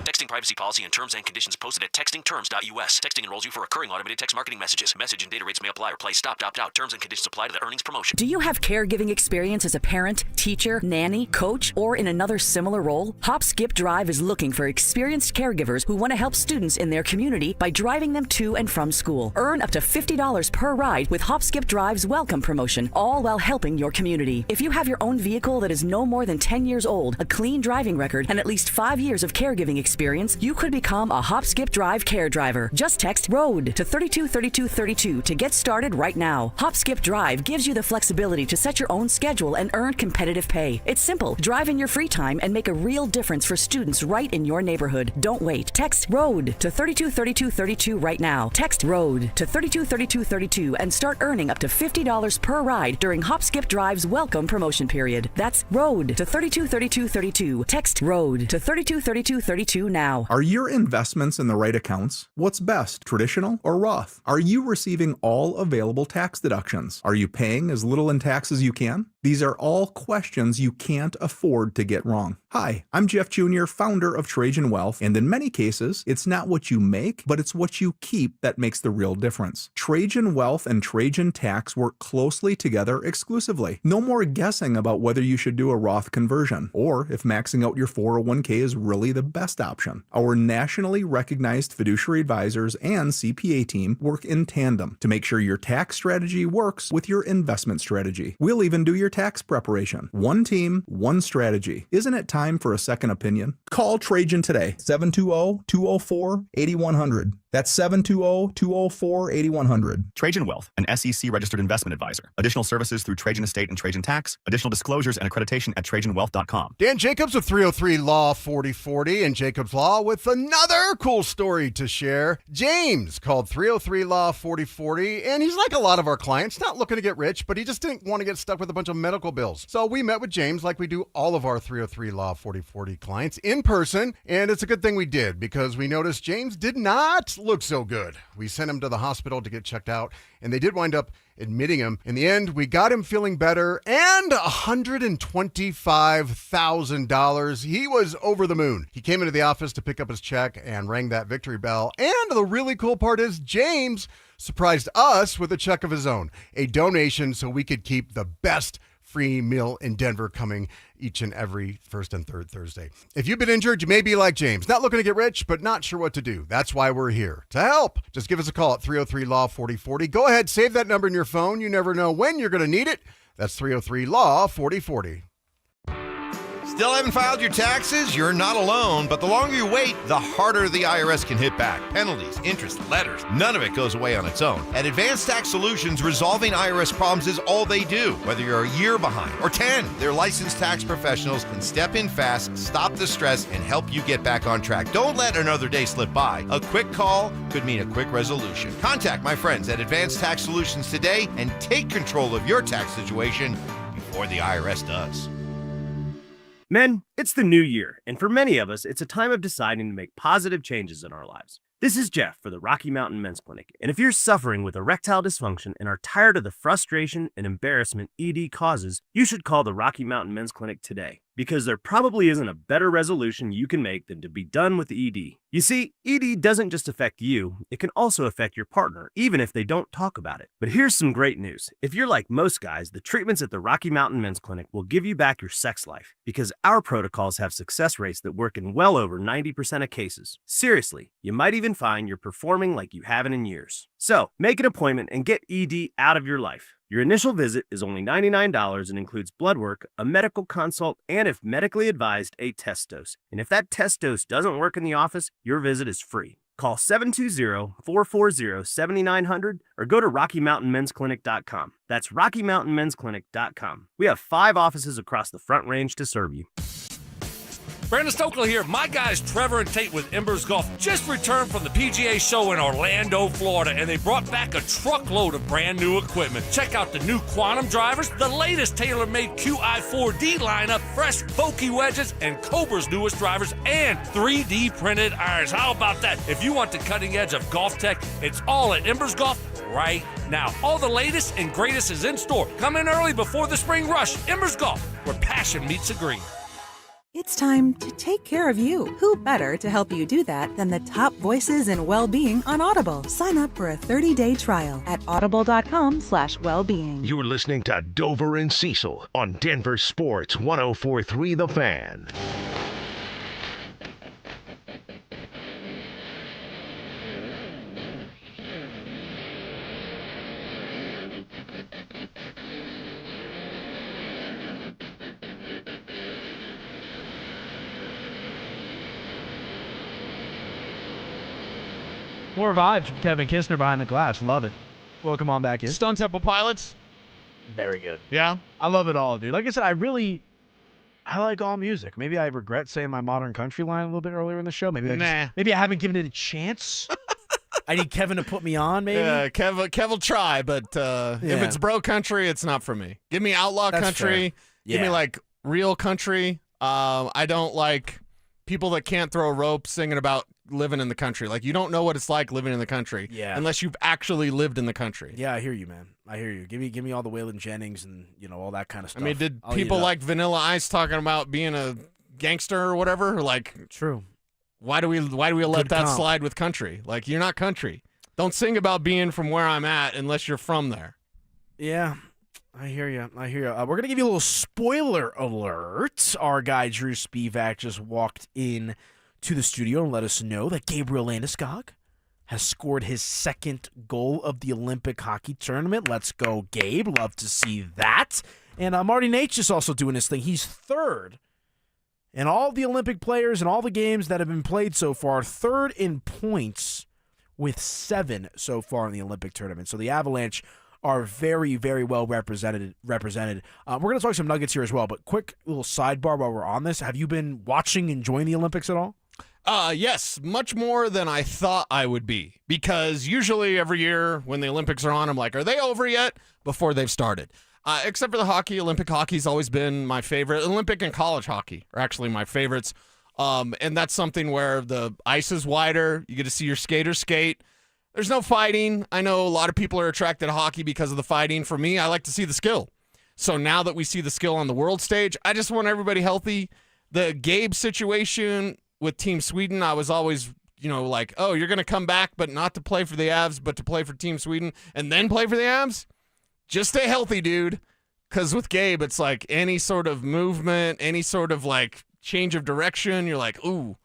Texting privacy policy and terms and conditions posted at textingterms.us. Texting enrolls you for recurring automated text marketing messages. Message and data rates may apply or play. Stop, opt out. Terms and conditions apply to the earnings promotion. Do you have caregiving experience as a parent, teacher, nanny, coach, or in another similar role? Hop Skip Drive is looking for experienced caregivers who want to help students in their community by driving them to and from school. Earn up to $50 per ride with Hop Skip Drive's welcome promotion, all while helping your community. If you have your own vehicle that is no more than 10 years old, a clean driving record, and at least 5 years of caregiving experience, you could become a Hop Skip Drive care driver. Just text ROAD to 323232 to get started right now. Hop Skip Drive gives you the flexibility to set your own schedule and earn competitive pay. It's simple. Drive in your free time and make a real difference for students right in your neighborhood. Don't wait. Text ROAD to 323232 right now. Text ROAD to 323232 and start earning up to $50 per ride during Hop Skip Drive's welcome promotion period. That's ROAD to 323232. Text ROAD to 323232 now. Are your investments in the right accounts? What's best, traditional or Roth? Are you receiving all available tax deductions? Are you paying as little in tax as you can? These are all questions you can't afford to get wrong. Hi, I'm Jeff Jr., founder of Trajan Wealth, and in many cases, it's not what you make, but it's what you keep that makes the real difference. Trajan Wealth and Trajan Tax work closely together exclusively. No more guessing about whether you should do a Roth conversion, or if maxing out your 401k is really the best option. Our nationally recognized fiduciary advisors and CPA team work in tandem to make sure your tax strategy works with your investment strategy. We'll even do your tax preparation. One team, one strategy. Isn't it time for a second opinion? Call Trajan today, 720-204-8100. That's 720-204-8100. Trajan Wealth, an SEC-registered investment advisor. Additional services through Trajan Estate and Trajan Tax. Additional disclosures and accreditation at TrajanWealth.com. Dan Jacobs with 303 Law 4040 and Jacobs Law with another cool story to share. James called 303 Law 4040, and he's like a lot of our clients, not looking to get rich, but he just didn't want to get stuck with a bunch of medical bills. So we met with James like we do all of our 303 Law 4040 clients in person, and it's a good thing we did because we noticed James did not look so good. We sent him to the hospital to get checked out, and they did wind up admitting him. In the end, we got him feeling better and $125,000. He was over the moon. He came into the office to pick up his check and rang that victory bell. And the really cool part is James surprised us with a check of his own, a donation so we could keep the best free meal in Denver coming each and every first and third Thursday. If you've been injured, you may be like James, not looking to get rich, but not sure what to do. That's why we're here to help. Just give us a call at 303 Law 4040. Go ahead, save that number in your phone. You never know when you're going to need it. That's 303 Law 4040. Still haven't filed your taxes? You're not alone, but the longer you wait, the harder the IRS can hit back. Penalties, interest, letters, none of it goes away on its own. At Advanced Tax Solutions, resolving IRS problems is all they do. Whether you're a year behind or 10, their licensed tax professionals can step in fast, stop the stress, and help you get back on track. Don't let another day slip by. A quick call could mean a quick resolution. Contact my friends at Advanced Tax Solutions today and take control of your tax situation before the IRS does. Men, it's the new year, and for many of us, it's a time of deciding to make positive changes in our lives. This is Jeff for the Rocky Mountain Men's Clinic, and if you're suffering with erectile dysfunction and are tired of the frustration and embarrassment ED causes, you should call the Rocky Mountain Men's Clinic today, because there probably isn't a better resolution you can make than to be done with ED. You see, ED doesn't just affect you, it can also affect your partner, even if they don't talk about it. But here's some great news. If you're like most guys, the treatments at the Rocky Mountain Men's Clinic will give you back your sex life, because our protocols have success rates that work in well over 90% of cases. Seriously, you might even find you're performing like you haven't in years. So, make an appointment and get ED out of your life. Your initial visit is only $99 and includes blood work, a medical consult, and if medically advised, a test dose. And if that test dose doesn't work in the office, your visit is free. Call 720-440-7900 or go to RockyMountainMen'sClinic.com. That's RockyMountainMen'sClinic.com. We have 5 offices across the Front Range to serve you. Brandon Stokely here. My guys Trevor and Tate with Embers Golf just returned from the PGA show in Orlando, Florida, and they brought back a truckload of brand new equipment. Check out the new Quantum drivers, the latest tailor-made QI4D lineup, fresh Vokey wedges, and Cobra's newest drivers, and 3D printed irons. How about that? If you want the cutting edge of golf tech, it's all at Embers Golf right now. All the latest and greatest is in store. Come in early before the spring rush. Embers Golf, where passion meets the green. It's time to take care of you. Who better to help you do that than the top voices in well-being on Audible? Sign up for a 30-day trial at audible.com/wellbeing. You're listening to Dover and Cecil on Denver Sports 104.3 The Fan. More vibes from Kevin Kistner behind the glass. Love it. Welcome on back in. Stone Temple Pilots. Very good. Yeah? I love it all, dude. Like I said, I like all music. Maybe I regret saying my modern country line a little bit earlier in the show. Maybe I haven't given it a chance. I need Kevin to put me on, maybe? Yeah, Kev will try, but if it's bro country, it's not for me. Give me outlaw country. Give me, like, real country. I don't like people that can't throw a rope singing about living in the country. Like, you don't know what it's like living in the country unless you've actually lived in the country. Yeah, I hear you, man. I hear you. Give me all the Waylon Jennings and, all that kind of stuff. I mean, did people like Vanilla Ice talking about being a gangster or whatever? Like, true. Why do we let that slide with country? Like, you're not country. Don't sing about being from where I'm at unless you're from there. Yeah. I hear you. We're going to give you a little spoiler alert. Our guy, Drew Spivak, just walked in to the studio and let us know that Gabriel Landeskog has scored his second goal of the Olympic hockey tournament. Let's go, Gabe. Love to see that. And Marty Nate's just also doing his thing. He's third in all the Olympic players and all the games that have been played so far, third in points with 7 so far in the Olympic tournament. So the Avalanche are very, very well represented. We're going to talk some Nuggets here as well, but quick little sidebar while we're on this. Have you been watching, enjoying the Olympics at all? Yes, much more than I thought I would be, because usually every year when the Olympics are on, I'm like, are they over yet? Before they've started. Except for the hockey. Olympic hockey's always been my favorite. Olympic and college hockey are actually my favorites. And that's something where the ice is wider. You get to see your skaters skate. There's no fighting. I know a lot of people are attracted to hockey because of the fighting. For me, I like to see the skill. So now that we see the skill on the world stage, I just want everybody healthy. The Gabe situation with Team Sweden, I was always, like, oh, you're going to come back, but not to play for the Avs, but to play for Team Sweden and then play for the Avs? Just stay healthy, dude. Because with Gabe, it's like any sort of movement, any sort of, like, change of direction, you're like, ooh,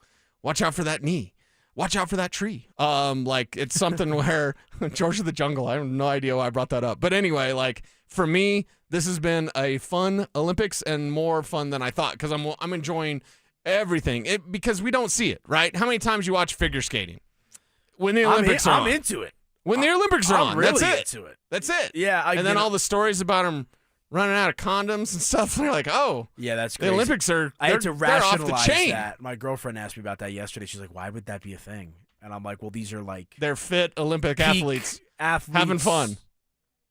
watch out for that knee. Watch out for that tree. Like, it's something where George of the Jungle, I have no idea why I brought that up. But anyway, like, for me, this has been a fun Olympics and more fun than I thought, because I'm enjoying everything because we don't see it, right? How many times you watch figure skating when the Olympics are on? I'm into it. When the Olympics are on, really that's it. Into it. That's it. Yeah, and then all the stories about them running out of condoms and stuff. They're like, oh, yeah, that's the crazy. Olympics are. I had to rationalize off the chain. that. My girlfriend asked me about that yesterday. She's like, why would that be a thing? And I'm like, well, these are like they're fit Olympic athletes having fun.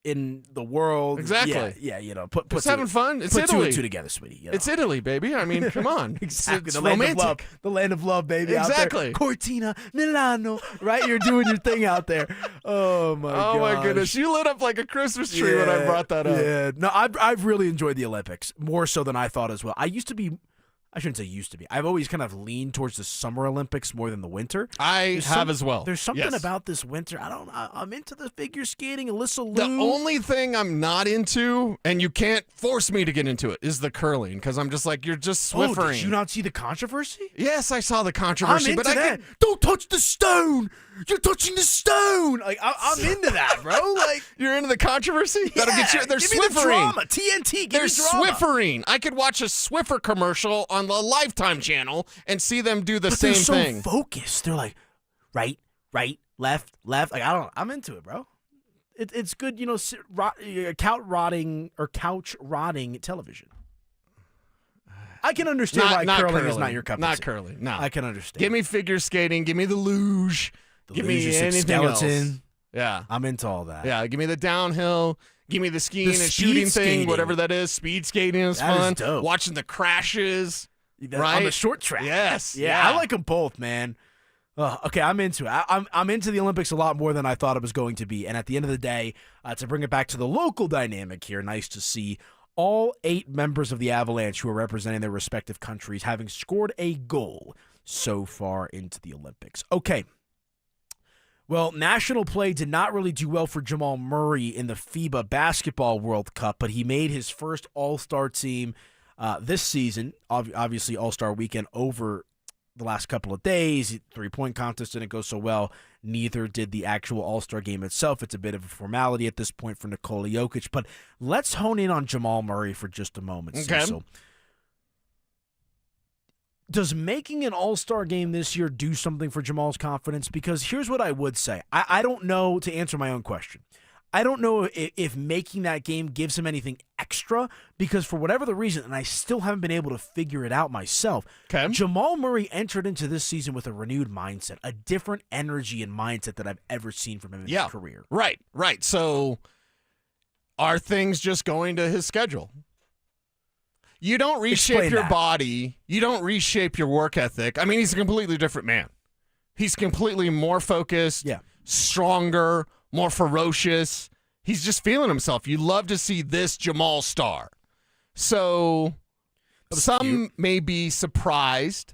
in the world. Exactly. Yeah, you know, Just having fun. It's put Italy. 2 and 2 together, sweetie. You know? It's Italy, baby. I mean, come on. Exactly. It's The land romantic. of love. The land of love, baby. Exactly. Out there. Cortina, Milano, right? You're doing your thing out there. Oh, my Oh, gosh. my goodness. You lit up like a Christmas tree when I brought that up. Yeah. No, I've really enjoyed the Olympics, more so than I thought as well. I shouldn't say used to be. I've always kind of leaned towards the Summer Olympics more than the winter. I have as well. There's something Yes. about this winter. I'm into the figure skating. Alyssa Liu. The only thing I'm not into, and you can't force me to get into it, is the curling, because I'm just like, you're just swiffering. Oh, did you not see the controversy? Yes, I saw the controversy. I'm into but that. Don't touch the stone. You're touching the stone. Like I'm into that, bro. Like you're into the controversy. That'll get you. They're give me the swiffering. drama. TNT. Give They're me drama. swiffering. I could watch a Swiffer commercial on the Lifetime channel and see them do the But same they're so thing. focused. They're like, right, left. Like I'm into it, bro. It's good, you know, couch rotting television. I can understand why curling is not your cup of Not tea. curling. No, I can understand. Give me figure skating. Give me the luge. Give me luge, anything skeleton. else. Yeah, I'm into all that. yeah. Give me the downhill. Give me the skiing The and speed shooting skating. thing, whatever that is. Speed skating is That is fun. dope. Watching the crashes. Right On the short track. Yes. Yeah, I like them both, man. Okay, I'm into it. I'm into the Olympics a lot more than I thought it was going to be. And at the end of the day, to bring it back to the local dynamic here, nice to see all 8 members of the Avalanche who are representing their respective countries having scored a goal so far into the Olympics. Okay. Well, national play did not really do well for Jamal Murray in the FIBA Basketball World Cup, but he made his first All-Star team this season. Obviously, All-Star weekend over the last couple of days. 3-point contest didn't go so well. Neither did the actual All-Star game itself. It's a bit of a formality at this point for Nikola Jokic. But let's hone in on Jamal Murray for just a moment, Okay. Cecil. Does making an All-Star game this year do something for Jamal's confidence? Because here's what I would say. I don't know, to answer my own question. I don't know if making that game gives him anything extra, because for whatever the reason, and I still haven't been able to figure it out myself, Jamal Murray entered into this season with a renewed mindset, a different energy and mindset that I've ever seen from him in his career. Right. So are things just going to his schedule? You don't reshape Explain your that. body. You don't reshape your work ethic. I mean, he's a completely different man. He's completely more focused, stronger, more ferocious. He's just feeling himself. You love to see this Jamal star. So some may be surprised,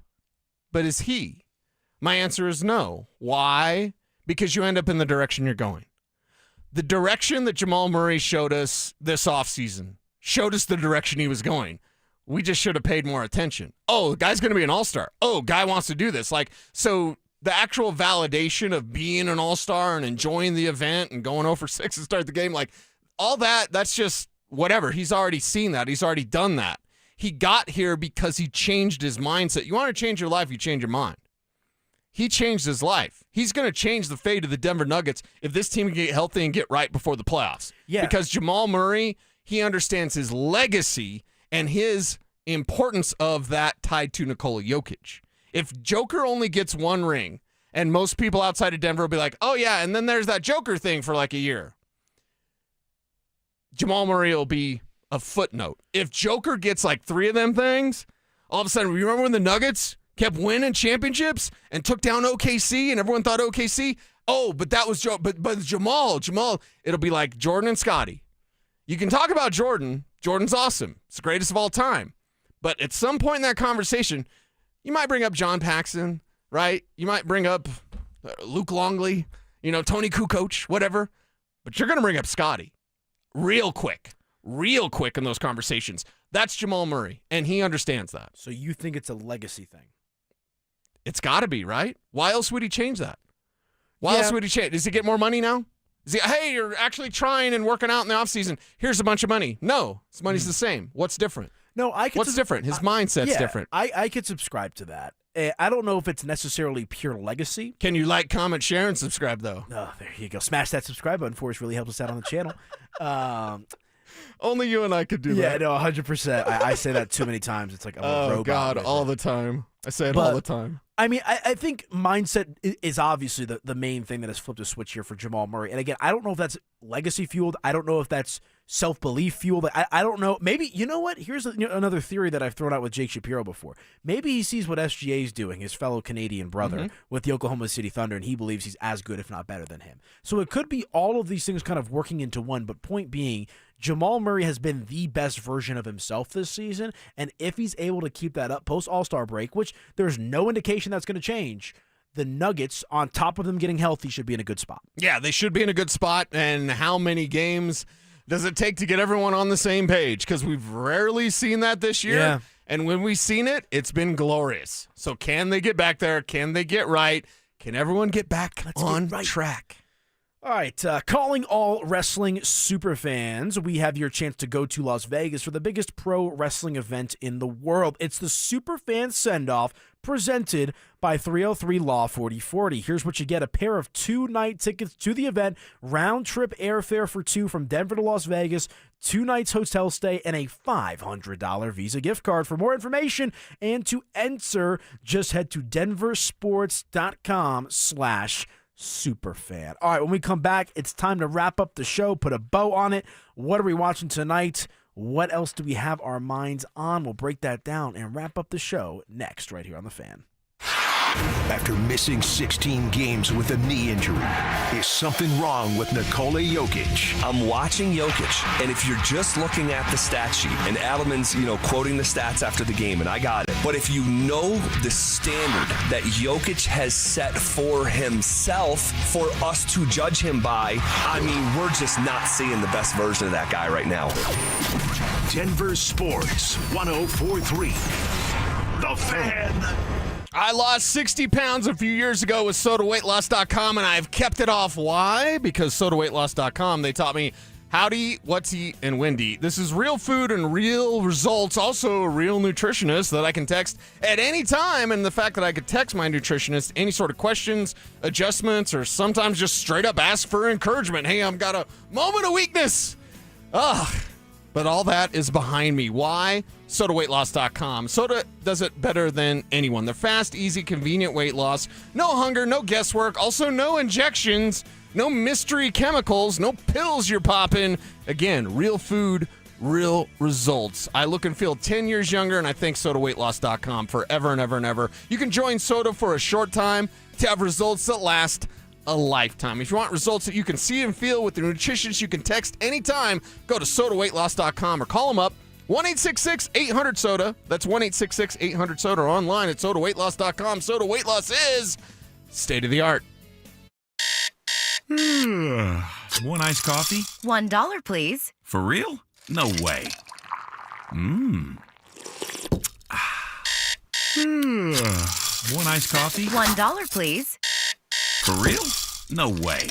but is he? My answer is no. Why? Because you end up in the direction you're going. The direction that Jamal Murray showed us this offseason showed us the direction he was going. We just should have paid more attention. Oh, the guy's going to be an all-star. Oh, guy wants to do this. So the actual validation of being an all-star and enjoying the event and going 0 for 6 and start the game, all that's just whatever. He's already seen that. He's already done that. He got here because he changed his mindset. You want to change your life, you change your mind. He changed his life. He's going to change the fate of the Denver Nuggets if this team can get healthy and get right before the playoffs. Yeah. Because Jamal Murray, he understands his legacy and his importance of that tied to Nikola Jokic. If Joker only gets 1 ring, and most people outside of Denver will be like, oh, yeah, and then there's that Joker thing for a year. Jamal Murray will be a footnote. If Joker gets 3 of them things, all of a sudden, remember when the Nuggets kept winning championships and took down OKC, and everyone thought OKC, oh, but that was but Jamal, it'll be like Jordan and Scottie. You can talk about Jordan. Jordan's awesome. It's the greatest of all time. But at some point in that conversation, you might bring up John Paxson, right? You might bring up Luke Longley, Tony Kukoc, whatever. But you're going to bring up Scottie real quick in those conversations. That's Jamal Murray, and he understands that. So you think it's a legacy thing? It's got to be, right? Why else would he change that? Why else would he change? Does he get more money now? Is he, hey, you're actually trying and working out in the offseason. Here's a bunch of money. No, his money's the same. What's different? No, What's different? His mindset's different. I could subscribe to that. I don't know if it's necessarily pure legacy. Can you like, comment, share, and subscribe, though? Oh, there you go. Smash that subscribe button for us. Really helps us out on the channel. Only you and I could do that. Yeah, no, 100%. I say that too many times. It's like I'm a robot. Oh, God, all the time. I say it all the time. I mean, I think mindset is obviously the main thing that has flipped a switch here for Jamal Murray. And again, I don't know if that's legacy fueled. I don't know if that's self-belief fueled. I don't know. Maybe, you know what? Here's another theory that I've thrown out with Jake Shapiro before. Maybe he sees what SGA is doing, his fellow Canadian brother, with the Oklahoma City Thunder, and he believes he's as good, if not better than him. So it could be all of these things kind of working into one, but point being, Jamal Murray has been the best version of himself this season, and if he's able to keep that up post-All-Star break, which there's no indication that's going to change, the Nuggets, on top of them getting healthy, should be in a good spot. Yeah, they should be in a good spot, and how many games does it take to get everyone on the same page? Because we've rarely seen that this year, Yeah. and when we've seen it, it's been glorious. So can they get back there? Can they get right? Can everyone get back on track? All right, calling all wrestling superfans, we have your chance to go to Las Vegas for the biggest pro wrestling event in the world. It's the Superfan Send-Off presented by 303 Law 4040. Here's what you get: a pair of 2-night tickets to the event, round-trip airfare for two from Denver to Las Vegas, 2 nights hotel stay, and a $500 Visa gift card. For more information and to enter, just head to denversports.com/superfan. All right, when we come back, it's time to wrap up the show, put a bow on it. What are we watching tonight? What else do we have our minds on? We'll break that down and wrap up the show next, right here on The Fan. After missing 16 games with a knee injury, is something wrong with Nikola Jokic? I'm watching Jokic, and if you're just looking at the stat sheet, and Adelman's, quoting the stats after the game, and I got it. But if you know the standard that Jokic has set for himself for us to judge him by, I mean, we're just not seeing the best version of that guy right now. Denver Sports 104.3. The Fan. I lost 60 pounds a few years ago with SodaWeightLoss.com, and I've kept it off. Why? Because SodaWeightLoss.com, they taught me how to eat, what to eat, and when to eat. This is real food and real results. Also, a real nutritionist that I can text at any time. And the fact that I could text my nutritionist any sort of questions, adjustments, or sometimes just straight up ask for encouragement. Hey, I've got a moment of weakness. But all that is behind me. Why? SodaWeightLoss.com. Soda does it better than anyone. They're fast, easy, convenient weight loss. No hunger, no guesswork. Also, no injections, no mystery chemicals, no pills you're popping. Again, real food, real results. I look and feel 10 years younger, and I thank SodaWeightLoss.com forever and ever and ever. You can join Soda for a short time to have results that last a lifetime. If you want results that you can see and feel with the nutritionists you can text anytime, go to SodaWeightLoss.com or call them up. 1-866-800-SODA. That's 1-866-800-SODA, or online at SodaWeightLoss.com. Soda Weight Loss is state of the art. One iced coffee? $1, please. For real? No way. One iced coffee? $1, please. For real? No way.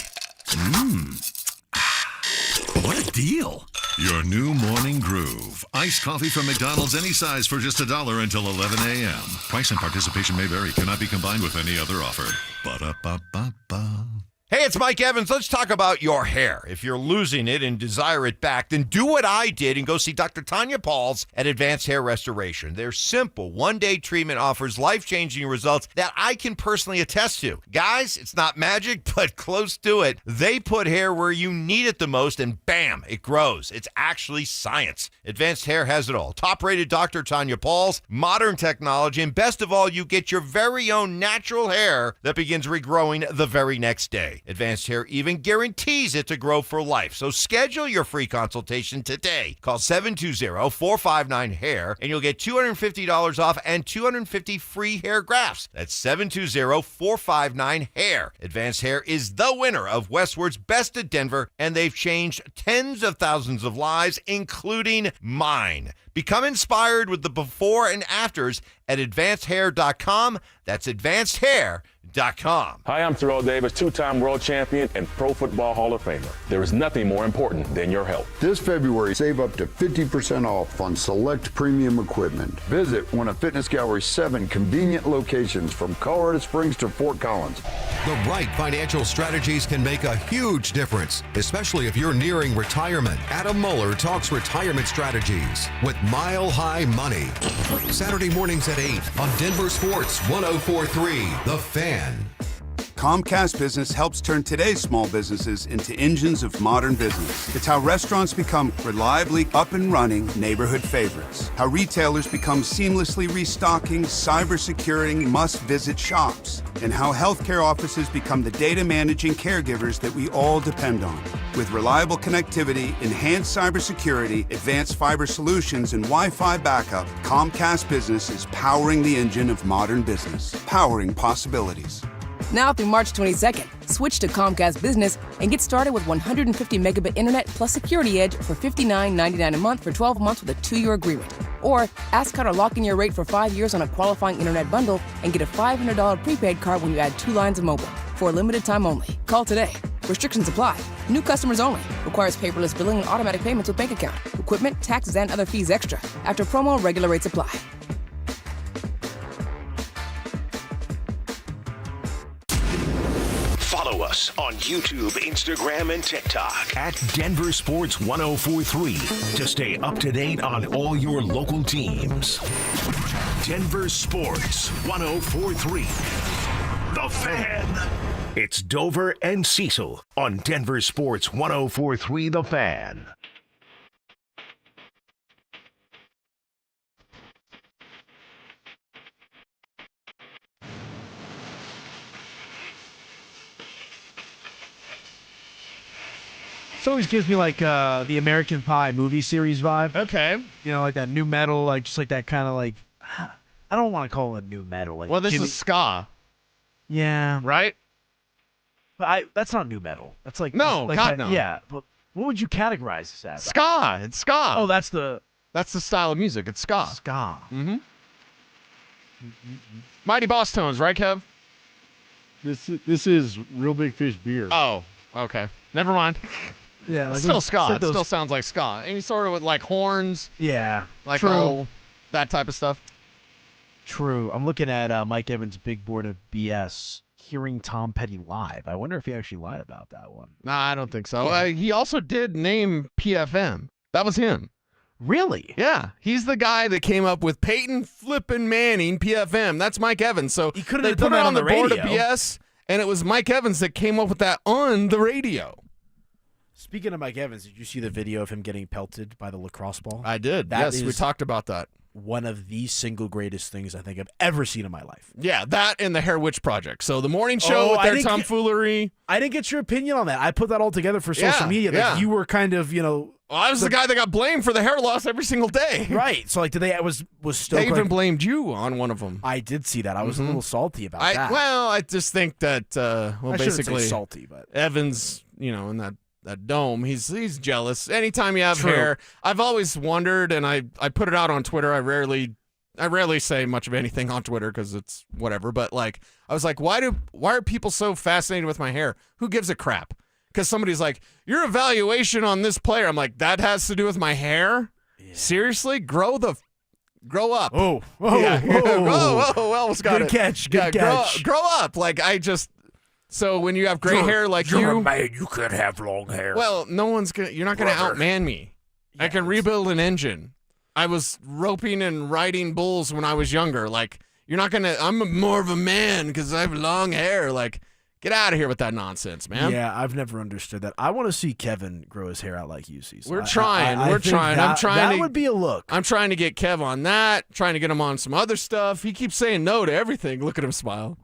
What a deal. Your new morning groove. Iced coffee from McDonald's, any size for just $1 until 11 a.m. Price and participation may vary. Cannot be combined with any other offer. Ba-da-ba-ba-ba. Hey, it's Mike Evans. Let's talk about your hair. If you're losing it and desire it back, then do what I did and go see Dr. Tanya Pauls at Advanced Hair Restoration. Their simple one-day treatment offers life-changing results that I can personally attest to. Guys, it's not magic, but close to it. They put hair where you need it the most, and bam, it grows. It's actually science. Advanced Hair has it all. Top-rated Dr. Tanya Pauls, modern technology, and best of all, you get your very own natural hair that begins regrowing the very next day. Advanced Hair even guarantees it to grow for life. So schedule your free consultation today. Call 720-459-HAIR and you'll get $250 off and 250 free hair grafts. That's 720-459-HAIR. Advanced Hair is the winner of Westward's Best of Denver, and they've changed tens of thousands of lives, including mine. Become inspired with the before and afters at advancedhair.com. That's advancedhair.com. Hi, I'm Terrell Davis, two-time world champion and Pro Football Hall of Famer. There is nothing more important than your health. This February, save up to 50% off on select premium equipment. Visit one of Fitness Gallery's 7 convenient locations from Colorado Springs to Fort Collins. The right financial strategies can make a huge difference, especially if you're nearing retirement. Adam Mueller talks retirement strategies with Mile High Money. Saturday mornings at 8 on Denver Sports 104.3 The Fan. Comcast Business helps turn today's small businesses into engines of modern business. It's how restaurants become reliably up and running neighborhood favorites. How retailers become seamlessly restocking, cyber-securing, must-visit shops. And how healthcare offices become the data managing caregivers that we all depend on. With reliable connectivity, enhanced cybersecurity, advanced fiber solutions, and Wi-Fi backup, Comcast Business is powering the engine of modern business. Powering possibilities. Now through March 22nd, switch to Comcast Business and get started with 150 megabit internet plus Security Edge for $59.99 a month for 12 months with a 2-year agreement. Or ask how to lock in your rate for 5 years on a qualifying internet bundle and get a $500 prepaid card when you add 2 lines of mobile. For a limited time only. Call today. Restrictions apply. New customers only. Requires paperless billing and automatic payments with bank account. Equipment, taxes, and other fees extra. After promo, regular rates apply. Follow us on YouTube, Instagram, and TikTok at Denver Sports 104.3 to stay up to date on all your local teams. Denver Sports 104.3 The Fan. It's Dover and Cecil on Denver Sports 104.3 The Fan. It always gives me like the American Pie movie series vibe. Okay. You know, like that new metal, like just like that kind of like. I don't want to call it new metal. Like Well, this is ska, Yeah. right? But that's not new metal. That's like No, like God, that- no. Yeah. But what would you categorize this as? Ska. It's ska. Oh, that's the style of music. It's ska. Ska. Mm-hmm. Mighty Boss Tones, right, Kev? This is Real Big Fish beer. Oh, okay. Never mind. Yeah, It's still ska. It still sounds like ska. Any sort of with like horns. Yeah. Like True. all that type of stuff. True. I'm looking at Mike Evans' big board of BS. Hearing Tom Petty live. I wonder if he actually lied about that one. Nah, I don't think so. He also did name PFM. That was him. Really? Yeah. He's the guy that came up with Payton flippin' Manning PFM. That's Mike Evans. So He couldn't they have put done it that on the radio. board of BS, and it was Mike Evans that came up with that on the radio. Speaking of Mike Evans, did you see the video of him getting pelted by the lacrosse ball? I did. That Yes, we is talked about that. One of the single greatest things I think I've ever seen in my life. Yeah, that and the Hair Witch Project. So the morning show with I their didn't tomfoolery. I didn't get your opinion on that. I put that all together for social Yeah, media. Like yeah. you were kind of, you know. Well, I was the guy that got blamed for the hair loss every single day. Right. So like, did they was Stoke They even like, blamed you on one of them. I did see that. I was a little salty about that. Well, I just think that I shouldn't basically say salty, but Evans, in that dome, he's jealous. Anytime you have True. hair, I've always wondered, and I put it out on Twitter. I rarely say much of anything on Twitter because it's whatever. But like, I was like, why are people so fascinated with my hair? Who gives a crap? Because somebody's like, your evaluation on this player. I'm like, that has to do with my hair? Yeah. Seriously? Grow up. Oh, yeah. Whoa, almost got Good it. catch, good catch. Grow up. Like, so when you have gray hair like you're you. a man, you could have long hair. Well, you're not going to outman me. Yeah, I can rebuild an engine. I was roping and riding bulls when I was younger. Like, you're not going to, I'm more of a man because I have long hair. Like, get out of here with that nonsense, man. Yeah, I've never understood that. I want to see Kevin grow his hair out like you see. So We're trying. I'm trying. That would be a look. I'm trying to get Kev on that, trying to get him on some other stuff. He keeps saying no to everything. Look at him smile.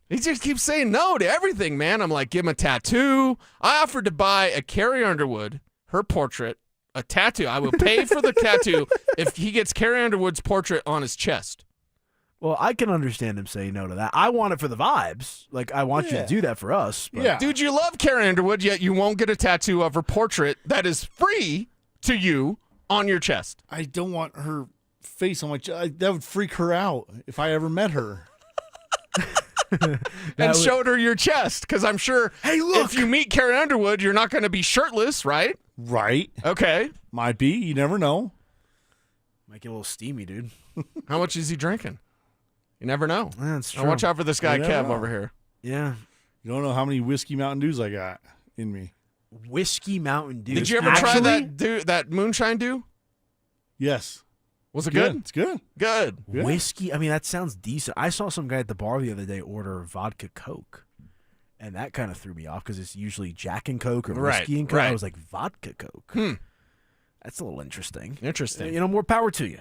He just keeps saying no to everything, man. I'm like, give him a tattoo. I offered to buy a Carrie Underwood, her portrait, a tattoo. I will pay for the tattoo if he gets Carrie Underwood's portrait on his chest. Well, I can understand him saying no to that. I want it for the vibes. Like, I want you to do that for us. But. Yeah. Dude, you love Carrie Underwood, yet you won't get a tattoo of her portrait that is free to you on your chest. I don't want her face on my chest. That would freak her out if I ever met her. And showed her your chest, because I'm sure hey, look, if you meet Carrie Underwood, you're not going to be shirtless, right? Right. Okay. Might be. You never know. Might get a little steamy, dude. How much is he drinking? You never know. That's true. Now watch out for this guy, You never Kev, know. over here. Yeah. You don't know how many Whiskey Mountain Dews I got in me. Whiskey Mountain Dew. Did you ever try that moonshine dew? Yes. Was it good? It's good. Good. Yeah. Whiskey? I mean, that sounds decent. I saw some guy at the bar the other day order vodka Coke, and that kind of threw me off because it's usually Jack and Coke or whiskey and Coke. I was like, vodka Coke? That's a little interesting. Interesting. You know, more power to you.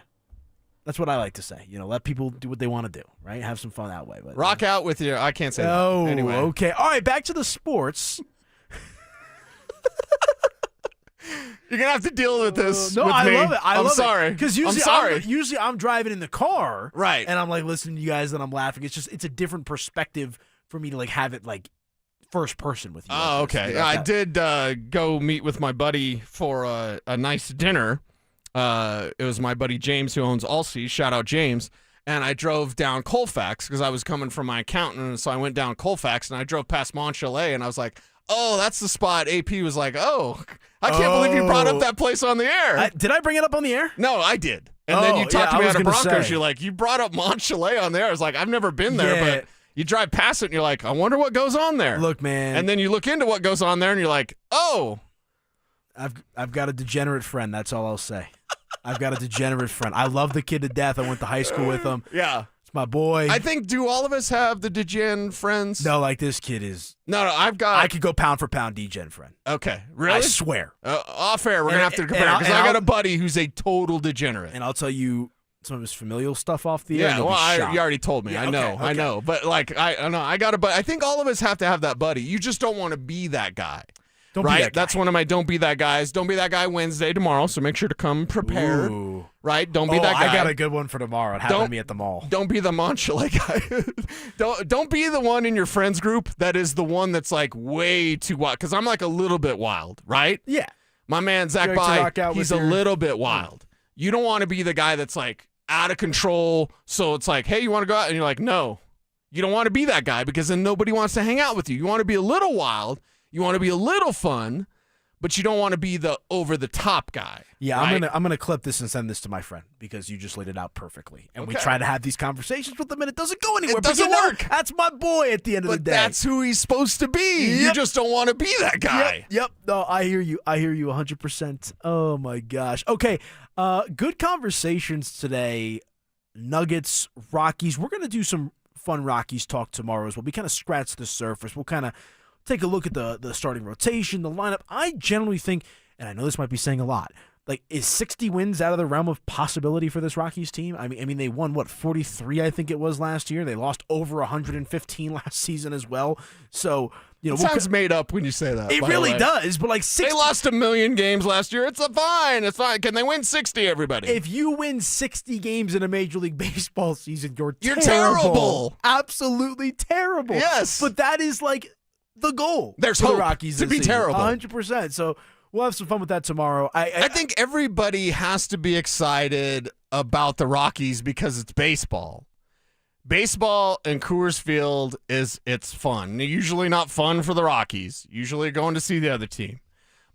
That's what I like to say. You know, let people do what they want to do, right? Have some fun that way. But Rock out with you. I can't say Oh, that. Anyway. okay. All right, back to the sports. You're going to have to deal with this No, with I me. love it. I'm love sorry. Because usually I'm driving in the car. Right. And I'm like listening to you guys and I'm laughing. It's a different perspective for me to like have it like first person with you. Oh, like this. okay. You know, I that- did go meet with my buddy for a nice dinner. It was my buddy James who owns Allseas. Shout out James. And I drove down Colfax because I was coming from my accountant. And so I went down Colfax and I drove past Mont Chalet and I was like, oh, that's the spot. AP was like, oh, I can't believe you brought up that place on the air. Did I bring it up on the air? No, I did. And then you talked to me I was out of gonna Broncos. say. You're like, you brought up Mont Chalet on there. I was like, I've never been there, Yeah. but you drive past it and you're like, I wonder what goes on there. Look, man. And then you look into what goes on there and you're like, oh. I've got a degenerate friend. That's all I'll say. I've got a degenerate friend. I love the kid to death. I went to high school with him. Yeah. It's my boy. I think, do all of us have the degen friends? No, like this kid is. No, I've got. I could go pound for pound degen friend. Okay, really? I swear. Off air, we're going to have to compare and because I got I'll- a buddy who's a total degenerate. And I'll tell you some of his familial stuff off the air. Yeah, and you'll well, be shocked. you already told me. Yeah, I know, okay, I okay. know. But like, I know, I got a buddy. I think all of us have to have that buddy. You just don't want to be that guy. Don't be right? that guy. That's one of my don't be that guys. Don't be that guy Wednesday tomorrow. So make sure to come prepared. Ooh. Right? Don't be that guy. I got a good one for tomorrow. It happened to me at the mall. Don't be the Mont Chalet guy. don't be the one in your friends group that is the one that's like way too wild. Because I'm like a little bit wild, right? Yeah. My man Zach You like to rock Bai, out he's with a your- little bit wild. You don't want to be the guy that's like out of control. So it's like, hey, you want to go out? And you're like, no. You don't want to be that guy because then nobody wants to hang out with you. You want to be a little wild. You want to be a little fun. But you don't want to be the over-the-top guy. Yeah, right? I'm gonna clip this and send this to my friend because you just laid it out perfectly. And we Okay. try to have these conversations with him, and it doesn't go anywhere. It But doesn't you know, work. That's my boy at the end of the But day. that's who he's supposed to be. You Yep. just don't want to be that guy. Yep. No, I hear you. 100%. Oh my gosh. Okay. Good conversations today. Nuggets, Rockies. We're gonna do some fun Rockies talk tomorrow as well. We kind of scratch the surface. We'll kind of take a look at the starting rotation, the lineup. I generally think, and I know this might be saying a lot, like, is 60 wins out of the realm of possibility for this Rockies team? I mean, they won 43, I think it was last year. They lost over 115 last season as well. So, you know, It sounds made up when you say that. it by the really way. does. But like 60, They lost 1 million games last year. It's fine. It's fine. Can they win 60, everybody? if you win 60 games in a Major League Baseball season, you're terrible. Absolutely terrible. Yes. But that is like the goal. There's for the hope Rockies to this be season. terrible. 100%. So we'll have some fun with that tomorrow. I think everybody has to be excited about the Rockies because it's baseball. Baseball and Coors Field it's fun. Usually not fun for the Rockies. Usually going to see the other team.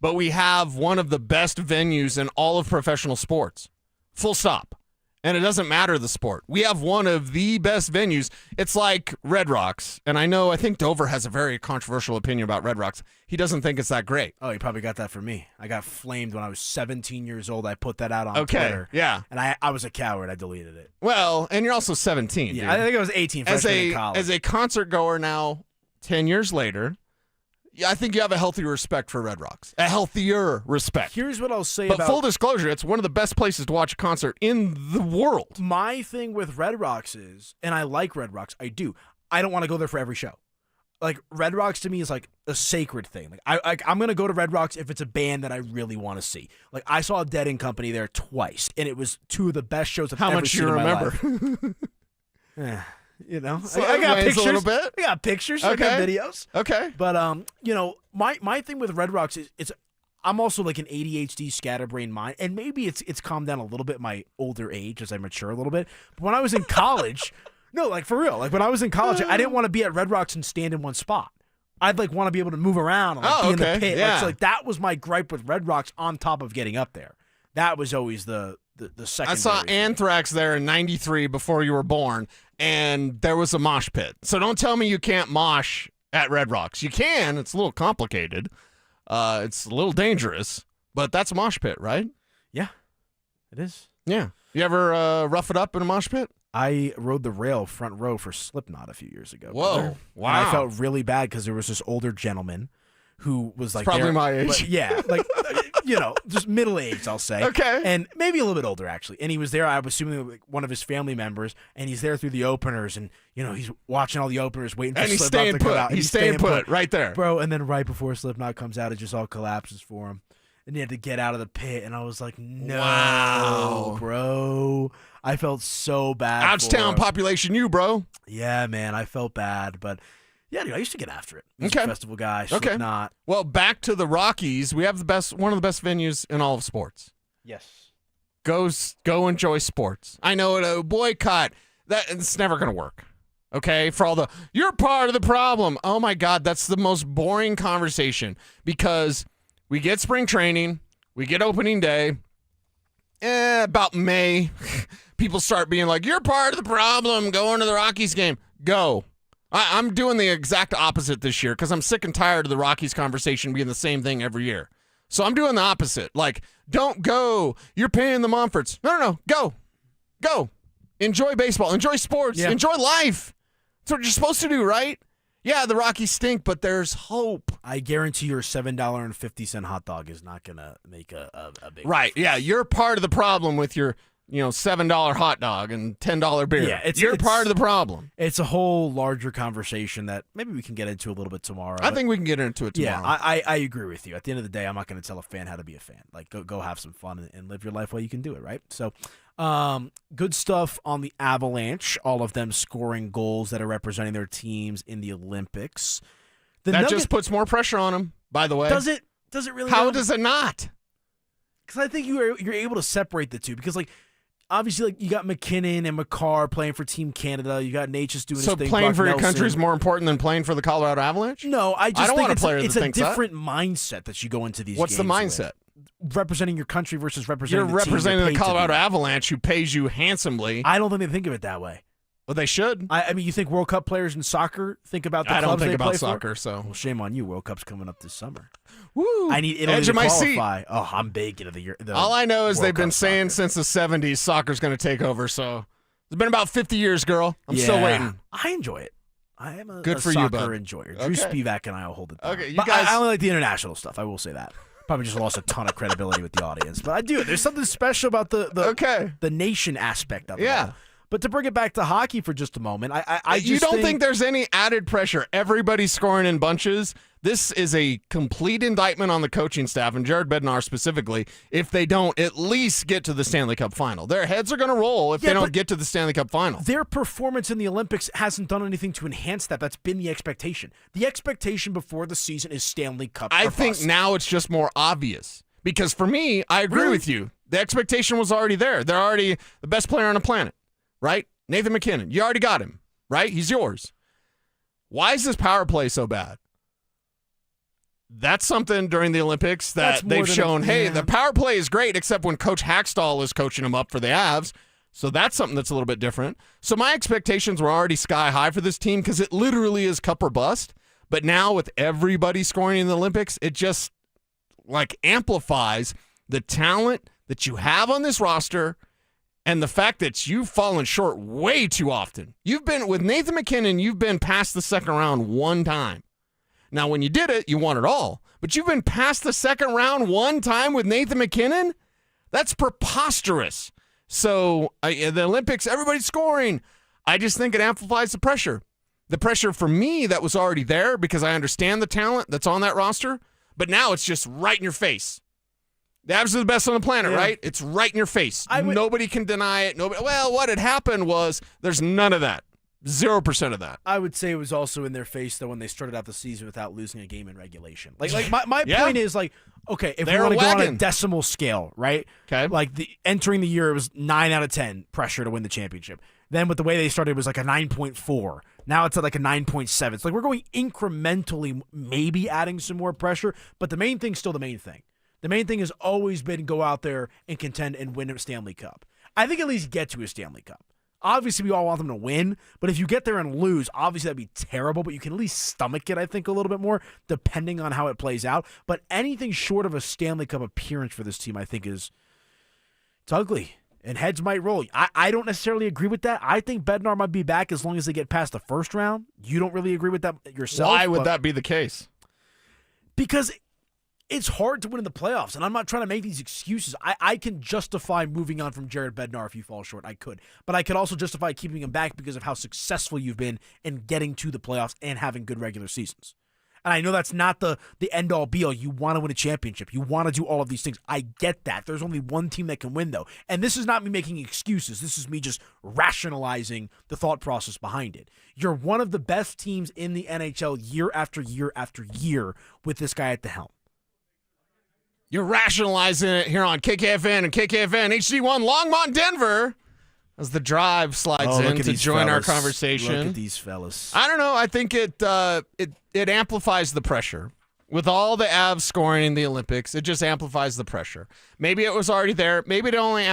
But we have one of the best venues in all of professional sports. Full stop. And it doesn't matter the sport. We have one of the best venues. It's like Red Rocks. And I think Dover has a very controversial opinion about Red Rocks. He doesn't think it's that great. Oh, he probably got that from me. I got flamed when I was 17 years old. I put that out on Okay, Twitter. yeah. And I was a coward. I deleted it. Well, and you're also 17. Yeah, dude. I think I was 18 freshman in college. As a concert goer now, 10 years later, yeah, I think you have a healthy respect for Red Rocks. A healthier respect. Here's what I'll say But about... full disclosure, it's one of the best places to watch a concert in the world. My thing with Red Rocks is, and I like Red Rocks, I do, I don't want to go there for every show. Like, Red Rocks to me is like a sacred thing. Like, I'm going to go to Red Rocks if it's a band that I really want to see. Like, I saw Dead & Company there twice, and it was two of the best shows I've How ever much seen you in my remember? life. Yeah, you know, So I got it weighs pictures. a little bit? I got pictures. I got Okay. videos. Okay. But you know, my thing with Red Rocks is I'm also like an ADHD scatterbrain mind, and maybe it's calmed down a little bit my older age as I mature a little bit. But when I was in college, no, like for real, like when I was in college, I didn't want to be at Red Rocks and stand in one spot. I'd like want to be able to move around and like, be in the pit. Yeah. Like, so, like that was my gripe with Red Rocks on top of getting up there. That was always the second. I saw Anthrax there in '93 before you were born, and there was a mosh pit. So don't tell me you can't mosh at Red Rocks. You can. It's a little complicated. It's a little dangerous, but that's a mosh pit, right? Yeah, it is. Yeah. You ever rough it up in a mosh pit? I rode the rail front row for Slipknot a few years ago. Whoa. Brother. Wow. And I felt really bad because there was this older gentleman who was like probably there, my age. but yeah, like just middle-aged, I'll say. Okay. And maybe a little bit older actually. And he was there, I was assuming like one of his family members, and he's there through the openers, and he's watching all the openers, waiting for And he's Slipknot staying to come put. out. And He's staying put right there. Bro, and then right before Slipknot comes out, it just all collapses for him. And he had to get out of the pit, and I was like, no, Wow. bro. I felt so bad. Ouchtown population, you, bro. Yeah, man, I felt bad, but yeah, dude, I used to get after it. Okay. Festival guy, Okay. Slipknot. Well, back to the Rockies. We have one of the best venues in all of sports. Yes. Go enjoy sports. I know a boycott. It's never going to work. Okay? For all you're part of the problem. Oh my God, that's the most boring conversation because we get spring training, we get opening day. About May, people start being like, you're part of the problem going to the Rockies game. Go. I'm doing the exact opposite this year because I'm sick and tired of the Rockies conversation being the same thing every year. So I'm doing the opposite. Like, don't go. You're paying the Mumfords. No. Go. Go. Enjoy baseball. Enjoy sports. Yeah. Enjoy life. That's what you're supposed to do, right? Yeah, the Rockies stink, but there's hope. I guarantee your $7.50 hot dog is not going to make a big Right. difference. Yeah, you're part of the problem with your $7 hot dog and $10 beer. Yeah, you're part of the problem. It's a whole larger conversation that maybe we can get into a little bit tomorrow. I think we can get into it tomorrow. Yeah, I agree with you. At the end of the day, I'm not going to tell a fan how to be a fan. Like, go have some fun and live your life while you can do it, right? So, good stuff on the Avalanche, all of them scoring goals that are representing their teams in the Olympics. That just puts more pressure on them, by the way. Does it really? How does it not? Because I think you're able to separate the two because, like, obviously, like you got McKinnon and McCarr playing for Team Canada. You got Nate just doing his thing. So playing Brock for your Nelson. country is more important than playing for the Colorado Avalanche? No, I don't think want a player it's that a thinks that. different mindset that you go into these What's games the mindset? with. Representing your country versus representing You're the team representing you're the paid to Colorado be. Avalanche who pays you handsomely. I don't think they think of it that way. Well, they should. I mean, you think World Cup players in soccer think about the I don't clubs think they about play soccer, for? so. Well, shame on you. World Cup's coming up this summer. Woo! I need Italy Edge to of my seat. qualify. Oh, I'm big into the All I know is World they've been Cup saying since the 70s soccer's going to take over, so it's been about 50 years, girl. I'm still Yeah. waiting. I enjoy it. I am a Good for you, soccer bud. enjoyer. Drew Okay. Spivak and I will hold it down. Okay, you But guys- I only like the international stuff. I will say that. Probably just lost a ton of credibility with the audience. But I do. There's something special about the nation aspect of it. Yeah. all. But to bring it back to hockey for just a moment, I You just don't think there's any added pressure? Everybody's scoring in bunches. This is a complete indictment on the coaching staff, and Jared Bednar specifically, if they don't at least get to the Stanley Cup final. Their heads are going to roll if they don't get to the Stanley Cup final. Their performance in the Olympics hasn't done anything to enhance that. That's been the expectation. The expectation before the season is Stanley Cup. I or think bust. now it's just more obvious. Because for me, I agree Really? with you. The expectation was already there. They're already the best player on the planet, right? Nathan McKinnon, you already got him, right? He's yours. Why is this power play so bad? That's something during the Olympics that That's more they've than shown, hey, yeah. the power play is great, except when Coach Hackstall is coaching them up for the Avs. So that's something that's a little bit different. So my expectations were already sky high for this team because it literally is cup or bust. But now with everybody scoring in the Olympics, it just like amplifies the talent that you have on this roster and the fact that you've fallen short way too often. You've been with Nathan McKinnon, you've been past the second round one time. Now, when you did it, you won it all. But you've been past the second round one time with Nathan McKinnon? That's preposterous. So the Olympics, everybody's scoring. I just think it amplifies the pressure. The pressure for me that was already there because I understand the talent that's on that roster. But now it's just right in your face. The Avs are the best on the planet, right? It's right in your face. Nobody can deny it. Well, what had happened was there's none of that. 0% of that. I would say it was also in their face, though, when they started out the season without losing a game in regulation. My point is, okay, if we want to go on a decimal scale, right? Okay. Entering the year, it was 9 out of 10 pressure to win the championship. Then with the way they started, it was like a 9.4. Now it's at like a 9.7. It's like we're going incrementally, maybe adding some more pressure, but the main thing's still the main thing. The main thing has always been go out there and contend and win a Stanley Cup. I think at least get to a Stanley Cup. Obviously, we all want them to win, but if you get there and lose, obviously that'd be terrible, but you can at least stomach it, I think, a little bit more, depending on how it plays out. But anything short of a Stanley Cup appearance for this team, I think, it's ugly. And heads might roll. I don't necessarily agree with that. I think Bednar might be back as long as they get past the first round. You don't really agree with that yourself. Why would that be the case? Because it's hard to win in the playoffs, and I'm not trying to make these excuses. I can justify moving on from Jared Bednar if you fall short. I could. But I could also justify keeping him back because of how successful you've been in getting to the playoffs and having good regular seasons. And I know that's not the end-all, be-all. You want to win a championship. You want to do all of these things. I get that. There's only one team that can win, though. And this is not me making excuses. This is me just rationalizing the thought process behind it. You're one of the best teams in the NHL year after year after year with this guy at the helm. You're rationalizing it here on KKFN and KKFN HD1 Longmont, Denver, as the drive slides in to join our conversation. Look at these fellas. I don't know. I think it amplifies the pressure. With all the Avs scoring in the Olympics, it just amplifies the pressure. Maybe it was already there. Maybe it only